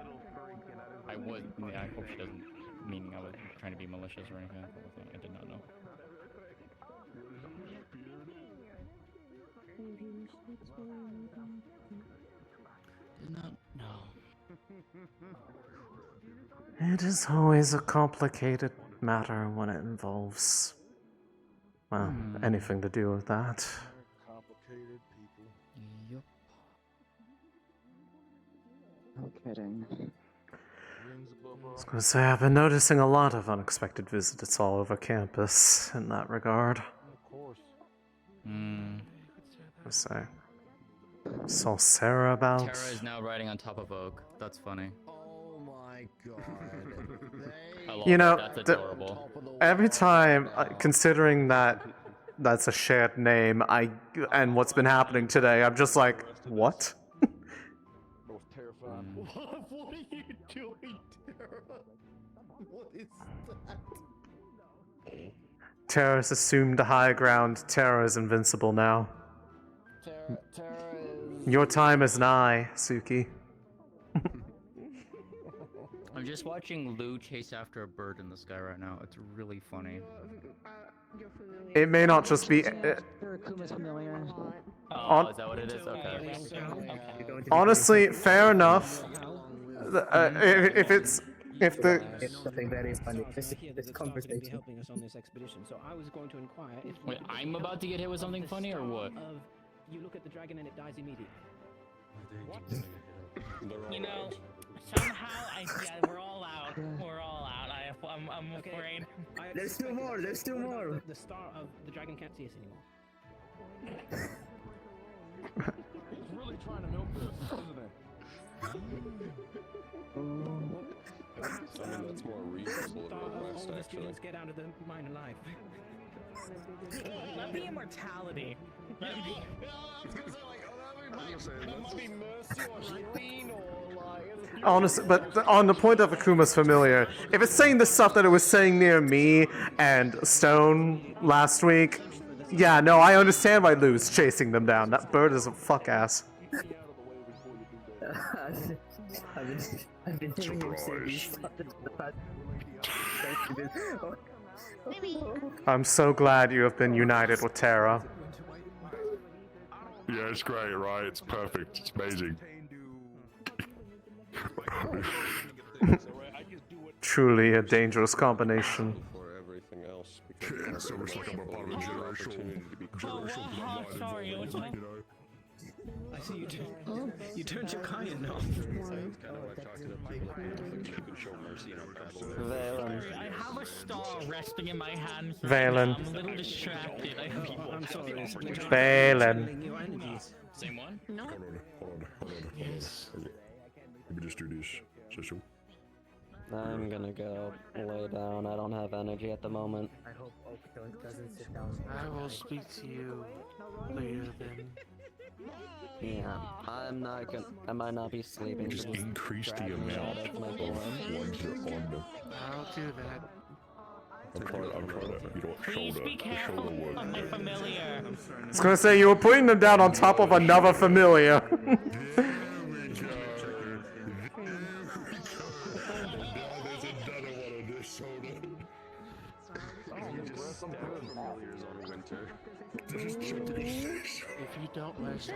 mean I was trying to be malicious or anything like that. I did not know. Did not know. It is always a complicated matter when it involves, well, anything to do with that. Complicated people. Yup. No kidding. I was going to say, I've been noticing a lot of unexpected visitors all over campus in that regard. Of course. I say. Saw Sarah about. Tara is now riding on top of Oak. That's funny. Oh my god. I love You know, it. That's adorable. every time, considering that that's a shared name, and what's been happening today, I'm just like, what? Most terrifying. What are you doing, Tara? What is that? Terra's assumed high ground. Terra is invincible now. Tara is... Your time is nigh, Suki. I'm just watching Lou chase after a bird in the sky right now. It's really funny. It may not just be. Kuma's familiar. Oh, is that what it is? Okay. Honestly, fair enough. If it's If the It's something very funny. This Be conversation. helping us on this expedition. So I was going to inquire if. Wait, I'm about to get hit with something funny or what? Of you look at the dragon and it dies immediately. What? You know, somehow we're all out. We're all out. I'm afraid. There's still more. There's still more. The star of the dragon can't see us anymore. He's really trying to milk this, isn't he? I mean, that's more reasonable than the West, All the actually. students get out of the mine alive. Let me immortality. Let me. Honestly, but on the point of Akuma's familiar, if it's saying the stuff that it was saying near me and Stone last week, yeah, no, I understand why Lou's chasing them down. That bird is a fuck ass. I've been hearing him say these stuff for the past. I'm so glad you have been united with Terra. Yeah, it's great, right? It's perfect. It's amazing. Truly a dangerous combination. For everything else. Yeah, it's almost like I'm a part of a generational bloodline. Sorry, you know? I see you. You turned your kind now. I have a star resting in my hands. Valen. I'm a little distracted. I'm sorry. Valen. Same one? No. Hold on. Yes. Let me just do this. So. I'm gonna go lay down. I don't have energy at the moment. I hope Oak doesn't sit down. I will speak to you later then. Yeah, I'm not gonna. I might not be sleeping. Just increase the amount of ones you're on them. I'll do that. I'm trying to, you know, Please be careful of my familiar. I was gonna say, you were putting them down on top of another familiar. If you don't rest,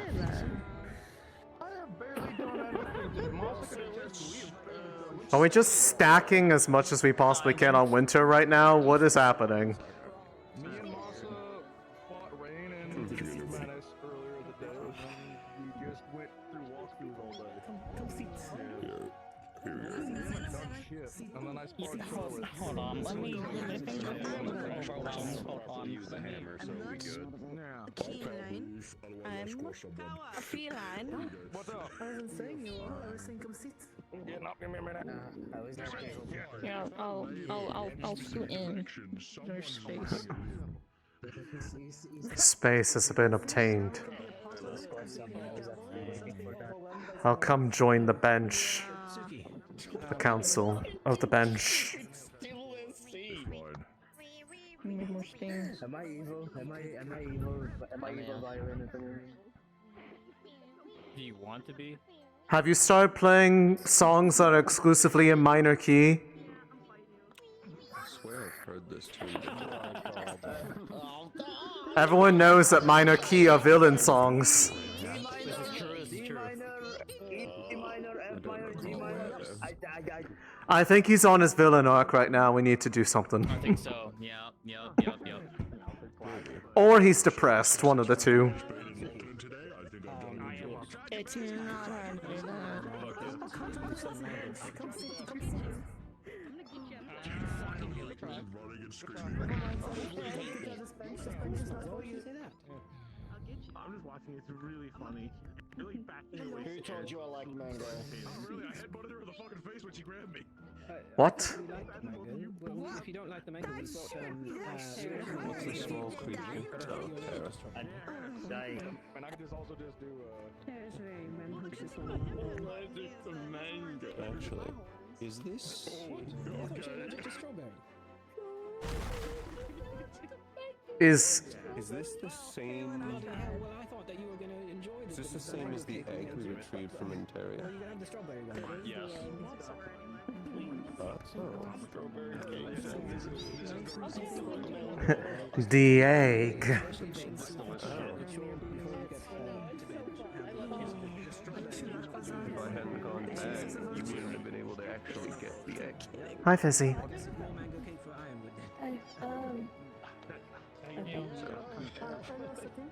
Are we just stacking as much as we possibly can on winter right now? What is happening? Me and Masa fought Rain and Menace earlier in the day, and we just went through walkthroughs all day. Come sit. And then I sparked forward. Hold on, let me overwhelmed. Hold on. Use the hammer, so we good. Feline. I'm a feline. What's up? I wasn't saying you were. I was saying come sit. Getting up, give me a minute. I was not scheduled. Yeah, I'll scoot in. There's space. Space has been obtained. I'll come join the bench. The council of the bench. Need more steam. Am I evil? Am I evil? Am I evil violin at the moment? Do you want to be? Have you started playing songs that are exclusively in minor key? I swear I've heard this too. Everyone knows that minor key are villain songs. This is true. E minor, F minor, G minor. I think he's on his villain arc right now. We need to do something. I think so. Yep. Or he's depressed, one of the two. It's not hard to do that. I'm just watching. It's really funny. Really fascinating. Who told you I like mango? Really, I headbutted her in the fucking face when she grabbed me. What? Well, if you don't like the mango, we've got What's a small creature? Terra. And I could just also just do There's very rambunctious Actually, is this? Just a strawberry. Is this the same? Well, I thought that you were going to enjoy this. Is this the same as the egg we retrieved from Interia? Well, you can have the strawberry one. Yes. the egg? I hadn't gone back, you wouldn't have been able to actually get the egg. Hi, Fizzy.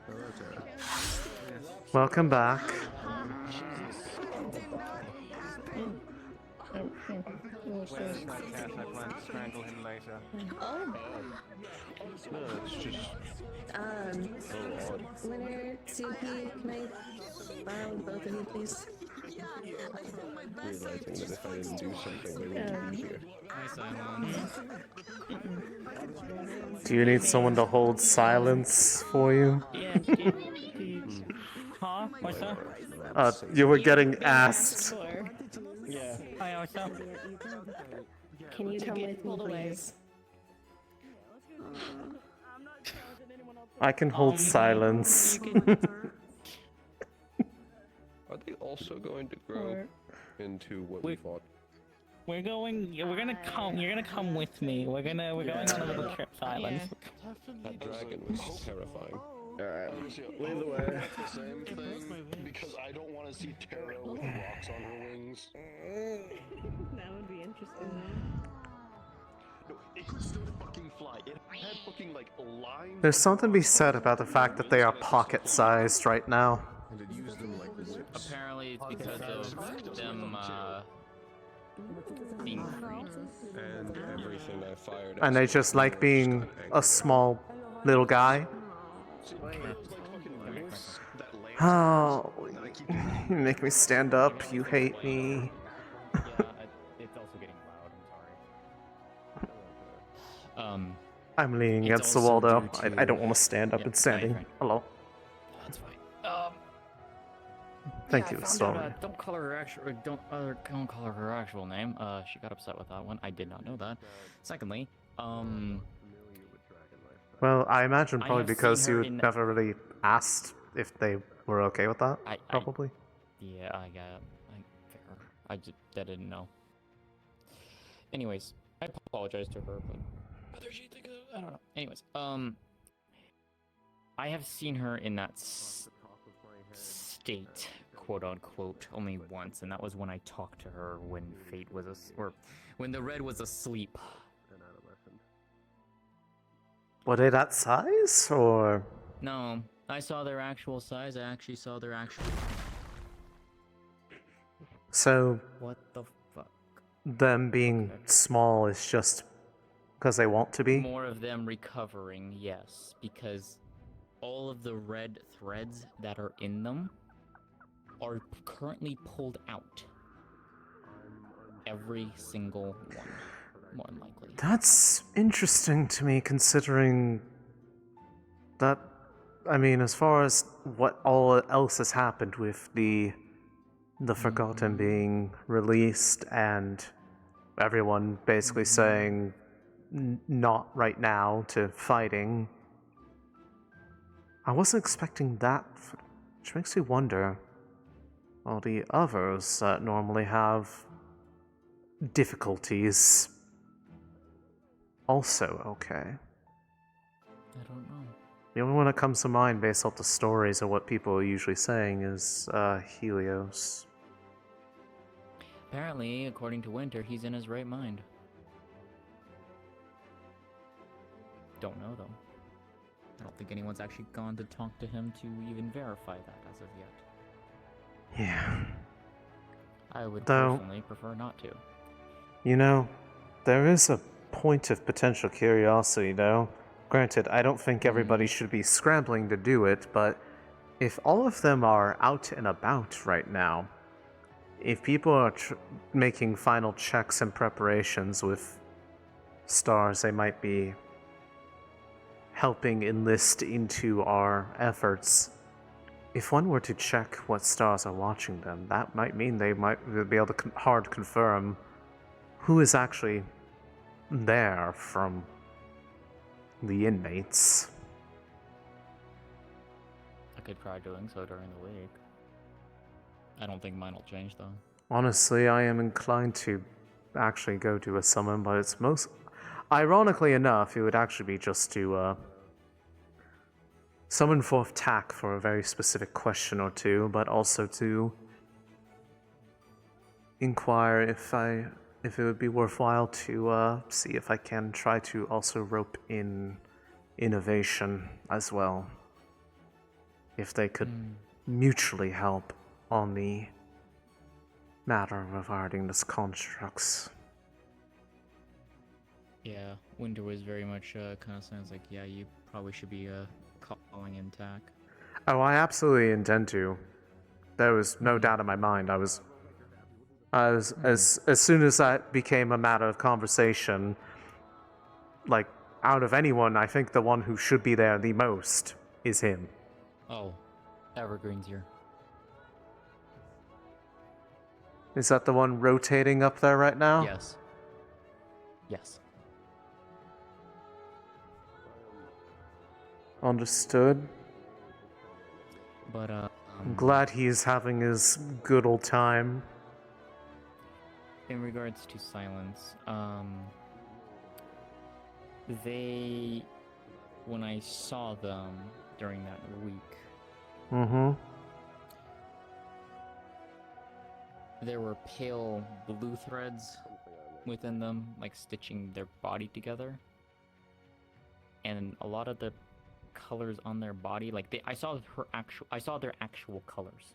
Hello, Tara. Welcome back. Where's my cat? I plan to strangle him later. No, it's just so odd. Winner, Suki, can I borrow both of you, please? Realizing that if I didn't do something, they wouldn't be here. Do you need someone to hold silence for you? Yeah, huh? What's up? You were getting asked. Yeah. Hi, also. Can you come with me, please? I can hold silence. Are they also going to grow into what we thought? You're gonna come with me. We're going on a little trip to island. That dragon was terrifying. Alright, lead the way. The same thing, because I don't want to see Tara with rocks on her wings. That would be interesting. No, it could still fucking fly. It had fucking, like, lines. There's something to be said about the fact that they are pocket-sized right now. And it used them like whips. Apparently it's because of them, being freed. And everything I fired at And they just like being a small little guy. Oh, you make me stand up. You hate me. It's also getting loud. I'm sorry. I'm leaning It's against the wall also though. due I to- don't want to stand up Yeah, and standing. right. Hello. That's fine. Thank Yeah, you, I found sorry. out, don't call her her actual name. She got upset with that one. I did not know that. Secondly, Well, I imagine I probably have because seen her you in- never really asked if they were okay with that. Probably. Yeah, I got fair. I didn't know. Anyways, I apologize to her, but whether she think I don't know. Anyways, I have seen her in that state, quote unquote, only once, and that was when I talked to her when Fate was when the Red was asleep. Were they that size, or? No, I saw their actual size. I actually saw their actual. So What the fuck? them being small is just because they want to be? More of them recovering, yes, because all of the red threads that are in them are currently pulled out. Every single one, more than likely. That's interesting to me, considering that, I mean, as far as what all else has happened with the Forgotten being released and everyone basically saying not right now to fighting, I wasn't expecting that, which makes me wonder, all the others that normally have difficulties also okay. I don't know. The only one that comes to mind based off the stories of what people are usually saying is Helios. Apparently, according to Winter, he's in his right mind. Don't know though. I don't think anyone's actually gone to talk to him to even verify that as of yet. Yeah. I would Though- personally prefer not to. You know, there is a point of potential curiosity, though. Granted, I don't think everybody should be scrambling to do it, but if all of them are out and about right now, if people are making final checks and preparations with stars they might be helping enlist into our efforts, if one were to check what stars are watching them, that might mean they might be able to hard confirm who is actually there from the inmates. I could try doing so during the week. I don't think mine will change though. Honestly, I am inclined to actually go to a summon, but it's most... Ironically enough, it would actually be just to summon forth tack for a very specific question or two, but also to inquire if it would be worthwhile to see if I can try to also rope in innovation as well. If they could mutually help on the matter regarding this constructs. Yeah, Winter was very much kind of sounds like, yeah, you probably should be calling in TAC. Oh, I absolutely intend to. There was no doubt in my mind. I was as soon as that became a matter of conversation, like out of anyone, I think the one who should be there the most is him. Oh, Evergreen's here. Is that the one rotating up there right now? Yes. Yes. Understood. But I'm glad he's having his good old time. In regards to silence, they, when I saw them during that week, there were pale blue threads within them, like stitching their body together. And a lot of the colors on their body, like I saw their actual colors.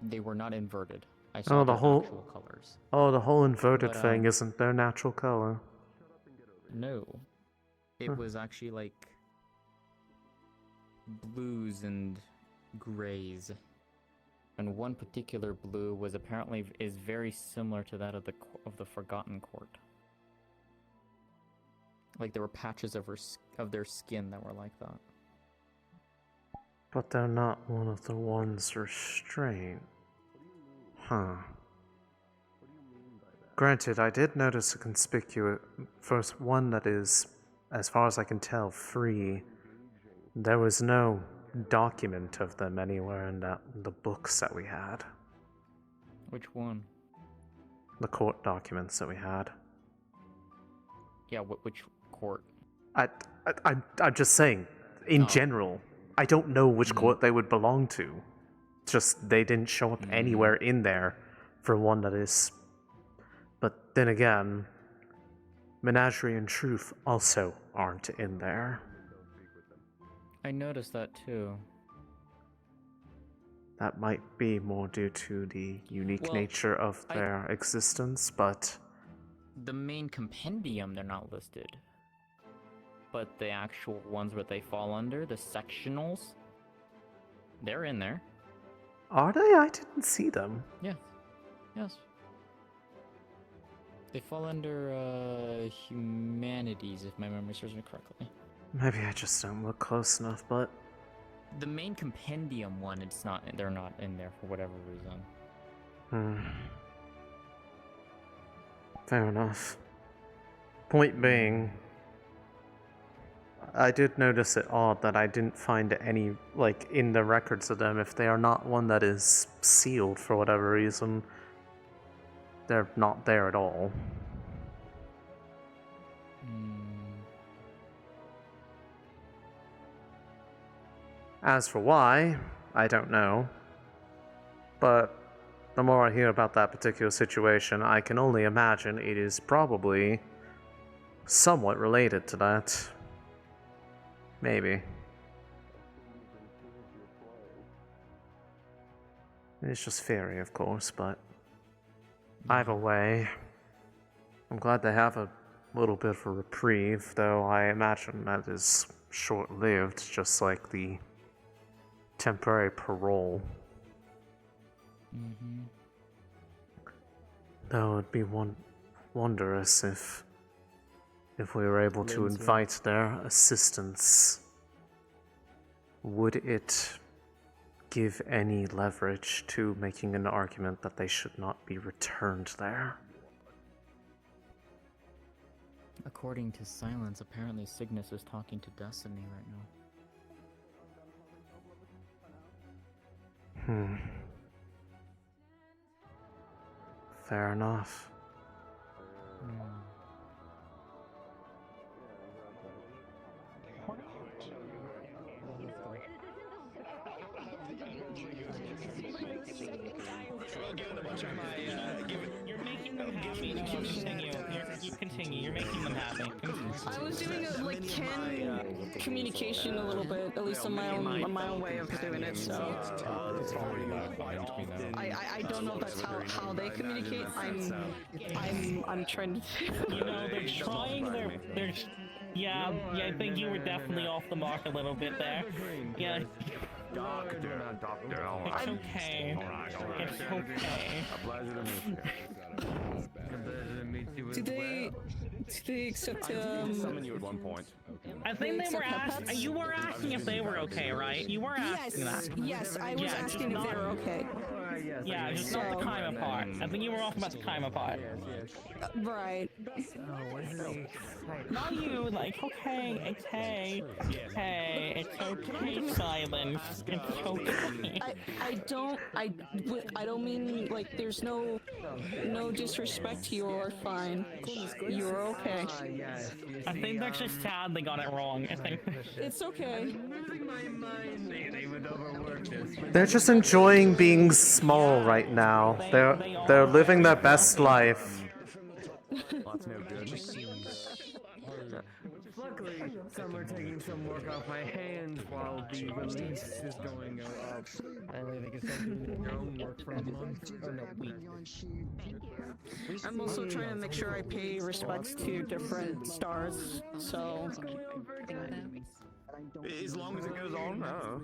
They were not inverted. I saw their actual colors. Oh, the whole inverted But, thing isn't their natural color. No. It was actually like blues and grays. And one particular blue was apparently is very similar to that of the Forgotten Court. Like there were patches of their skin that were like that. But they're not one of the ones restrained. Huh. Granted, I did notice a conspicuous first one that is, as far as I can tell, free. There was no document of them anywhere in the books that we had. Which one? The court documents that we had. Yeah, which court? I'm just saying, in general, I don't know which court they would belong to. Just they didn't show up anywhere in there for one that is. But then again, Menagerie and Truth also aren't in there. I noticed that too. That might be more due to the unique nature of their existence, but the main compendium, they're not listed. But the actual ones where they fall under, the sectionals, they're in there. Are they? I didn't see them. Yeah. Yes. They fall under humanities, if my memory serves me correctly. Maybe I just don't look close enough, but The main compendium one, they're not in there for whatever reason. Fair enough. Point being, I did notice it odd that I didn't find any, like, in the records of them, if they are not one that is sealed for whatever reason, they're not there at all. As for why, I don't know. But the more I hear about that particular situation, I can only imagine it is probably somewhat related to that. Maybe. It's just theory, of course, but either way, I'm glad they have a little bit of a reprieve, though I imagine that is short-lived, just like the temporary parole. Though it'd be wondrous if we were able to invite their assistance. Would it give any leverage to making an argument that they should not be returned there? According to Silence, apparently Cygnus is talking to Destiny right now. Fair enough. You're making them happy. Continue. You continue. You're making them happy. I was doing a like 10 communication a little bit, at least on my own way of doing it. So I don't know if that's how they communicate. I'm trying to. You know, they're trying. They're. Yeah. I think you were definitely off the mark a little bit there. Yeah. Doctor. It's okay. It's okay. Do they accept Summon you at one point. I think they were asking. You were asking if they were okay, right? You were asking that. Yes, I was asking if they were okay. Yeah, just not the Kaima part. I think you were off about the Kaima part. Right. Not you, like, okay, hey, it's okay, silence, it's okay. I don't mean, like, there's no disrespect, you are fine. You're okay. I think they're just sad they got it wrong, I think. It's okay. They're just enjoying being small right now. They're living their best life. That's no good. Luckily, some are taking some work off my hands while the release is going up. And they can start doing their own work for a month or no week. I'm also trying to make sure I pay respects to different stars, so... As long as it goes on, no.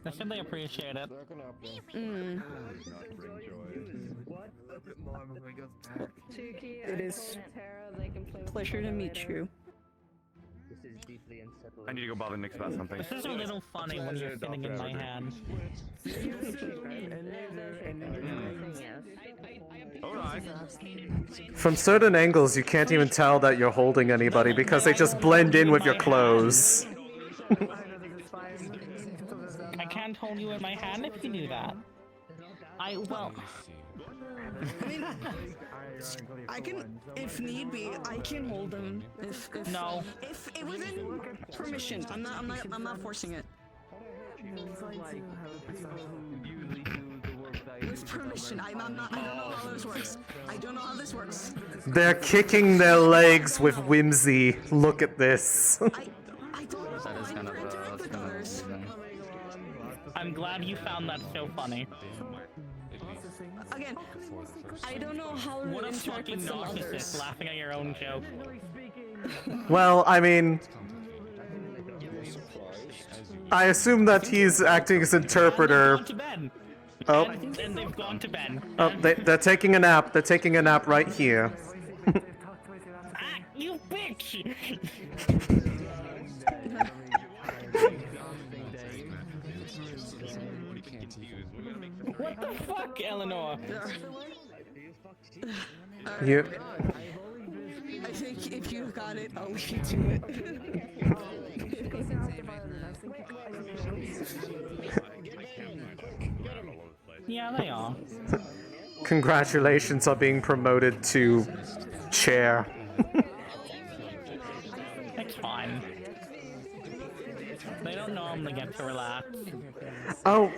I think they appreciate it. It is a pleasure to meet you. I need to go bother Nick about something. This is a little funny when you're sitting in my hand. From certain angles, you can't even tell that you're holding anybody because they just blend in with your clothes. I can't hold you in my hand if you do that. Well... I can, if need be, I can hold them. If it was in permission, I'm not forcing it. With permission, I don't know how this works. I don't know how this works. They're kicking their legs with whimsy. Look at this. I'm glad you found that so funny. Again, I don't know how to What a interact fucking with some narcissist others. laughing at your own joke. Well, I mean... I assume that he's acting as interpreter. Oh. And they've gone to bed. Oh, they're taking a nap. They're taking a nap right here. You bitch! What the fuck, Eleanor? You... I think if you got it, I'll leave you to it. Yeah, they are. Congratulations on being promoted to chair. It's fine. They don't normally get to relax. Oh,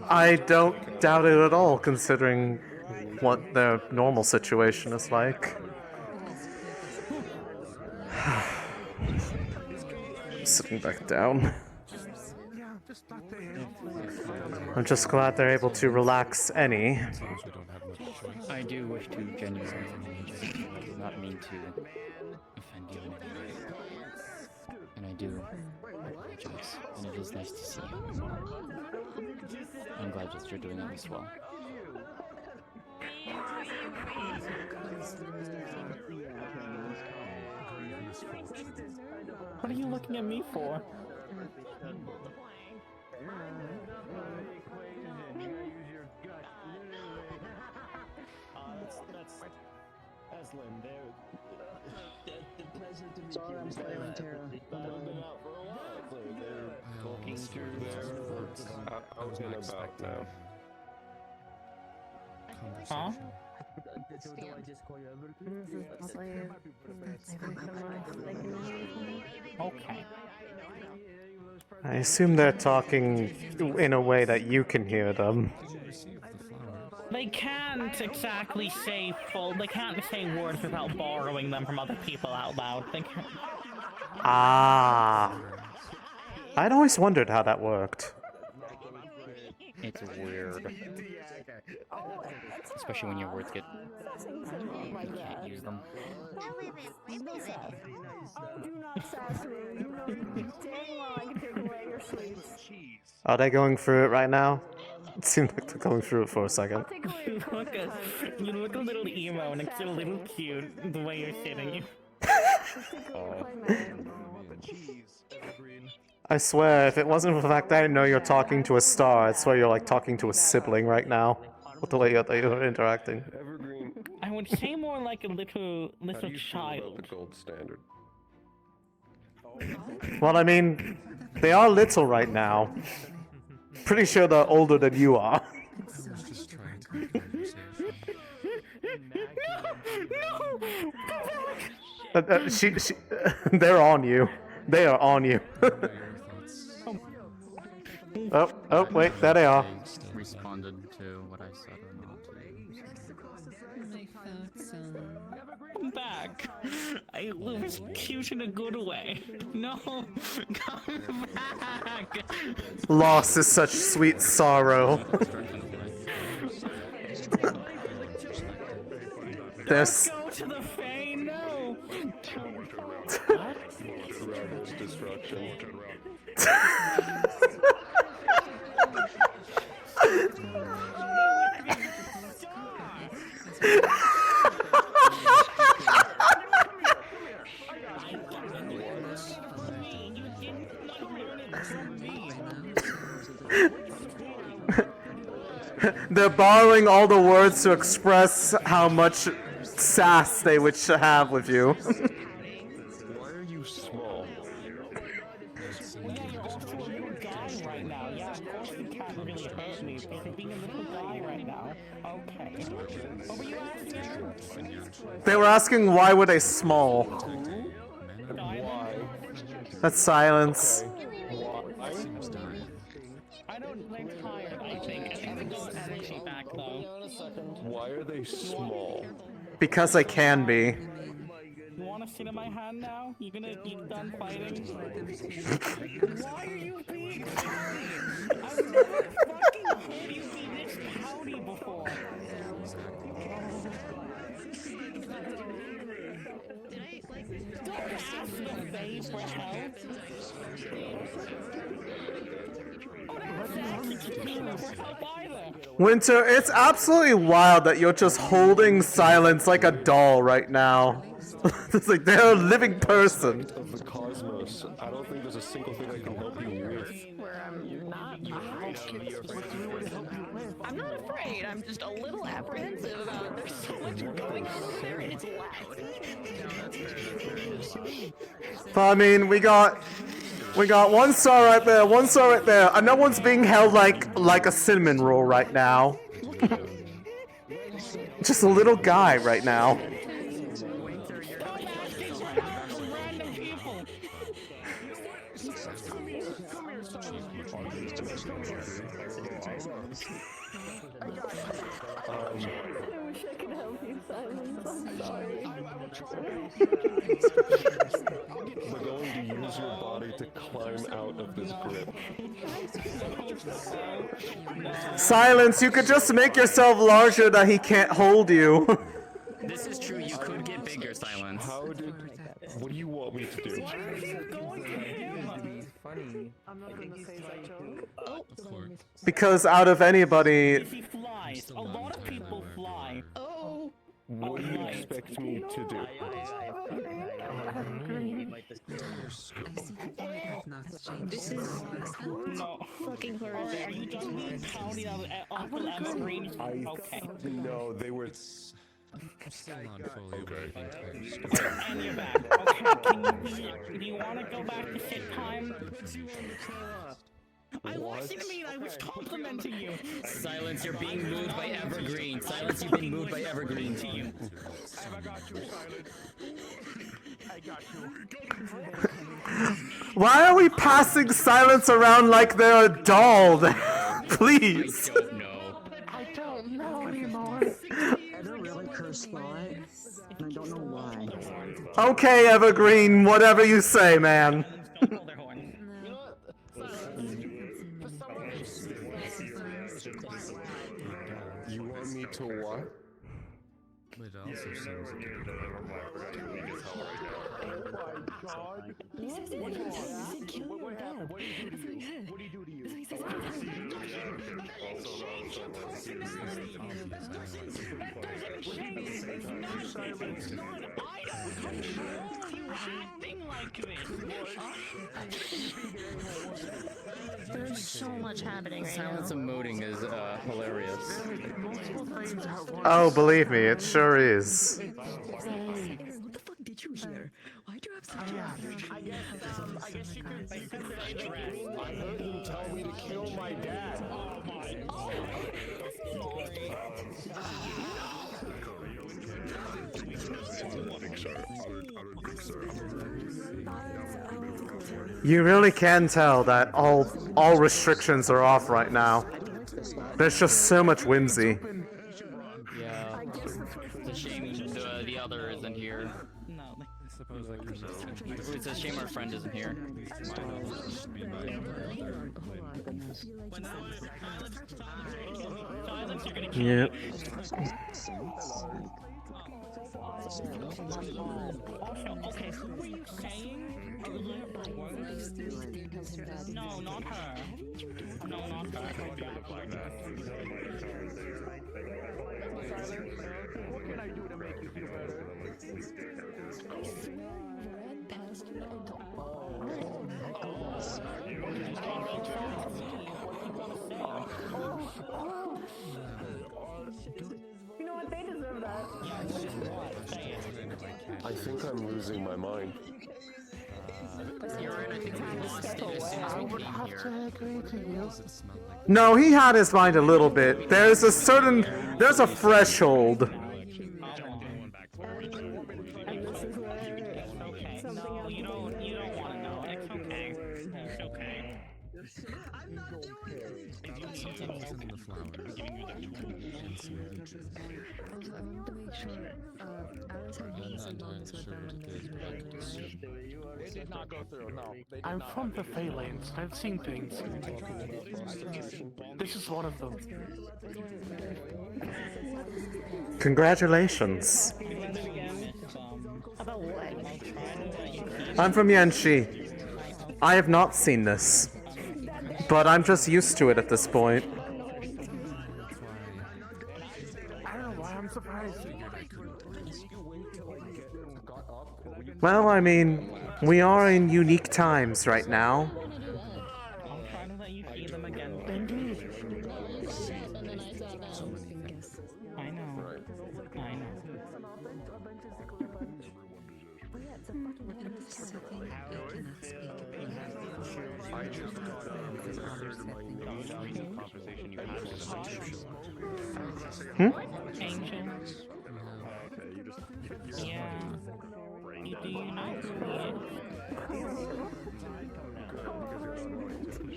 I don't doubt it at all, considering what their normal situation is like. Sitting back down. I'm just glad they're able to relax any. I do wish to genuinely not mean to offend you in any way. And I do apologize, and it is nice to see you. I'm glad that you're doing at least well. What are you looking at me for? That's Lynn. Sorry, I'm spoiling Tara. They're talking through their... I was gonna about now. Huh? Okay. I assume they're talking in a way that you can hear them. They can't exactly say they can't say words without borrowing them from other people out loud. They can't. Ah. I'd always wondered how that worked. It's weird. Especially when your words get... You can't use them. Do not sass me. You know dang well I can take away your sweets. Are they going through it right now? It seemed like they're going through it for a second. You look a little emo and it's a little cute the way you're sitting. I swear, if it wasn't for the fact that I know you're talking to a star, I'd swear you're like talking to a sibling right now. With the way that you're interacting. I would say more like a little child. The gold standard. Well, I mean, they are little right now. Pretty sure they're older than you are. They're on you. They are on you. Oh, wait, there they are. Responded to what I said or not. Come back. I was cute in a good way. No, come back. Loss is such sweet sorrow. There's... Go to the Fae, no. Destruction. They're borrowing all the words to express how much sass they wish to have with you. Why are you small? Right now, yeah, of course you can't really hurt me because you're being a little guy right now. Okay. What were you asking? They were asking why were they small. Why? That's silence. I don't. They're tired. I think. I think they're going energy back though. Why are they small? Because they can be. You want to sit in my hand now? You done fighting? Why are you being pouty? I've never fucking heard you be this pouty before. Don't ask the Fae for help. Winter, it's absolutely wild that you're just holding silence like a doll right now. It's like they're a living person. Of the cosmos, I don't think there's a single thing I can help you with. Where I'm not I'm not afraid, I'm just a little apprehensive about there's so much going on there and it's loud. But I mean, we got one star right there, one star right there. Another one's being held like a cinnamon roll right now. Just a little guy right now. I wish I could help you, Silence. I'm sorry. We're going to use your body to climb out of this grip. Silence, you could just make yourself larger that he can't hold you. This is true, you could get bigger, Silence. What do you want me to do? Funny. I'm not gonna say that joke. Because out of anybody... He flies. A lot of people fly. Oh. What do you expect me to do? This is No. fucking Are horrific. you done being pouty on Uncle Evergreen? Okay. No, they were... And you're back. Okay, do you want to go back to sit time? I wasn't mean, I was complimenting you. Silence, you're being moved by Evergreen. Silence, you've been moved by Evergreen to you. I got you, Silence. I got you. Why are we passing Silence around like they're a doll? Please. I don't know you. I don't know why. Okay, Evergreen, whatever you say, man. You want me to what? It also seems What do you do to you? There's so much happening right Silence now. emoting is hilarious. Oh, believe me, it sure is. What the fuck did you hear? Why'd you have such I guess you could I heard him tell me to kill my dad. You really can tell that all restrictions are off right now. There's just so much whimsy. Yeah. It's a shame the other isn't here. No. It's a shame our friend isn't here. Yep. Okay, who were you saying? No, not her. No, not her. What can I do to make you feel better? You know what? They deserve that. I think I'm losing my mind. I would have to agree to you. No, he had his mind a little bit. There's a threshold. No, you don't want to know. It's okay. It's okay. I'm not doing it. in the flowers. I wanted to make sure Alice had been some moments with them when they were building, right? It did not go through, no. I'm from the Phalanx. I've seen things. This is one of them. Congratulations. About what? I'm from Yanxi. I have not seen this, but I'm just used to it at this point. I don't know why I'm surprised. Well, I mean, we are in unique times right now. I'll try to let you see them again. I know. I know. I just got up because I heard my name conversation you had with Angels. Yeah. Do you know who he is?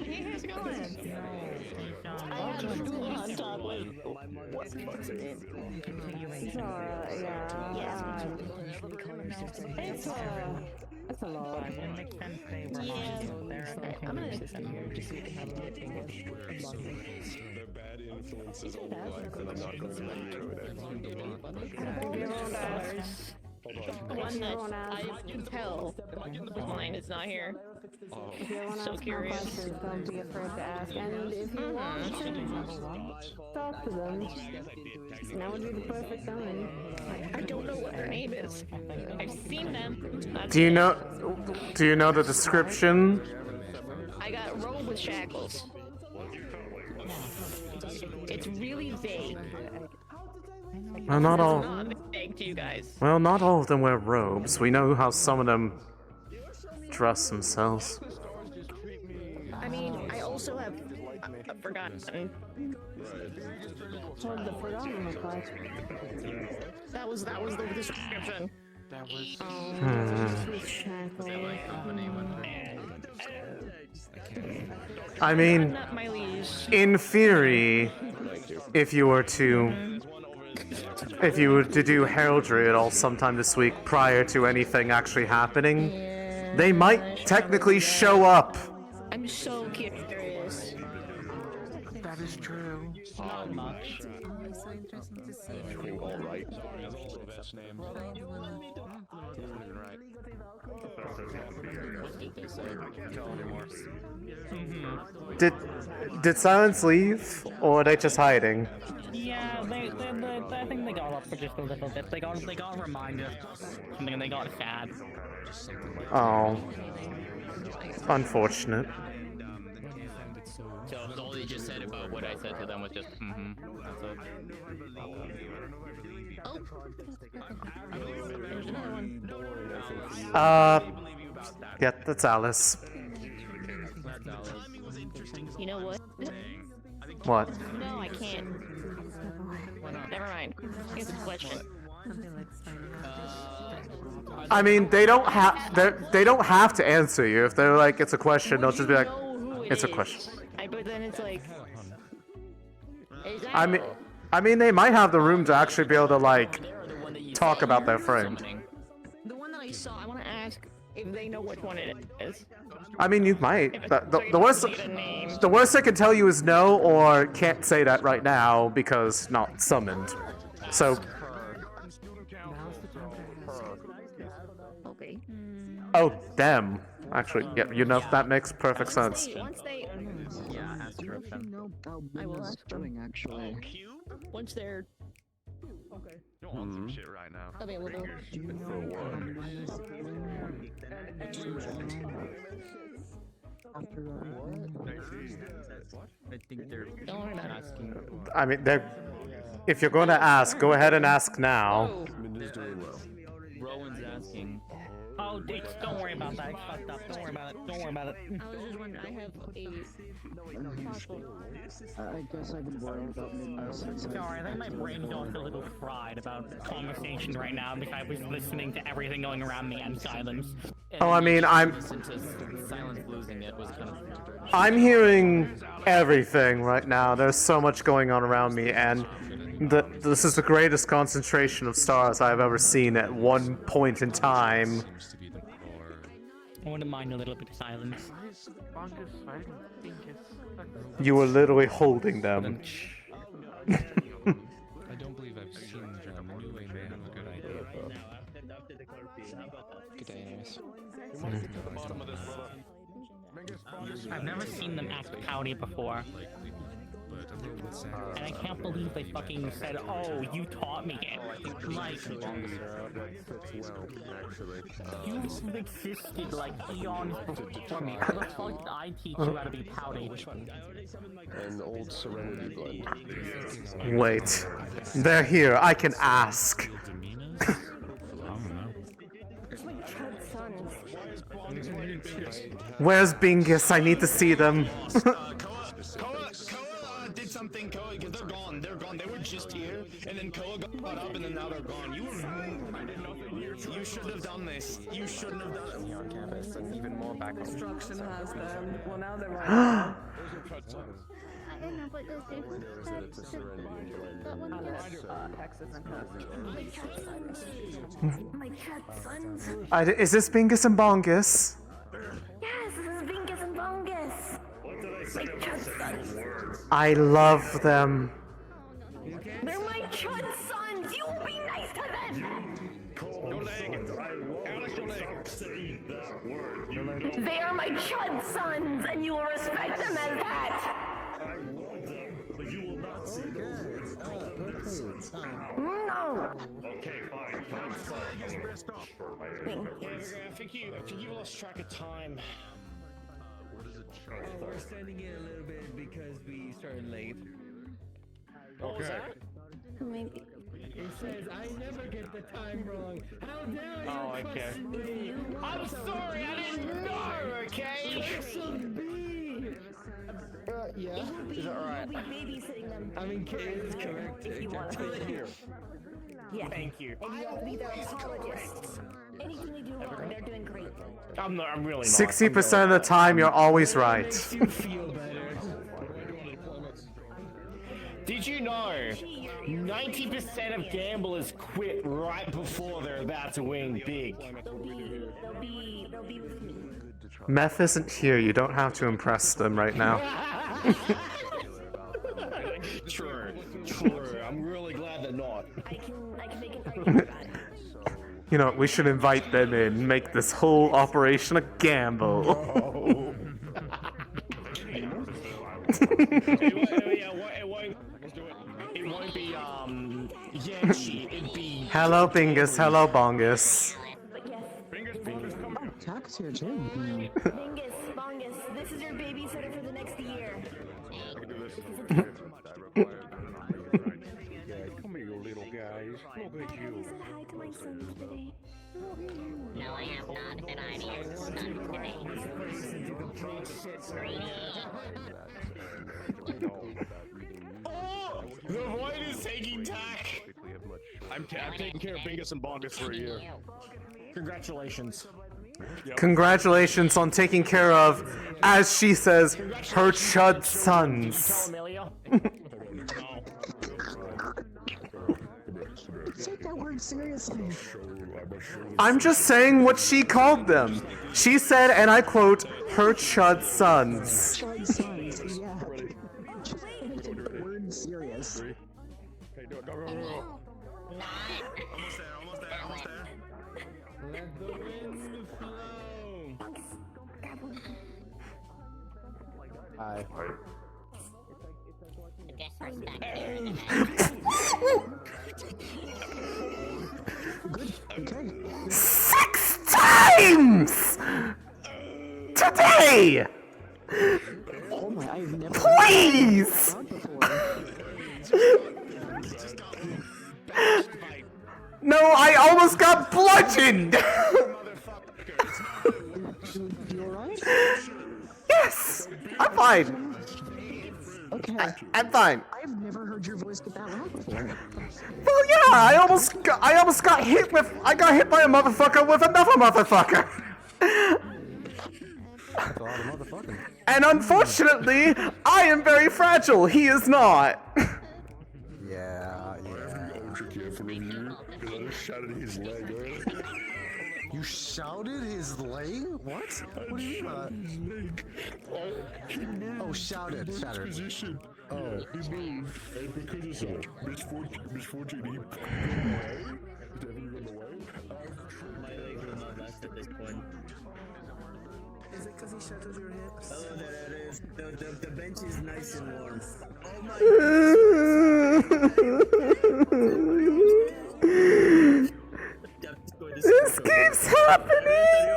Hey, how's it going? I have a school on top. What's That's a lot. It makes sense they were on there. I'm gonna just need to have a The bad influences on my life, and I'm not going to let you ruin it. one that I can tell mine is not here. If you want to So ask curious. questions, don't be afraid to ask. And if you want to talk to them, now would be the perfect time. I don't know what her name is. I've seen them. That's Do you it. know the description? I got robe with shackles. It's really vague. Well, not all. Not vague to you guys. Well, not all of them wear robes. We know how some of them dress themselves. I mean, I also have forgotten. What the forgotten look like? That was the description. That was. I mean, Not my liege. in theory, if you were to if you were to do heraldry at all sometime this week prior to anything actually happening, they might technically show up. I'm so curious. That is true. Not much. So interesting to see. All right. Sorry, that's all of its name. Right. What did they say? Tell anymore. Did Silence leave, or are they just hiding? Yeah, I think they got up for just a little bit. They got a reminder, something, and they got sad. Oh, unfortunate. So all they just said about what I said to them was just, that's it. Yeah, that's Alice. You know what? What? No, I can't. Never mind. Here's a question. I mean, they don't have to answer you. If they're like, it's a question, they'll just be like, it's a question. But then it's like. I mean, they might have the room to actually be able to like talk about their friend. The one that I saw, I want to ask if they know which one it is. I mean, you might. The worst I can tell you is no, or can't say that right now because not summoned. So. Okay. Oh, them. Actually, yeah, you know, that makes perfect sense. Once they. Yeah, ask her if them. I will ask them. Actually. Once they're. Okay. Don't want some shit right now. Available. I think they're asking. I mean, if you're going to ask, go ahead and ask now. Minda's doing well. Rowan's asking. Oh, don't worry about that. It's fucked up. Don't worry about it. Don't worry about it. I was just wondering. I have a possible. I guess I've been worried about Minda since Sorry, I think my brain's going a little fried about the conversation right now because I was listening to everything going around me and silence. Oh, I mean, Silence losing it was kind of. I'm hearing everything right now. There's so much going on around me, and this is the greatest concentration of stars I've ever seen at one point in time. I wouldn't mind a little bit of silence. You were literally holding them. I don't believe I've seen them. Anyway, may have a good idea. Good day, anyways. I've never seen them act pouty before. And I can't believe they fucking said, oh, you taught me it. Like, you've existed like eons before me. How the fuck did I teach you how to be pouty? An old Serenity blend. Wait, they're here. I can ask. Where's Bingus? I need to see them. Did something, Koa, because they're gone. They're gone. They were just here, and then Koa got up, and then now they're gone. You shouldn't have done this. You shouldn't have done it. On campus, and even more back on. Construction has them. Well, now they're right. I don't know what this is. That one my cat sons. Is this Bingus and Bongus? Yes, this is Bingus and Bongus. My cat sons. I love them. They're my chud sons. You will be nice to them. They are my chud sons, and you will respect them as that. No. Okay, fine. I think you lost track of time. We're standing in a little bit because we started late. Okay. Maybe. It says I never get the time wrong. How dare you? Oh, okay. I'm sorry, I didn't know, okay? Yeah. Is that right? I mean, Kate is correct. If you want to. Yeah. Thank you. And you have to be their apologists. Anything they do wrong, they're doing great. I'm really not. 60% of the time, you're always right. Did you know 90% of gamblers quit right before they're about to win big. They'll be with me. Meth isn't here. You don't have to impress them right now. True. I'm really glad they're not. I can make an argument about it. You know, we should invite them in, make this whole operation a gamble. No. It won't be Yanchi. It'd be. Hello, Bingus. Hello, Bongus. Jack's here, Jim. Bingus, Bongus, this is your babysitter for the next year. Come here, you little guys. Look at you. Hi to my son today. No, I have not said I'm your son today. Oh, the void is taking tack. I'm taking care of Bingus and Bongus for a year. Congratulations. Congratulations on taking care of, as she says, her chud sons. Take that word seriously. I'm just saying what she called them. She said, and I quote, her chud sons. Chud sons, yeah. Just take the word serious. Hey, no. Almost there. Let the wind flow. Hi. Good. Okay. 6 times today. Oh my! I've never. Please. No, I almost got bludgeoned. You alright? Yes, I'm fine. Okay. I'm fine. I've never heard your voice get that loud before. Well, yeah, I almost got hit by a motherfucker with another motherfucker. That's a lot of motherfucking. And unfortunately, I am very fragile. He is not. Yeah. Ultra careful of you, because I just shattered his leg earlier. You shouted his leg? What? What do you mean by that? Oh, shattered. Position. Oh. He moved. And because it's a misfortune, he put everything on the way. My legs will not last at this point. Is it because he shattered your hips? Oh, there it is. The bench is nice and warm. Oh my This keeps happening!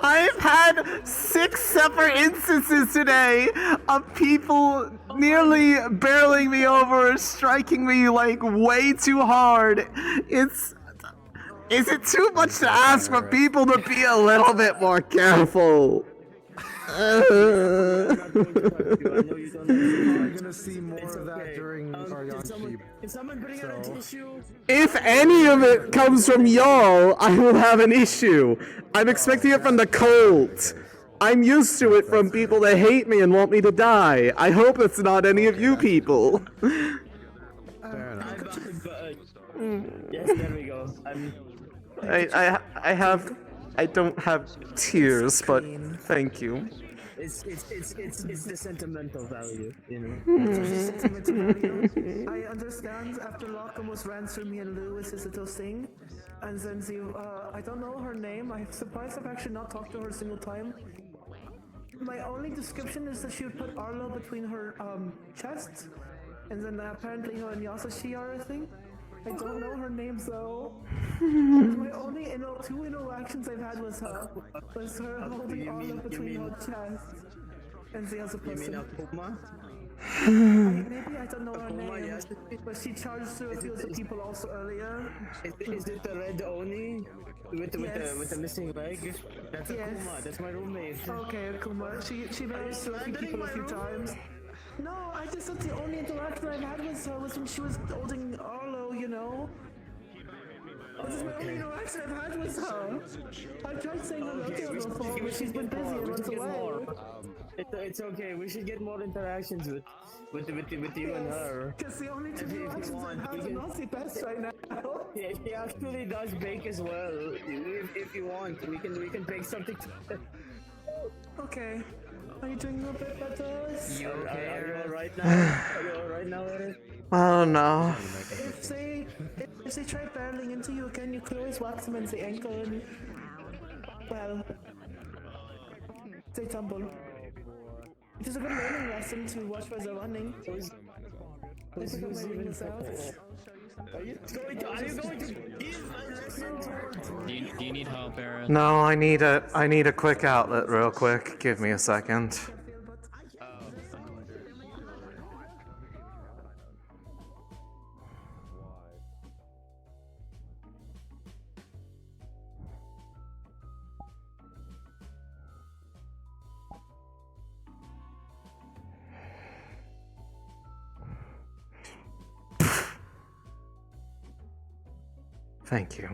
I've had 6 separate instances today of people nearly barreling me over, striking me like way too hard. Is it too much to ask for people to be a little bit more careful? You're gonna see more of that during our Yonshi. Can someone bring out a tissue? If any of it comes from y'all, I will have an issue. I'm expecting it from the cult. I'm used to it from people that hate me and want me to die. I hope it's not any of you people. Yes, there we go. I don't have tears, but thank you. It's the sentimental value, you know. I understand after Lockham was ran through me and Lou with his little thing, and then I don't know her name. I'm surprised I've actually not talked to her a single time. My only description is that she would put Arlo between her chests, and then apparently her and Yasashi are a thing. I don't know her name though. My only 2 interactions I've had with her was her holding Arlo between her chests and the other person. You mean Akuma? Maybe I don't know her name, Yes. but she charged through a few other people also earlier. Is it the red Oni with the missing leg? That's Yes. Akuma. That's my roommate. Okay, Akuma. She managed to a few people a few times. No, I just thought the only interaction I had with her was when she was holding Arlo, you know? This is my only interaction I've had with her. I tried saying hello to her before, but she's been busy and runs away. It's okay. We should get more interactions with you and her. Because the only two If you interactions want, I have we are can- Nazi best right now. Yeah, he actually does bake as well. If you want, we can bake something. Okay. Are you doing a bit better? You okay? Are you alright now? Are you alright now, Aerith? I don't know. If they try barreling into you again, you could always whack them in the ankle and, well, they tumble. It is a good learning lesson to watch where they're running. I think I'm learning this out. Are you going to give a lesson towards? Do you need help, Aerith? No, I need a quick outlet real quick. Give me a second. Thank you.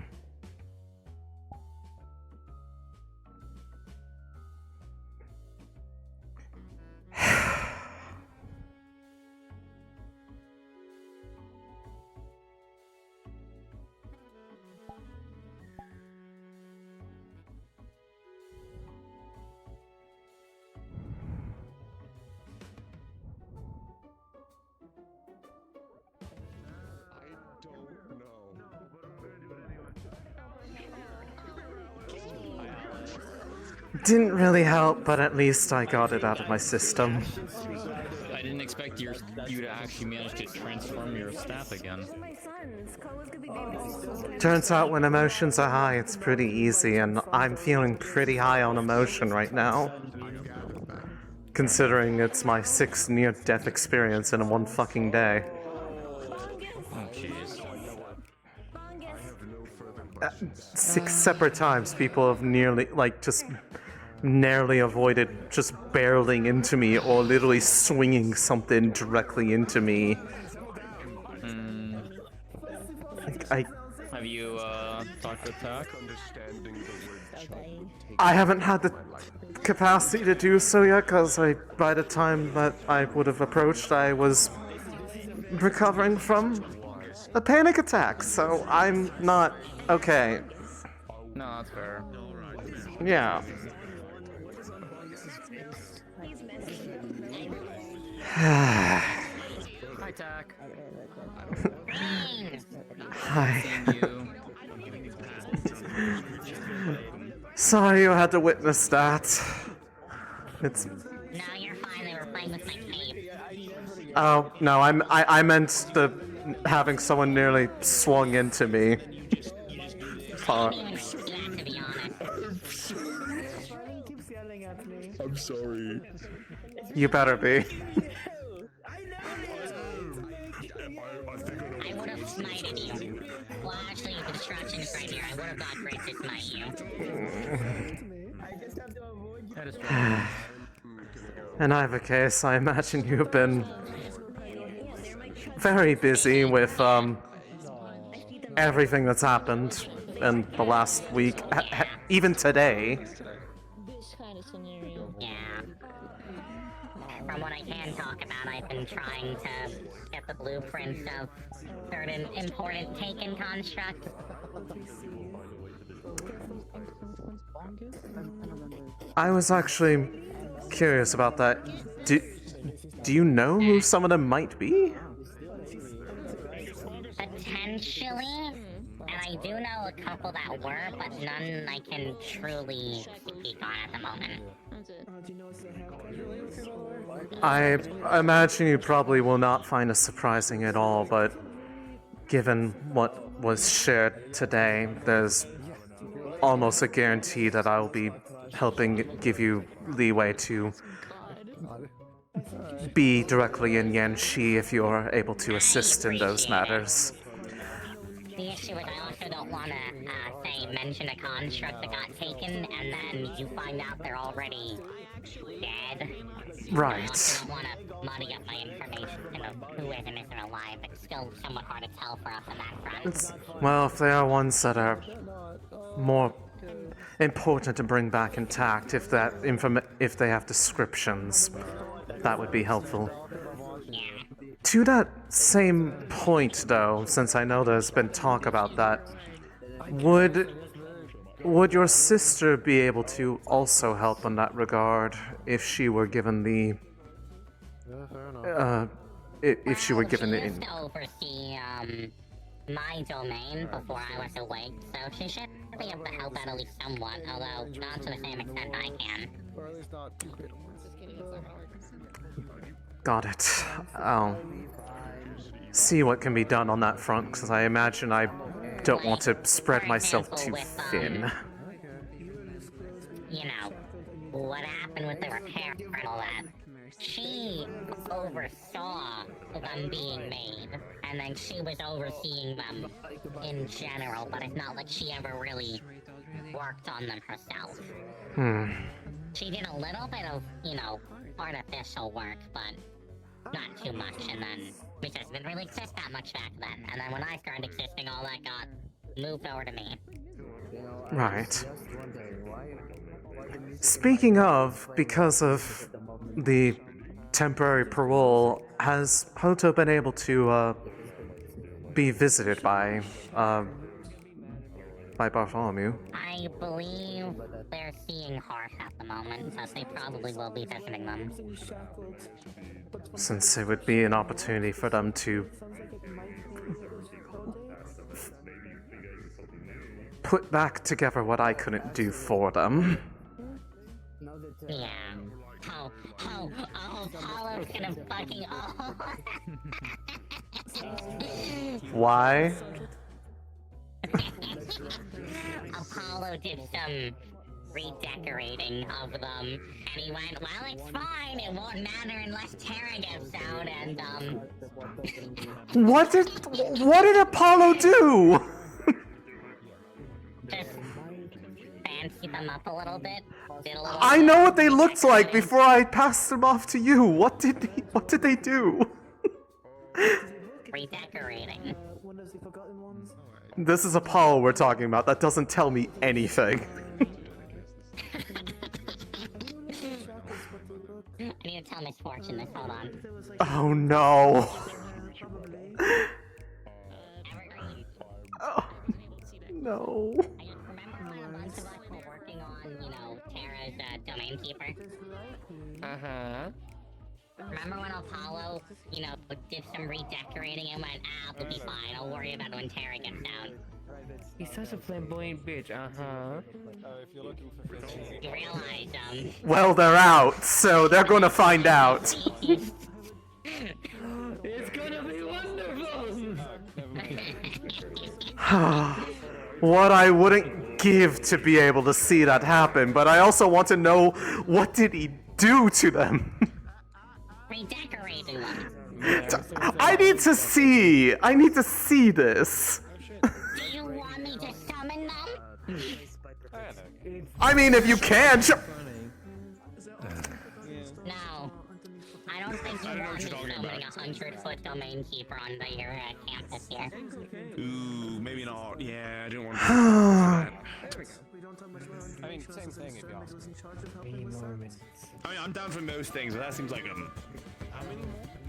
Didn't really help, but at least I got it out of my system. I didn't expect you to actually manage to transform your staff again. Turns out when emotions are high, it's pretty easy, and I'm feeling pretty high on emotion right now. Considering it's my 6th near-death experience in one fucking day. Oh, jeez. 6 separate times people have nearly, just narrowly avoided just barreling into me or literally swinging something directly into me. Have you talked to Tack? I haven't had the capacity to do so yet, because by the time that I would have approached, I was recovering from a panic attack, so I'm not okay. No, that's fair. Yeah. Hi, Tack. Hi. Sorry you had to witness that. It's. No, you're fine. They were playing with my cape. Oh no, I meant the having someone nearly swung into me. Part. I'm sorry. You better be. I would have smited you. Well, actually, the destruction is right here. I would have got great to smite you. That is In either case, I imagine you've been very busy with everything that's happened in the last week, even today. Yeah. From what I can talk about, I've been trying to get the blueprints of certain important taken constructs. I was actually curious about that. Do you know who some of them might be? Potentially. And I do know a couple that were, but none I can truly speak on at the moment. I imagine you probably will not find this surprising at all, but given what was shared today, there's almost a guarantee that I will be helping give you leeway to be directly in Yanxi if you're able to assist in those matters. The issue is I also don't want to, mention a construct that got taken, and then you find out they're already dead. Right. I also don't want to muddy up my information to know who is and isn't alive. It's still somewhat hard to tell for us on that front. Well, if they are ones that are more important to bring back intact if if they have descriptions. That would be helpful. To that same point, though, since I know there's been talk about that, would your sister be able to also help in that regard if she were given the if she were given She the used to oversee my domain before I was awake, so she should be able to help out at least somewhat, although not to the same extent I can. Got it. I'll see what can be done on that front, because I imagine I don't want to spread myself too thin. You know, what happened with the repair and all that. She oversaw them being made, and then she was overseeing them in general, but it's not like she ever really worked on them herself. She did a little bit of, you know, artificial work, but not too much, and then we just didn't really exist that much back then, and then when I started existing, all that got moved over to me. Right. Speaking of, because of the temporary parole, has Hoto been able to be visited by Bartholomew? I believe they're seeing Hearth at the moment, so they probably will be visiting them. Since it would be an opportunity for them to put back together what I couldn't do for them. Yeah. Apollo's gonna fucking Why? Apollo did some redecorating of them, and he went, well, it's fine, it won't matter unless Terra gets out, and, What did Apollo do? just fancy them up a little bit. Did a little I know what they looked like before I passed them off to you. What did they do? redecorating. This is Apollo we're talking about. That doesn't tell me anything. I need to tell Misfortune this, hold on. Oh no. Oh, no. Working on, you know, Terra's domain keeper. Uh-huh. Remember when Apollo, you know, did some redecorating and went, we'll be fine, I'll worry about it when Terra gets down. He's such a flamboyant bitch, uh-huh. You realize, Well, they're out, so they're gonna find out. It's gonna be wonderful! What I wouldn't give to be able to see that happen, but I also want to know, what did he do to them? Redecorating them. I need to see this. Do you want me to summon them? I mean, if you can. No. I don't think you want me summoning a 100-foot domain keeper on your campus here. Ooh, maybe not. Yeah, I didn't want to. I mean, same thing if y'all. I mean, I'm down for most things, but that seems like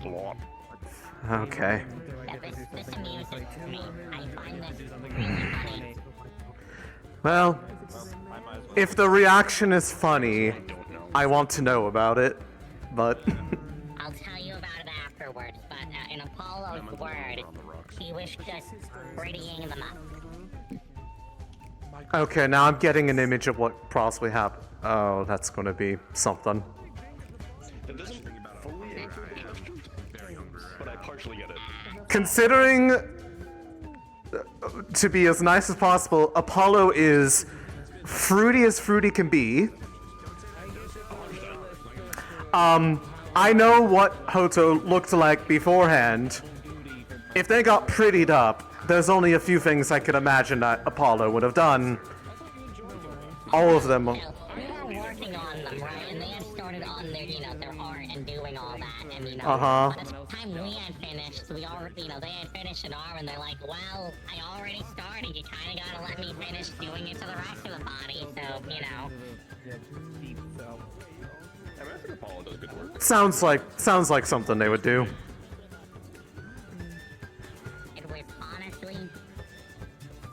a lot. Okay. Yeah, this amuses me. I find this really funny. Well, if the reaction is funny, I want to know about it, but... I'll tell you about it afterwards, but in Apollo's word, he was just prettying them up. Okay, now I'm getting an image of what possibly happened. Oh, that's gonna be something. It doesn't fully answer the question, but I partially get it. Considering, to be as nice as possible, Apollo is fruity as fruity can be. I know what Hoto looked like beforehand. If they got prettied up, there's only a few things I could imagine that Apollo would have done. All of them. We were working on them, right? And they had started on their, you know, their art and doing all that. And, you know, by the time time we had finished, we already, you know, they had finished an arm, and they're like, well, I already started, you kinda gotta let me finish doing it to the rest of the body, so, you know. I mean, I think Apollo does good work. Sounds like something they would do. It was honestly,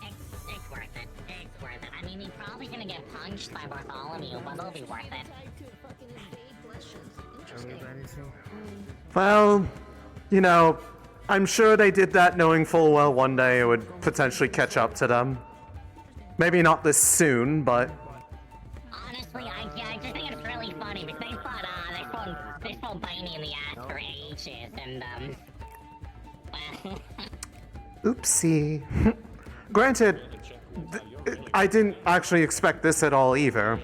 it's worth it. It's worth it. I mean, he's probably gonna get punched by Bartholomew, but it'll be worth it. Well, you know, I'm sure they did that knowing full well one day it would potentially catch up to them. Maybe not this soon, but... Honestly, I just think it's really funny because they fought biting me in the ass for ages, and, well... Oopsie. Granted, I didn't actually expect this at all either.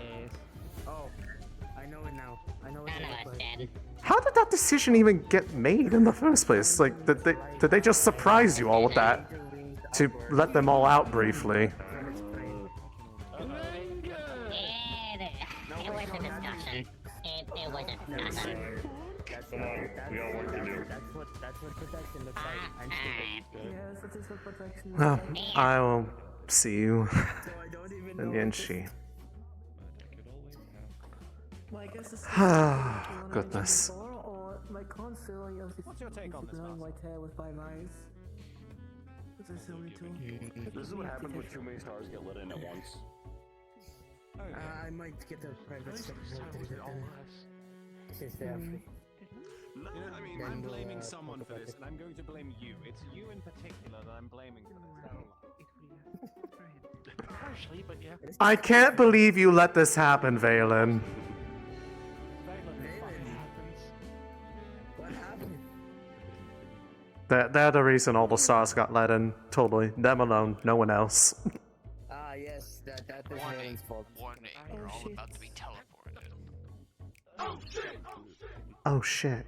I know it now. I know it. How did that decision even get made in the first place? Like, did they just surprise you all with that? To let them all out briefly? It was a discussion. It was a discussion. We got work to do. That's what protection looks like. Yes, that is what protection is Well, like. I will see you in Yenshi. Well, I guess this is Goodness. or my concealer of What's your take on this, blowing white hair with 5 eyes. There's only 2. This is what happens when too many stars get let in at once. I might get the private secretary to do that. Since they're free. No, I mean, I'm blaming someone for this, and I'm going to blame you. It's you in particular that I'm blaming for this. Partially, but yeah. I can't believe you let this happen, Valen. What happened? They're the reason all the stars got let in. Totally. Them alone. No one else. Ah, yes, that is Valen's fault. Warning, you're all about to be teleported. Oh shit.